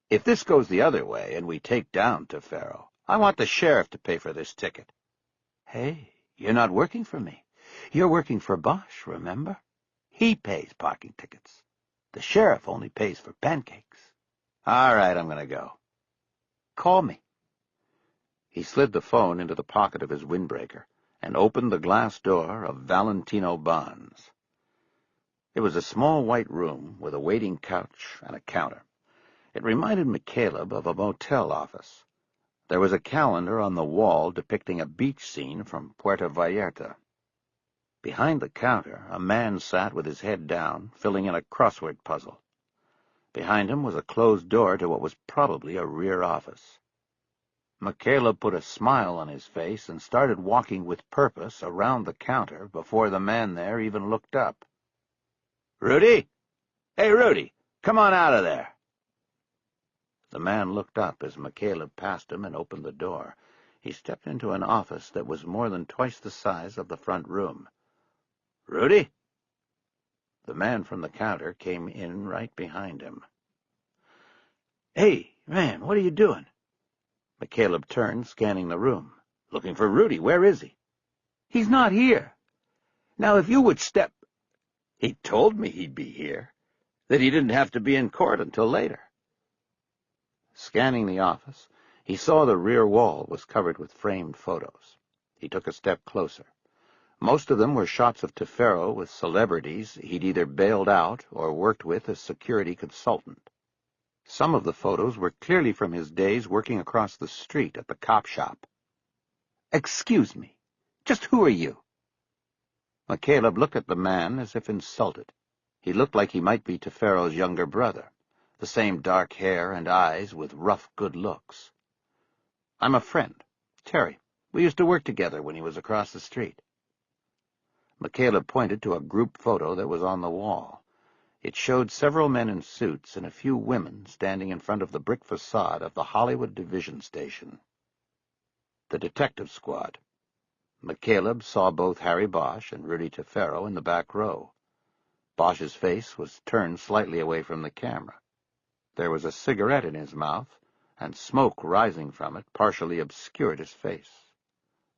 if this goes the other way and we take down Tefero, I want the sheriff to pay for this ticket." "Hey, you're not working for me. You're working for Bosch, remember? He pays parking tickets. The sheriff only pays for pancakes." "All right, I'm going to go." "Call me." He slid the phone into the pocket of his windbreaker and opened the glass door of Valentino Bonds. It was a small white room with a waiting couch and a counter. It reminded McCaleb of a motel office. There was a calendar on the wall depicting a beach scene from Puerto Vallarta. Behind the counter, a man sat with his head down, filling in a crossword puzzle. Behind him was a closed door to what was probably a rear office. McCaleb put a smile on his face and started walking with purpose around the counter before the man there even looked up. "Rudy? Hey, Rudy, come on out of there." The man looked up as McCaleb passed him and opened the door. He stepped into an office that was more than twice the size of the front room. "Rudy?" The man from the counter came in right behind him. "Hey, man, what are you doing?" McCaleb turned, scanning the room. "Looking for Rudy. Where is he?" "He's not here. Now, if you would step—" He told me he'd be here, that he didn't have to be in court until later. Scanning the office, he saw the rear wall was covered with framed photos. He took a step closer. Most of them were shots of Tefero with celebrities he'd either bailed out or worked with as security consultant. Some of the photos were clearly from his days working across the street at the cop shop. "Excuse me, just who are you?" McCaleb looked at the man as if insulted. He looked like he might be Tefero's younger brother, the same dark hair and eyes with rough good looks. "I'm a friend, Terry. We used to work together when he was across the street." McCaleb pointed to a group photo that was on the wall. It showed several men in suits and a few women standing in front of the brick facade of the Hollywood Division Station. The detective squad. McCaleb saw both Harry Bosch and Rudy Tefero in the back row. Bosch's face was turned slightly away from the camera. There was a cigarette in his mouth, and smoke rising from it partially obscured his face.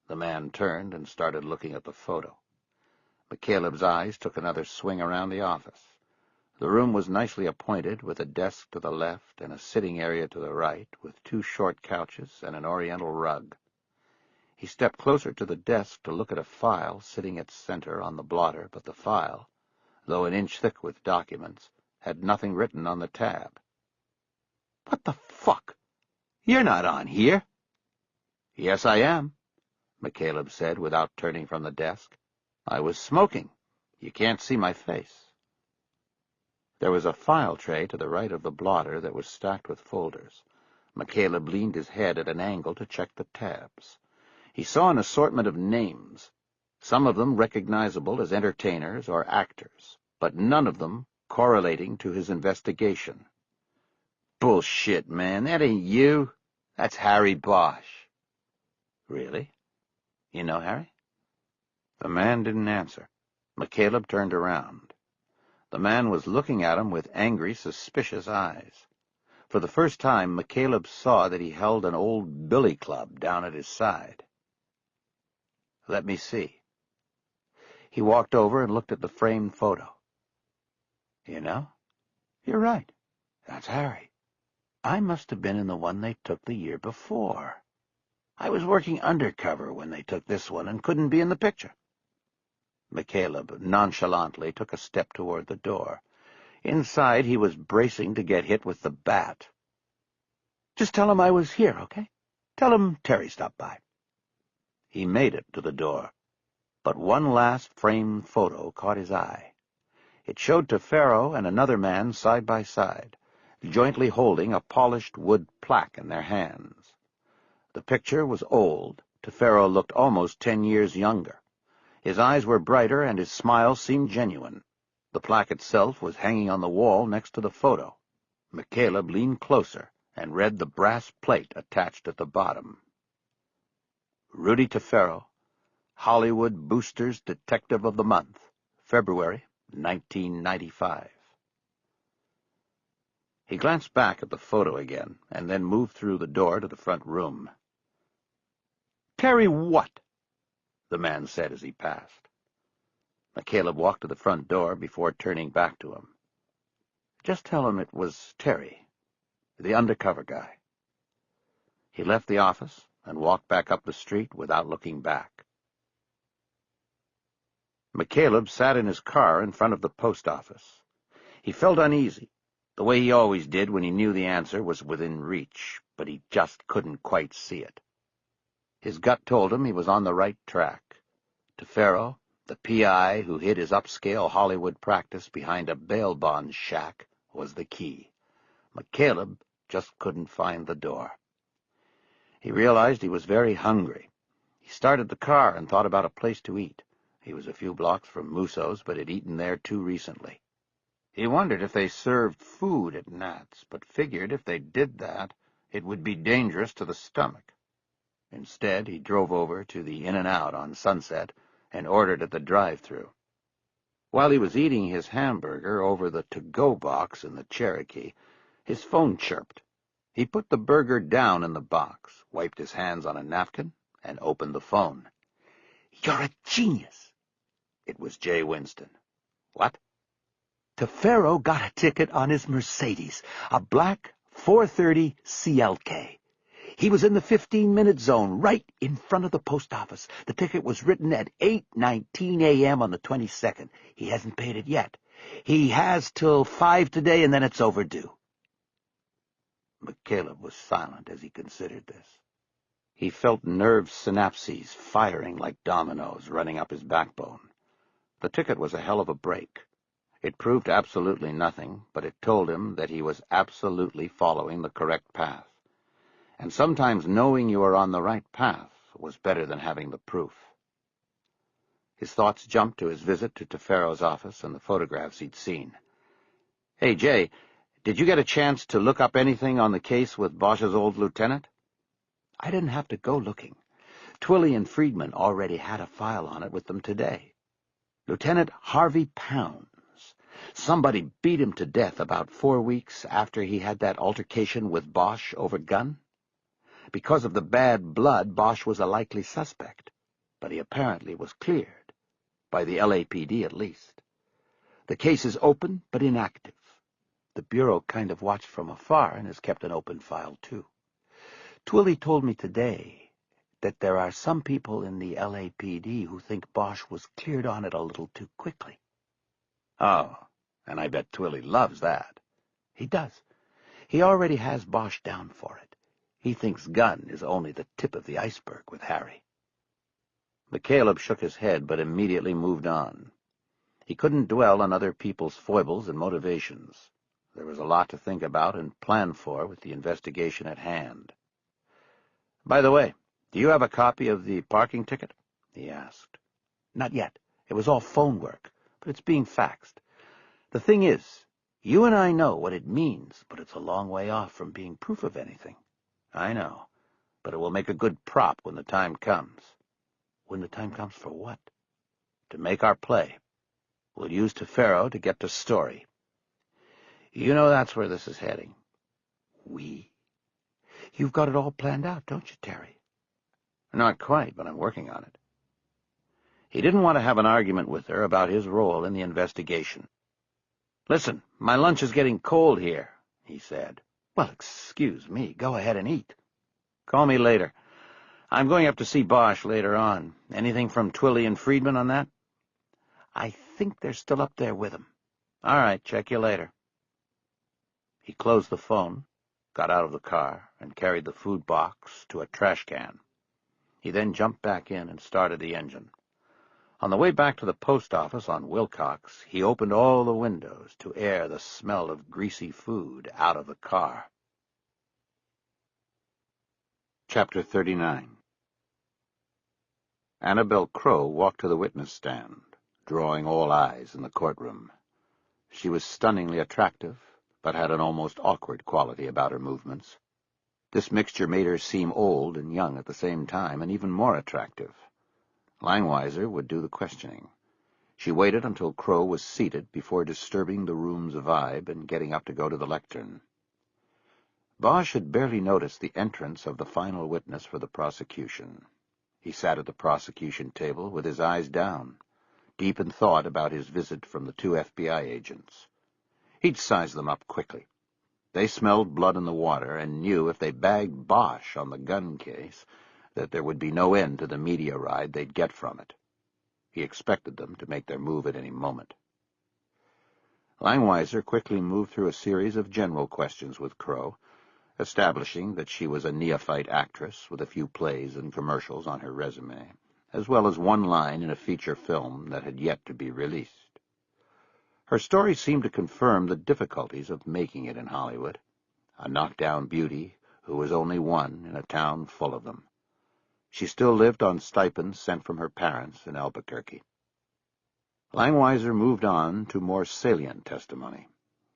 The man turned and started looking at the photo. McCaleb's eyes took another swing around the office. The room was nicely appointed, with a desk to the left and a sitting area to the right, with 2 short couches and an oriental rug. He stepped closer to the desk to look at a file sitting at center on the blotter, but the file, though an inch thick with documents, had nothing written on the tab. "What the fuck? You're not on here." "Yes, I am," McCaleb said without turning from the desk. "I was smoking. You can't see my face." There was a file tray to the right of the blotter that was stacked with folders. McCaleb leaned his head at an angle to check the tabs. He saw an assortment of names, some of them recognizable as entertainers or actors, but none of them correlating to his investigation. "Bullshit, man. That ain't you. That's Harry Bosch." "Really? You know Harry?" The man didn't answer. McCaleb turned around. The man was looking at him with angry, suspicious eyes. For the first time, McCaleb saw that he held an old billy club down at his side. "Let me see." He walked over and looked at the framed photo. "You know, you're right. That's Harry. I must have been in the one they took the year before. I was working undercover when they took this one and couldn't be in the picture." McCaleb nonchalantly took a step toward the door. Inside, he was bracing to get hit with the bat. "Just tell him I was here, okay? Tell him Terry stopped by." He made it to the door, but one last framed photo caught his eye. It showed Tefero and another man side by side, jointly holding a polished wood plaque in their hands. The picture was old. Tefero looked almost 10 years younger. His eyes were brighter, and his smile seemed genuine. The plaque itself was hanging on the wall next to the photo. McCaleb leaned closer and read the brass plate attached at the bottom. "Rudy Tefero, Hollywood Boosters Detective of the Month, February 1995. He glanced back at the photo again, and then moved through the door to the front room. "Terry what?" the man said as he passed. McCaleb walked to the front door before turning back to him. "Just tell him it was Terry, the undercover guy." He left the office and walked back up the street without looking back. McCaleb sat in his car in front of the post office. He felt uneasy, the way he always did when he knew the answer was within reach, but he just couldn't quite see it. His gut told him he was on the right track. Tefero, the PI who hid his upscale Hollywood practice behind a bail bond shack, was the key. McCaleb just couldn't find the door. He realized he was very hungry. He started the car and thought about a place to eat. He was a few blocks from Musso's, but had eaten there too recently. He wondered if they served food at Nat's, but figured if they did that, it would be dangerous to the stomach. Instead, he drove over to the In-N-Out on Sunset and ordered at the drive-thru. While he was eating his hamburger over the to-go box in the Cherokee, his phone chirped. He put the burger down in the box, wiped his hands on a napkin, and opened the phone. "You're a genius." It was Jay Winston. "What?" Tefero got a ticket on his Mercedes, a black 430 CLK. He was in the 15-minute zone, right in front of the post office. The ticket was written at 8:19 a.m. on the 22nd. He hasn't paid it yet. He has till 5 today, and then it's overdue. McCaleb was silent as he considered this. He felt nerve synapses firing like dominoes running up his backbone. The ticket was a hell of a break. It proved absolutely nothing, but it told him that he was absolutely following the correct path. And sometimes knowing you are on the right path was better than having the proof. His thoughts jumped to his visit to Tefero's office and the photographs he'd seen. "Hey, Jay, did you get a chance to look up anything on the case with Bosch's old lieutenant?" "I didn't have to go looking. Twilly and Friedman already had a file on it with them today. Lieutenant Harvey Pounds. Somebody beat him to death about 4 weeks after he had that altercation with Bosch over gun. Because of the bad blood, Bosch was a likely suspect, but he apparently was cleared, by the LAPD at least. The case is open but inactive. The Bureau kind of watched from afar and has kept an open file, too. Twilly told me today that there are some people in the LAPD who think Bosch was cleared on it a little too quickly." "Oh, and I bet Twilly loves that." "He does. He already has Bosch down for it. He thinks gun is only the tip of the iceberg with Harry." McCaleb shook his head, but immediately moved on. He couldn't dwell on other people's foibles and motivations. There was a lot to think about and plan for with the investigation at hand. "By the way, do you have a copy of the parking ticket?" he asked. "Not yet. It was all phone work, but it's being faxed. The thing is, you and I know what it means, but it's a long way off from being proof of anything." "I know, but it will make a good prop when the time comes." "When the time comes for what?" "To make our play. We'll use Tefero to get to Story. You know that's where this is heading." "We? You've got it all planned out, don't you, Terry?" "Not quite, but I'm working on it." He didn't want to have an argument with her about his role in the investigation. "Listen, my lunch is getting cold here," he said. "Well, excuse me. Go ahead and eat." "Call me later. I'm going up to see Bosch later on. Anything from Twilly and Friedman on that?" "I think they're still up there with him." "All right, check you later." He closed the phone, got out of the car, and carried the food box to a trash can. He then jumped back in and started the engine. On the way back to the post office on Wilcox, he opened all the windows to air the smell of greasy food out of the car. Chapter 39. Annabelle Crowe walked to the witness stand, drawing all eyes in the courtroom. She was stunningly attractive, but had an almost awkward quality about her movements. This mixture made her seem old and young at the same time, and even more attractive. Langweiser would do the questioning. She waited until Crowe was seated before disturbing the room's vibe and getting up to go to the lectern. Bosch had barely noticed the entrance of the final witness for the prosecution. He sat at the prosecution table with his eyes down, deep in thought about his visit from the 2 FBI agents. He'd sized them up quickly. They smelled blood in the water and knew if they bagged Bosch on the gun case that there would be no end to the media ride they'd get from it. He expected them to make their move at any moment. Langweiser quickly moved through a series of general questions with Crowe, establishing that she was a neophyte actress with a few plays and commercials on her resume, as well as one line in a feature film that had yet to be released. Her story seemed to confirm the difficulties of making it in Hollywood, a knockdown beauty who was only one in a town full of them. She still lived on stipends sent from her parents in Albuquerque. Langweiser moved on to more salient testimony,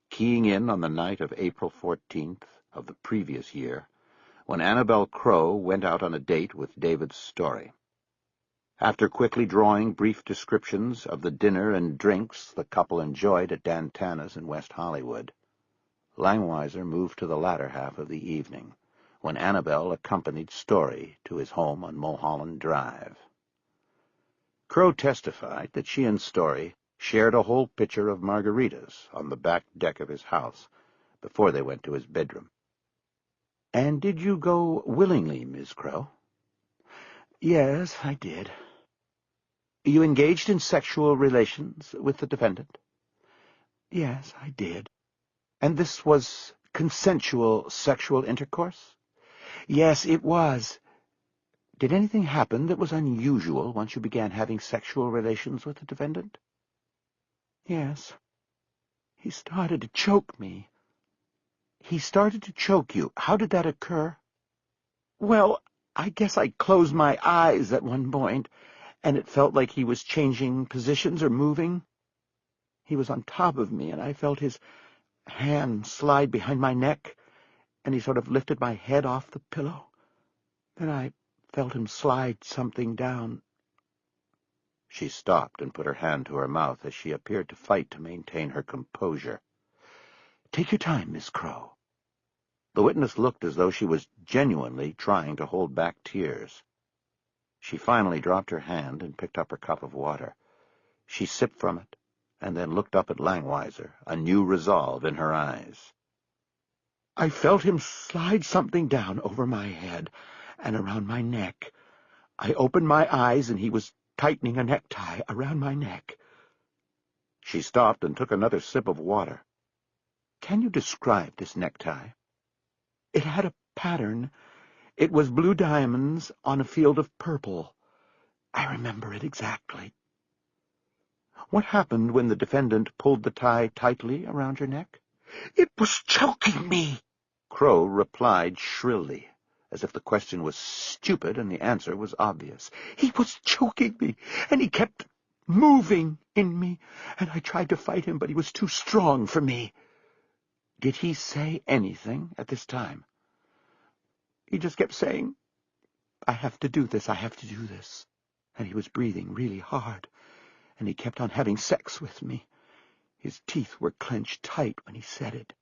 keying in on the night of April 14th of the previous year, when Annabelle Crowe went out on a date with David Story. After quickly drawing brief descriptions of the dinner and drinks the couple enjoyed at Dantana's in West Hollywood, Langweiser moved to the latter half of the evening, when Annabelle accompanied Story to his home on Mulholland Drive. Crowe testified that she and Story shared a whole pitcher of margaritas on the back deck of his house before they went to his bedroom. "And did you go willingly, Miss Crow?" "Yes, I did." "You engaged in sexual relations with the defendant?" "Yes, I did." "And this was consensual sexual intercourse?" "Yes, it was." "Did anything happen that was unusual once you began having sexual relations with the defendant?" "Yes. He started to choke me." "He started to choke you. How did that occur?" "Well, I guess I closed my eyes at one point, and it felt like he was changing positions or moving. He was on top of me, and I felt his hand slide behind my neck, and he sort of lifted my head off the pillow. Then I felt him slide something down." She stopped and put her hand to her mouth as she appeared to fight to maintain her composure. "Take your time, Miss Crow." The witness looked as though she was genuinely trying to hold back tears. She finally dropped her hand and picked up her cup of water. She sipped from it, and then looked up at Langweiser, a new resolve in her eyes. "I felt him slide something down over my head and around my neck. I opened my eyes, and he was tightening a necktie around my neck." She stopped and took another sip of water. "Can you describe this necktie?" "It had a pattern. It was blue diamonds on a field of purple. I remember it exactly." "What happened when the defendant pulled the tie tightly around your neck?" "It was choking me," Crow replied shrilly, as if the question was stupid and the answer was obvious. "He was choking me, and he kept moving in me, and I tried to fight him, but he was too strong for me." "Did he say anything at this time?" "He just kept saying, 'I have to do this, I have to do this.' And he was breathing really hard, and he kept on having sex with me. His teeth were clenched tight when he said it.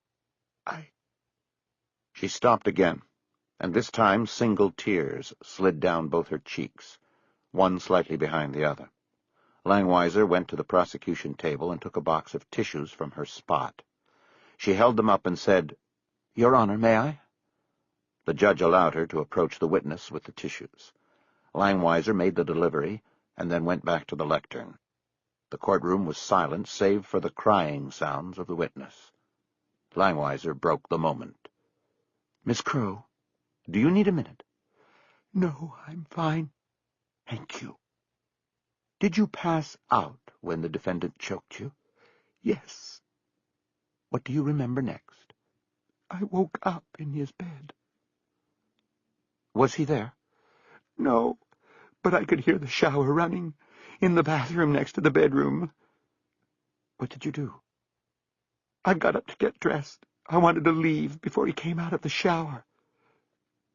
She stopped again, and this time single tears slid down both her cheeks, one slightly behind the other. Langweiser went to the prosecution table and took a box of tissues from her spot. She held them up and said, "Your Honor, may I?" The judge allowed her to approach the witness with the tissues. Langweiser made the delivery and then went back to the lectern. The courtroom was silent save for the crying sounds of the witness. Langweiser broke the moment. "Miss Crow, do you need a minute?" "No, I'm fine. Thank you." "Did you pass out when the defendant choked you?" "Yes." "What do you remember next?" "I woke up in his bed." "Was he there?" "No, but I could hear the shower running in the bathroom next to the bedroom." "What did you do?" "I got up to get dressed. I wanted to leave before he came out of the shower."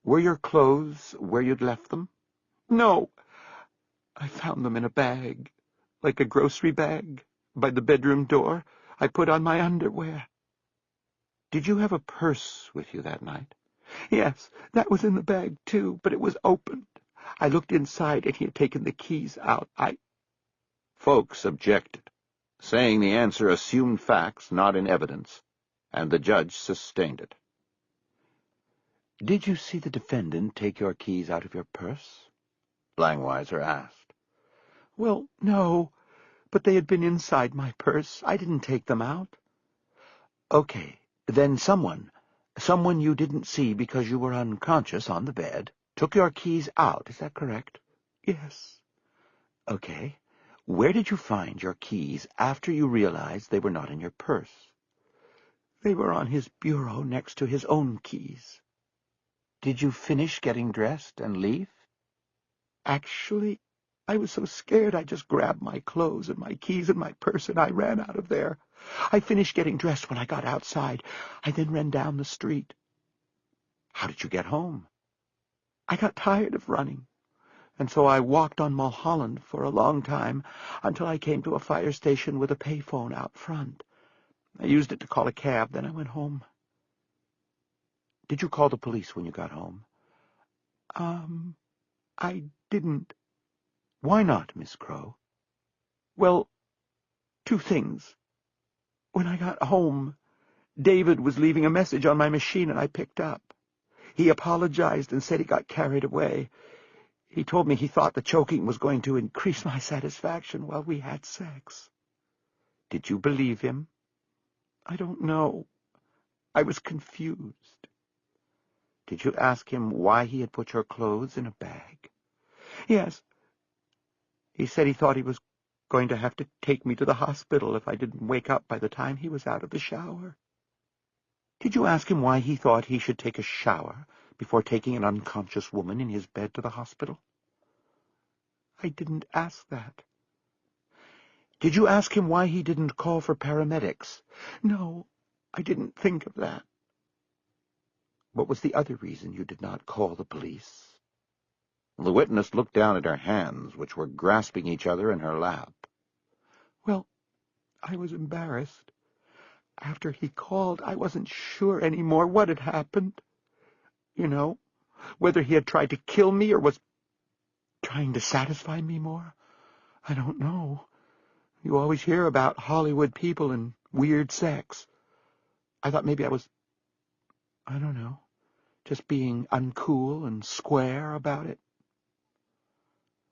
"Were your clothes where you'd left them?" "No. I found them in a bag, like a grocery bag, by the bedroom door. I put on my underwear." "Did you have a purse with you that night?" "Yes, that was in the bag, too, but it was opened. I looked inside, and he had taken the keys out. Folks objected, saying the answer assumed facts not in evidence, and the judge sustained it. "Did you see the defendant take your keys out of your purse?" Langweiser asked. "Well, no, but they had been inside my purse. I didn't take them out." "Okay, then someone you didn't see because you were unconscious on the bed, took your keys out, is that correct?" "Yes." "Okay. Where did you find your keys after you realized they were not in your purse?" "They were on his bureau next to his own keys." "Did you finish getting dressed and leave?" "Actually, I was so scared I just grabbed my clothes and my keys and my purse, and I ran out of there. I finished getting dressed when I got outside. I then ran down the street." "How did you get home?" "I got tired of running, and so I walked on Mulholland for a long time until I came to a fire station with a payphone out front. I used it to call a cab, then I went home." "Did you call the police when you got home?" I didn't." "Why not, Miss Crow?" "Well, 2 things. When I got home, David was leaving a message on my machine, and I picked up. He apologized and said he got carried away. He told me he thought the choking was going to increase my satisfaction while we had sex. Did you believe him? I don't know. I was confused. Did you ask him why he had put your clothes in a bag? Yes. He said he thought he was going to have to take me to the hospital if I didn't wake up by the time he was out of the shower. Did you ask him why he thought he should take a shower before taking an unconscious woman in his bed to the hospital? I didn't ask that. Did you ask him why he didn't call for paramedics? No, I didn't think of that. What was the other reason you did not call the police? The witness looked down at her hands, which were grasping each other in her lap. Well, I was embarrassed. After he called, I wasn't sure anymore what had happened. You know, whether he had tried to kill me or was trying to satisfy me more. I don't know. You always hear about Hollywood people and weird sex. I thought maybe I was, I don't know, just being uncool and square about it.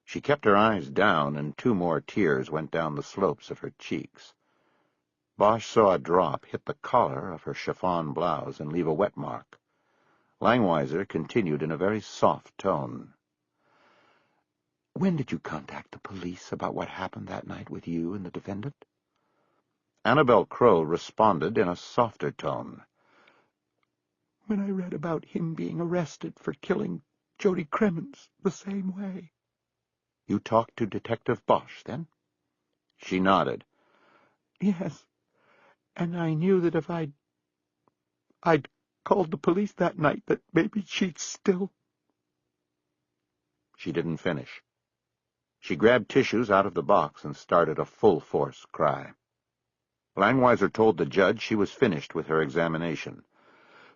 She kept her eyes down, and 2 more tears went down the slopes of her cheeks. Bosch saw a drop hit the collar of her chiffon blouse and leave a wet mark. Langweiser continued in a very soft tone. When did you contact the police about what happened that night with you and the defendant? Annabel Crowe responded in a softer tone. When I read about him being arrested for killing Jody Cremens the same way. You talked to Detective Bosch, then? She nodded. Yes, and I knew that if I'd called the police that night, that maybe she'd still... She didn't finish. She grabbed tissues out of the box and started a full-force cry. Langweiser told the judge she was finished with her examination.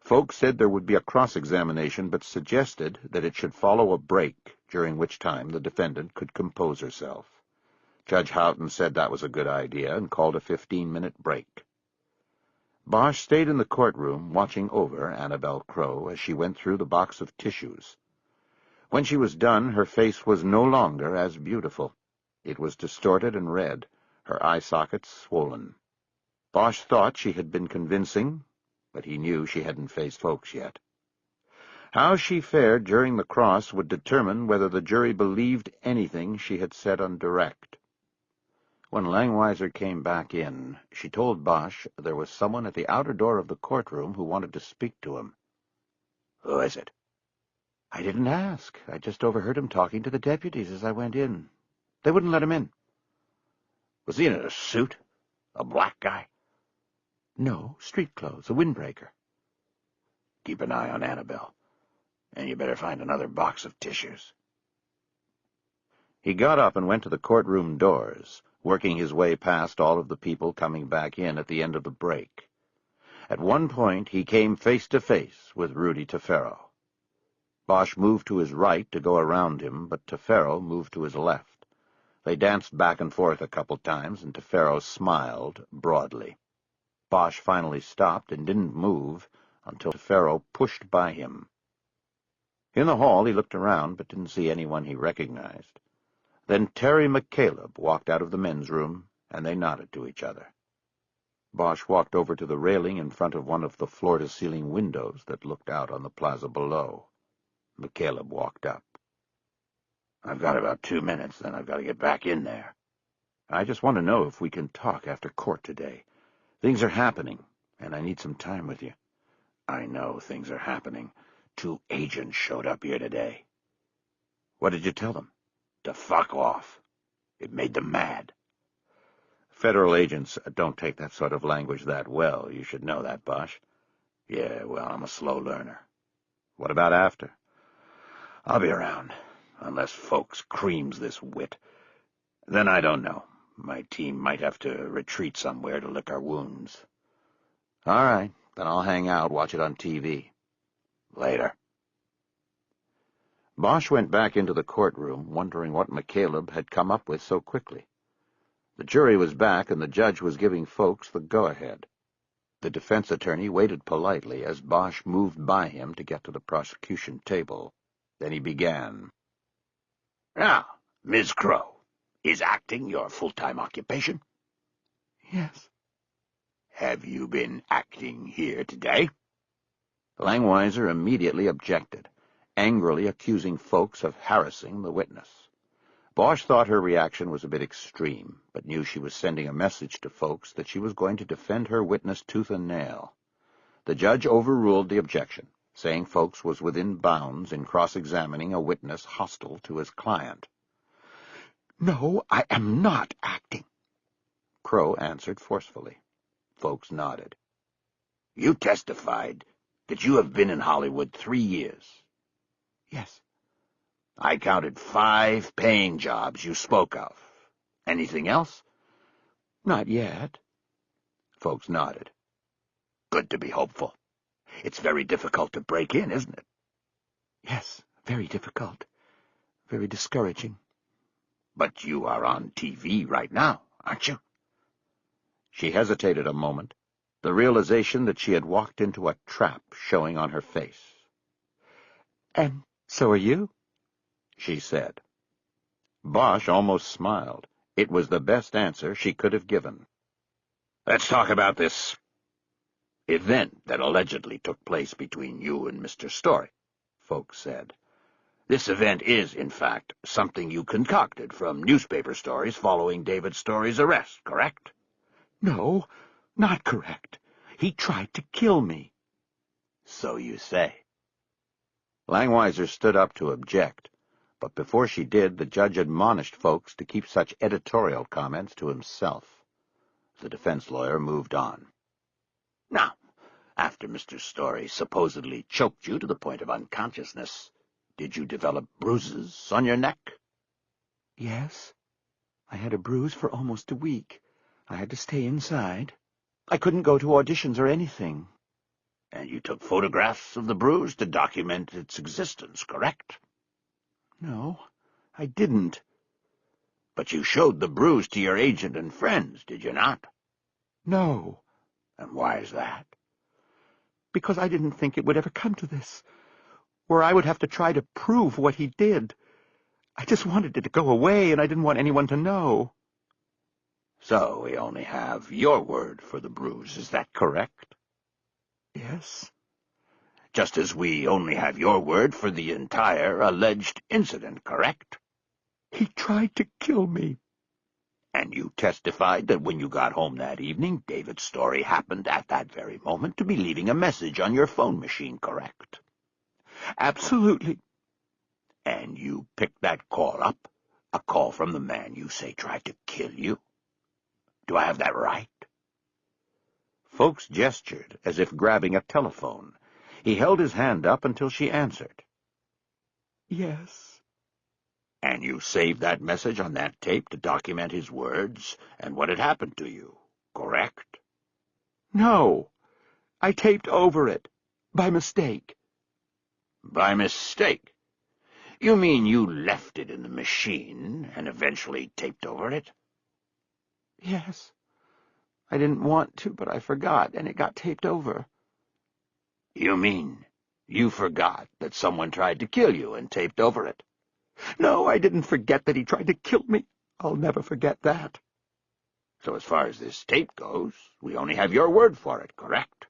Folks said there would be a cross-examination, but suggested that it should follow a break, during which time the defendant could compose herself. Judge Houghton said that was a good idea and called a 15-minute break. Bosch stayed in the courtroom, watching over Annabel Crowe as she went through the box of tissues. When she was done, her face was no longer as beautiful. It was distorted and red, her eye sockets swollen. Bosch thought she had been convincing, but he knew she hadn't faced folks yet. How she fared during the cross would determine whether the jury believed anything she had said on direct. When Langweiser came back in, she told Bosch there was someone at the outer door of the courtroom who wanted to speak to him. Who is it? I didn't ask. I just overheard him talking to the deputies as I went in. They wouldn't let him in. Was he in a suit? A black guy? No, street clothes, a windbreaker. Keep an eye on Annabelle, and you better find another box of tissues. He got up and went to the courtroom doors, working his way past all of the people coming back in at the end of the break. At one point, he came face to face with Rudy Tefero. Bosch moved to his right to go around him, but Tefero moved to his left. They danced back and forth a couple times, and Tefero smiled broadly. Bosch finally stopped and didn't move until Tefero pushed by him. In the hall, he looked around, but didn't see anyone he recognized. Then Terry McCaleb walked out of the men's room, and they nodded to each other. Bosch walked over to the railing in front of one of the floor-to-ceiling windows that looked out on the plaza below. McCaleb walked up. I've got about 2 minutes, then I've got to get back in there. I just want to know if we can talk after court today. Things are happening, and I need some time with you. I know things are happening. 2 agents showed up here today. What did you tell them? To fuck off. It made them mad. Federal agents don't take that sort of language that well. You should know that, Bosch. Yeah, well, I'm a slow learner. What about after? I'll be around, unless folks creams this wit. Then I don't know. My team might have to retreat somewhere to lick our wounds. All right, then I'll hang out, watch it on TV. Later. Bosch went back into the courtroom, wondering what McCaleb had come up with so quickly. The jury was back, and the judge was giving Folks the go-ahead. The defense attorney waited politely as Bosch moved by him to get to the prosecution table. Then he began. Now, Ms. Crow, is acting your full-time occupation? Yes. Have you been acting here today? Langweiser immediately objected, angrily accusing Folks of harassing the witness. Bosch thought her reaction was a bit extreme, but knew she was sending a message to Folks that she was going to defend her witness tooth and nail. The judge overruled the objection, saying Folks was within bounds in cross-examining a witness hostile to his client. No, I am not acting, Crow answered forcefully. Folks nodded. You testified that you have been in Hollywood 3 years. Yes. I counted 5 paying jobs you spoke of. Anything else? Not yet. Folks nodded. Good to be hopeful. It's very difficult to break in, isn't it? Yes, very difficult. Very discouraging. But you are on TV right now, aren't you? She hesitated a moment, the realization that she had walked into a trap showing on her face. And so are you? She said. Bosch almost smiled. It was the best answer she could have given. Let's talk about this event that allegedly took place between you and Mr. Story, Folks said. This event is, in fact, something you concocted from newspaper stories following David Story's arrest, correct? No, not correct. He tried to kill me. So you say. Langweiser stood up to object, but before she did, the judge admonished Folks to keep such editorial comments to himself. The defense lawyer moved on. Now, after Mr. Story supposedly choked you to the point of unconsciousness, did you develop bruises on your neck? Yes. I had a bruise for almost a week. I had to stay inside. I couldn't go to auditions or anything. And you took photographs of the bruise to document its existence, correct? No, I didn't. But you showed the bruise to your agent and friends, did you not? No. And why is that? Because I didn't think it would ever come to this, where I would have to try to prove what he did. I just wanted it to go away, and I didn't want anyone to know. So we only have your word for the bruise, is that correct? Yes. Just as we only have your word for the entire alleged incident, correct? He tried to kill me. And you testified that when you got home that evening, David Story happened at that very moment to be leaving a message on your phone machine, correct? Absolutely. And you picked that call up, a call from the man you say tried to kill you? Do I have that right? Folks gestured as if grabbing a telephone. He held his hand up until she answered. Yes. And you saved that message on that tape to document his words and what had happened to you, correct? No. I taped over it. By mistake. By mistake? You mean you left it in the machine and eventually taped over it? Yes. I didn't want to, but I forgot, and it got taped over. You mean you forgot that someone tried to kill you and taped over it? No, I didn't forget that he tried to kill me. I'll never forget that. So as far as this tape goes, we only have your word for it, correct?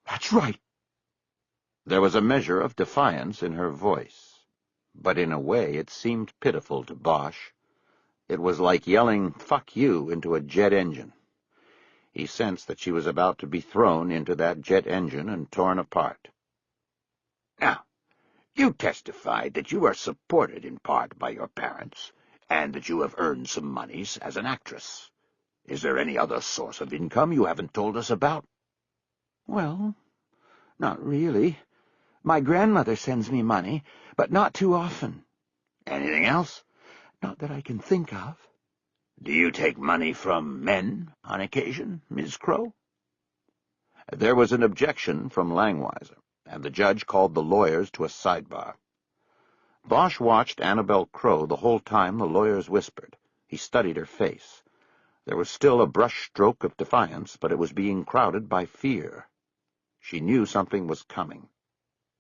That's right. There was a measure of defiance in her voice, but in a way it seemed pitiful to Bosch. It was like yelling, "Fuck you," into a jet engine. He sensed that she was about to be thrown into that jet engine and torn apart. Now, you testified that you are supported in part by your parents, and that you have earned some monies as an actress. Is there any other source of income you haven't told us about? Well, not really. My grandmother sends me money, but not too often. Anything else? Not that I can think of. Do you take money from men on occasion, Ms. Crow? There was an objection from Langweiser, and the judge called the lawyers to a sidebar. Bosch watched Annabel Crow the whole time the lawyers whispered, He studied her face. There was still a brush stroke of defiance, but it was being crowded by fear. She knew something was coming.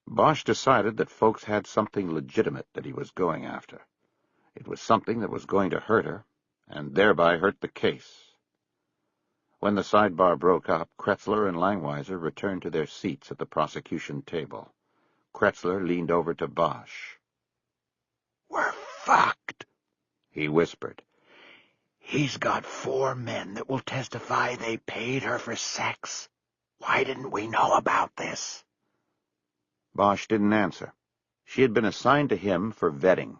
Bosch decided that folks had something legitimate that he was going after. It was something that was going to hurt her, and thereby hurt the case. When the sidebar broke up, Kretzler and Langweiser returned to their seats at the prosecution table. Kretzler leaned over to Bosch. "We're fucked," he whispered. "He's got 4 men that will testify they paid her for sex. Why didn't we know about this?" Bosch didn't answer. She had been assigned to him for vetting.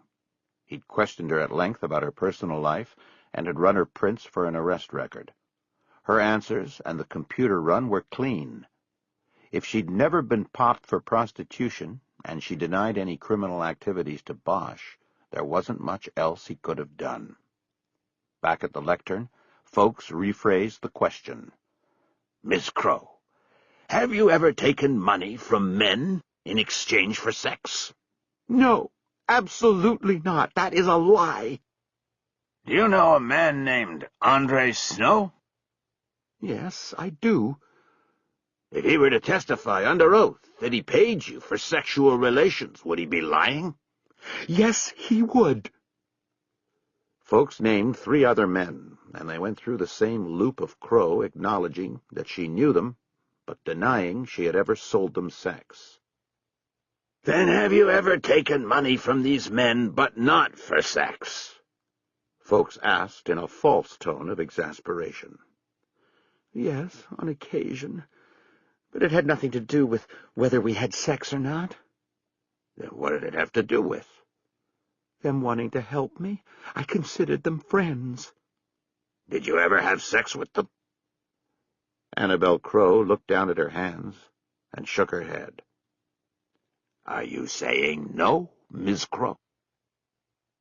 He'd questioned her at length about her personal life and had run her prints for an arrest record. Her answers and the computer run were clean. If she'd never been popped for prostitution, and she denied any criminal activities to Bosch, there wasn't much else he could have done. Back at the lectern, folks rephrased the question. "Miss Crow, have you ever taken money from men in exchange for sex?" "No, absolutely not. That is a lie." Do you know a man named Andre Snow? "Yes, I do." "If he were to testify under oath that he paid you for sexual relations, would he be lying?" "Yes, he would." Folks named 3 other men, and they went through the same loop of Crow, acknowledging that she knew them, but denying she had ever sold them sex. "Then have you ever taken money from these men, but not for sex?" Folks asked in a false tone of exasperation. "Yes, on occasion. But it had nothing to do with whether we had sex or not." "Then what did it have to do with?" "Them wanting to help me. I considered them friends." "Did you ever have sex with them?" Annabel Crow looked down at her hands and shook her head. "Are you saying no, Miss Crow?"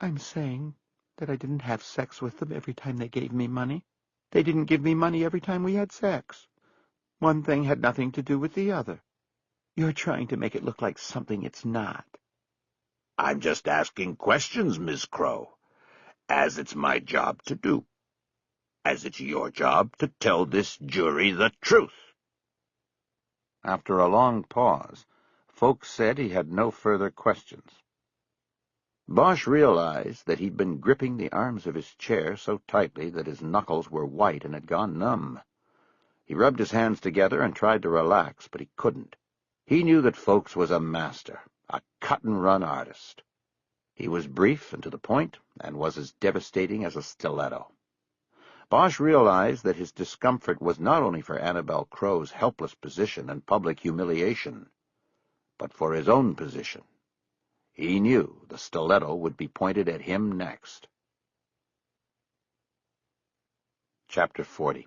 "I'm saying that I didn't have sex with them every time they gave me money. They didn't give me money every time we had sex. One thing had nothing to do with the other. You're trying to make it look like something it's not." "I'm just asking questions, Miss Crow, as it's my job to do. As it's your job to tell this jury the truth." After a long pause, folks said he had no further questions. Bosch realized that he'd been gripping the arms of his chair so tightly that his knuckles were white and had gone numb. He rubbed his hands together and tried to relax, but he couldn't. He knew that Folks was a master, a cut-and-run artist. He was brief and to the point, and was as devastating as a stiletto. Bosch realized that his discomfort was not only for Annabel Crow's helpless position and public humiliation, but for his own position. He knew the stiletto would be pointed at him next. Chapter 40.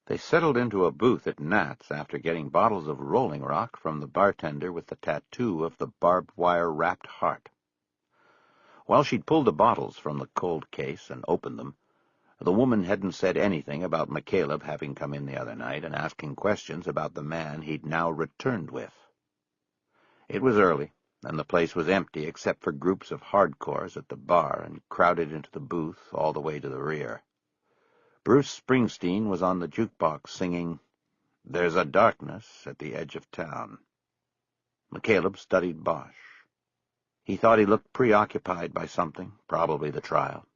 They settled into a booth at Nat's after getting bottles of Rolling Rock from the bartender with the tattoo of the barbed wire-wrapped heart. While she'd pulled the bottles from the cold case and opened them, the woman hadn't said anything about McCaleb having come in the other night and asking questions about the man he'd now returned with. It was early, and the place was empty except for groups of hardcores at the bar and crowded into the booth all the way to the rear. Bruce Springsteen was on the jukebox singing, "There's a Darkness at the Edge of Town." McCaleb studied Bosch. He thought he looked preoccupied by something, probably the trial.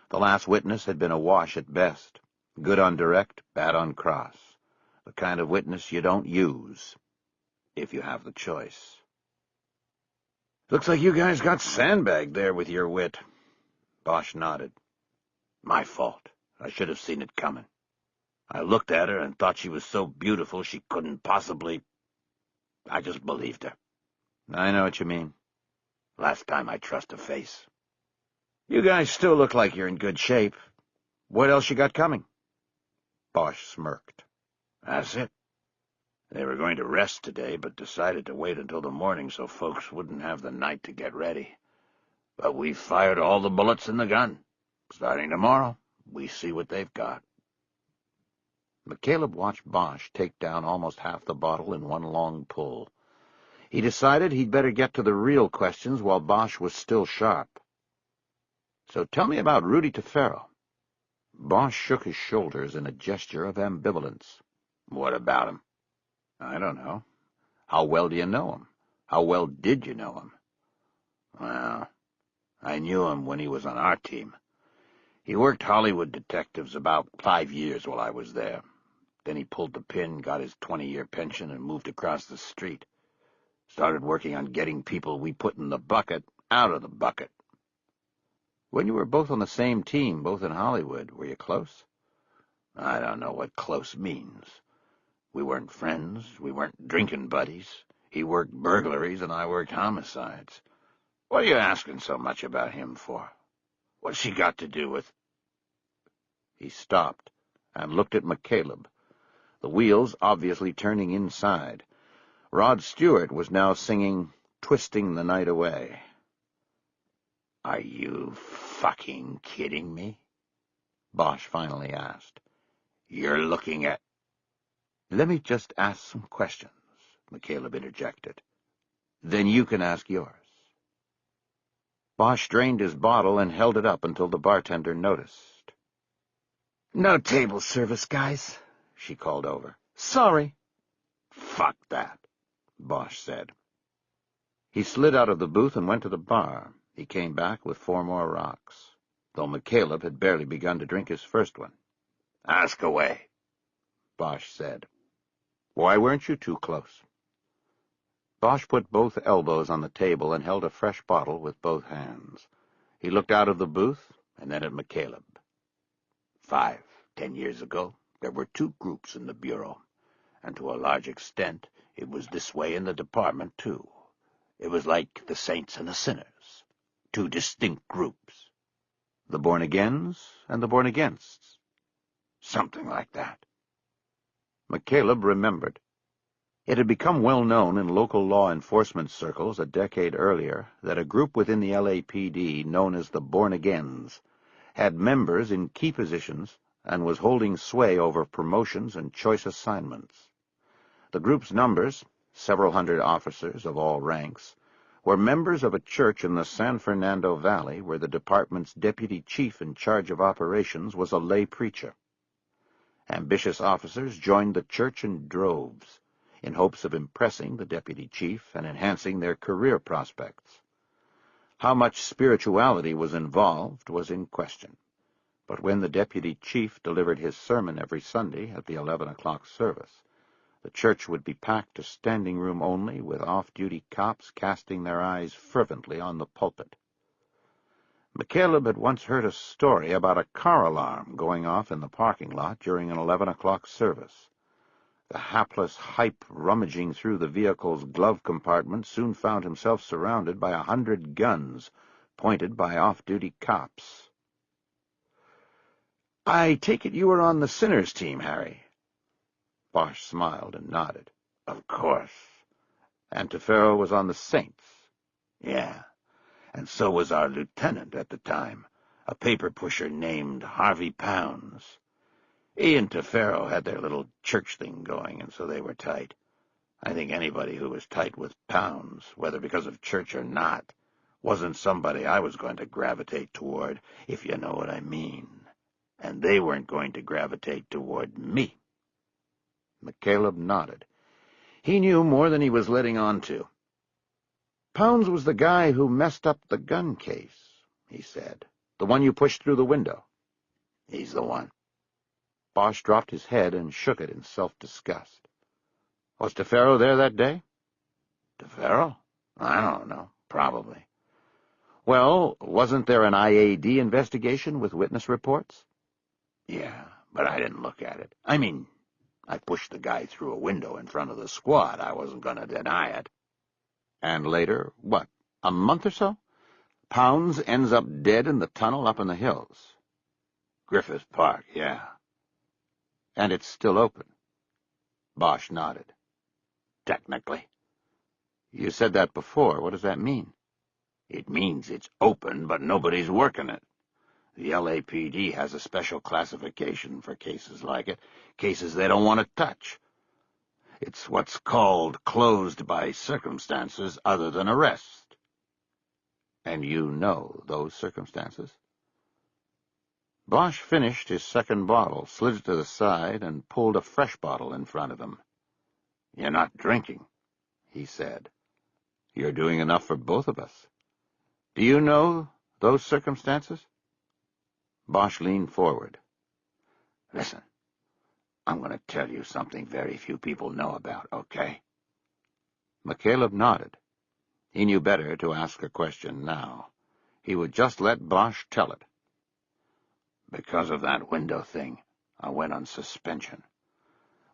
The last witness had been a wash at best, good on direct, bad on cross, the kind of witness you don't use, if you have the choice. "Looks like you guys got sandbagged there with your wit." Bosch nodded. "My fault. I should have seen it coming. I looked at her and thought she was so beautiful she couldn't possibly... I just believed her." "I know what you mean." "Last time I trust a face." "You guys still look like you're in good shape. What else you got coming?" Bosch smirked. "That's it. They were going to rest today, but decided to wait until the morning so folks wouldn't have the night to get ready. But we've fired all the bullets in the gun. Starting tomorrow, we see what they've got." McCaleb watched Bosch take down almost half the bottle in one long pull. He decided he'd better get to the real questions while Bosch was still sharp. So tell me about Rudy Tefero. Bosch shook his shoulders in a gesture of ambivalence. What about him? I don't know. How well do you know him? How well did you know him? Well, I knew him when he was on our team. He worked Hollywood detectives about 5 years while I was there. Then he pulled the pin, got his 20-year pension, and moved across the street. Started working on getting people we put in the bucket out of the bucket. When you were both on the same team, both in Hollywood, were you close? I don't know what close means. We weren't friends. We weren't drinking buddies. He worked burglaries and I worked homicides. What are you asking so much about him for? What's she got to do with... He stopped and looked at McCaleb, the wheels obviously turning inside. Rod Stewart was now singing Twisting the Night Away. Are you fucking kidding me? Bosch finally asked. You're looking at... Let me just ask some questions, McCaleb interjected. Then you can ask yours. Bosch drained his bottle and held it up until the bartender noticed. No table service, guys, she called over. Sorry. Fuck that, Bosch said. He slid out of the booth and went to the bar. He came back with 4 more rocks, though McCaleb had barely begun to drink his first one. Ask away, Bosch said. Why weren't you too close? Bosch put both elbows on the table and held a fresh bottle with both hands. He looked out of the booth and then at McCaleb. 5, 10 years ago, there were 2 groups in the Bureau, and to a large extent it was this way in the department, too. It was like the saints and the sinners, 2 distinct groups. The born-agains and the born-againsts. Something like that. McCaleb remembered. It had become well known in local law enforcement circles a decade earlier that a group within the LAPD known as the Born-Agains had members in key positions and was holding sway over promotions and choice assignments. The group's numbers, several hundred officers of all ranks, were members of a church in the San Fernando Valley where the department's deputy chief in charge of operations was a lay preacher. Ambitious officers joined the church in droves, in hopes of impressing the deputy chief and enhancing their career prospects. How much spirituality was involved was in question, but when the deputy chief delivered his sermon every Sunday at the 11 o'clock service, the church would be packed to standing room only, with off-duty cops casting their eyes fervently on the pulpit. McCaleb had once heard a story about a car alarm going off in the parking lot during an 11 o'clock service. The hapless hype rummaging through the vehicle's glove compartment soon found himself surrounded by 100 guns, pointed by off-duty cops. I take it you were on the sinners team, Harry? Bosch smiled and nodded. Of course. And Tefero was on the Saints? Yeah, and so was our lieutenant at the time, a paper pusher named Harvey Pounds. He and Tefero had their little church thing going, and so they were tight. I think anybody who was tight with Pounds, whether because of church or not, wasn't somebody I was going to gravitate toward, if you know what I mean. And they weren't going to gravitate toward me. McCaleb nodded. He knew more than he was letting on to. Pounds was the guy who messed up the gun case, he said. The one you pushed through the window. He's the one. Bosch dropped his head and shook it in self-disgust. Was Tefero there that day? Tefero? I don't know. Probably. Well, wasn't there an IAD investigation with witness reports? Yeah, but I didn't look at it. I mean, I pushed the guy through a window in front of the squad. I wasn't going to deny it. And later, what, a month or so? Pounds ends up dead in the tunnel up in the hills. Griffith Park, yeah. And it's still open. Bosch nodded. Technically. You said that before. What does that mean? It means it's open, but nobody's working it. The LAPD has a special classification for cases like it, cases they don't want to touch. It's what's called closed by circumstances other than arrest. And you know those circumstances? Bosch finished his second bottle, slid it to the side, and pulled a fresh bottle in front of him. "You're not drinking," he said. "You're doing enough for both of us. Do you know those circumstances?" Bosch leaned forward. "Listen, I'm going to tell you something very few people know about, okay?" McCaleb nodded. He knew better to ask a question now. He would just let Bosch tell it. "Because of that window thing, I went on suspension.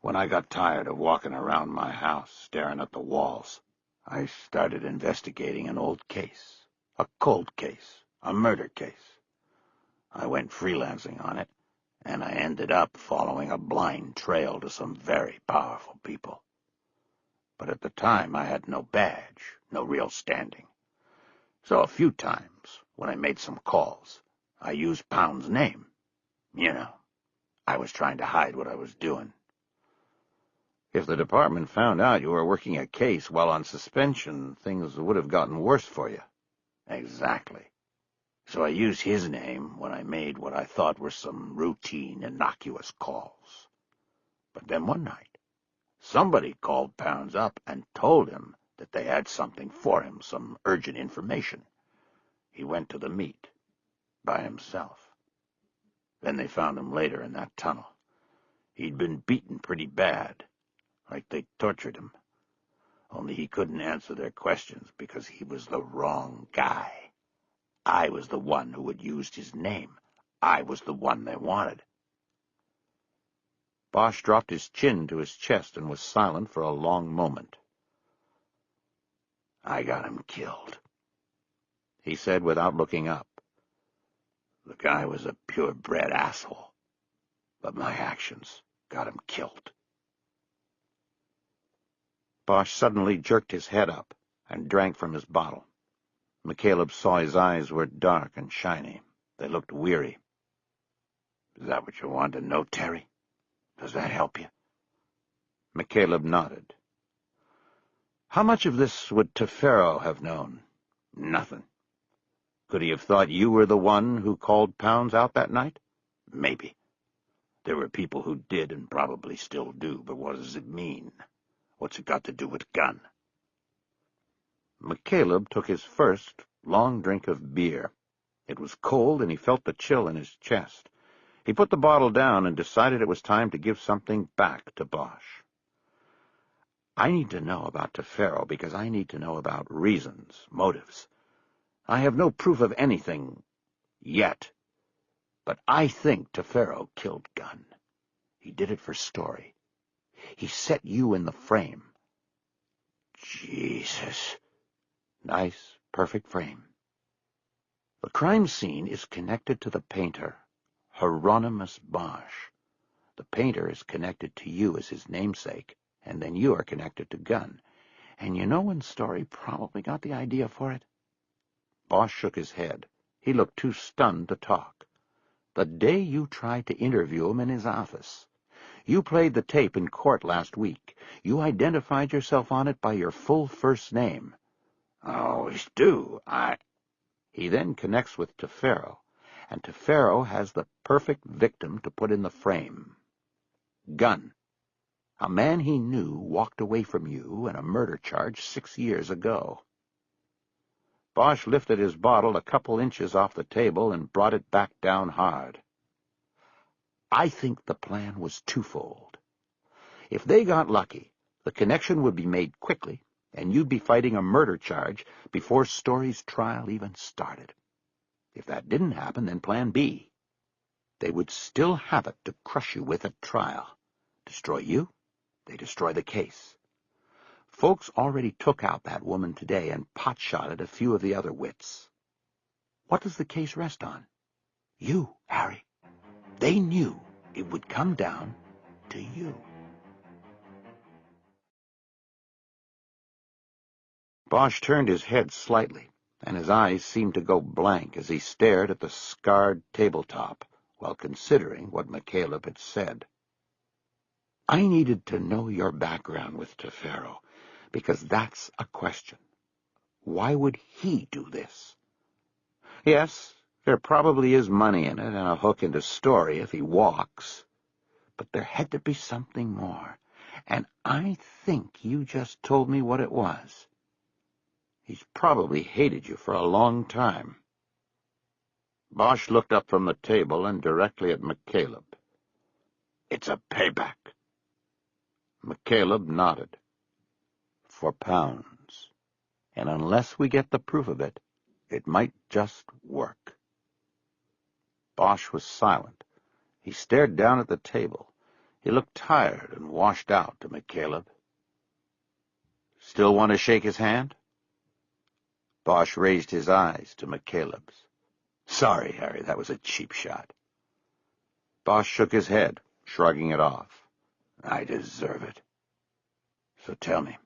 When I got tired of walking around my house, staring at the walls, I started investigating an old case, a cold case, a murder case. I went freelancing on it, and I ended up following a blind trail to some very powerful people. But at the time, I had no badge, no real standing. So a few times, when I made some calls, I used Pound's name. You know, I was trying to hide what I was doing. If the department found out you were working a case while on suspension, things would have gotten worse for you." "Exactly. So I used his name when I made what I thought were some routine, innocuous calls. But then one night, somebody called Pounds up and told him that they had something for him, some urgent information. He went to the meet, by himself. Then they found him later in that tunnel. He'd been beaten pretty bad, like they tortured him. Only he couldn't answer their questions because he was the wrong guy. I was the one who had used his name. I was the one they wanted." Bosch dropped his chin to his chest and was silent for a long moment. "I got him killed," he said without looking up. "The guy was a purebred asshole, but my actions got him killed." Bosch suddenly jerked his head up and drank from his bottle. McCaleb saw his eyes were dark and shiny. They looked weary. "Is that what you wanted to know, Terry? Does that help you?" McCaleb nodded. "How much of this would Tefero have known?" "Nothing." "Could he have thought you were the one who called Pounds out that night?" "Maybe. There were people who did and probably still do, but what does it mean? What's it got to do with gun?" McCaleb took his first long drink of beer. It was cold, and he felt the chill in his chest. He put the bottle down and decided it was time to give something back to Bosch. "I need to know about Tefero because I need to know about reasons, motives. I have no proof of anything yet, but I think Tefero killed Gunn. He did it for story. He set you in the frame." "Jesus." "Nice, perfect frame. The crime scene is connected to the painter, Hieronymus Bosch. The painter is connected to you as his namesake, and then you are connected to Gunn. And you know when Story probably got the idea for it?" Bosch shook his head. He looked too stunned to talk. "The day you tried to interview him in his office. You played the tape in court last week. You identified yourself on it by your full first name." "I always do. He then connects with Tefero, and Tefero has the perfect victim to put in the frame. Gunn. A man he knew walked away from you in a murder charge 6 years ago." Bosch lifted his bottle a couple inches off the table and brought it back down hard. "I think the plan was twofold. If they got lucky, the connection would be made quickly, and you'd be fighting a murder charge before Story's trial even started. If that didn't happen, then Plan B. They would still have it to crush you with at trial. Destroy you, they destroy the case. Folks already took out that woman today and pot-shotted a few of the other wits. What does the case rest on? You, Harry. They knew it would come down to you." Bosch turned his head slightly, and his eyes seemed to go blank as he stared at the scarred tabletop while considering what McCaleb had said. "I needed to know your background with Tefero, because that's a question. Why would he do this?" "Yes, There probably is money in it and a hook into Story if he walks. But there had to be something more, and I think you just told me what it was. He's probably hated you for a long time. Bosch looked up from the table and directly at McCaleb. It's a payback. McCaleb nodded. For pounds. And unless we get the proof of it, it might just work. Bosch was silent. He stared down at the table. He looked tired and washed out to McCaleb. Still want to shake his hand? Bosch raised his eyes to McCaleb's. Sorry, Harry, that was a cheap shot. Bosch shook his head, shrugging it off. I deserve it. So tell me,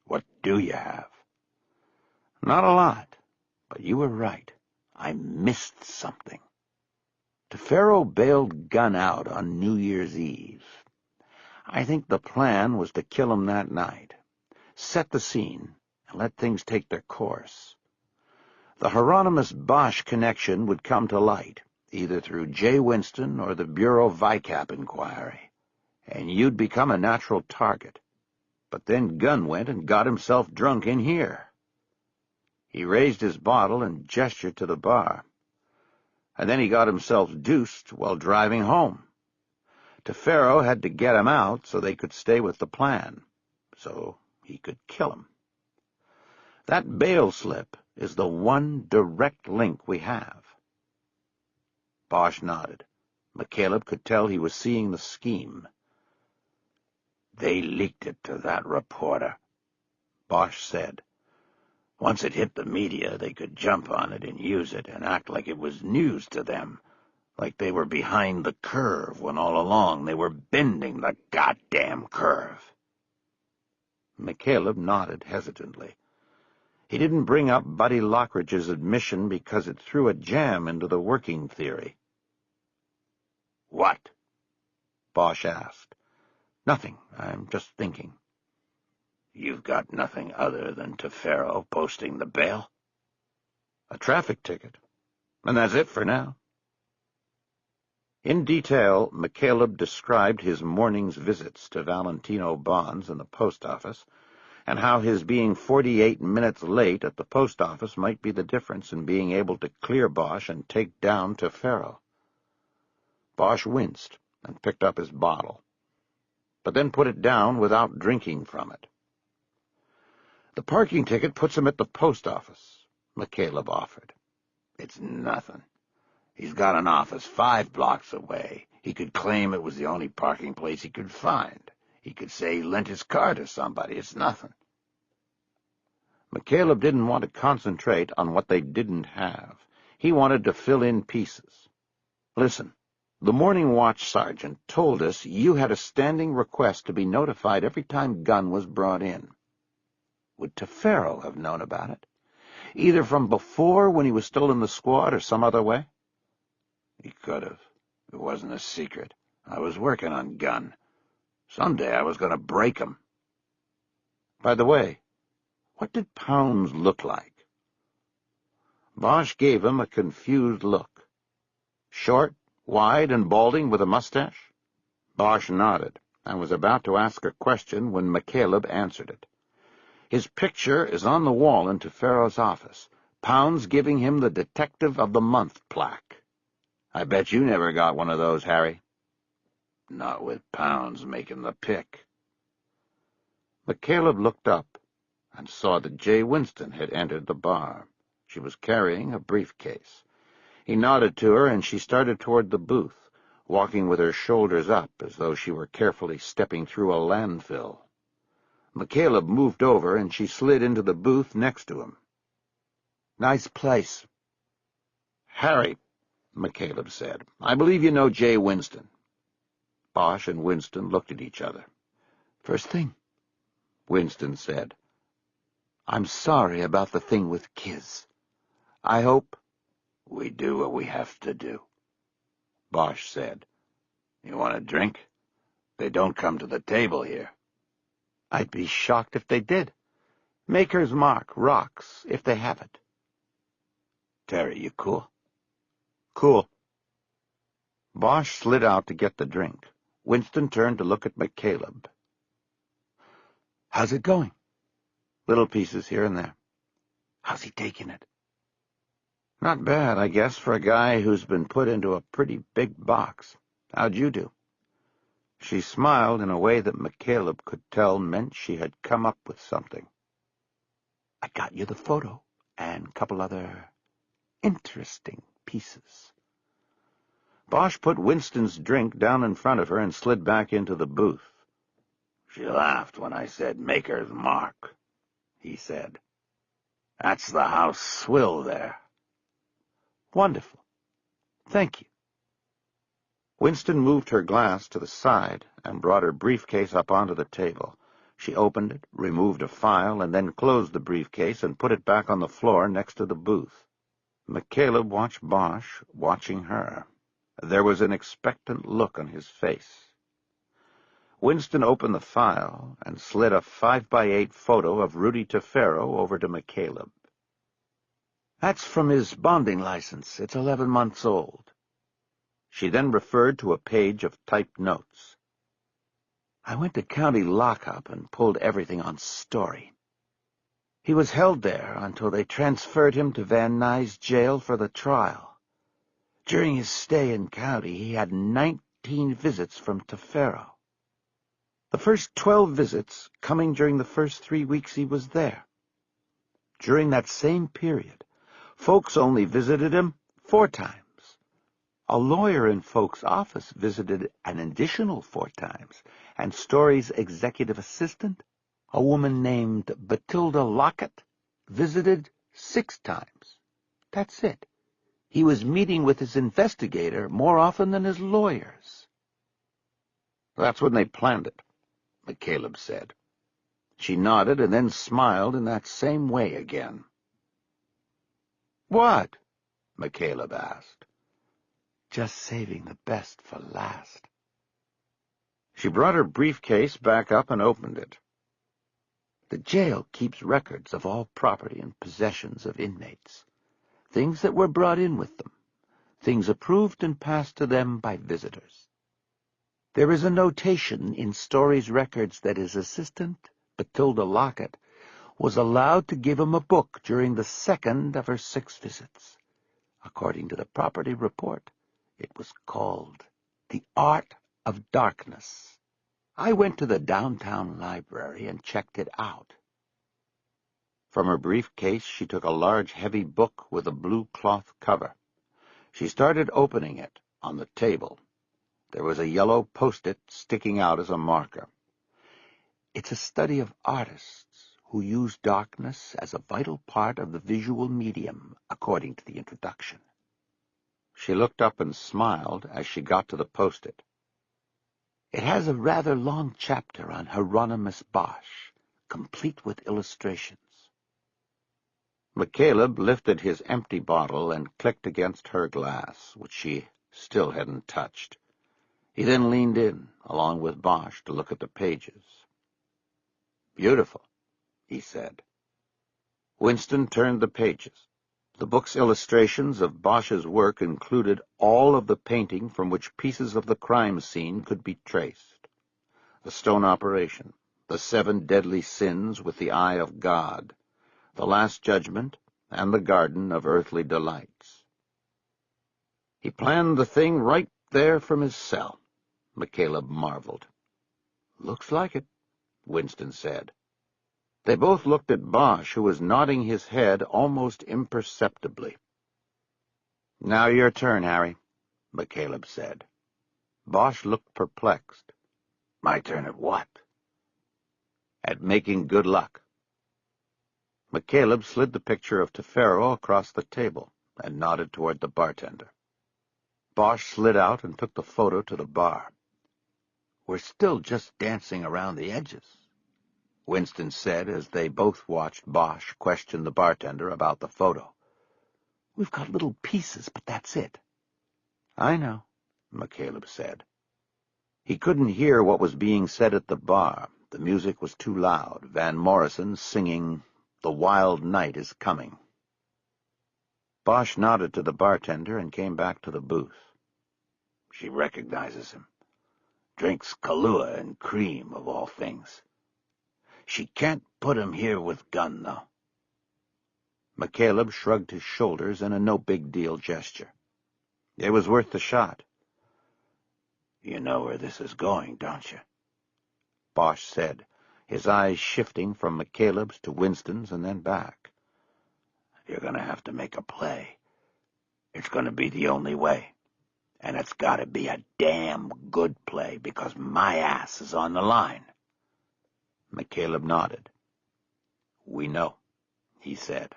what do you have? Not a lot, but you were right. I missed something. Tefero bailed Gunn out on New Year's Eve. I think the plan was to kill him that night, set the scene, and let things take their course. The Hieronymus Bosch connection would come to light, either through J. Winston or the Bureau VICAP inquiry, and you'd become a natural target. But then Gunn went and got himself drunk in here. He raised his bottle and gestured to the bar. And then he got himself deuced while driving home. Tefero had to get him out so they could stay with the plan, so he could kill him. That bail slip is the one direct link we have. Bosch nodded. McCaleb could tell he was seeing the scheme. They leaked it to that reporter, Bosch said. Once it hit the media, they could jump on it and use it and act like it was news to them, like they were behind the curve when all along they were bending the goddamn curve. McCaleb nodded hesitantly. He didn't bring up Buddy Lockridge's admission because it threw a jam into the working theory. What? Bosch asked. Nothing. I'm just thinking. You've got nothing other than Tefero posting the bail? A traffic ticket. And that's it for now. In detail, McCaleb described his morning's visits to Valentino Bonds in the post office, and how his being 48 minutes late at the post office might be the difference in being able to clear Bosch and take down Tefero. Bosch winced and picked up his bottle, but then put it down without drinking from it. The parking ticket puts him at the post office, McCaleb offered. It's nothing. He's got an office 5 blocks away. He could claim it was the only parking place he could find. He could say he lent his car to somebody. It's nothing. McCaleb didn't want to concentrate on what they didn't have. He wanted to fill in pieces. Listen, the morning watch sergeant told us you had a standing request to be notified every time Gunn was brought in. Would Tefero have known about it? Either from before when he was still in the squad or some other way? He could have. It wasn't a secret. I was working on Gunn. Someday I was going to break him. By the way, what did Pounds look like? Bosch gave him a confused look. Short, wide, and balding with a mustache? Bosch nodded and was about to ask a question when McCaleb answered it. His picture is on the wall in Tefero's office, Pounds giving him the Detective of the Month plaque. I bet you never got one of those, Harry. Not with Pounds making the pick. McCaleb looked up and saw that J. Winston had entered the bar. She was carrying a briefcase. He nodded to her, and she started toward the booth, walking with her shoulders up as though she were carefully stepping through a landfill. McCaleb moved over, and she slid into the booth next to him. Nice place. Harry, McCaleb said, I believe you know J. Winston. Bosch and Winston looked at each other. First thing, Winston said, I'm sorry about the thing with Kiz. I hope we do what we have to do, Bosch said. You want a drink? They don't come to the table here. I'd be shocked if they did. Maker's Mark rocks if they have it. Terry, you cool? Cool. Bosch slid out to get the drink. Winston turned to look at McCaleb. How's it going? Little pieces here and there. How's he taking it? Not bad, I guess, for a guy who's been put into a pretty big box. How'd you do? She smiled in a way that McCaleb could tell meant she had come up with something. I got you the photo and a couple other interesting pieces. Bosch put Winston's drink down in front of her and slid back into the booth. She laughed when I said Maker's Mark, he said. That's the house swill there. Wonderful. Thank you. Winston moved her glass to the side and brought her briefcase up onto the table. She opened it, removed a file, and then closed the briefcase and put it back on the floor next to the booth. McCaleb watched Bosch, watching her. There was an expectant look on his face. Winston opened the file and slid a 5x8 photo of Rudy Tefero over to McCaleb. That's from his bonding license. It's 11 months old. She then referred to a page of typed notes. I went to county lockup and pulled everything on Story. He was held there until they transferred him to Van Nuys jail for the trial. During his stay in county, he had 19 visits from Tefero. The first 12 visits coming during the first 3 weeks he was there. During that same period, Folks only visited him 4 times. A lawyer in Folks' office visited an additional 4 times, and Story's executive assistant, a woman named Batilda Lockett, visited 6 times. That's it. He was meeting with his investigator more often than his lawyers. That's when they planned it, McCaleb said. She nodded and then smiled in that same way again. What? McCaleb asked. Just saving the best for last. She brought her briefcase back up and opened it. The jail keeps records of all property and possessions of inmates, things that were brought in with them, things approved and passed to them by visitors. There is a notation in Story's records that his assistant, Batilda Lockett, was allowed to give him a book during the 2nd of her 6 visits. According to the property report, it was called The Art of Darkness. I went to the downtown library and checked it out. From her briefcase, she took a large, heavy book with a blue cloth cover. She started opening it on the table. There was a yellow post-it sticking out as a marker. It's a study of artists who use darkness as a vital part of the visual medium, according to the introduction. She looked up and smiled as she got to the post-it. It has a rather long chapter on Hieronymus Bosch, complete with illustrations. McCaleb lifted his empty bottle and clicked against her glass, which she still hadn't touched. He then leaned in, along with Bosch, to look at the pages. Beautiful, he said. Winston turned the pages. The book's illustrations of Bosch's work included all of the painting from which pieces of the crime scene could be traced. The stone operation, the 7 deadly sins with the eye of God, the Last Judgment, and the Garden of Earthly Delights. He planned the thing right there from his cell, McCaleb marveled. Looks like it, Winston said. They both looked at Bosch, who was nodding his head almost imperceptibly. Now your turn, Harry, McCaleb said. Bosch looked perplexed. My turn at what? At making good luck. McCaleb slid the picture of Tefero across the table and nodded toward the bartender. Bosch slid out and took the photo to the bar. We're still just dancing around the edges, Winston said as they both watched Bosch question the bartender about the photo. We've got little pieces, but that's it. I know, McCaleb said. He couldn't hear what was being said at the bar. The music was too loud. Van Morrison singing, "The Wild Night is Coming." Bosch nodded to the bartender and came back to the booth. She recognizes him. Drinks Kahlua and cream, of all things. She can't put him here with gun, though. McCaleb shrugged his shoulders in a no-big-deal gesture. It was worth the shot. You know where this is going, don't you? Bosch said, his eyes shifting from McCaleb's to Winston's and then back. You're going to have to make a play. It's going to be the only way. And it's got to be a damn good play, because my ass is on the line. McCaleb nodded. We know, he said.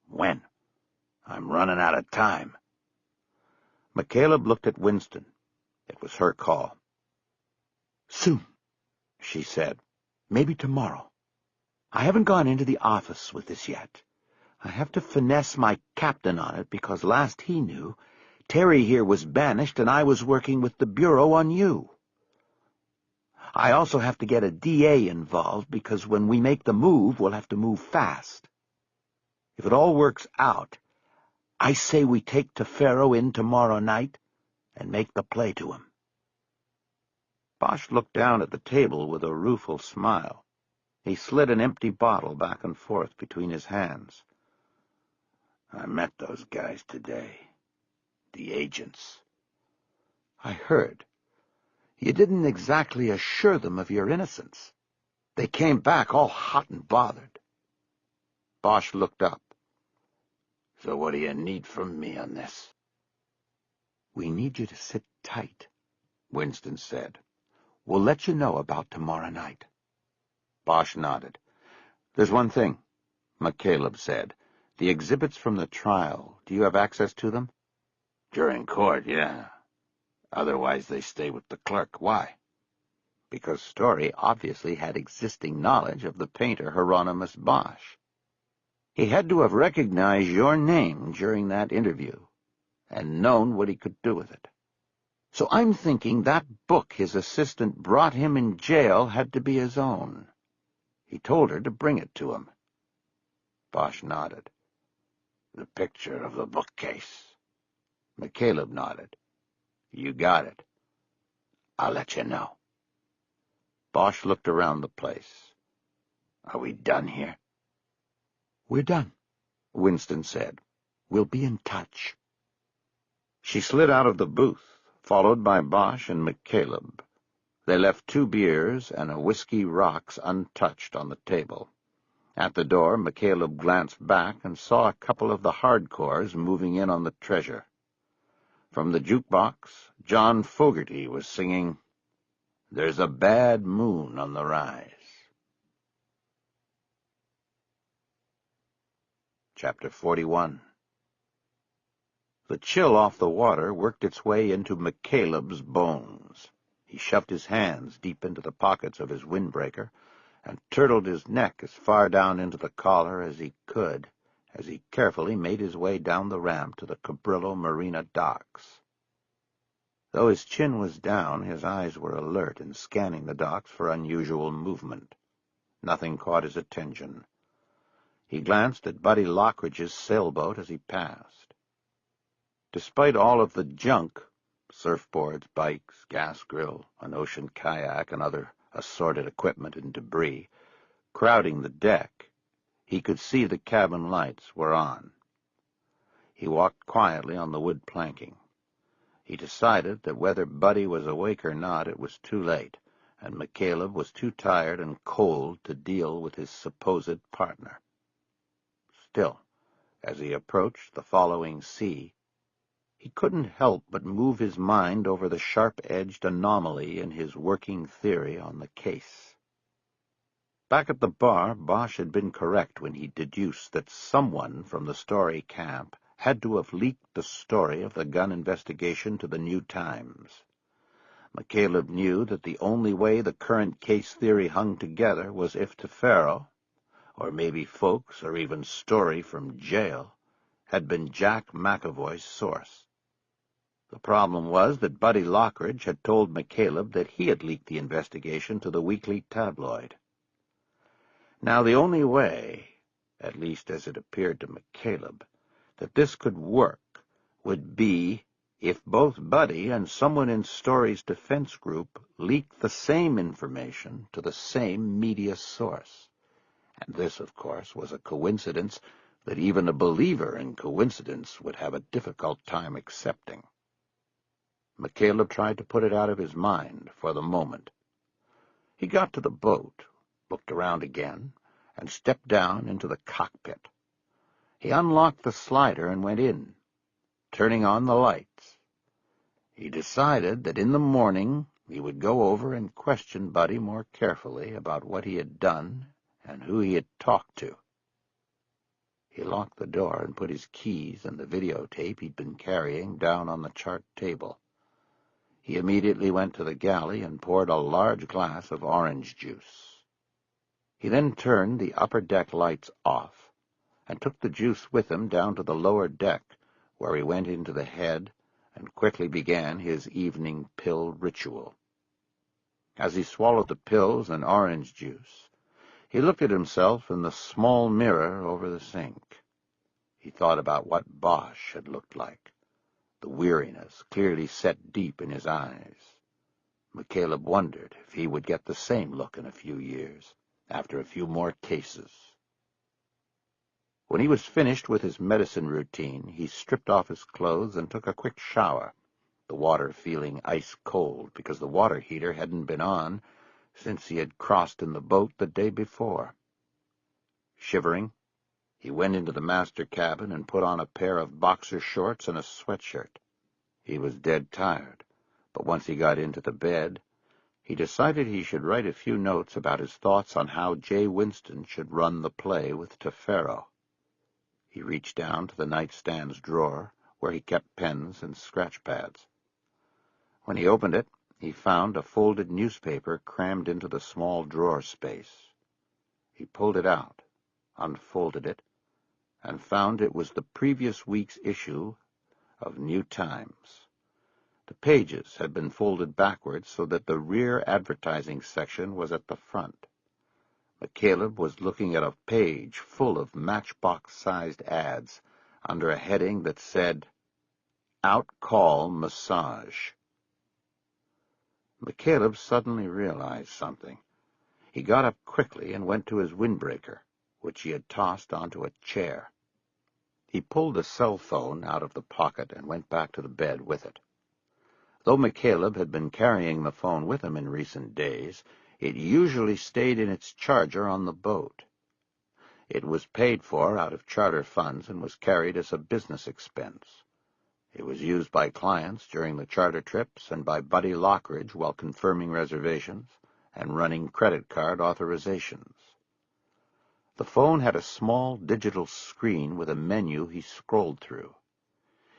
When? I'm running out of time. McCaleb looked at Winston. It was her call. Soon, she said. Maybe tomorrow. I haven't gone into the office with this yet. I have to finesse my captain on it, because last he knew, Terry here was banished and I was working with the Bureau on you. I also have to get a DA involved, because when we make the move, we'll have to move fast. If it all works out, I say we take Tefero in tomorrow night and make the play to him. Bosch looked down at the table with a rueful smile. He slid an empty bottle back and forth between his hands. I met those guys today. The agents. I heard. You didn't exactly assure them of your innocence. They came back all hot and bothered. Bosch looked up. So what do you need from me on this? We need you to sit tight, Winston said. We'll let you know about tomorrow night. Bosch nodded. There's one thing, McCaleb said. The exhibits from the trial, do you have access to them? During court, yeah. Otherwise they stay with the clerk. Why? Because Story obviously had existing knowledge of the painter Hieronymus Bosch. He had to have recognized your name during that interview and known what he could do with it. So I'm thinking that book his assistant brought him in jail had to be his own. He told her to bring it to him. Bosch nodded. The picture of the bookcase. McCaleb nodded. You got it. I'll let you know. Bosch looked around the place. Are we done here? We're done, Winston said. We'll be in touch. She slid out of the booth, followed by Bosch and McCaleb. They left 2 beers and a whiskey rocks untouched on the table. At the door, McCaleb glanced back and saw a couple of the hardcores moving in on the treasure. From the jukebox, John Fogerty was singing, "There's a Bad Moon on the Rise." Chapter 41. The chill off the water worked its way into McCaleb's bones. He shoved his hands deep into the pockets of his windbreaker and turtled his neck as far down into the collar as he could, as he carefully made his way down the ramp to the Cabrillo Marina docks. Though his chin was down, his eyes were alert in scanning the docks for unusual movement. Nothing caught his attention. He glanced at Buddy Lockridge's sailboat as he passed. Despite all of the junk, surfboards, bikes, gas grill, an ocean kayak, and other assorted equipment and debris, crowding the deck, he could see the cabin lights were on. He walked quietly on the wood planking. He decided that whether Buddy was awake or not, it was too late, and McCaleb was too tired and cold to deal with his supposed partner. Still, as he approached the following sea, he couldn't help but move his mind over the sharp-edged anomaly in his working theory on the case. Back at the bar, Bosch had been correct when he deduced that someone from the Story camp had to have leaked the story of the gun investigation to the New Times. McCaleb knew that the only way the current case theory hung together was if Tefero, or maybe Folks, or even Story from jail, had been Jack McAvoy's source. The problem was that Buddy Lockridge had told McCaleb that he had leaked the investigation to the weekly tabloid. Now the only way, at least as it appeared to McCaleb, that this could work would be if both Buddy and someone in Story's defense group leaked the same information to the same media source. And this, of course, was a coincidence that even a believer in coincidence would have a difficult time accepting. McCaleb tried to put it out of his mind for the moment. He got to the boat, looked around again, and stepped down into the cockpit. He unlocked the slider and went in, turning on the lights. He decided that in the morning he would go over and question Buddy more carefully about what he had done and who he had talked to. He locked the door and put his keys and the videotape he'd been carrying down on the chart table. He immediately went to the galley and poured a large glass of orange juice. He then turned the upper deck lights off and took the juice with him down to the lower deck, where he went into the head and quickly began his evening pill ritual. As he swallowed the pills and orange juice, he looked at himself in the small mirror over the sink. He thought about what Bosch had looked like, the weariness clearly set deep in his eyes. McCaleb wondered if he would get the same look in a few years, after a few more cases. When he was finished with his medicine routine, he stripped off his clothes and took a quick shower, the water feeling ice-cold because the water heater hadn't been on since he had crossed in the boat the day before. Shivering, he went into the master cabin and put on a pair of boxer shorts and a sweatshirt. He was dead tired, but once he got into the bed, he decided he should write a few notes about his thoughts on how Jay Winston should run the play with Tefero. He reached down to the nightstand's drawer, where he kept pens and scratch pads. When he opened it, he found a folded newspaper crammed into the small drawer space. He pulled it out, unfolded it, and found it was the previous week's issue of New Times. The pages had been folded backwards so that the rear advertising section was at the front. McCaleb was looking at a page full of matchbox-sized ads under a heading that said, Out-Call Massage. McCaleb suddenly realized something. He got up quickly and went to his windbreaker, which he had tossed onto a chair. He pulled the cell phone out of the pocket and went back to the bed with it. Though McCaleb had been carrying the phone with him in recent days, it usually stayed in its charger on the boat. It was paid for out of charter funds and was carried as a business expense. It was used by clients during the charter trips and by Buddy Lockridge while confirming reservations and running credit card authorizations. The phone had a small digital screen with a menu he scrolled through.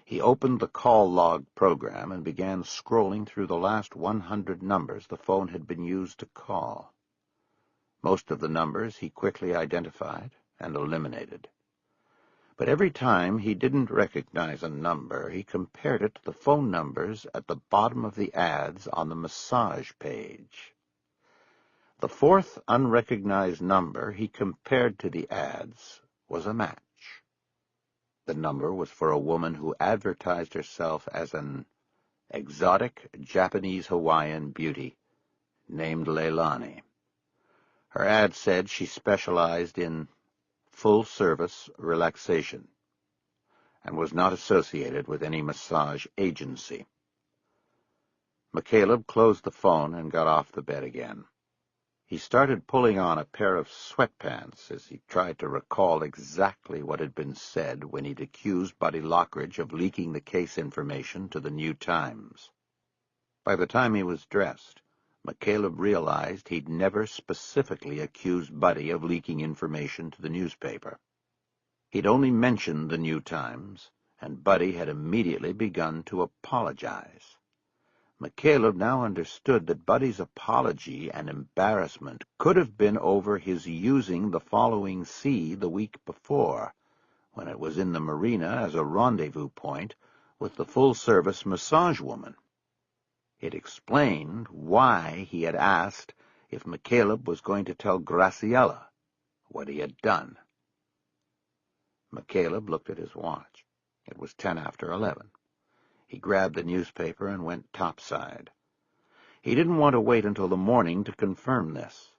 He opened the call log program and began scrolling through the last 100 numbers the phone had been used to call. Most of the numbers he quickly identified and eliminated. But every time he didn't recognize a number, he compared it to the phone numbers at the bottom of the ads on the massage page. The fourth unrecognized number he compared to the ads was a match. The number was for a woman who advertised herself as an exotic Japanese-Hawaiian beauty named Leilani. Her ad said she specialized in full-service relaxation and was not associated with any massage agency. McCaleb closed the phone and got off the bed again. He started pulling on a pair of sweatpants as he tried to recall exactly what had been said when he'd accused Buddy Lockridge of leaking the case information to the New Times. By the time he was dressed, McCaleb realized he'd never specifically accused Buddy of leaking information to the newspaper. He'd only mentioned the New Times, and Buddy had immediately begun to apologize. McCaleb now understood that Buddy's apology and embarrassment could have been over his using the following sea the week before, when it was in the marina as a rendezvous point with the full-service massage woman. It explained why he had asked if McCaleb was going to tell Graciela what he had done. McCaleb looked at his watch. It was 10 after 11. He grabbed the newspaper and went topside. He didn't want to wait until the morning to confirm this.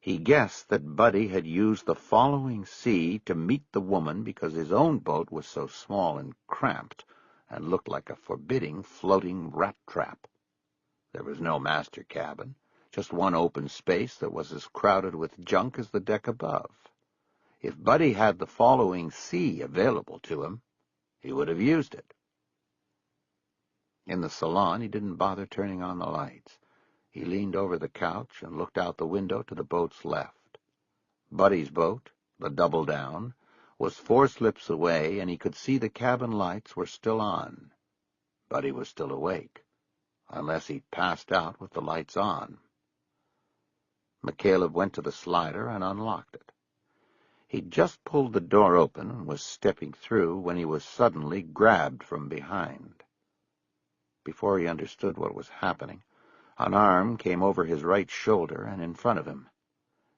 He guessed that Buddy had used the following sea to meet the woman because his own boat was so small and cramped and looked like a forbidding floating rat trap. There was no master cabin, just one open space that was as crowded with junk as the deck above. If Buddy had the following sea available to him, he would have used it. In the salon, he didn't bother turning on the lights. He leaned over the couch and looked out the window to the boat's left. Buddy's boat, the Double Down, was 4 slips away, and he could see the cabin lights were still on. Buddy was still awake, unless he'd passed out with the lights on. McCaleb went to the slider and unlocked it. He'd just pulled the door open and was stepping through when he was suddenly grabbed from behind. Before he understood what was happening, an arm came over his right shoulder and in front of him.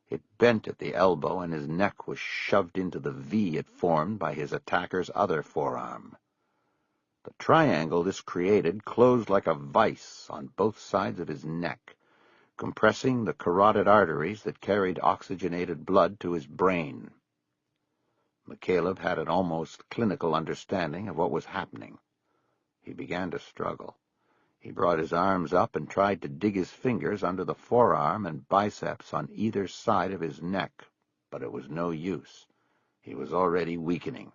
It bent at the elbow, and his neck was shoved into the V it formed by his attacker's other forearm. The triangle this created closed like a vice on both sides of his neck, compressing the carotid arteries that carried oxygenated blood to his brain. McCaleb had an almost clinical understanding of what was happening. He began to struggle. He brought his arms up and tried to dig his fingers under the forearm and biceps on either side of his neck, but it was no use. He was already weakening.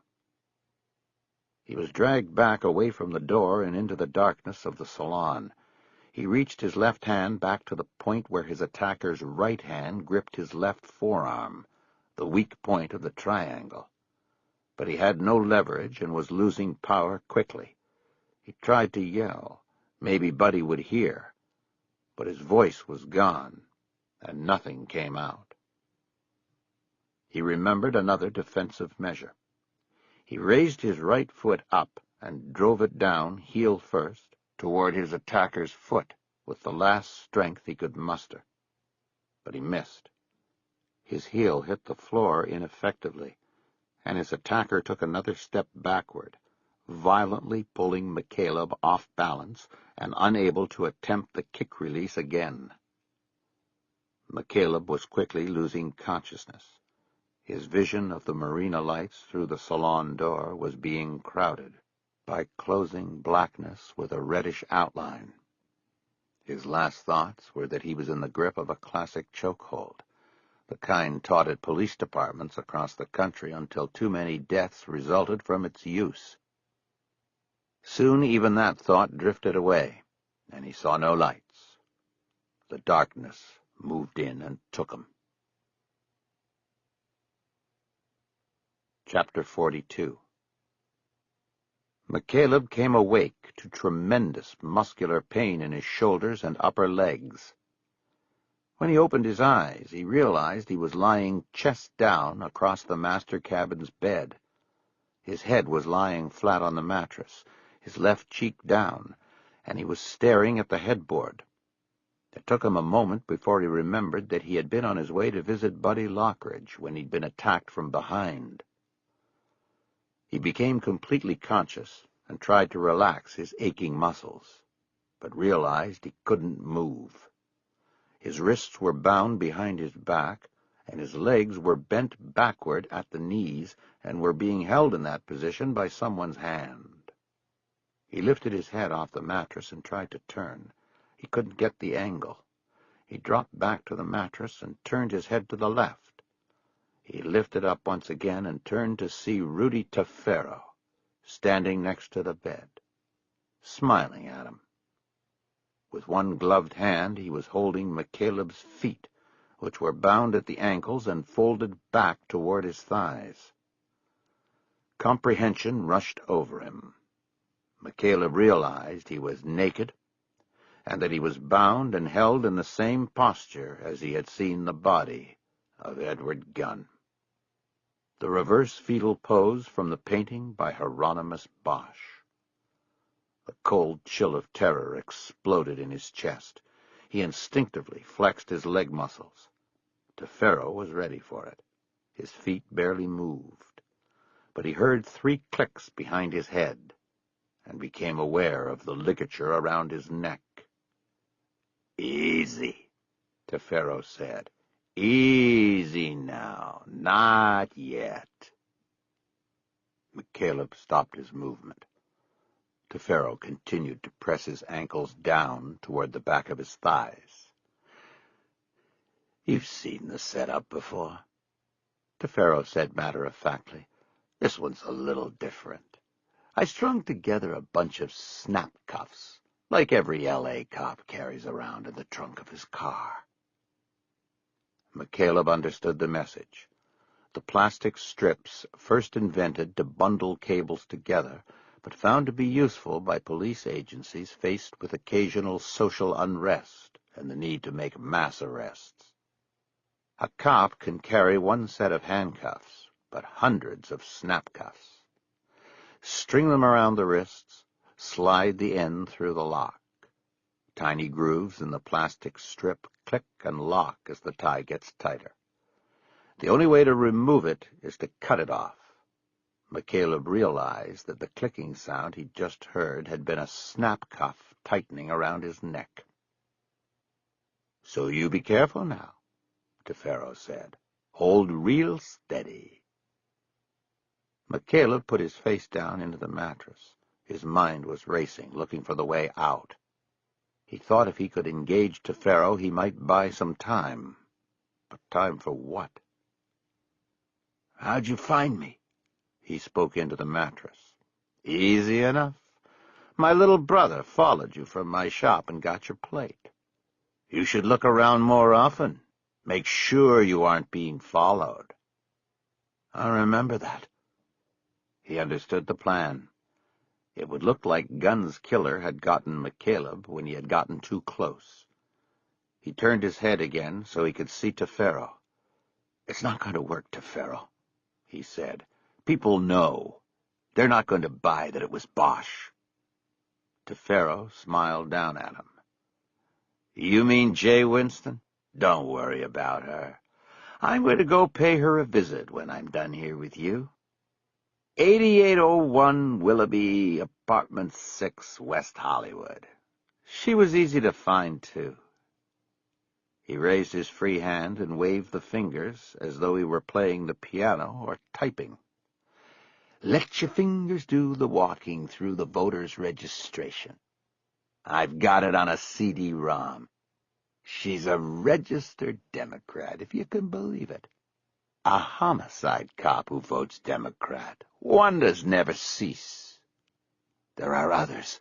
He was dragged back away from the door and into the darkness of the salon. He reached his left hand back to the point where his attacker's right hand gripped his left forearm, the weak point of the triangle. But he had no leverage and was losing power quickly. He tried to yell. Maybe Buddy would hear. But his voice was gone, and nothing came out. He remembered another defensive measure. He raised his right foot up and drove it down, heel first, toward his attacker's foot with the last strength he could muster. But he missed. His heel hit the floor ineffectively, and his attacker took another step backward, violently pulling McCaleb off balance and unable to attempt the kick release again. McCaleb was quickly losing consciousness. His vision of the marina lights through the salon door was being crowded by closing blackness with a reddish outline. His last thoughts were that he was in the grip of a classic chokehold, the kind taught at police departments across the country until too many deaths resulted from its use. Soon even that thought drifted away, and he saw no lights. The darkness moved in and took him. Chapter 42. McCaleb came awake to tremendous muscular pain in his shoulders and upper legs. When he opened his eyes, he realized he was lying chest down across the master cabin's bed. His head was lying flat on the mattress, his left cheek down, and he was staring at the headboard. It took him a moment before he remembered that he had been on his way to visit Buddy Lockridge when he'd been attacked from behind. He became completely conscious and tried to relax his aching muscles, but realized he couldn't move. His wrists were bound behind his back, and his legs were bent backward at the knees and were being held in that position by someone's hand. He lifted his head off the mattress and tried to turn. He couldn't get the angle. He dropped back to the mattress and turned his head to the left. He lifted up once again and turned to see Rudy Tafero standing next to the bed, smiling at him. With one gloved hand he was holding McCaleb's feet, which were bound at the ankles and folded back toward his thighs. Comprehension rushed over him. McCaleb realized he was naked, and that he was bound and held in the same posture as he had seen the body of Edward Gunn. The reverse fetal pose from the painting by Hieronymus Bosch. A cold chill of terror exploded in his chest. He instinctively flexed his leg muscles. Tafero was ready for it. His feet barely moved. but he heard 3 clicks behind his head and became aware of the ligature around his neck. "Easy," Tefero said. "Easy now. Not yet." McCaleb stopped his movement. Tefero continued to press his ankles down toward the back of his thighs. "You've seen the setup before," Tefero said matter-of-factly. "This one's a little different. I strung together a bunch of snap cuffs, like every L.A. cop carries around in the trunk of his car." McCaleb understood the message. The plastic strips first invented to bundle cables together, but found to be useful by police agencies faced with occasional social unrest and the need to make mass arrests. A cop can carry 1 set of handcuffs, but hundreds of snap cuffs. String them around the wrists, slide the end through the lock. Tiny grooves in the plastic strip click and lock as the tie gets tighter. The only way to remove it is to cut it off. McCaleb realized that the clicking sound he'd just heard had been a snap cuff tightening around his neck. "So you be careful now," Tefero said. "Hold real steady." McCaleb put his face down into the mattress. His mind was racing, looking for the way out. He thought if he could engage Tefero, he might buy some time. But time for what? "How'd you find me?" He spoke into the mattress. "Easy enough. My little brother followed you from my shop and got your plate. You should look around more often. Make sure you aren't being followed." "I remember that." He understood the plan. It would look like Gunn's killer had gotten McCaleb when he had gotten too close. He turned his head again so he could see Tefero. "It's not going to work, Tefero," he said. "People know. They're not going to buy that it was Bosch." Tefero smiled down at him. "You mean Jay Winston? Don't worry about her. I'm going to go pay her a visit when I'm done here with you. 8801 Willoughby, Apartment 6, West Hollywood. She was easy to find, too." He raised his free hand and waved the fingers as though he were playing the piano or typing. "Let your fingers do the walking through the voter's registration. I've got it on a CD-ROM. She's a registered Democrat, if you can believe it. A homicide cop who votes Democrat. Wonders never cease. There are others.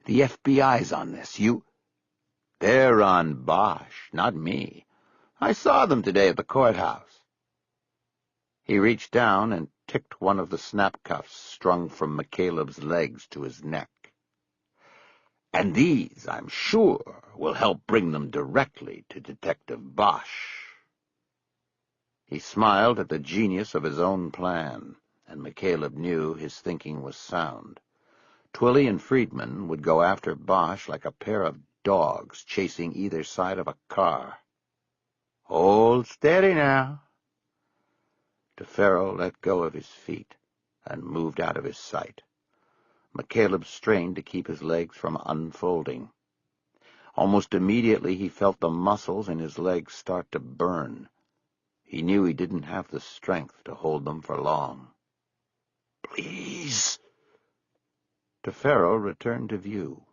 The FBI's on this. They're on Bosch, not me. I saw them today at the courthouse." He reached down and ticked one of the snap cuffs strung from McCaleb's legs to his neck. "And these, I'm sure, will help bring them directly to Detective Bosch." He smiled at the genius of his own plan, and McCaleb knew his thinking was sound. Twilly and Friedman would go after Bosch like a pair of dogs chasing either side of a car. "Hold steady now." Tefero let go of his feet and moved out of his sight. McCaleb strained to keep his legs from unfolding. Almost immediately he felt the muscles in his legs start to burn. He knew he didn't have the strength to hold them for long. "Please." Tefero returned to view.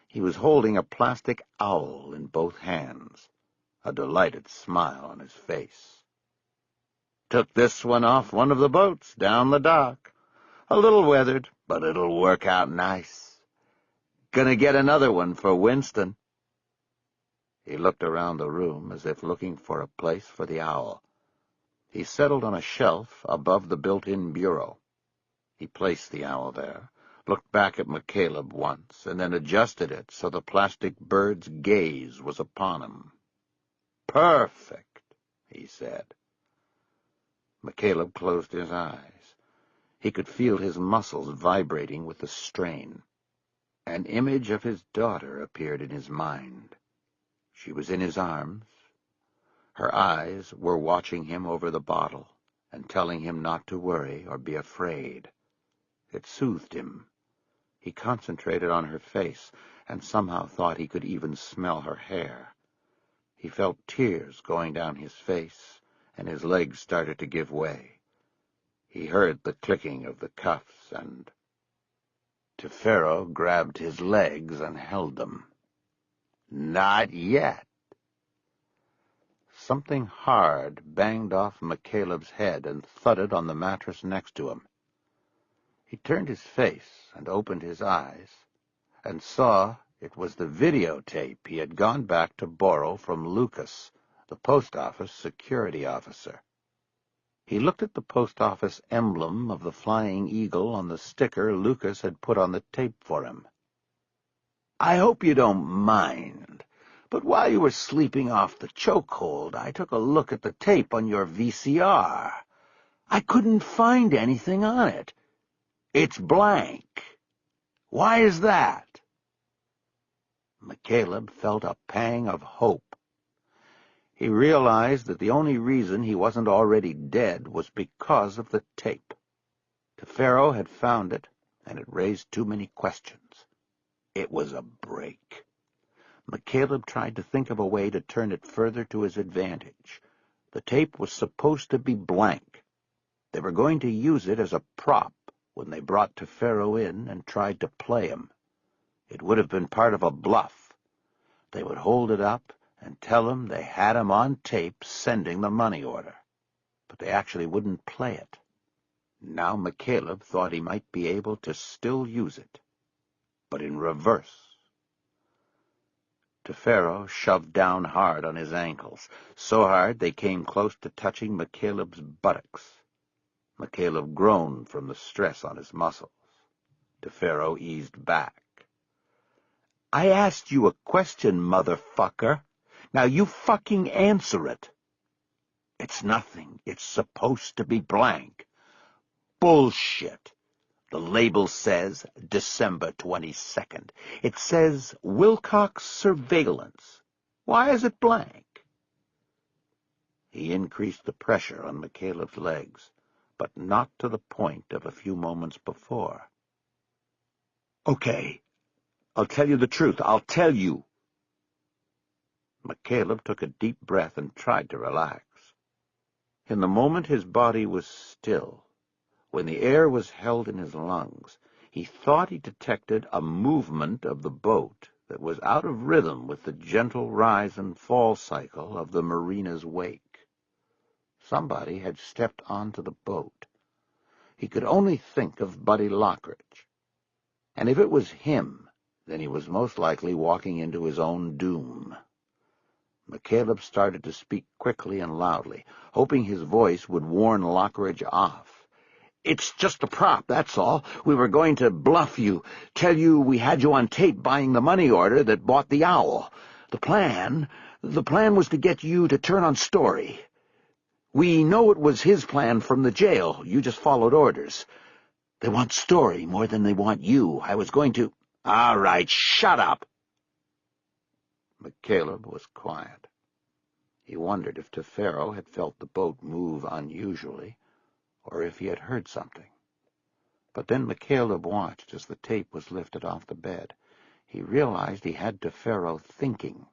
He was holding a plastic owl in both hands, a delighted smile on his face. "Took this one off one of the boats down the dock. A little weathered, but it'll work out nice. Gonna get another one for Winston." He looked around the room as if looking for a place for the owl. He settled on a shelf above the built-in bureau. He placed the owl there, looked back at McCaleb once, and then adjusted it so the plastic bird's gaze was upon him. "Perfect," he said. McCaleb closed his eyes. He could feel his muscles vibrating with the strain. An image of his daughter appeared in his mind. She was in his arms. Her eyes were watching him over the bottle, and telling him not to worry or be afraid. It soothed him. He concentrated on her face and somehow thought he could even smell her hair. He felt tears going down his face, and his legs started to give way. He heard the clicking of the cuffs, and Tefero grabbed his legs and held them. Not yet. Something hard banged off McCaleb's head and thudded on the mattress next to him. He turned his face and opened his eyes, and saw it was the videotape he had gone back to borrow from Lucas, the post office security officer. He looked at the post office emblem of the flying eagle on the sticker Lucas had put on the tape for him. "I hope you don't mind, but while you were sleeping off the chokehold, I took a look at the tape on your VCR. I couldn't find anything on it. It's blank. Why is that?" McCaleb felt a pang of hope. He realized that the only reason he wasn't already dead was because of the tape. Tefero had found it, and it raised too many questions. It was a break. McCaleb tried to think of a way to turn it further to his advantage. The tape was supposed to be blank. They were going to use it as a prop when they brought Tefero in and tried to play him. It would have been part of a bluff. They would hold it up and tell him they had him on tape sending the money order, but they actually wouldn't play it. Now McCaleb thought he might be able to still use it, but in reverse. Tefero shoved down hard on his ankles, so hard they came close to touching McCaleb's buttocks. McCaleb groaned from the stress on his muscles. Tefero eased back. "I asked you a question, motherfucker. Now you fucking answer it." "It's nothing. It's supposed to be blank." "Bullshit. The label says December 22nd. It says Wilcox Surveillance. Why is it blank?" He increased the pressure on McCaleb's legs, but not to the point of a few moments before. "Okay, I'll tell you the truth. I'll tell you." McCaleb took a deep breath and tried to relax. In the moment his body was still, when the air was held in his lungs, he thought he detected a movement of the boat that was out of rhythm with the gentle rise and fall cycle of the marina's wake. Somebody had stepped onto the boat. He could only think of Buddy Lockridge. And if it was him, then he was most likely walking into his own doom. McCaleb started to speak quickly and loudly, hoping his voice would warn Lockridge off. "It's just a prop, that's all. We were going to bluff you, tell you we had you on tape buying the money order that bought the owl. The plan was to get you to turn on Story. We know it was his plan from the jail. You just followed orders. They want Story more than they want you. I was going to—" "All right, shut up." McCaleb was quiet. He wondered if Tefero had felt the boat move unusually, or if he had heard something. But then McCaleb watched as the tape was lifted off the bed. He realized he had Tefero thinking.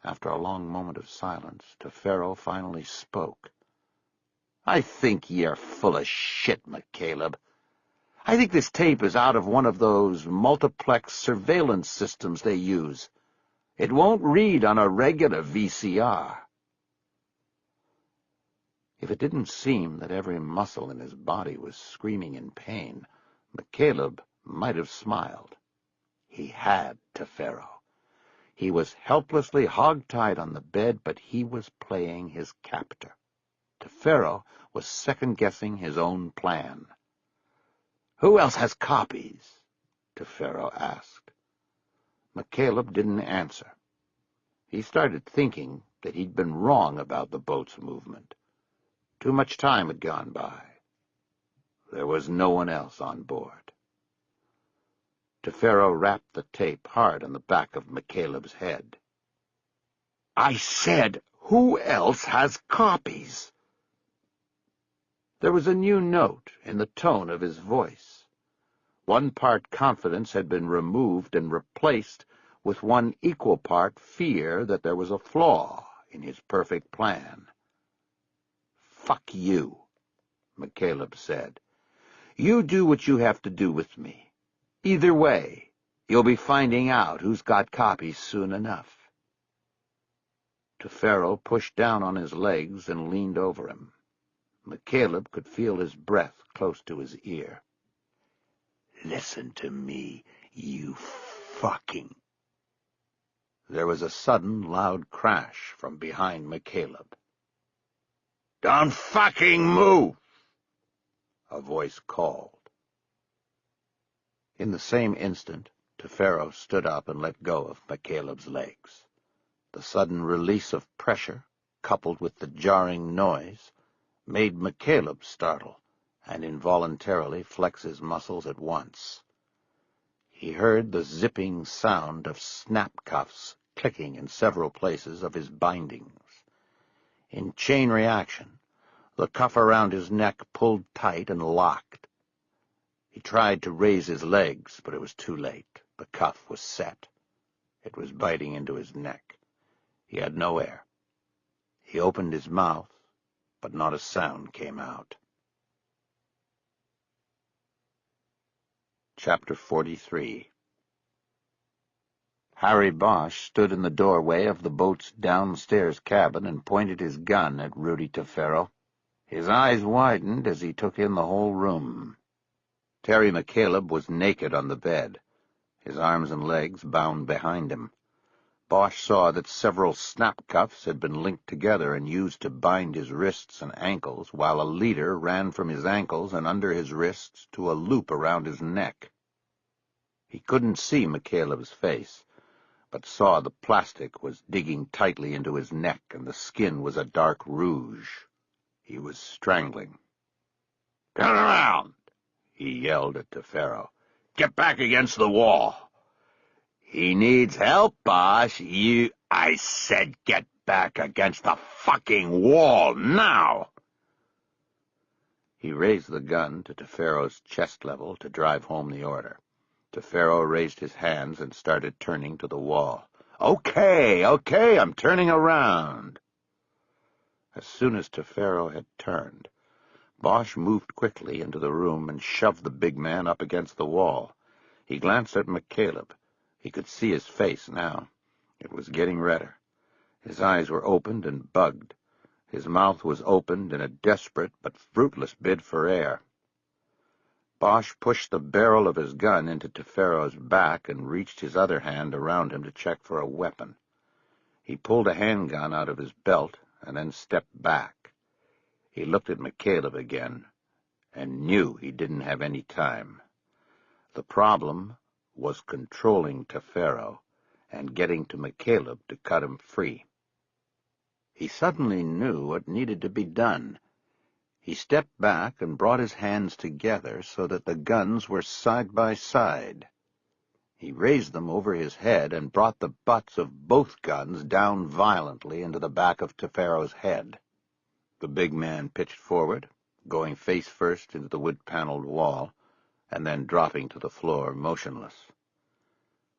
After a long moment of silence, Tefero finally spoke. "I think you're full of shit, McCaleb. I think this tape is out of one of those multiplex surveillance systems they use. It won't read on a regular VCR." If it didn't seem that every muscle in his body was screaming in pain, McCaleb might have smiled. He had Tefero. He was helplessly hog-tied on the bed, but he was playing his captor. Tefero was second-guessing his own plan. "Who else has copies?" Tefero asked. McCaleb didn't answer. He started thinking that he'd been wrong about the boat's movement. Too much time had gone by. There was no one else on board. Tefero rapped the tape hard on the back of McCaleb's head. "I said, who else has copies?" There was a new note in the tone of his voice. One part confidence had been removed and replaced with one equal part fear that there was a flaw in his perfect plan. "Fuck you," McCaleb said. "You do what you have to do with me. Either way, you'll be finding out who's got copies soon enough." Tefero pushed down on his legs and leaned over him. McCaleb could feel his breath close to his ear. "Listen to me, you fucking—" There was a sudden, loud crash from behind McCaleb. "Don't fucking move!" a voice called. In the same instant, Tefero stood up and let go of McCaleb's legs. The sudden release of pressure, coupled with the jarring noise, made McCaleb startle and involuntarily flex his muscles at once. He heard the zipping sound of snap cuffs clicking in several places of his bindings. In chain reaction, the cuff around his neck pulled tight and locked. He tried to raise his legs, but it was too late. The cuff was set. It was biting into his neck. He had no air. He opened his mouth, but not a sound came out. Chapter 43. Harry Bosch stood in the doorway of the boat's downstairs cabin and pointed his gun at Rudy Tefero. His eyes widened as he took in the whole room. Terry McCaleb was naked on the bed, his arms and legs bound behind him. Bosch saw that several snap cuffs had been linked together and used to bind his wrists and ankles, while a leader ran from his ankles and under his wrists to a loop around his neck. He couldn't see McCaleb's face, but saw the plastic was digging tightly into his neck and the skin was a dark rouge. He was strangling. "Turn around!" he yelled at Tefero. "Get back against the wall." "He needs help, Bosch. I said get back against the fucking wall, now!" He raised the gun to Tefero's chest level to drive home the order. Tefero raised his hands and started turning to the wall. Okay, I'm turning around." As soon as Tefero had turned, Bosch moved quickly into the room and shoved the big man up against the wall. He glanced at McCaleb. He could see his face now. It was getting redder. His eyes were opened and bugged. His mouth was opened in a desperate but fruitless bid for air. Bosch pushed the barrel of his gun into Tefero's back and reached his other hand around him to check for a weapon. He pulled a handgun out of his belt and then stepped back. He looked at McCaleb again and knew he didn't have any time. The problem was controlling Tefero and getting to McCaleb to cut him free. He suddenly knew what needed to be done. He stepped back and brought his hands together so that the guns were side by side. He raised them over his head and brought the butts of both guns down violently into the back of Tefero's head. The big man pitched forward, going face first into the wood-paneled wall, and then dropping to the floor motionless.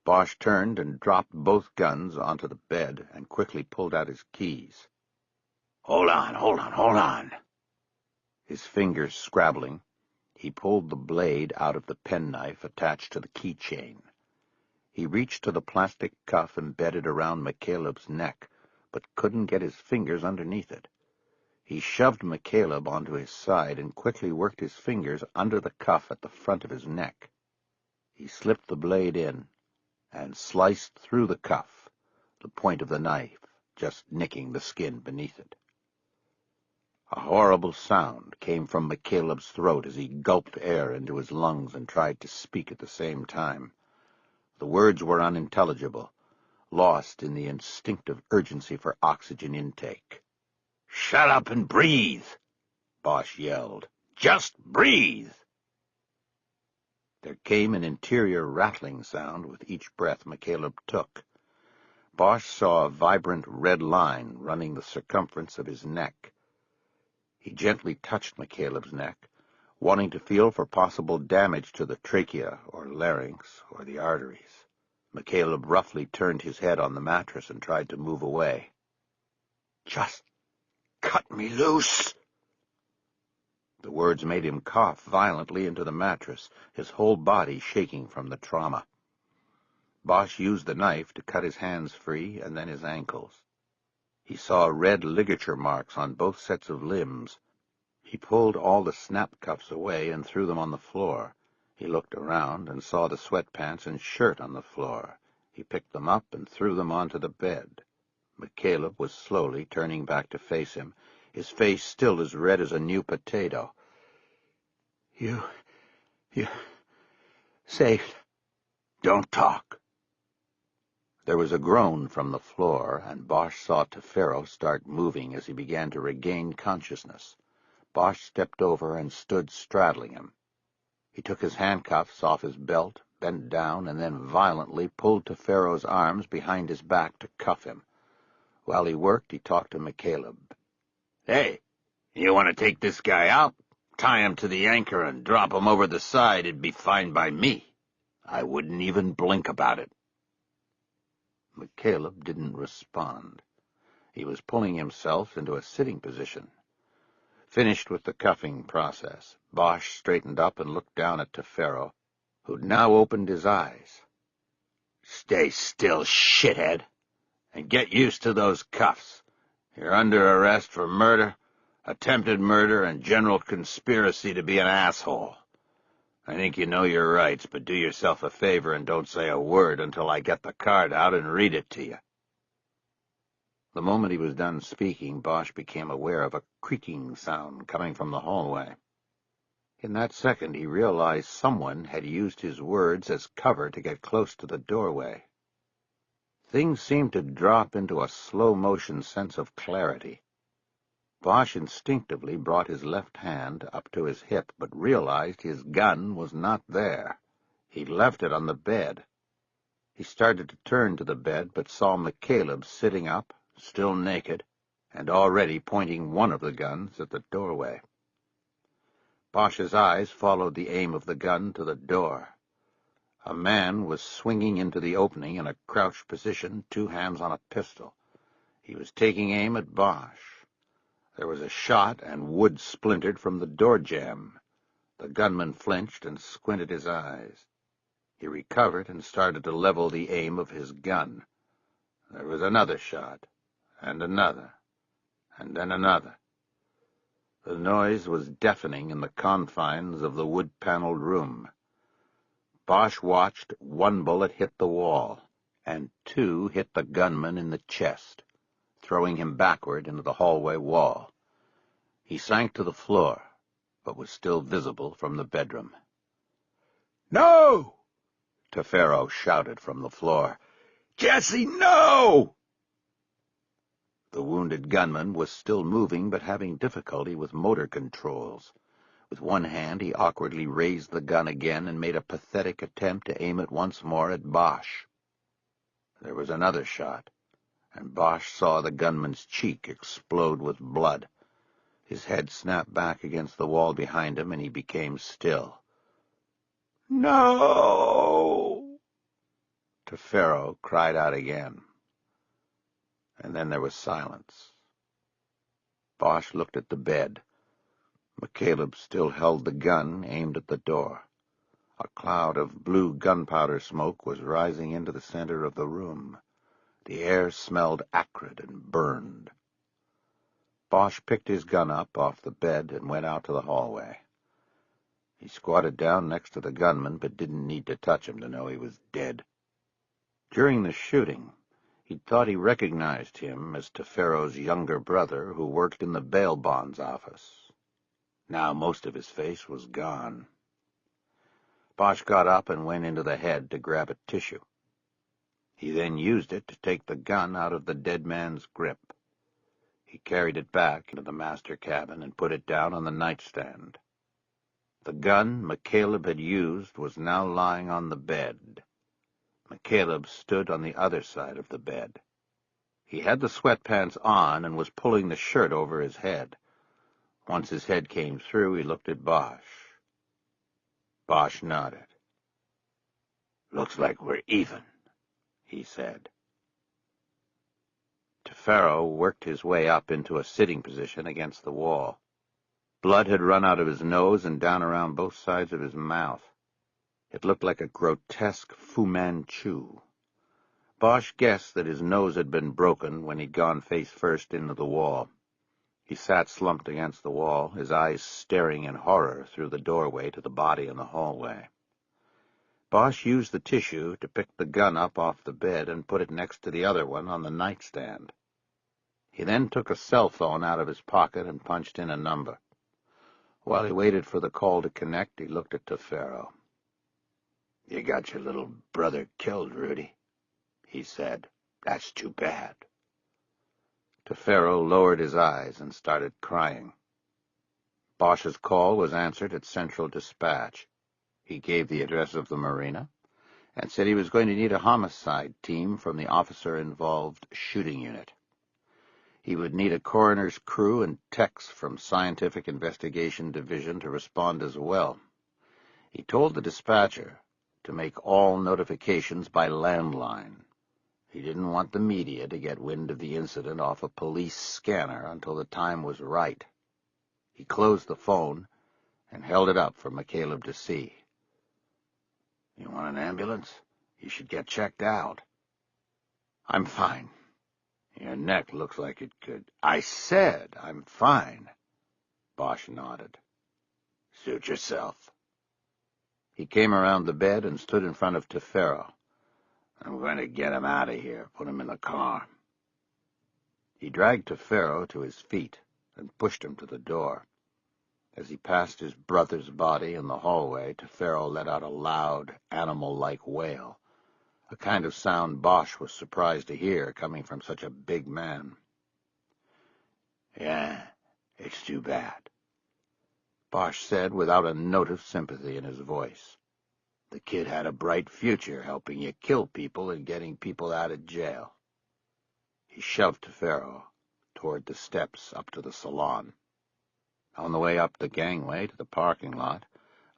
Bosch turned and dropped both guns onto the bed and quickly pulled out his keys. Hold on. His fingers scrabbling, he pulled the blade out of the penknife attached to the keychain. He reached to the plastic cuff embedded around McCaleb's neck, but couldn't get his fingers underneath it. He shoved McCaleb onto his side and quickly worked his fingers under the cuff at the front of his neck. He slipped the blade in and sliced through the cuff, the point of the knife just nicking the skin beneath it. A horrible sound came from McCaleb's throat as he gulped air into his lungs and tried to speak at the same time. The words were unintelligible, lost in the instinctive urgency for oxygen intake. "Shut up and breathe," Bosch yelled. "Just breathe." There came an interior rattling sound with each breath McCaleb took. Bosch saw a vibrant red line running the circumference of his neck. He gently touched McCaleb's neck, wanting to feel for possible damage to the trachea or larynx or the arteries. McCaleb roughly turned his head on the mattress and tried to move away. "Just cut me loose." The words made him cough violently into the mattress, his whole body shaking from the trauma. Bosch used the knife to cut his hands free and then his ankles. He saw red ligature marks on both sets of limbs. He pulled all the snap cuffs away and threw them on the floor. He looked around and saw the sweatpants and shirt on the floor. He picked them up and threw them onto the bed. McCaleb was slowly turning back to face him, his face still as red as a new potato. You saved. Don't talk." There was a groan from the floor, and Bosch saw Tefero start moving as he began to regain consciousness. Bosch stepped over and stood straddling him. He took his handcuffs off his belt, bent down, and then violently pulled Tefero's arms behind his back to cuff him. While he worked, he talked to McCaleb. Hey, you want to take this guy out? Tie him to the anchor and drop him over the side. It'd be fine by me. I wouldn't even blink about it. McCaleb didn't respond. He was pulling himself into a sitting position. Finished with the cuffing process, Bosch straightened up and looked down at Tefero, who'd now opened his eyes. Stay still, shithead, and get used to those cuffs. You're under arrest for murder, attempted murder, and general conspiracy to be an asshole. I think you know your rights, but do yourself a favor and don't say a word until I get the card out and read it to you. The moment he was done speaking, Bosch became aware of a creaking sound coming from the hallway. In that second, he realized someone had used his words as cover to get close to the doorway. Things seemed to drop into a slow-motion sense of clarity. Bosch instinctively brought his left hand up to his hip, but realized his gun was not there. He'd left it on the bed. He started to turn to the bed, but saw McCaleb sitting up, still naked, and already pointing one of the guns at the doorway. Bosch's eyes followed the aim of the gun to the door. A man was swinging into the opening in a crouched position, 2 hands on a pistol. He was taking aim at Bosch. There was a shot, and wood splintered from the door jamb. The gunman flinched and squinted his eyes. He recovered and started to level the aim of his gun. There was another shot, and another, and then another. The noise was deafening in the confines of the wood-paneled room. Bosch watched 1 bullet hit the wall, and 2 hit the gunman in the chest, throwing him backward into the hallway wall. He sank to the floor, but was still visible from the bedroom. "No!" Tefero shouted from the floor. "Jesse, no!" The wounded gunman was still moving, but having difficulty with motor controls. With one hand, he awkwardly raised the gun again and made a pathetic attempt to aim it once more at Bosch. There was another shot, and Bosch saw the gunman's cheek explode with blood. His head snapped back against the wall behind him, and he became still. "No!" Tefero cried out again. And then there was silence. Bosch looked at the bed. McCaleb still held the gun aimed at the door. A cloud of blue gunpowder smoke was rising into the center of the room. The air smelled acrid and burned. Bosch picked his gun up off the bed and went out to the hallway. He squatted down next to the gunman, but didn't need to touch him to know he was dead. During the shooting, he thought he recognized him as Tefero's younger brother who worked in the bail bonds office. Now most of his face was gone. Bosch got up and went into the head to grab a tissue. He then used it to take the gun out of the dead man's grip. He carried it back into the master cabin and put it down on the nightstand. The gun McCaleb had used was now lying on the bed. McCaleb stood on the other side of the bed. He had the sweatpants on and was pulling the shirt over his head. Once his head came through, he looked at Bosch. Bosch nodded. "Looks like we're even," he said. Tefero worked his way up into a sitting position against the wall. Blood had run out of his nose and down around both sides of his mouth. It looked like a grotesque Fu Manchu. Bosch guessed that his nose had been broken when he'd gone face first into the wall. He sat slumped against the wall, his eyes staring in horror through the doorway to the body in the hallway. Bosch used the tissue to pick the gun up off the bed and put it next to the other one on the nightstand. He then took a cell phone out of his pocket and punched in a number. While he waited for the call to connect, he looked at Tefero. "You got your little brother killed, Rudy," he said. "That's too bad." Tefero lowered his eyes and started crying. Bosch's call was answered at Central Dispatch. He gave the address of the marina and said he was going to need a homicide team from the officer-involved shooting unit. He would need a coroner's crew and techs from Scientific Investigation Division to respond as well. He told the dispatcher to make all notifications by landline. He didn't want the media to get wind of the incident off a police scanner until the time was right. He closed the phone and held it up for McCaleb to see. "You want an ambulance? You should get checked out." "I'm fine." "Your neck looks like it could—" "I said I'm fine." Bosch nodded. "Suit yourself." He came around the bed and stood in front of Tefero. "I'm going to get him out of here. Put him in the car." He dragged Tefero to his feet and pushed him to the door. As he passed his brother's body in the hallway, Tefero let out a loud, animal-like wail, a kind of sound Bosch was surprised to hear coming from such a big man. "Yeah, it's too bad," Bosch said without a note of sympathy in his voice. "The kid had a bright future helping you kill people and getting people out of jail." He shoved Tefero toward the steps up to the salon. On the way up the gangway to the parking lot,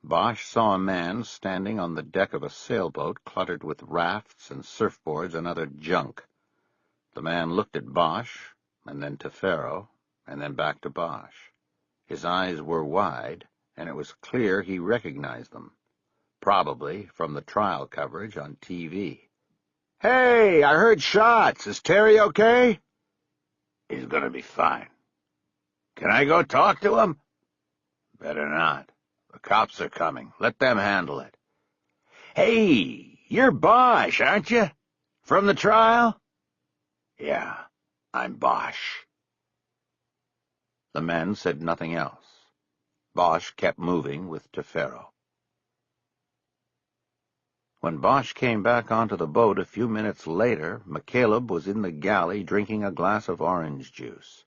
Bosch saw a man standing on the deck of a sailboat cluttered with rafts and surfboards and other junk. The man looked at Bosch, and then Tefero, and then back to Bosch. His eyes were wide, and it was clear he recognized them, probably from the trial coverage on TV. "Hey, I heard shots. Is Terry okay?" "He's going to be fine." "Can I go talk to him?" "Better not. The cops are coming. Let them handle it." "Hey, you're Bosch, aren't you? From the trial?" "Yeah, I'm Bosch." The men said nothing else. Bosch kept moving with Tefero. When Bosch came back onto the boat a few minutes later, McCaleb was in the galley drinking a glass of orange juice.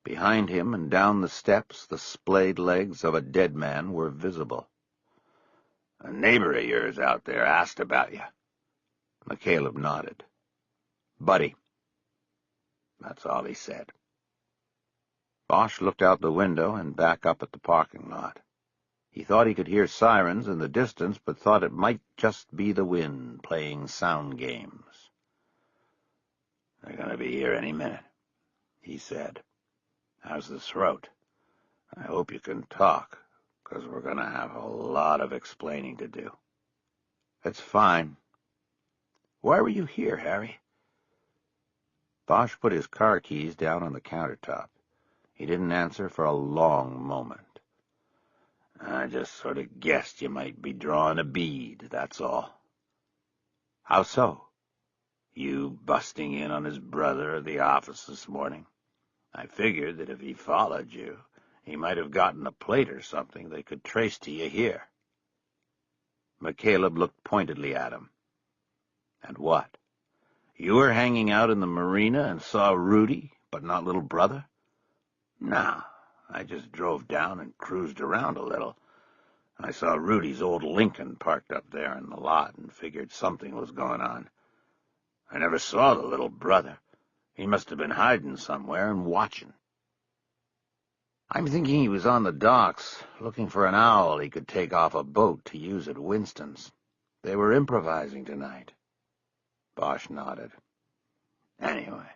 Behind him and down the steps, the splayed legs of a dead man were visible. "A neighbor of yours out there asked about you." McCaleb nodded. "Buddy." That's all he said. Bosch looked out the window and back up at the parking lot. He thought he could hear sirens in the distance, but thought it might just be the wind playing sound games. "They're going to be here any minute," he said. "How's the throat? I hope you can talk, because we're going to have a lot of explaining to do." "It's fine." "Why were you here, Harry?" Bosch put his car keys down on the countertop. He didn't answer for a long moment. "I just sort of guessed you might be drawing a bead, that's all." "How so?" "You busting in on his brother at the office this morning. I figured that if he followed you, he might have gotten a plate or something they could trace to you here." McCaleb looked pointedly at him. "And what? You were hanging out in the marina and saw Rudy, but not little brother?" "No, I just drove down and cruised around a little. I saw Rudy's old Lincoln parked up there in the lot and figured something was going on. I never saw the little brother. He must have been hiding somewhere and watching." I'm thinking he was on the docks, looking for an owl he could take off a boat to use at Winston's. They were improvising tonight. Bosch nodded. Anyway,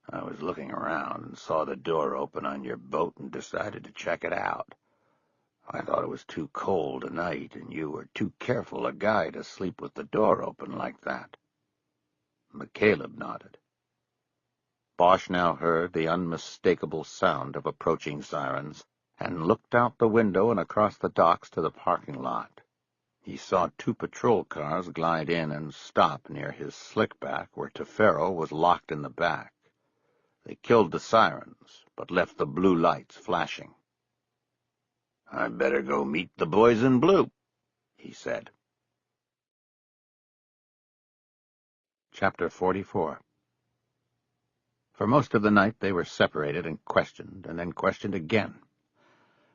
I was looking around and saw the door open on your boat and decided to check it out. I thought it was too cold a night, and you were too careful a guy to sleep with the door open like that. McCaleb nodded. Bosch now heard the unmistakable sound of approaching sirens, and looked out the window and across the docks to the parking lot. He saw 2 patrol cars glide in and stop near his slickback, where Tefero was locked in the back. They killed the sirens, but left the blue lights flashing. "I'd better go meet the boys in blue," he said. Chapter 44. For most of the night they were separated and then questioned again.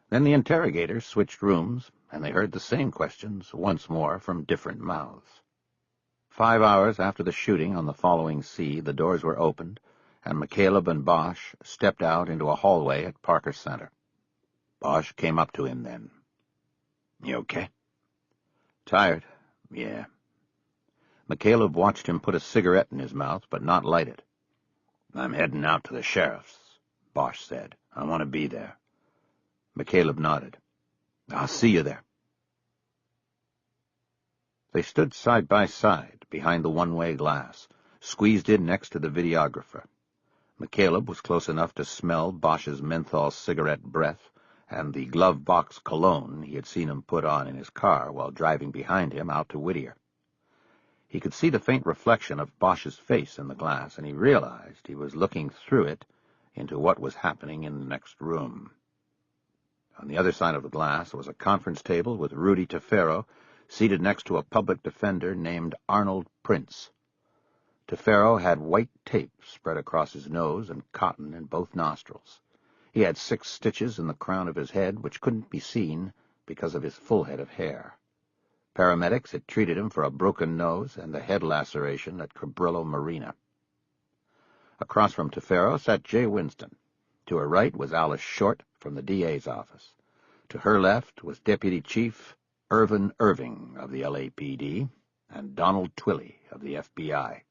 Then the interrogators switched rooms, and they heard the same questions once more from different mouths. 5 hours after the shooting on the following sea, the doors were opened, and McCaleb and Bosch stepped out into a hallway at Parker Center. Bosch came up to him then. "You okay?" "Tired, yeah." McCaleb watched him put a cigarette in his mouth, but not light it. "I'm heading out to the sheriff's," Bosch said. "I want to be there." McCaleb nodded. "I'll see you there." They stood side by side behind the one-way glass, squeezed in next to the videographer. McCaleb was close enough to smell Bosch's menthol cigarette breath and the glove-box cologne he had seen him put on in his car while driving behind him out to Whittier. He could see the faint reflection of Bosch's face in the glass, and he realized he was looking through it into what was happening in the next room. On the other side of the glass was a conference table with Rudy Tefero seated next to a public defender named Arnold Prince. Tefero had white tape spread across his nose and cotton in both nostrils. He had 6 stitches in the crown of his head, which couldn't be seen because of his full head of hair. Paramedics had treated him for a broken nose and the head laceration at Cabrillo Marina. Across from Tefero sat Jay Winston. To her right was Alice Short from the DA's office. To her left was Deputy Chief Irvin Irving of the LAPD and Donald Twilley of the FBI.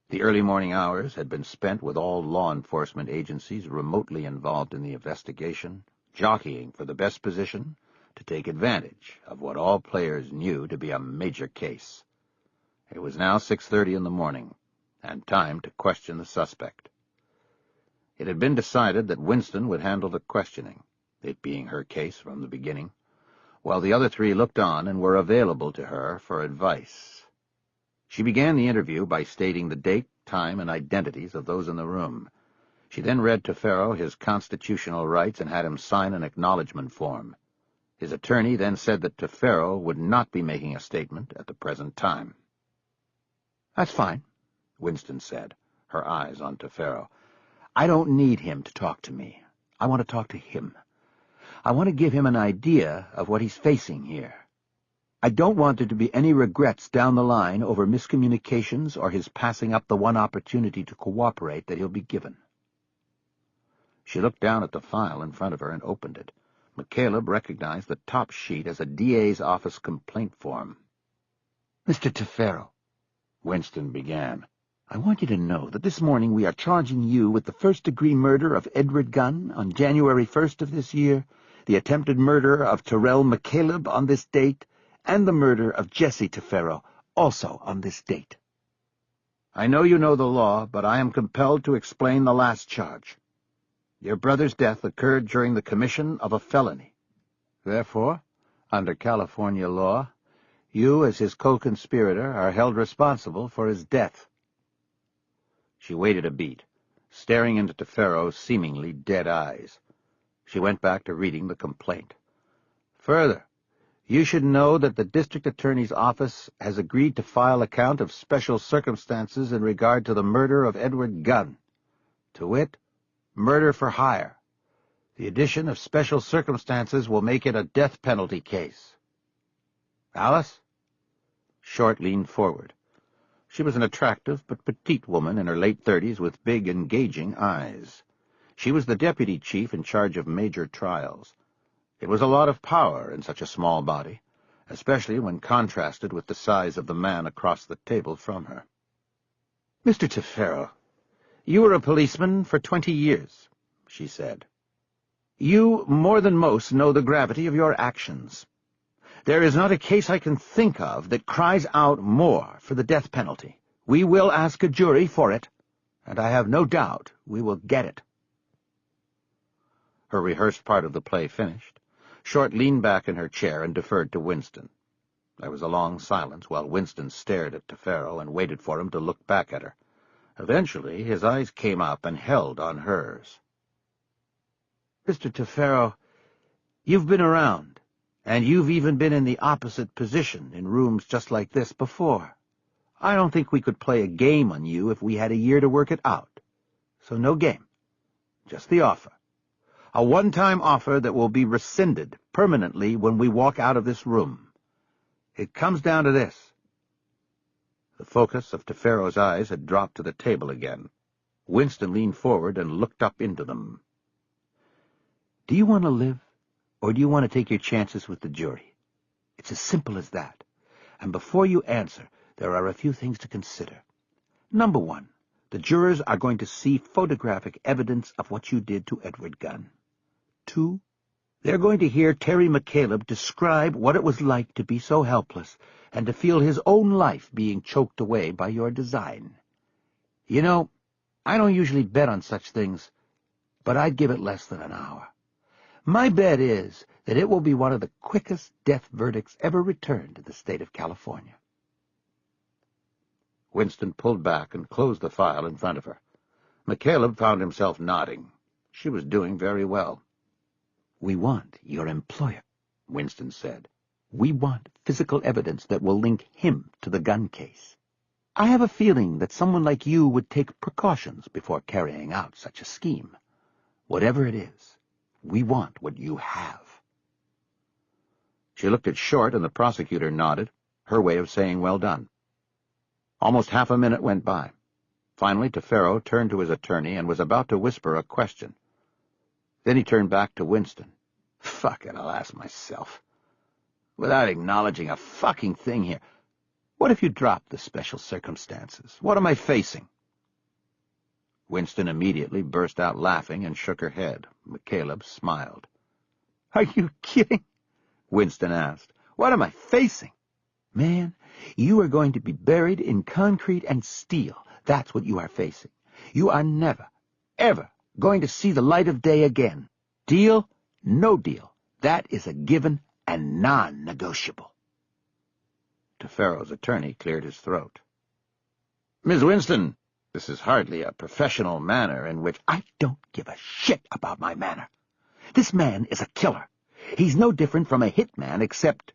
The early morning hours had been spent with all law enforcement agencies remotely involved in the investigation, jockeying for the best position to take advantage of what all players knew to be a major case. It was now 6:30 in the morning, and time to question the suspect. It had been decided that Winston would handle the questioning, it being her case from the beginning, while the other 3 looked on and were available to her for advice. She began the interview by stating the date, time, and identities of those in the room. She then read Tefero his constitutional rights and had him sign an acknowledgment form. His attorney then said that Tefero would not be making a statement at the present time. "That's fine," Winston said, her eyes on Tefero. "I don't need him to talk to me. I want to talk to him. I want to give him an idea of what he's facing here. I don't want there to be any regrets down the line over miscommunications or his passing up the one opportunity to cooperate that he'll be given." She looked down at the file in front of her and opened it. McCaleb recognized the top sheet as a DA's office complaint form. "Mr. Tefero," Winston began, "I want you to know that this morning we are charging you with the first-degree murder of Edward Gunn on January 1st of this year, the attempted murder of Terrell McCaleb on this date, and the murder of Jesse Tefero, also on this date. I know you know the law, but I am compelled to explain the last charge. Your brother's death occurred during the commission of a felony. Therefore, under California law, you, as his co-conspirator, are held responsible for his death." She waited a beat, staring into Tefero's seemingly dead eyes. She went back to reading the complaint. "Further, you should know that the district attorney's office has agreed to file a count of special circumstances in regard to the murder of Edward Gunn, to wit, murder for hire. The addition of special circumstances will make it a death penalty case. Alice?" Short leaned forward. She was an attractive but petite woman in her late 30s with big, engaging eyes. She was the deputy chief in charge of major trials. It was a lot of power in such a small body, especially when contrasted with the size of the man across the table from her. "Mr. Tefero, you were a policeman for 20 years, she said. "You, more than most, know the gravity of your actions. There is not a case I can think of that cries out more for the death penalty. We will ask a jury for it, and I have no doubt we will get it." Her rehearsed part of the play finished, Short leaned back in her chair and deferred to Winston. There was a long silence while Winston stared at Tefero and waited for him to look back at her. Eventually his eyes came up and held on hers. "Mr. Tefero, you've been around, and you've even been in the opposite position in rooms just like this before. I don't think we could play a game on you if we had a year to work it out. So no game, just the offer. A one-time offer that will be rescinded permanently when we walk out of this room. It comes down to this." The focus of Tefero's eyes had dropped to the table again. Winston leaned forward and looked up into them. "Do you want to live, or do you want to take your chances with the jury? It's as simple as that. And before you answer, there are a few things to consider. Number one, the jurors are going to see photographic evidence of what you did to Edward Gunn. 2, they're going to hear Terry McCaleb describe what it was like to be so helpless and to feel his own life being choked away by your design. You know, I don't usually bet on such things, but I'd give it less than an hour. My bet is that it will be one of the quickest death verdicts ever returned in the state of California." Winston pulled back and closed the file in front of her. McCaleb found himself nodding. She was doing very well. "We want your employer," Winston said. "We want physical evidence that will link him to the gun case. I have a feeling that someone like you would take precautions before carrying out such a scheme. Whatever it is, we want what you have." She looked at Short, and the prosecutor nodded, her way of saying well done. Almost half a minute went by. Finally, Tefero turned to his attorney and was about to whisper a question. Then he turned back to Winston. "Fuck it, I'll ask myself. Without acknowledging a fucking thing here. What if you drop the special circumstances? What am I facing?" Winston immediately burst out laughing and shook her head. McCaleb smiled. "Are you kidding?" Winston asked. "What am I facing? Man, you are going to be buried in concrete and steel. That's what you are facing. You are never, ever going to see the light of day again. Deal? No deal. That is a given and non-negotiable." Tefero's attorney cleared his throat. "Ms. Winston, this is hardly a professional manner in which—" "I don't give a shit about my manner. This man is a killer. He's no different from a hitman except—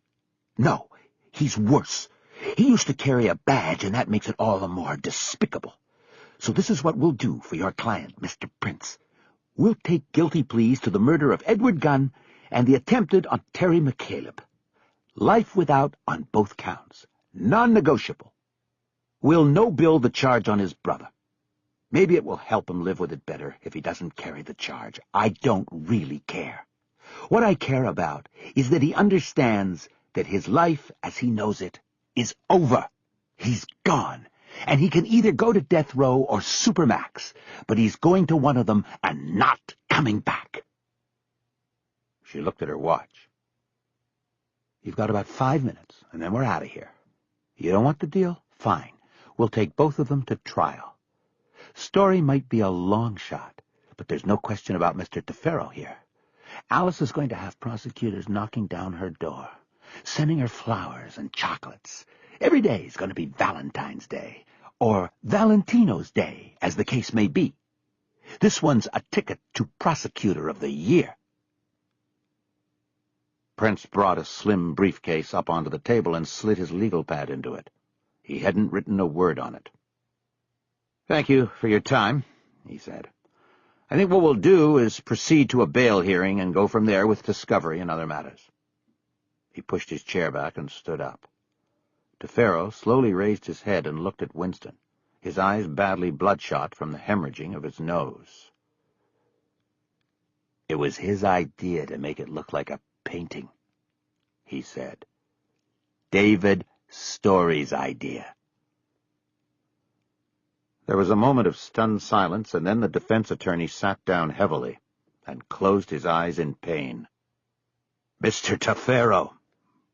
No, he's worse. He used to carry a badge, and that makes it all the more despicable. So this is what we'll do for your client, Mr. Prince. We'll take guilty pleas to the murder of Edward Gunn and the attempted on Terry McCaleb. Life without on both counts. Non-negotiable. We'll no-bill the charge on his brother. Maybe it will help him live with it better if he doesn't carry the charge. I don't really care. What I care about is that he understands that his life, as he knows it, is over. He's gone, and he can either go to death row or supermax, but he's going to one of them and not coming back." She looked at her watch. "You've got about 5 minutes, and then we're out of here. You don't want the deal? Fine. We'll take both of them to trial. Story might be a long shot, but there's no question about Mr. Tefero here. Alice is going to have prosecutors knocking down her door, sending her flowers and chocolates. Every day is going to be Valentine's Day, or Valentino's Day, as the case may be. This one's a ticket to Prosecutor of the Year." Prince brought a slim briefcase up onto the table and slid his legal pad into it. He hadn't written a word on it. "Thank you for your time," he said. "I think what we'll do is proceed to a bail hearing and go from there with discovery and other matters." He pushed his chair back and stood up. Tefero slowly raised his head and looked at Winston, his eyes badly bloodshot from the hemorrhaging of his nose. It was his idea to make it look like a painting, he said. David Story's idea. There was a moment of stunned silence, and then the defense attorney sat down heavily and closed his eyes in pain. Mr. Tefero,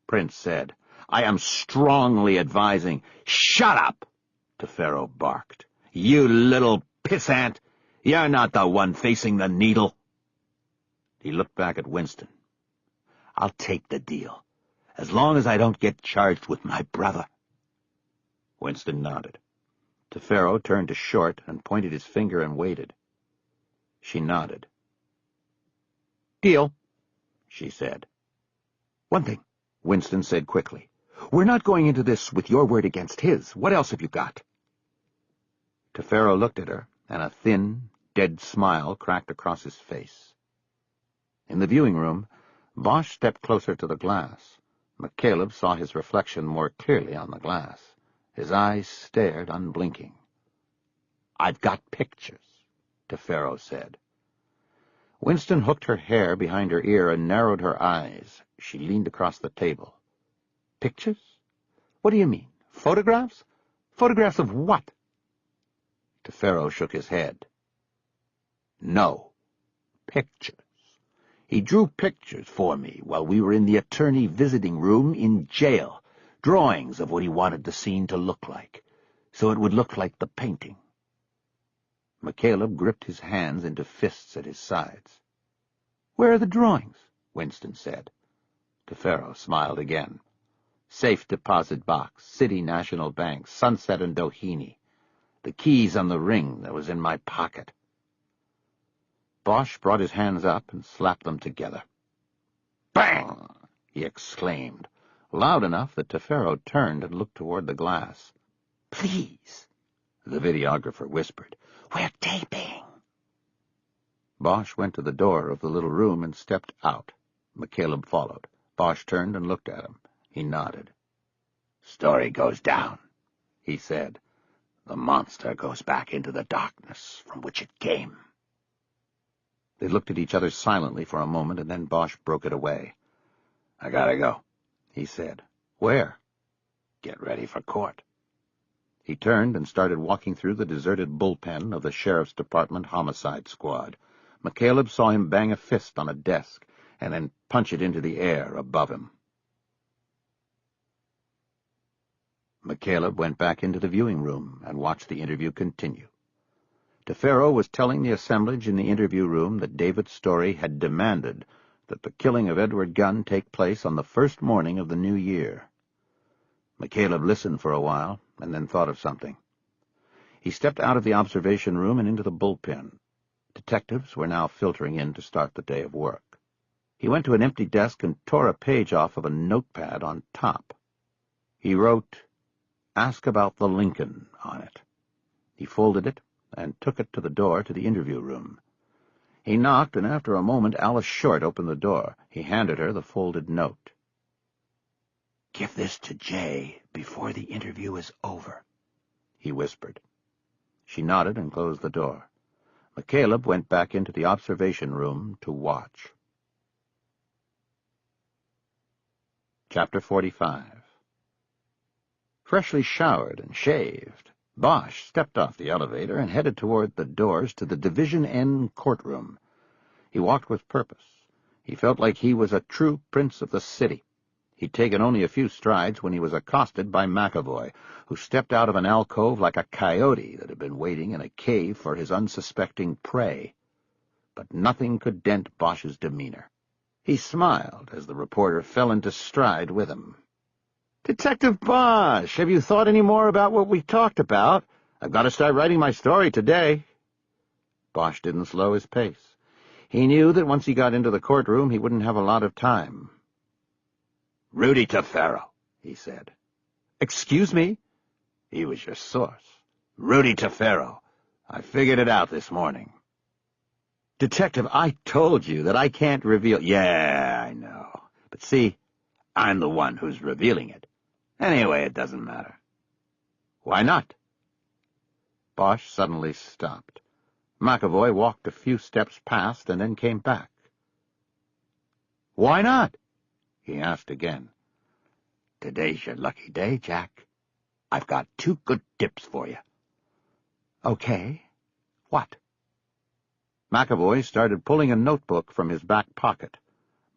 Prince said, I am strongly advising— Shut up, Tefero barked. You little pissant. You're not the one facing the needle. He looked back at Winston. I'll take the deal, as long as I don't get charged with my brother. Winston nodded. Tefero turned to Short and pointed his finger and waited. She nodded. Deal, she said. One thing, Winston said quickly. We're not going into this with your word against his. What else have you got? Tefero looked at her, and a thin, dead smile cracked across his face. In the viewing room, Bosch stepped closer to the glass. McCaleb saw his reflection more clearly on the glass. His eyes stared unblinking. I've got pictures, Tefero said. Winston hooked her hair behind her ear and narrowed her eyes. She leaned across the table. Pictures? What do you mean? Photographs? Photographs of what? Tefero shook his head. No, pictures. He drew pictures for me while we were in the attorney visiting room in jail, drawings of what he wanted the scene to look like, so it would look like the painting. McCaleb gripped his hands into fists at his sides. Where are the drawings? Winston said. Tefero smiled again. Safe deposit box, City National Bank, Sunset and Doheny. The keys on the ring that was in my pocket. Bosch brought his hands up and slapped them together. Bang! He exclaimed, loud enough that Tefero turned and looked toward the glass. Please, the videographer whispered. We're taping. Bosch went to the door of the little room and stepped out. McCaleb followed. Bosch turned and looked at him. He nodded. Story goes down, he said. The monster goes back into the darkness from which it came. They looked at each other silently for a moment, and then Bosch broke it away. I gotta go, he said. Where? Get ready for court. He turned and started walking through the deserted bullpen of the Sheriff's Department Homicide Squad. McCaleb saw him bang a fist on a desk and then punch it into the air above him. McCaleb went back into the viewing room and watched the interview continue. Tefero was telling the assemblage in the interview room that David Story had demanded that the killing of Edward Gunn take place on the first morning of the new year. McCaleb listened for a while and then thought of something. He stepped out of the observation room and into the bullpen. Detectives were now filtering in to start the day of work. He went to an empty desk and tore a page off of a notepad on top. He wrote, "Ask about the Lincoln" on it. He folded it and took it to the door to the interview room. He knocked, and after a moment Alice Short opened the door. He handed her the folded note. "Give this to Jay before the interview is over," he whispered. She nodded and closed the door. McCaleb went back into the observation room to watch. Chapter 45. Freshly showered and shaved, Bosch stepped off the elevator and headed toward the doors to the Division N courtroom. He walked with purpose. He felt like he was a true prince of the city. He'd taken only a few strides when he was accosted by McAvoy, who stepped out of an alcove like a coyote that had been waiting in a cave for his unsuspecting prey. But nothing could dent Bosch's demeanor. He smiled as the reporter fell into stride with him. "Detective Bosch, have you thought any more about what we talked about? I've got to start writing my story today." Bosch didn't slow his pace. He knew that once he got into the courtroom, he wouldn't have a lot of time. "Rudy Tefero," he said. "Excuse me?" "He was your source. Rudy Tefero. I figured it out this morning." "Detective, I told you that I can't reveal—" "Yeah, I know. But see, I'm the one who's revealing it. Anyway, it doesn't matter." "Why not?" Bosch suddenly stopped. McAvoy walked a few steps past and then came back. Why not? He asked again. Today's your lucky day, Jack. I've got 2 good tips for you. Okay. What? McAvoy started pulling a notebook from his back pocket.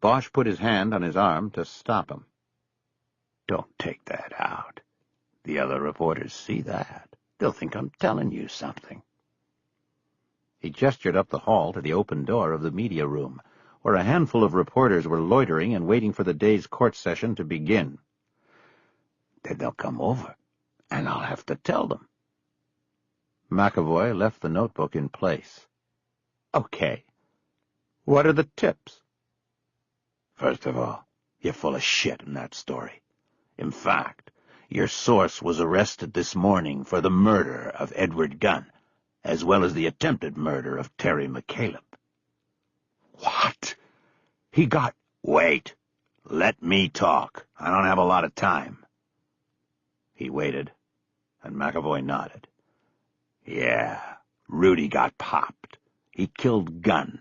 Bosch put his hand on his arm to stop him. Don't take that out. The other reporters see that. They'll think I'm telling you something. He gestured up the hall to the open door of the media room, where a handful of reporters were loitering and waiting for the day's court session to begin. Then they'll come over, and I'll have to tell them. McAvoy left the notebook in place. Okay. What are the tips? First of all, you're full of shit in that story. In fact, your source was arrested this morning for the murder of Edward Gunn, as well as the attempted murder of Terry McCaleb. What? He got... Wait. Let me talk. I don't have a lot of time. He waited, and McAvoy nodded. Yeah, Rudy got popped. He killed Gunn.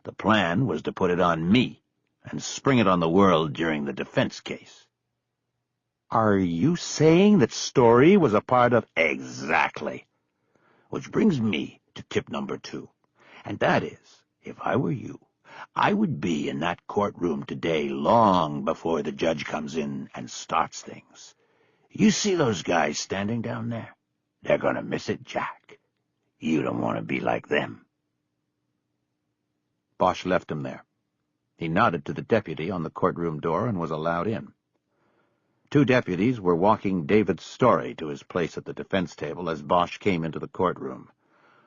The plan was to put it on me and spring it on the world during the defense case. Are you saying that Story was a part of... Exactly. Which brings me to tip number 2, and that is, if I were you, I would be in that courtroom today long before the judge comes in and starts things. You see those guys standing down there? They're going to miss it, Jack. You don't want to be like them. Bosch left him there. He nodded to the deputy on the courtroom door and was allowed in. 2 deputies were walking David Story to his place at the defense table as Bosch came into the courtroom.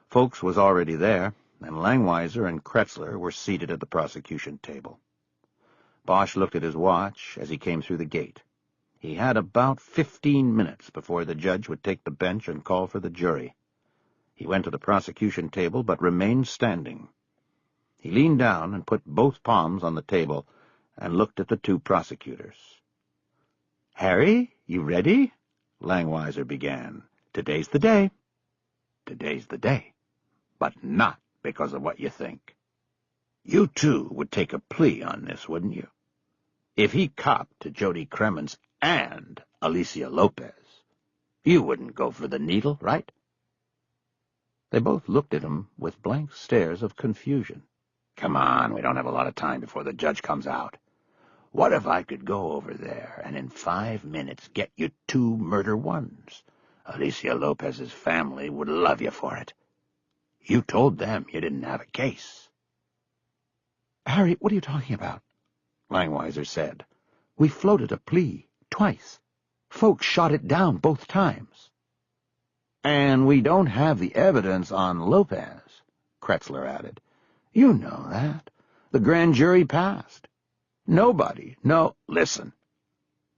Folks was already there, and Langweiser and Kretzler were seated at the prosecution table. Bosch looked at his watch as he came through the gate. He had about 15 minutes before the judge would take the bench and call for the jury. He went to the prosecution table but remained standing. He leaned down and put both palms on the table and looked at the 2 prosecutors. Harry, you ready? Langweiser began. Today's the day. Today's the day. But not because of what you think. You 2 would take a plea on this, wouldn't you? If he copped to Jody Cremens and Alicia Lopez, you wouldn't go for the needle, right? They both looked at him with blank stares of confusion. Come on, we don't have a lot of time before the judge comes out. What if I could go over there and in 5 minutes get you 2 murder ones? Alicia Lopez's family would love you for it. You told them you didn't have a case. Harry, what are you talking about? Langweiser said. We floated a plea twice. Folks shot it down both times. And we don't have the evidence on Lopez, Kretzler added. You know that. The grand jury passed. Nobody. No, listen.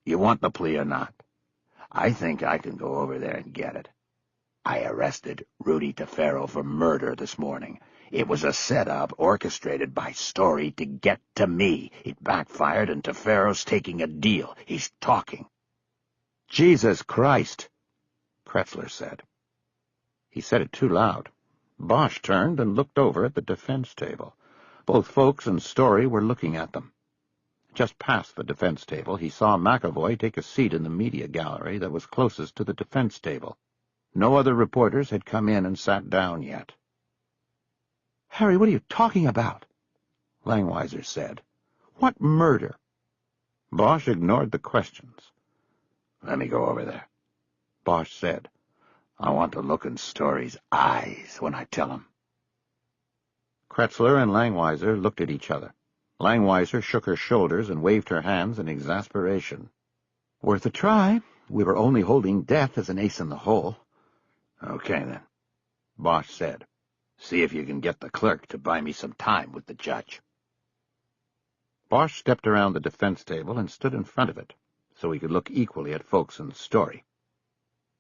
You want the plea or not? I think I can go over there and get it. I arrested Rudy Tefero for murder this morning. It was a setup orchestrated by Story to get to me. It backfired, and Tefero's taking a deal. He's talking. Jesus Christ, Kretzler said. He said it too loud. Bosch turned and looked over at the defense table. Both Folks and Story were looking at them. Just past the defense table, he saw McAvoy take a seat in the media gallery that was closest to the defense table. No other reporters had come in and sat down yet. Harry, what are you talking about? Langweiser said. What murder? Bosch ignored the questions. Let me go over there, Bosch said. I want to look in Story's eyes when I tell him. Kretzler and Langweiser looked at each other. Langweiser shook her shoulders and waved her hands in exasperation. Worth a try. We were only holding death as an ace in the hole. Okay, then, Bosch said. See if you can get the clerk to buy me some time with the judge. Bosch stepped around the defense table and stood in front of it, so he could look equally at Folks and Story.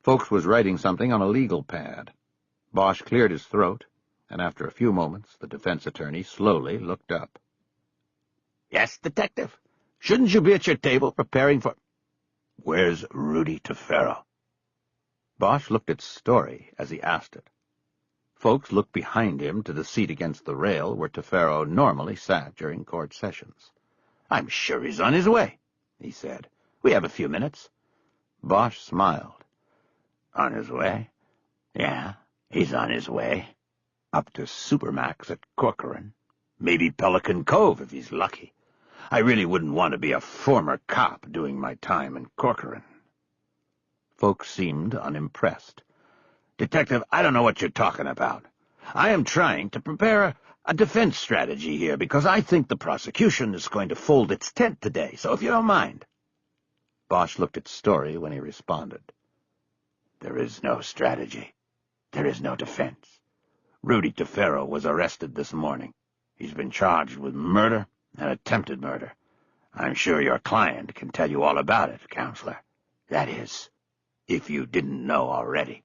Folks was writing something on a legal pad. Bosch cleared his throat, and after a few moments the defense attorney slowly looked up. Yes, detective? Shouldn't you be at your table preparing for... Where's Rudy Tefero? Bosch looked at Story as he asked it. Folks looked behind him to the seat against the rail where Tefero normally sat during court sessions. "I'm sure he's on his way," he said. "We have a few minutes." Bosch smiled. On his way? Yeah, he's on his way. Up to Supermax at Corcoran. Maybe Pelican Cove if he's lucky. I really wouldn't want to be a former cop doing my time in Corcoran. Folks seemed unimpressed. Detective, I don't know what you're talking about. I am trying to prepare a defense strategy here because I think the prosecution is going to fold its tent today, so if you don't mind. Bosch looked at Story when he responded. There is no strategy. There is no defense. Rudy Tefero was arrested this morning. He's been charged with murder and attempted murder. I'm sure your client can tell you all about it, Counselor. That is, if you didn't know already.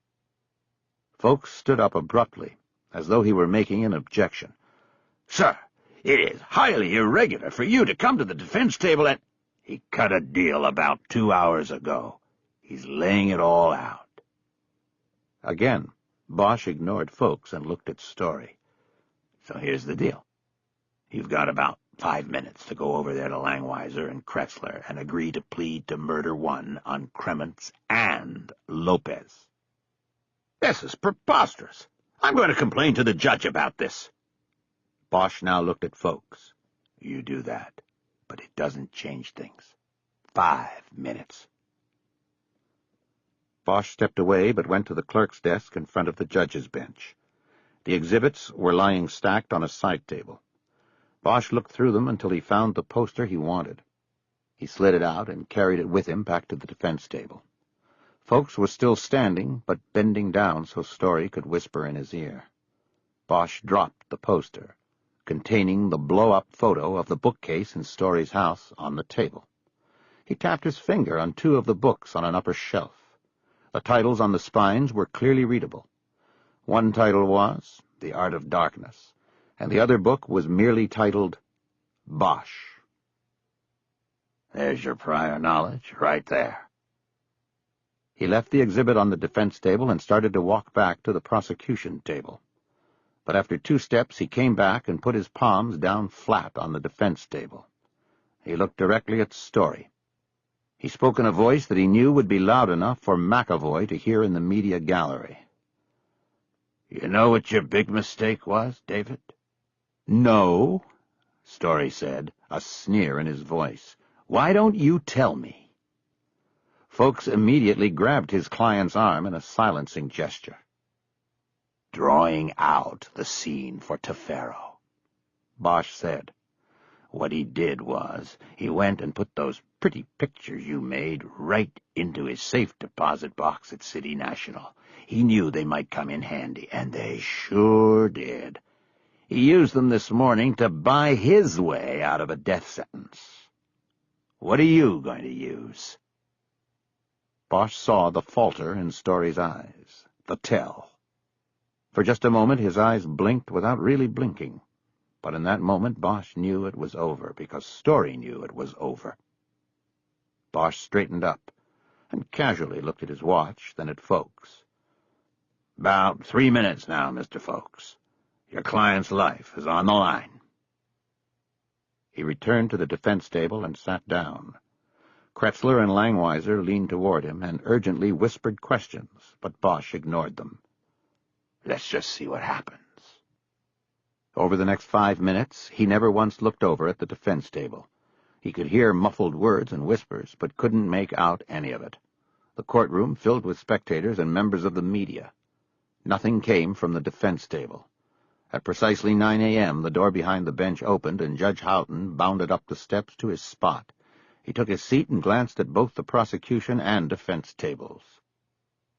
Folks stood up abruptly, as though he were making an objection. Sir, it is highly irregular for you to come to the defense table and— He cut a deal about 2 hours ago. He's laying it all out. Again, Bosch ignored Folks and looked at Story. So here's the deal. You've got about 5 minutes to go over there to Langweiser and Kretzler and agree to plead to murder one on Kremens and Lopez. This is preposterous. I'm going to complain to the judge about this. Bosch now looked at Folks. You do that, but it doesn't change things. 5 minutes. Bosch stepped away but went to the clerk's desk in front of the judge's bench. The exhibits were lying stacked on a side table. Bosch looked through them until he found the poster he wanted. He slid it out and carried it with him back to the defense table. Folks was still standing, but bending down so Story could whisper in his ear. Bosch dropped the poster, containing the blow-up photo of the bookcase in Story's house, on the table. He tapped his finger on 2 of the books on an upper shelf. The titles on the spines were clearly readable. One title was The Art of Darkness, and the other book was merely titled Bosch. There's your prior knowledge, right there. He left the exhibit on the defense table and started to walk back to the prosecution table. But after 2 steps he came back and put his palms down flat on the defense table. He looked directly at Story. He spoke in a voice that he knew would be loud enough for McAvoy to hear in the media gallery. You know what your big mistake was, David? No, Story said, a sneer in his voice. Why don't you tell me? Folks immediately grabbed his client's arm in a silencing gesture. Drawing out the scene for Tefero, Bosch said. What he did was, he went and put those pretty pictures you made right into his safe deposit box at City National. He knew they might come in handy, and they sure did. He used them this morning to buy his way out of a death sentence. What are you going to use? Bosch saw the falter in Story's eyes, the tell. For just a moment his eyes blinked without really blinking. But in that moment Bosch knew it was over, because Story knew it was over. Bosch straightened up and casually looked at his watch, then at Folks. About 3 minutes now, Mr. Folks. Your client's life is on the line. He returned to the defense table and sat down. Kretzler and Langweiser leaned toward him and urgently whispered questions, but Bosch ignored them. Let's just see what happens. Over the next 5 minutes, he never once looked over at the defense table. He could hear muffled words and whispers, but couldn't make out any of it. The courtroom filled with spectators and members of the media. Nothing came from the defense table. At precisely 9 a.m., the door behind the bench opened, and Judge Houghton bounded up the steps to his spot. He took his seat and glanced at both the prosecution and defense tables.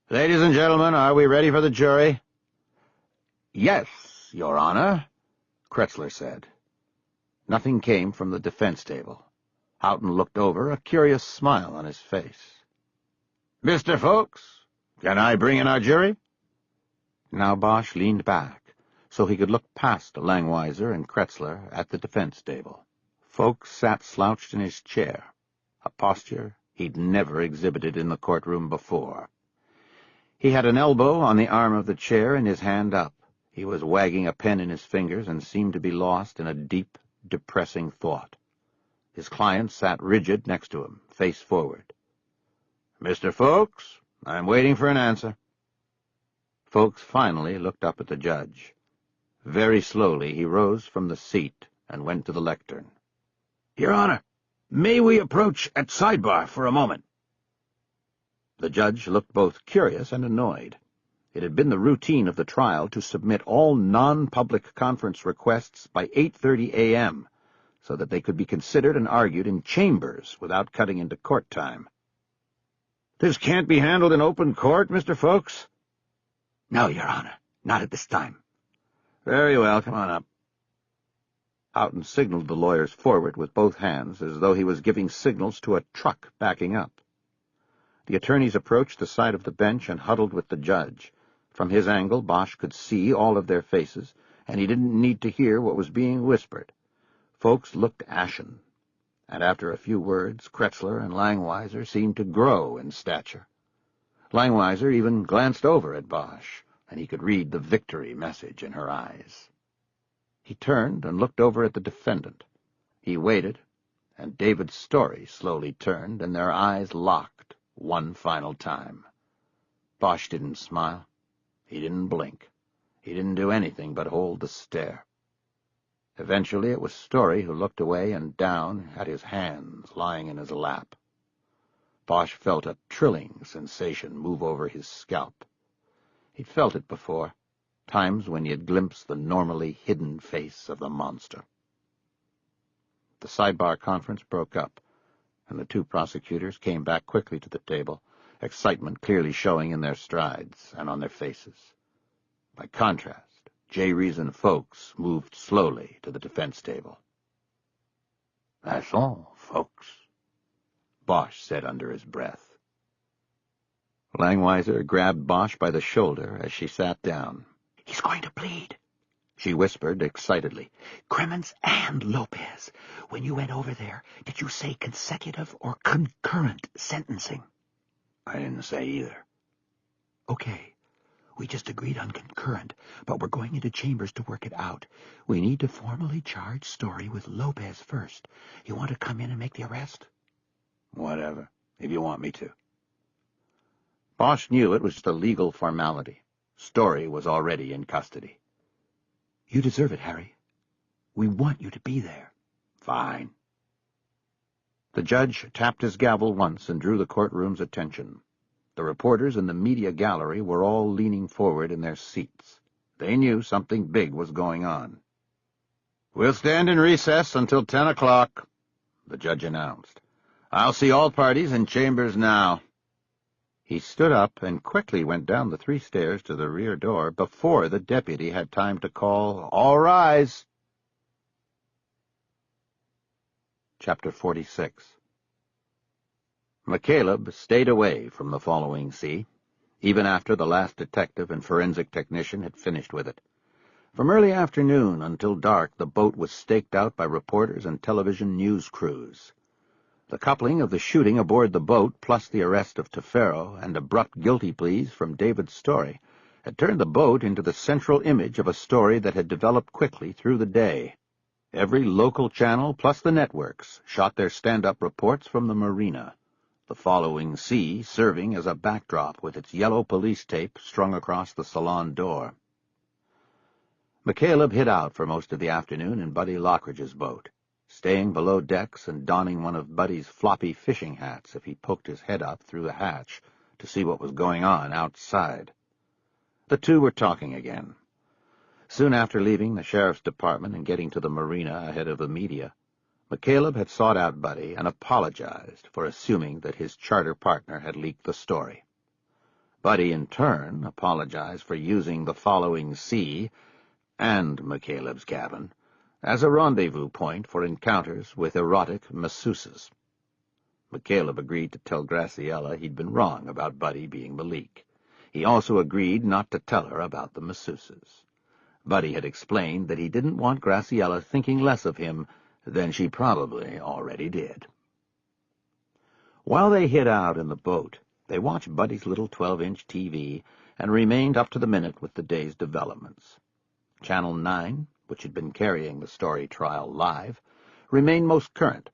"Ladies and gentlemen, are we ready for the jury?" "Yes, Your Honor," Kretzler said. Nothing came from the defense table. Houghton looked over, a curious smile on his face. "Mr. Folks, can I bring in our jury?" Now Bosch leaned back, so he could look past Langweiser and Kretzler at the defense table. Folks sat slouched in his chair, a posture he'd never exhibited in the courtroom before. He had an elbow on the arm of the chair and his hand up. He was wagging a pen in his fingers and seemed to be lost in a deep, depressing thought. His client sat rigid next to him, face forward. "Mr. Folks, I'm waiting for an answer." Folks finally looked up at the judge. Very slowly he rose from the seat and went to the lectern. Your Honor, may we approach at sidebar for a moment? The judge looked both curious and annoyed. It had been the routine of the trial to submit all non-public conference requests by 8:30 a.m., so that they could be considered and argued in chambers without cutting into court time. This can't be handled in open court, Mr. Folks? No, Your Honor, not at this time. Very well, come on up. Houghton signaled the lawyers forward with both hands, as though he was giving signals to a truck backing up. The attorneys approached the side of the bench and huddled with the judge. From his angle, Bosch could see all of their faces, and he didn't need to hear what was being whispered. Folks looked ashen, and after a few words, Kretzler and Langweiser seemed to grow in stature. Langweiser even glanced over at Bosch, and he could read the victory message in her eyes. He turned and looked over at the defendant. He waited, and David's Story slowly turned, and their eyes locked one final time. Bosch didn't smile. He didn't blink. He didn't do anything but hold the stare. Eventually it was Story who looked away and down at his hands lying in his lap. Bosch felt a trilling sensation move over his scalp. He'd felt it before, times when he had glimpsed the normally hidden face of the monster. The sidebar conference broke up, and the two prosecutors came back quickly to the table, excitement clearly showing in their strides and on their faces. By contrast, J. Reason Folks moved slowly to the defense table. "That's all, Folks," Bosch said under his breath. Langweiser grabbed Bosch by the shoulder as she sat down. He's going to plead, she whispered excitedly. Cremens and Lopez. When you went over there, did you say consecutive or concurrent sentencing? I didn't say either. Okay. We just agreed on concurrent, but we're going into chambers to work it out. We need to formally charge Story with Lopez first. You want to come in and make the arrest? Whatever, if you want me to. Bosch knew it was just a legal formality. Story was already in custody. You deserve it, Harry. We want you to be there. Fine. The judge tapped his gavel once and drew the courtroom's attention. The reporters in the media gallery were all leaning forward in their seats. They knew something big was going on. "We'll stand in recess until 10 o'clock, the judge announced. "I'll see all parties in chambers now." He stood up and quickly went down the 3 stairs to the rear door before the deputy had time to call, "All rise." Chapter 46. McCaleb stayed away from the following sea, even after the last detective and forensic technician had finished with it. From early afternoon until dark, the boat was staked out by reporters and television news crews. The coupling of the shooting aboard the boat, plus the arrest of Tefero and abrupt guilty pleas from David Story, had turned the boat into the central image of a story that had developed quickly through the day. Every local channel, plus the networks, shot their stand-up reports from the marina, the following sea serving as a backdrop with its yellow police tape strung across the salon door. McCaleb hid out for most of the afternoon in Buddy Lockridge's boat, staying below decks and donning one of Buddy's floppy fishing hats if he poked his head up through the hatch to see what was going on outside. The two were talking again. Soon after leaving the sheriff's department and getting to the marina ahead of the media, McCaleb had sought out Buddy and apologized for assuming that his charter partner had leaked the story. Buddy, in turn, apologized for using the following sea and McCaleb's cabin as a rendezvous point for encounters with erotic masseuses. McCaleb agreed to tell Graciela he'd been wrong about Buddy being the leak. He also agreed not to tell her about the masseuses. Buddy had explained that he didn't want Graciela thinking less of him than she probably already did. While they hid out in the boat, they watched Buddy's little 12-inch TV and remained up to the minute with the day's developments. Channel 9, which had been carrying the Story trial live, remained most current,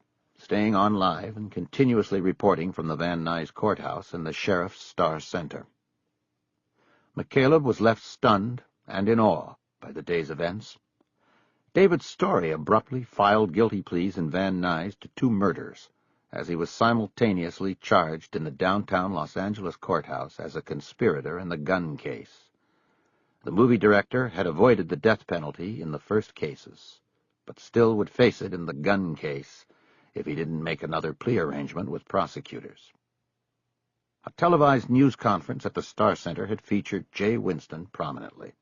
staying on live and continuously reporting from the Van Nuys courthouse and the Sheriff's Star Center. McCaleb was left stunned and in awe by the day's events. David Story abruptly filed guilty pleas in Van Nuys to 2 murders, as he was simultaneously charged in the downtown Los Angeles courthouse as a conspirator in the gun case. The movie director had avoided the death penalty in the first cases, but still would face it in the gun case if he didn't make another plea arrangement with prosecutors. A televised news conference at the Star Center had featured Jay Winston prominently.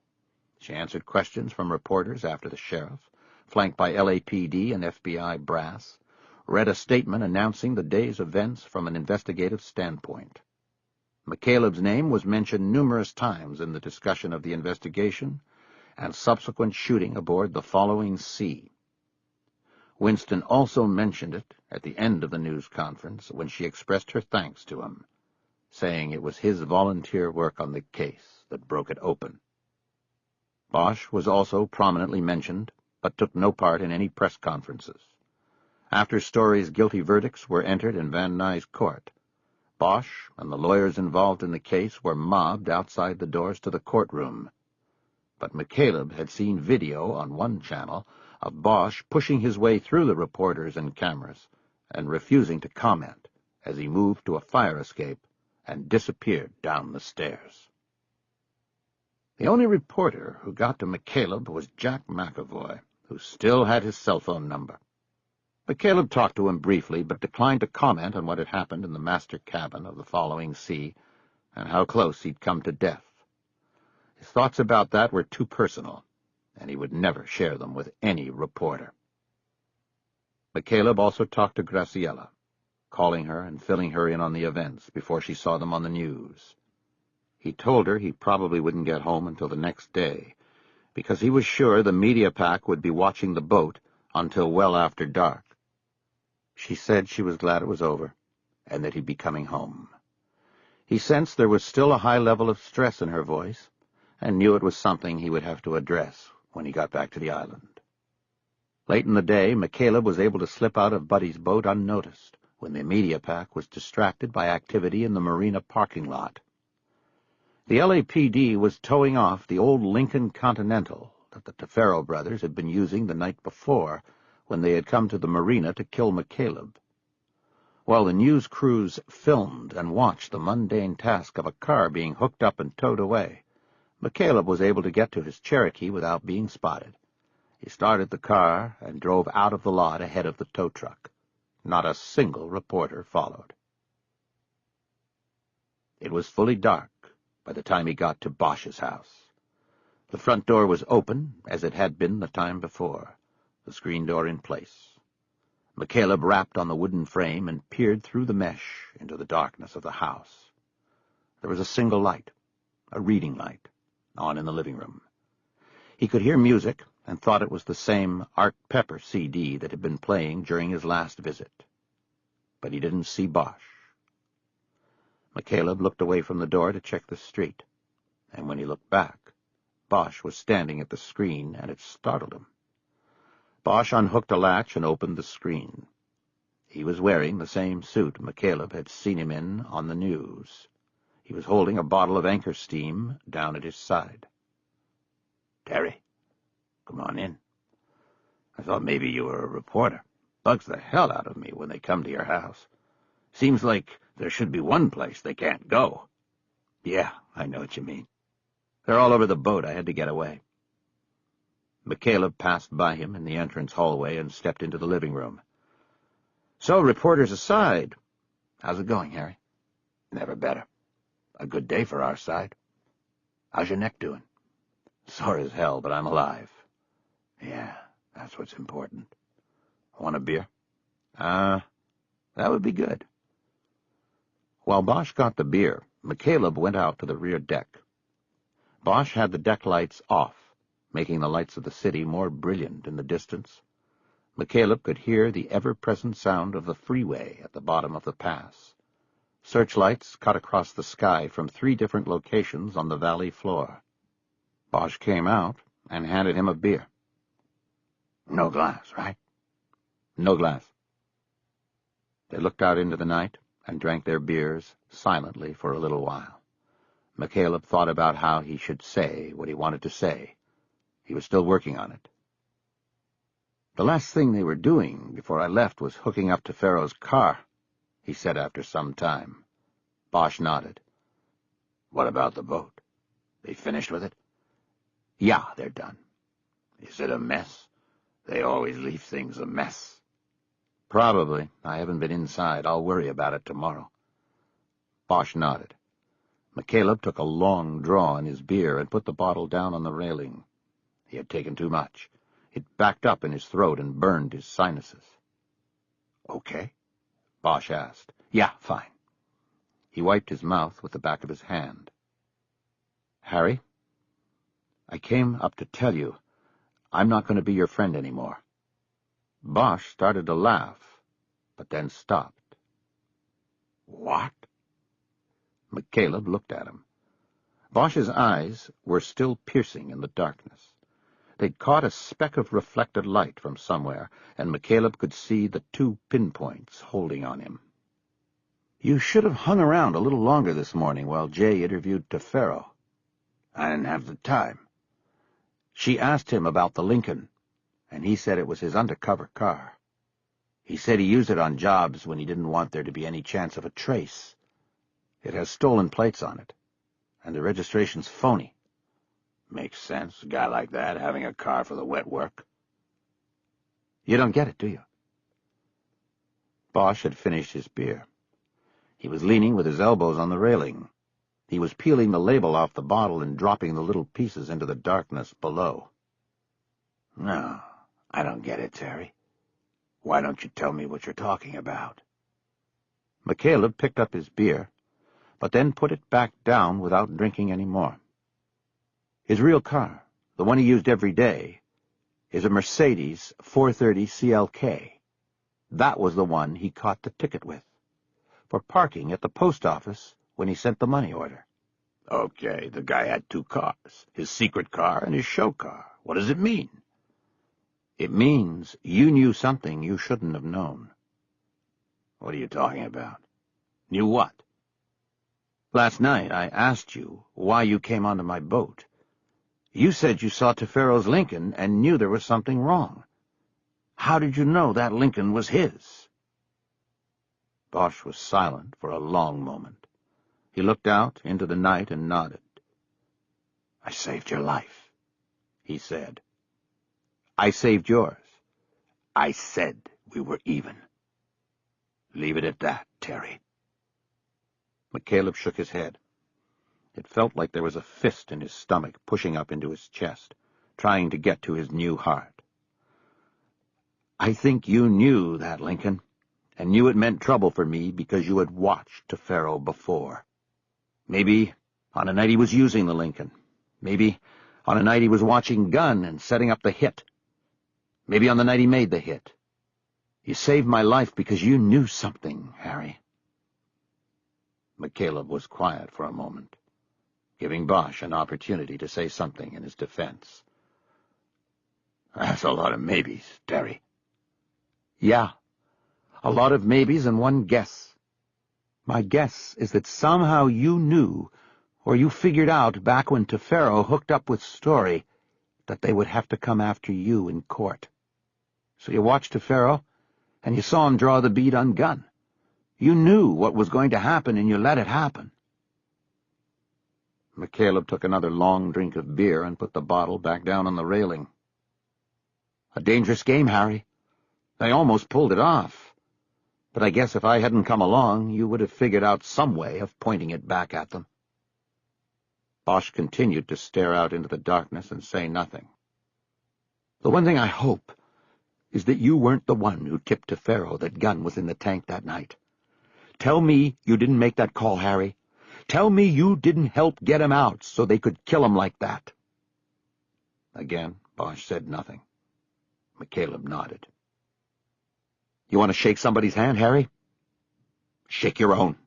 She answered questions from reporters after the sheriff, flanked by LAPD and FBI brass, read a statement announcing the day's events from an investigative standpoint. McCaleb's name was mentioned numerous times in the discussion of the investigation and subsequent shooting aboard the following sea. Winston also mentioned it at the end of the news conference when she expressed her thanks to him, saying it was his volunteer work on the case that broke it open. Bosch was also prominently mentioned, but took no part in any press conferences. After Story's guilty verdicts were entered in Van Nuys court, Bosch and the lawyers involved in the case were mobbed outside the doors to the courtroom. But McCaleb had seen video on one channel of Bosch pushing his way through the reporters and cameras and refusing to comment as he moved to a fire escape and disappeared down the stairs. The only reporter who got to McCaleb was Jack McAvoy, who still had his cell phone number. McCaleb talked to him briefly, but declined to comment on what had happened in the master cabin of the following sea and how close he'd come to death. His thoughts about that were too personal, and he would never share them with any reporter. McCaleb also talked to Graciela, calling her and filling her in on the events before she saw them on the news. He told her he probably wouldn't get home until the next day, because he was sure the media pack would be watching the boat until well after dark. She said she was glad it was over, and that he'd be coming home. He sensed there was still a high level of stress in her voice, and knew it was something he would have to address when he got back to the island. Late in the day, McCaleb was able to slip out of Buddy's boat unnoticed, when the media pack was distracted by activity in the marina parking lot. The LAPD was towing off the old Lincoln Continental that the Tefero brothers had been using the night before when they had come to the marina to kill McCaleb. While the news crews filmed and watched the mundane task of a car being hooked up and towed away, McCaleb was able to get to his Cherokee without being spotted. He started the car and drove out of the lot ahead of the tow truck. Not a single reporter followed. It was fully dark by the time he got to Bosch's house. The front door was open, as it had been the time before, the screen door in place. McCaleb rapped on the wooden frame and peered through the mesh into the darkness of the house. There was a single light, a reading light, on in the living room. He could hear music and thought it was the same Art Pepper CD that had been playing during his last visit. But he didn't see Bosch. McCaleb looked away from the door to check the street, and when he looked back, Bosch was standing at the screen, and it startled him. Bosch unhooked a latch and opened the screen. He was wearing the same suit McCaleb had seen him in on the news. He was holding a bottle of Anchor Steam down at his side. "Terry, come on in. I thought maybe you were a reporter. Bugs the hell out of me when they come to your house. Seems like there should be one place they can't go." "Yeah, I know what you mean. They're all over the boat. I had to get away." McCaleb passed by him in the entrance hallway and stepped into the living room. "So, reporters aside, how's it going, Harry?" "Never better. A good day for our side. How's your neck doing?" "Sore as hell, but I'm alive." "Yeah, that's what's important. Want a beer?" That would be good." While Bosch got the beer, McCaleb went out to the rear deck. Bosch had the deck lights off, making the lights of the city more brilliant in the distance. McCaleb could hear the ever-present sound of the freeway at the bottom of the pass. Searchlights cut across the sky from 3 different locations on the valley floor. Bosch came out and handed him a beer. "No glass, right?" "No glass." They looked out into the night and drank their beers silently for a little while. McCaleb thought about how he should say what he wanted to say. He was still working on it. "The last thing they were doing before I left was hooking up to Farrow's car," he said after some time. Bosch nodded. "What about the boat? They finished with it?" "Yeah, they're done." "Is it a mess? They always leave things a mess." "Probably. I haven't been inside. I'll worry about it tomorrow." Bosch nodded. McCaleb took a long draw in his beer and put the bottle down on the railing. He had taken too much. It backed up in his throat and burned his sinuses. "Okay?" Bosch asked. "Yeah, fine." He wiped his mouth with the back of his hand. "Harry, I came up to tell you I'm not going to be your friend anymore." Bosch started to laugh, but then stopped. "What?" McCaleb looked at him. Bosch's eyes were still piercing in the darkness. They'd caught a speck of reflected light from somewhere, and McCaleb could see the two pinpoints holding on him. "You should have hung around a little longer this morning while Jay interviewed Tefero." "I didn't have the time." "She asked him about the Lincoln, and he said it was his undercover car. He said he used it on jobs when he didn't want there to be any chance of a trace. It has stolen plates on it, and the registration's phony." "Makes sense, a guy like that having a car for the wet work." "You don't get it, do you?" Bosch had finished his beer. He was leaning with his elbows on the railing. He was peeling the label off the bottle and dropping the little pieces into the darkness below. "No, I don't get it, Terry. Why don't you tell me what you're talking about?" McCaleb picked up his beer, but then put it back down without drinking any more. "His real car, the one he used every day, is a Mercedes 430 CLK. That was the one he caught the ticket with, for parking at the post office when he sent the money order." "Okay, the guy had two cars, his secret car and his show car. What does it mean?" "It means you knew something you shouldn't have known." "What are you talking about?" "Knew what?" "Last night I asked you why you came onto my boat. You said you saw Tefero's Lincoln and knew there was something wrong. How did you know that Lincoln was his?" Bosch was silent for a long moment. He looked out into the night and nodded. "I saved your life," he said. "I saved yours." "I said we were even. Leave it at that, Terry." McCaleb shook his head. It felt like there was a fist in his stomach pushing up into his chest, trying to get to his new heart. "I think you knew that Lincoln, and knew it meant trouble for me because you had watched Tefero before. Maybe on a night he was using the Lincoln. Maybe on a night he was watching Gunn and setting up the hit. Maybe on the night he made the hit. You saved my life because you knew something, Harry." McCaleb was quiet for a moment, giving Bosch an opportunity to say something in his defense. "That's a lot of maybes, Terry." "Yeah, a lot of maybes and one guess. My guess is that somehow you knew, or you figured out back when Tefero hooked up with Story, that they would have to come after you in court. So you watched Tefero, and you saw him draw the bead on Gunn. You knew what was going to happen, and you let it happen." McCaleb took another long drink of beer and put the bottle back down on the railing. "A dangerous game, Harry. I almost pulled it off. But I guess if I hadn't come along, you would have figured out some way of pointing it back at them." Bosch continued to stare out into the darkness and say nothing. "The one thing I hope is that you weren't the one who tipped Tefero that Gunn was in the tank that night. Tell me you didn't make that call, Harry. Tell me you didn't help get him out so they could kill him like that." Again, Bosch said nothing. McCaleb nodded. "You want to shake somebody's hand, Harry? Shake your own."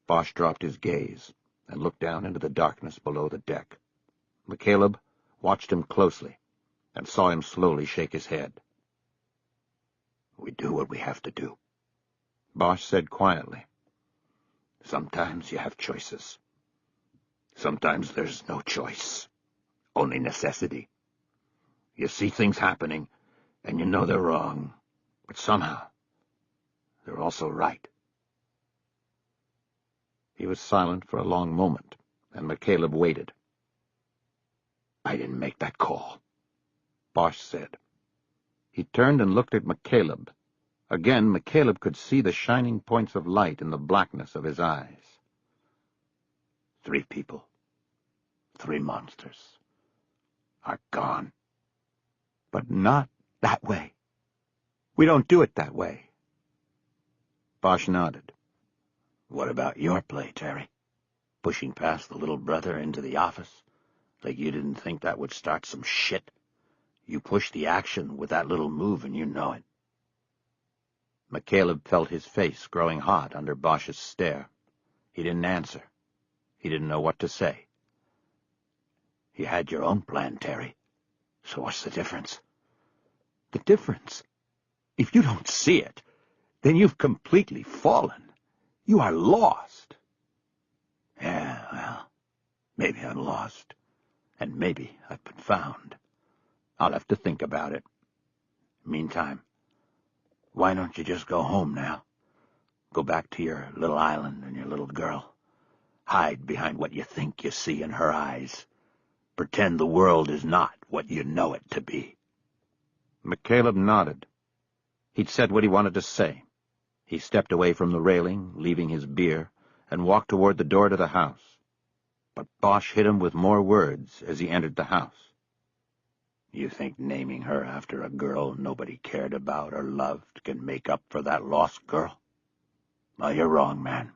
Bosch dropped his gaze and looked down into the darkness below the deck. McCaleb watched him closely and saw him slowly shake his head. We do what we have to do, Bosch said quietly. Sometimes you have choices. Sometimes there's no choice, only necessity. You see things happening, and you know they're wrong, but somehow they're also right. He was silent for a long moment, and McCaleb waited. I didn't make that call, Bosch said. He turned and looked at McCaleb. Again, McCaleb could see the shining points of light in the blackness of his eyes. 3 people, 3 monsters, are gone. But not that way. We don't do it that way. Bosch nodded. What about your play, Terry? Pushing past the little brother into the office, like you didn't think that would start some shit? You pushed the action with that little move, and you know it. McCaleb felt his face growing hot under Bosch's stare. He didn't answer. He didn't know what to say. You had your own plan, Terry. So what's the difference? The difference? If you don't see it, then you've completely fallen. You are lost. Yeah, well, maybe I'm lost, and maybe I've been found. I'll have to think about it. Meantime, why don't you just go home now? Go back to your little island and your little girl. Hide behind what you think you see in her eyes. Pretend the world is not what you know it to be. McCaleb nodded. He'd said what he wanted to say. He stepped away from the railing, leaving his beer, and walked toward the door to the house. But Bosch hit him with more words as he entered the house. You think naming her after a girl nobody cared about or loved can make up for that lost girl? Well, you're wrong, man.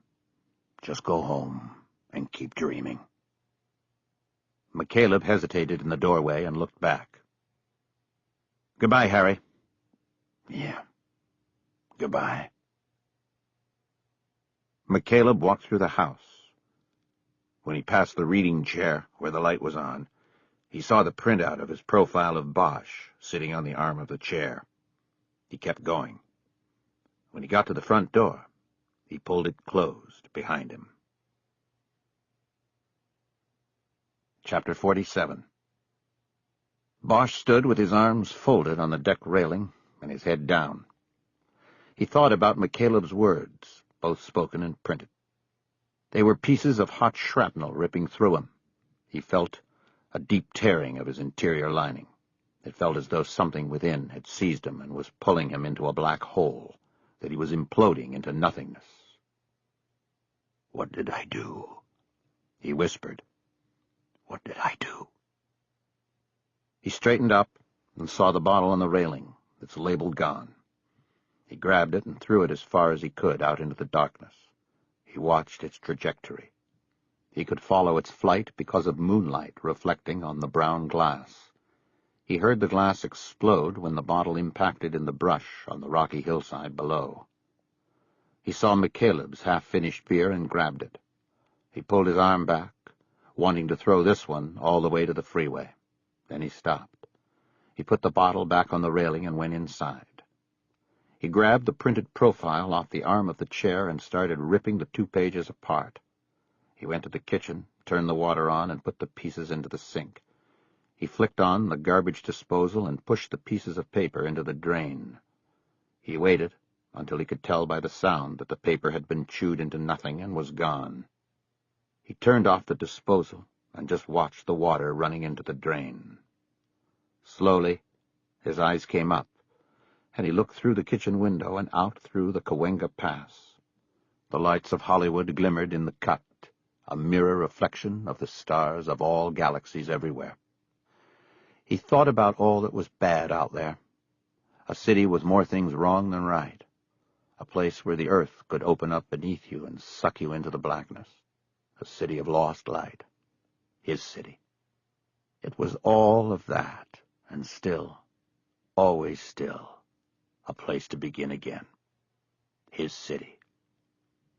Just go home and keep dreaming. McCaleb hesitated in the doorway and looked back. Goodbye, Harry. Yeah. Goodbye. McCaleb walked through the house. When he passed the reading chair where the light was on, he saw the printout of his profile of Bosch sitting on the arm of the chair. He kept going. When he got to the front door, he pulled it closed behind him. Chapter 47. Bosch stood with his arms folded on the deck railing and his head down. He thought about McCaleb's words, both spoken and printed. They were pieces of hot shrapnel ripping through him. He felt a deep tearing of his interior lining. It felt as though something within had seized him and was pulling him into a black hole, that he was imploding into nothingness. What did I do? He whispered. What did I do? He straightened up and saw the bottle on the railing, its label gone. He grabbed it and threw it as far as he could out into the darkness. He watched its trajectory. He could follow its flight because of moonlight reflecting on the brown glass. He heard the glass explode when the bottle impacted in the brush on the rocky hillside below. He saw McCaleb's half-finished beer and grabbed it. He pulled his arm back, wanting to throw this one all the way to the freeway. Then he stopped. He put the bottle back on the railing and went inside. He grabbed the printed profile off the arm of the chair and started ripping the 2 pages apart. He went to the kitchen, turned the water on, and put the pieces into the sink. He flicked on the garbage disposal and pushed the pieces of paper into the drain. He waited until he could tell by the sound that the paper had been chewed into nothing and was gone. He turned off the disposal and just watched the water running into the drain. Slowly, his eyes came up, and he looked through the kitchen window and out through the Cahuenga Pass. The lights of Hollywood glimmered in the cut, a mirror reflection of the stars of all galaxies everywhere. He thought about all that was bad out there. A city with more things wrong than right. A place where the earth could open up beneath you and suck you into the blackness. A city of lost light. His city. It was all of that, and still, always still, a place to begin again. His city.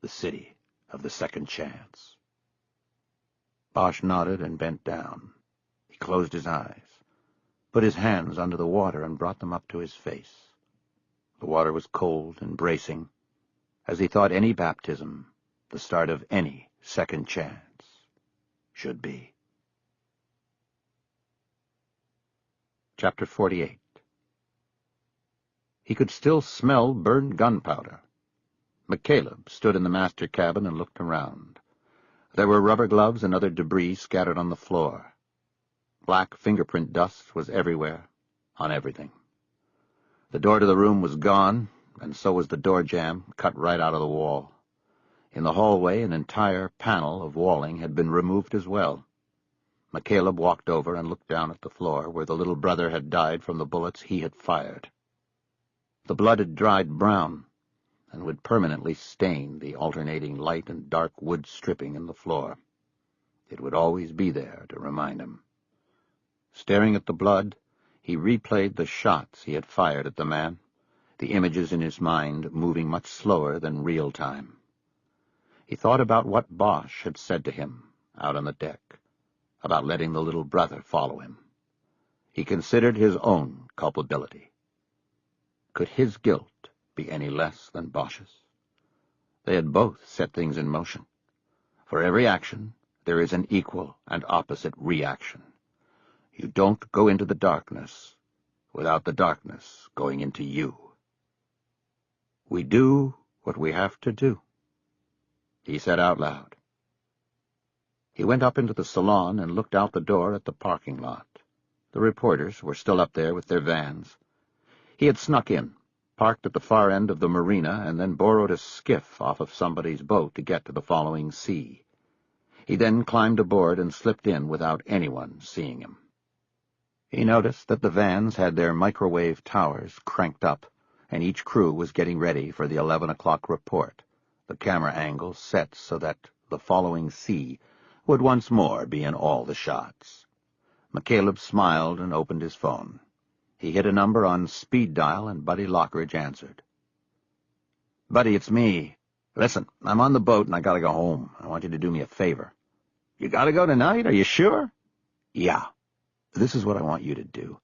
The city of the second chance. Bosch nodded and bent down. He closed his eyes, put his hands under the water and brought them up to his face. The water was cold and bracing, as he thought any baptism, the start of any second chance, should be. Chapter 48. He could still smell burned gunpowder. McCaleb stood in the master cabin and looked around. There were rubber gloves and other debris scattered on the floor. Black fingerprint dust was everywhere, on everything. The door to the room was gone, and so was the door jamb, cut right out of the wall. In the hallway, an entire panel of walling had been removed as well. McCaleb walked over and looked down at the floor where the little brother had died from the bullets he had fired. The blood had dried brown and would permanently stain the alternating light and dark wood stripping in the floor. It would always be there to remind him. Staring at the blood, he replayed the shots he had fired at the man, the images in his mind moving much slower than real time. He thought about what Bosch had said to him out on the deck, about letting the little brother follow him. He considered his own culpability. Could his guilt be any less than Bosch's? They had both set things in motion. For every action, there is an equal and opposite reaction. You don't go into the darkness without the darkness going into you. We do what we have to do, he said out loud. He went up into the salon and looked out the door at the parking lot. The reporters were still up there with their vans. He had snuck in, parked at the far end of the marina, and then borrowed a skiff off of somebody's boat to get to the following sea. He then climbed aboard and slipped in without anyone seeing him. He noticed that the vans had their microwave towers cranked up, and each crew was getting ready for the 11 o'clock report, the camera angles set so that the following sea would once more be in all the shots. McCaleb smiled and opened his phone. He hit a number on speed dial, and Buddy Lockridge answered. "Buddy, it's me. Listen, I'm on the boat and I gotta go home. I want you to do me a favor." "You gotta go tonight? Are you sure?" "Yeah. This is what I want you to do.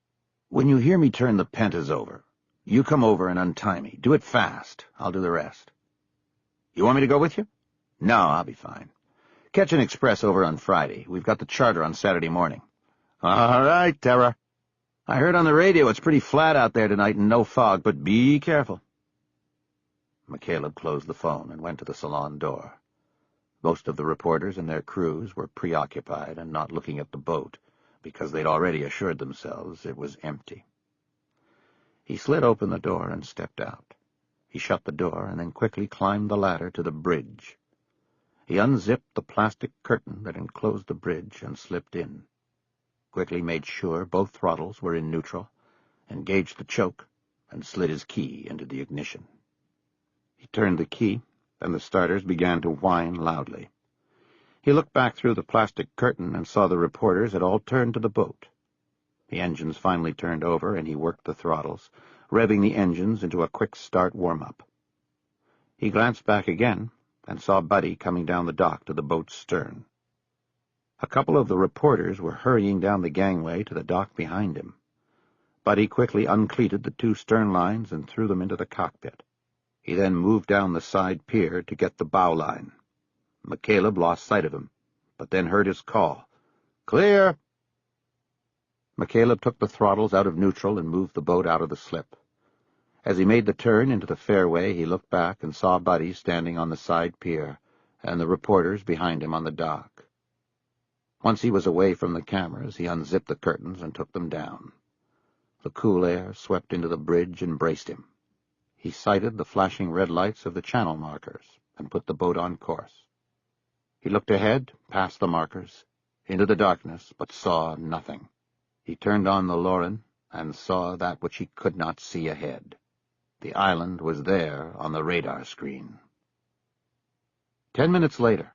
When you hear me turn the pentas over, you come over and untie me. Do it fast. I'll do the rest." "You want me to go with you?" "No, I'll be fine. Catch an express over on Friday. We've got the charter on Saturday morning." "All right, Terra. I heard on the radio it's pretty flat out there tonight and no fog, but be careful." McCaleb closed the phone and went to the salon door. Most of the reporters and their crews were preoccupied and not looking at the boat, because they'd already assured themselves it was empty. He slid open the door and stepped out. He shut the door and then quickly climbed the ladder to the bridge. He unzipped the plastic curtain that enclosed the bridge and slipped in. Quickly made sure both throttles were in neutral, engaged the choke, and slid his key into the ignition. He turned the key, and the starters began to whine loudly. He looked back through the plastic curtain and saw the reporters had all turned to the boat. The engines finally turned over, and he worked the throttles, revving the engines into a quick start warm-up. He glanced back again and saw Buddy coming down the dock to the boat's stern. A couple of the reporters were hurrying down the gangway to the dock behind him. Buddy quickly uncleated the two stern lines and threw them into the cockpit. He then moved down the side pier to get the bow line. McCaleb lost sight of him, but then heard his call. "Clear!" McCaleb took the throttles out of neutral and moved the boat out of the slip. As he made the turn into the fairway, he looked back and saw Buddy standing on the side pier, and the reporters behind him on the dock. Once he was away from the cameras, he unzipped the curtains and took them down. The cool air swept into the bridge and braced him. He sighted the flashing red lights of the channel markers and put the boat on course. He looked ahead, past the markers, into the darkness, but saw nothing. He turned on the Lauren and saw that which he could not see ahead. The island was there on the radar screen. 10 minutes later,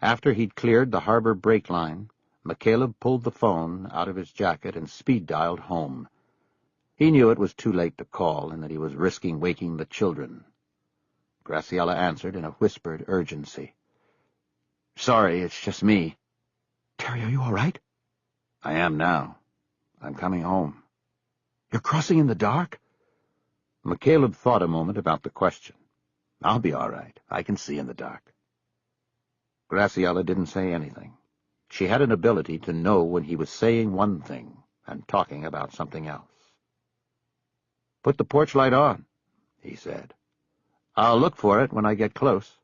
after he'd cleared the harbor brake line, McCaleb pulled the phone out of his jacket and speed-dialed home. He knew it was too late to call and that he was risking waking the children. Graciela answered in a whispered urgency. "Sorry, it's just me." "Terry, are you all right?" "I am now. I'm coming home." "You're crossing in the dark?" McCaleb thought a moment about the question. "I'll be all right. I can see in the dark." Graciela didn't say anything. She had an ability to know when he was saying one thing and talking about something else. "Put the porch light on," he said. "I'll look for it when I get close."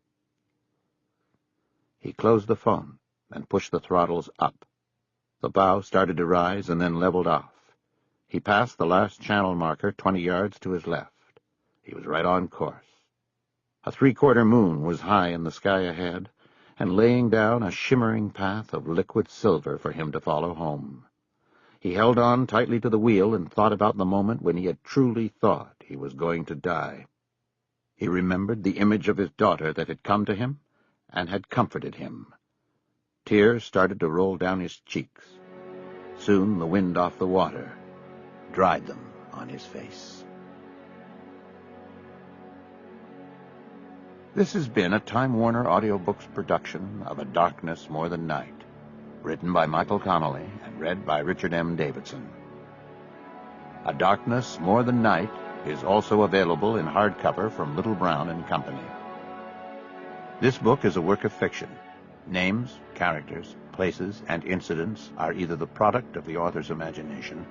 He closed the phone and pushed the throttles up. The bow started to rise and then leveled off. He passed the last channel marker 20 yards to his left. He was right on course. A three-quarter moon was high in the sky ahead and laying down a shimmering path of liquid silver for him to follow home. He held on tightly to the wheel and thought about the moment when he had truly thought he was going to die. He remembered the image of his daughter that had come to him and had comforted him. Tears started to roll down his cheeks. Soon the wind off the water dried them on his face. This has been a Time Warner Audiobooks production of A Darkness More Than Night, written by Michael Connelly and read by Richard M. Davidson. A Darkness More Than Night is also available in hardcover from Little Brown and Company. This book is a work of fiction. Names, characters, places, and incidents are either the product of the author's imagination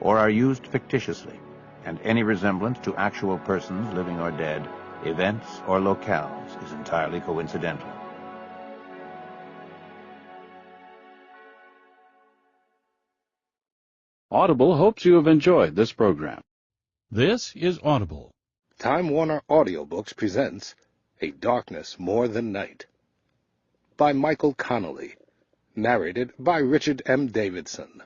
or are used fictitiously, and any resemblance to actual persons, living or dead, events or locales is entirely coincidental. Audible hopes you have enjoyed this program. This is Audible. Time Warner Audiobooks presents A Darkness More Than Night by Michael Connelly, narrated by Richard M. Davidson.